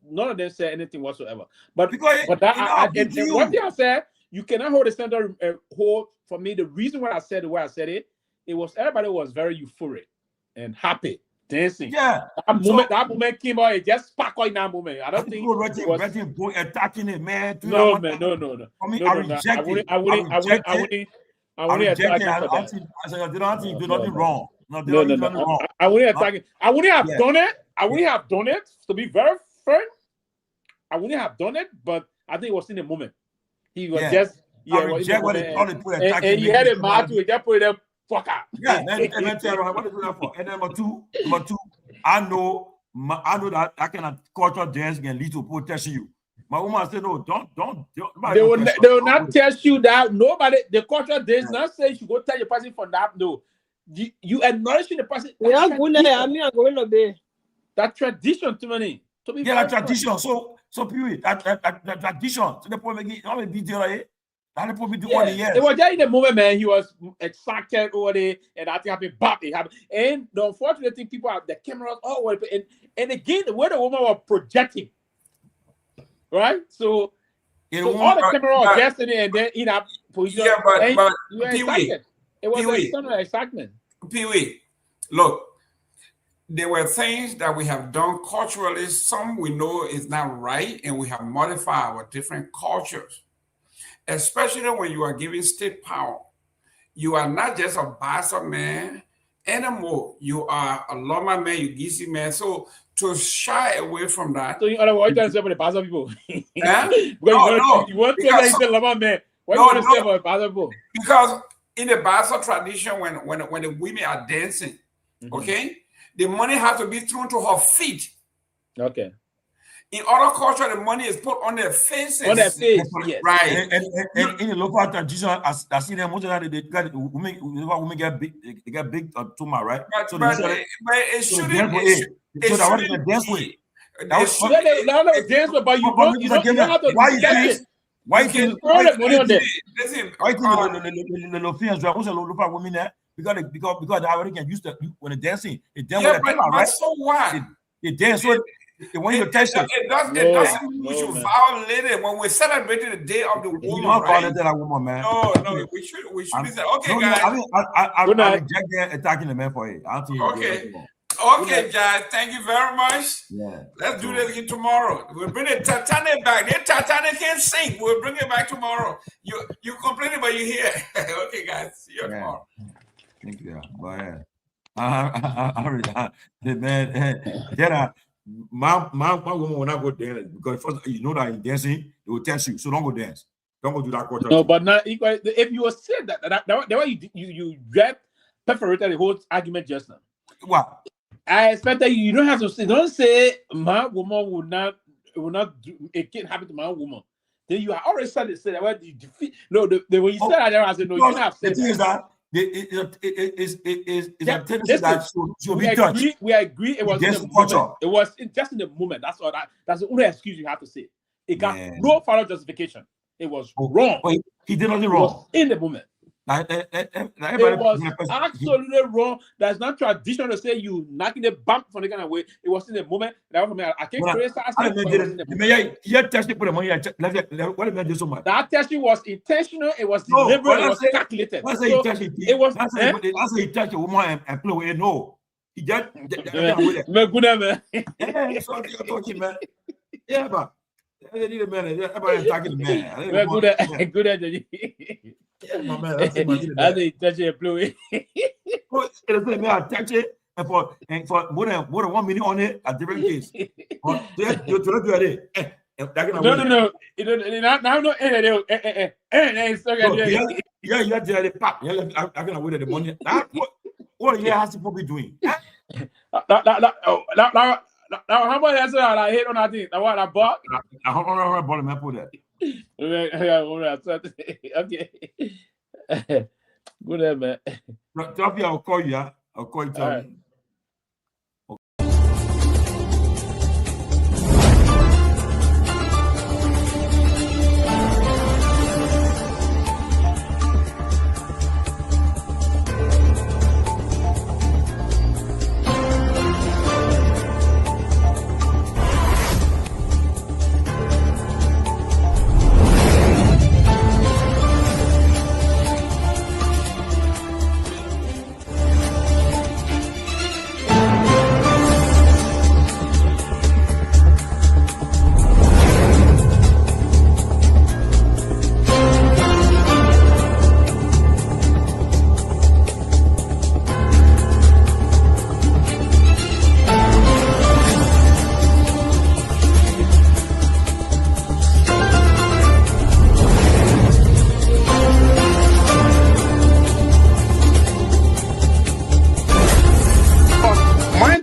none of them said anything whatsoever. But one thing I said, you cannot hold the center hold for me. The reason why I said the way I said it, it was everybody was very euphoric and happy, dancing. Yeah. That moment came out, it just sparked in that moment. I don't think it was attacking it, man. No. I wouldn't attack it. I don't think do nothing wrong. No. I wouldn't attack it. I wouldn't have done it. I wouldn't have done it. To be very fair, I wouldn't have done it, but I think it was in the moment. He was just and he had a mouth to it, just put it there. Fuck out. Yeah, what is that for? And number two, I know that I cannot culture dance can lead to protection you. My woman said, no, don't. They will not test you that. Nobody, the culture dance not say you go tell your person for that. No, you acknowledging the person. That tradition too many. That tradition. So Pewee, that tradition. So the point making how many detail it. It was just in the moment, man. He was excited over there, and I think it happened. And the unfortunate thing, people have the cameras all over, and again, the way the woman was projecting, right? So all the cameras were guessing it, and then in that position, but you were excited. It was a ton of excitement. Pewee, look, there were things that we have done culturally. Some we know is not right, and we have modified our different cultures. Especially when you are giving state power, you are not just a bastard man anymore. You are a lawman man, you gizy man. So to shy away from that. So you are what you trying to say about the bastard people? No. You want to say lawman man? What you want to say about the bastard people? Because in the bastard tradition, when the women are dancing, okay, the money has to be thrown to her feet. Okay. In other culture, the money is put on their faces. On their face, yes. Right. And in the local tradition, I see them most of that they got women get big tumor, right? But it shouldn't. Dance way. Dance way, but you don't have to. Why you think listen? Because they already can use the when they're dancing. But so what? They dance with. When you touch it doesn't mean we should violate it when we're celebrating the day of the woman. You don't violate that woman, man. No, we should say, okay, guys. I reject that attacking the man for it. I don't think okay, guys. Thank you very much. Yeah. Let's do this again tomorrow. We'll bring the Titanic back. The Titanic can't sink. We'll bring it back tomorrow. You complaining, but you're here. Okay, guys. See you tomorrow. Thank you. Bye. Man, my woman will not go dance because first you know that in dancing they will test you, so don't go dance. Don't go do that culture. No, but not if you were saying that way you perforated the whole argument just now. What? I expect that you don't have to say. Don't say my woman will not do, it can't happen to my woman. Then you are already started to say that when you defeat. No, when you said that, I said no. You can't have said the thing is that we agree. It was in the moment. It was just in the moment. That's all. That's the only excuse you have to say. It got no further justification. It was wrong. He did nothing wrong in the moment. It was absolutely wrong. That's not traditional to say you knocking the bump from the kind of way. It was in the moment. That was I can't criticize that testing was intentional. It was deliberate. It was calculated. It was. That's how he touched a woman and play away. No, he just. Man. So you're talking, man. Yeah, but. They need a man. Everybody talking to man. Good at the. My man, that's a touch a blue. It's a man touch it and for more than 1 minute on it at different case. No. Yeah, you have to pop. I'm gonna wait the money. What you has to be doing? Now, how much answer I hit on that thing? I want a buck. I bought him. I put that. Okay. Good, man. I'll call you. I'll call you. Right.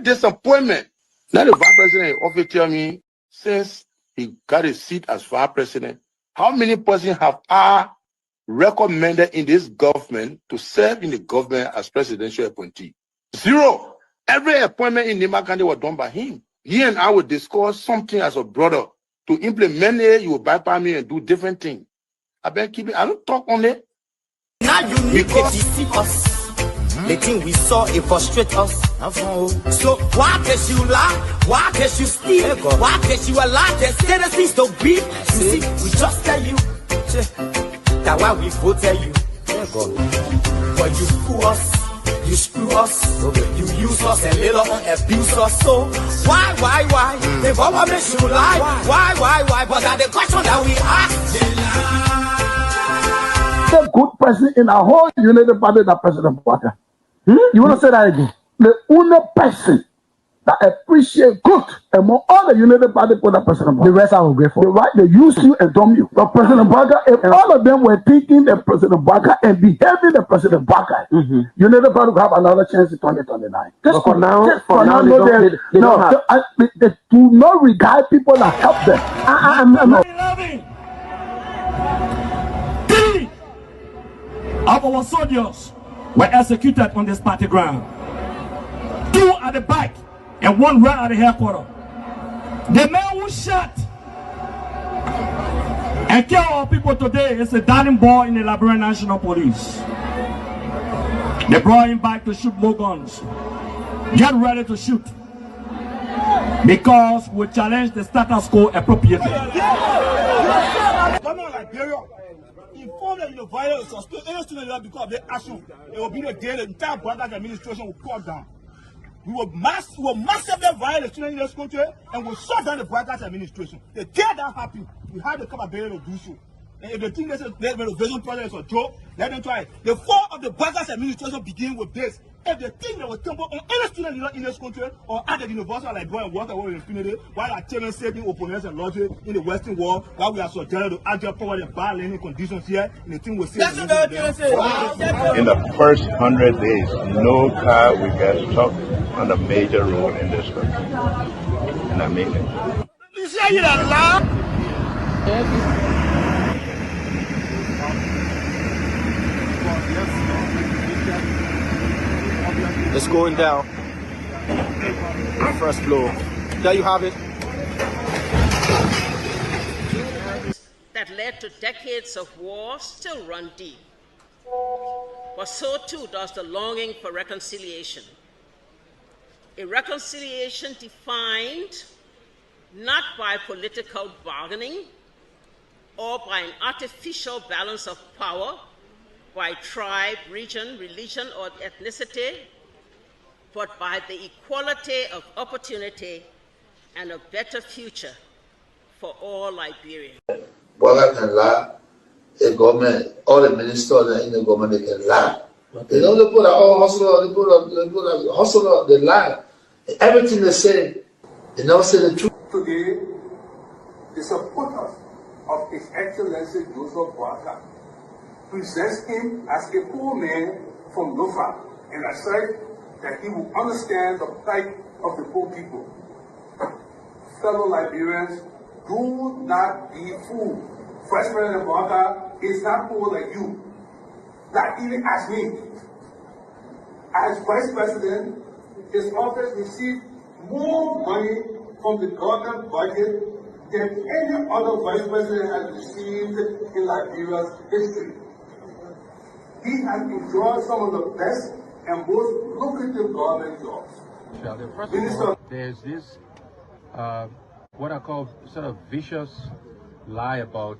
Disappointment. Now the vice president often tell me since he got a seat as vice president, how many persons have I recommended in this government to serve in the government as presidential appointee? 0. Every appointment in Nima County was done by him. He and I would discuss something as a brother to implement it. You will bypass me and do different things. I don't talk on it. Now you need to see us. The thing we saw, it frustrates us. So why can't you lie? Why can't you steal? Why can't you allow the citizens to beat? You see, we just tell you that why we voted you. But you fool us, you screw us, you use us and later on abuse us. So why? The government should lie. Why? But that's the question that we ask. The good person in our whole United Party, that President Baka. You want to say that again? The only person that appreciate good among all the United Party for that President Baka. The rest are ungrateful. The right, they use you and dumb you. The President Baka, if all of them were thinking the President Baka and behaving the President Baka, United Party will have another chance in 2029. Just for now, they do not regard people that help them. I'm not. Of our soldiers were executed on this party ground. 2 at the back and 1 right at the headquarters. The man who shot and killed our people today is a darling boy in the Liberia National Police. They brought him back to shoot more guns. Get ready to shoot. Because we challenge the status quo appropriately. Inform them the violence or any student because of their action. It will be the day the entire Brothers administration will cut down. We will massively violate the students in this country and we'll shut down the Brothers administration. The day that happens, we have the capability to do so. And if they think the renovation project is a joke, let them try it. The fall of the Brothers administration begins with this. If they think they will tumble on any student leader in this country or at the university like Liberia and water in impunity, while our children saving opponents and logic in the Western world, while we are subjected to actual power and bad learning conditions here, in the thing we see. In the first 100 days, no car will get stuck on the major road in this country. And I mean it. You see how you laugh? It's going down. First blow. There you have it. That led to decades of war still run deep. But so too does the longing for reconciliation. A reconciliation defined not by political bargaining or by an artificial balance of power by tribe, region, religion, or ethnicity, but by the equality of opportunity and a better future for all Liberians. Bola can lie, the government, all the ministers in the government, they can lie. They don't put all hustle, they put hustle, they lie. Everything they say, they never say the truth. Today, the supporters of His Excellency Joseph Boakai presents him as a poor man from Lofa, and I said that he will understand the plight of the poor people. Fellow Liberians, do not be fooled. Vice President Boakai is not poor like you, not even as me. As Vice President, his office received more money from the government budget than any other Vice President has received in Liberia's history. He has enjoyed some of the best and most lucrative government jobs. First of all, there's this, what I call sort of vicious lie about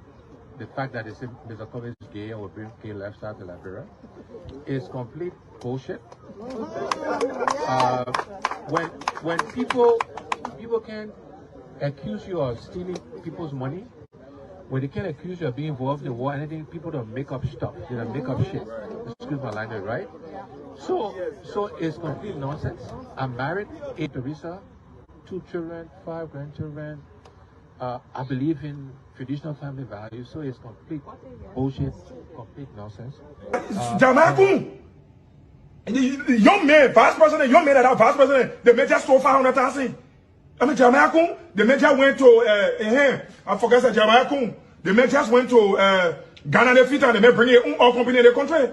the fact that Mr. Kobe is gay or bring gay lifestyle to Liberia. It's complete bullshit. When people can accuse you of stealing people's money, when they can accuse you of being involved in war, anything, people don't make up stuff. They don't make up shit. Excuse my language, right? So it's complete nonsense. I'm married, 8 Teresa, 2 children, 5 grandchildren. I believe in traditional family values, so it's complete bullshit, complete nonsense. Jamaku, the young man, vice president, young man that are vice president, the major stole 500,000. I mean, Jamaku, the major went to I forgot that Jamaku, the majors went to Ghana, the fit, and they may bring it all company in the country.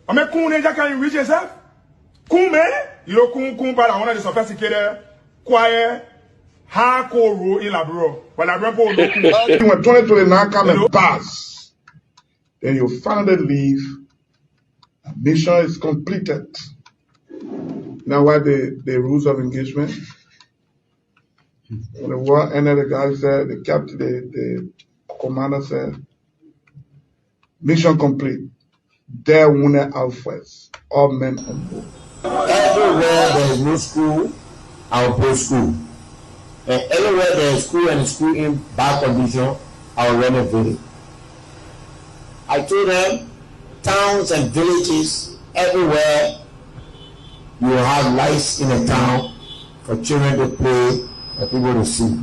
I mean, Kun Ninja can reach himself. Kun man, you know, Kun, but I want to sophisticated, quiet, hardcore rule in Labro. When Labro, when 2029 come and pass, then you finally leave. Mission is completed. Now, what the rules of engagement? When the war ended, the guy said, the captain, the commander said, mission complete. There winner out first. All men on board. Everywhere there is no school, I will put school. And everywhere there is school and school in bad condition, I will renovate it. I told them, towns and villages, everywhere, you will have lights in a town for children to play and people to see.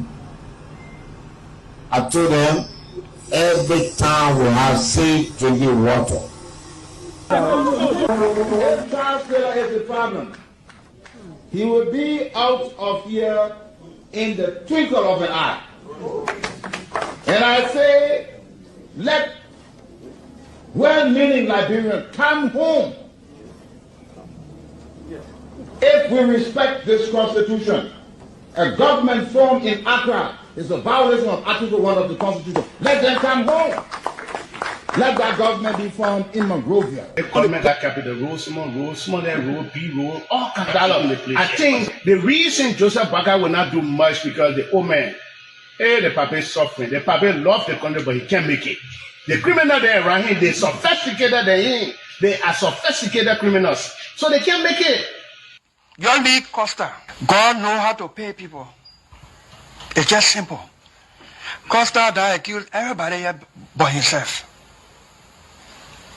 I told them, every town will have safe drinking water. If Charles Taylor is the problem, he will be out of here in the twinkle of an eye. And I say, let well-meaning Liberians come home. If we respect this constitution, a government formed in Accra is a violation of Article 1 of the Constitution. Let them come home. Let that government be formed in Monrovia. The government that capital road, small, then road, B road, all kinds of place. I think the reason Joseph Boakai will not do much because the old man, the papa is suffering. The papa loves the country, but he can't make it. The criminal there around him, they sophisticated than him. They are sophisticated criminals, so they can't make it. John B. Costa, God know how to pay people. It's just simple. Costa that accused everybody but himself.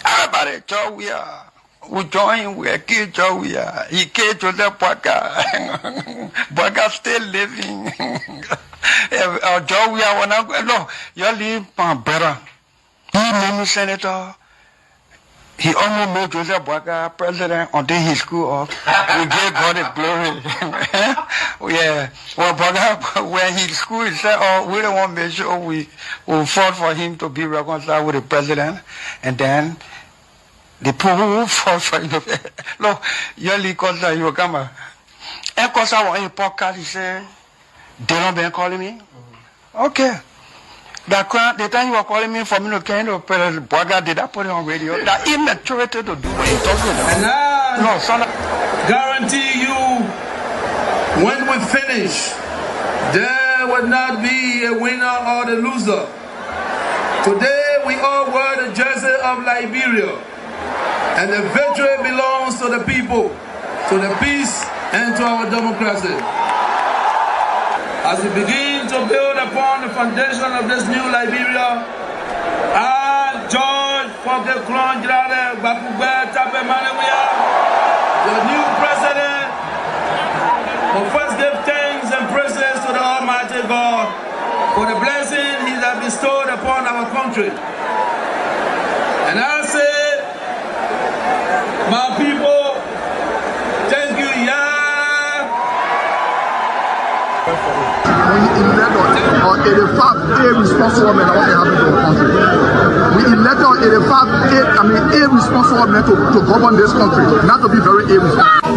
Everybody, Weah, who joined Weah, Weah. He came to the Bwaga. Bwaga still living. Joe Weah, no, you live better. He named Senator. He almost made Joseph Boakai president until he screwed up. We gave God the glory. Yeah. Well, Boakai, when he screwed, he said, oh, we don't want to make sure we fought for him to be reconciled with the president. And then the people who fought for him. Look, you come. And because I was in a podcast, he said, they don't been calling me. Okay. The time you were calling me for me to carry the president, Boakai, did I put it on radio? That immaturity to do what you're talking about. And I no, son, guarantee you, when we finish, there will not be a winner or the loser. Today, we all wear the jersey of Liberia, and the victory belongs to the people, to the peace, and to our democracy. As we begin to build upon the foundation of this new Liberia, I, George Seleke Kromah, the new president, will first give thanks and praises to the Almighty God for the blessing He has bestowed upon our country. And I say, my people, thank you, Yah. We elect on 85 irresponsible men what happened to our country. We elect on 85 irresponsible men to govern this country, not to be very irresponsible.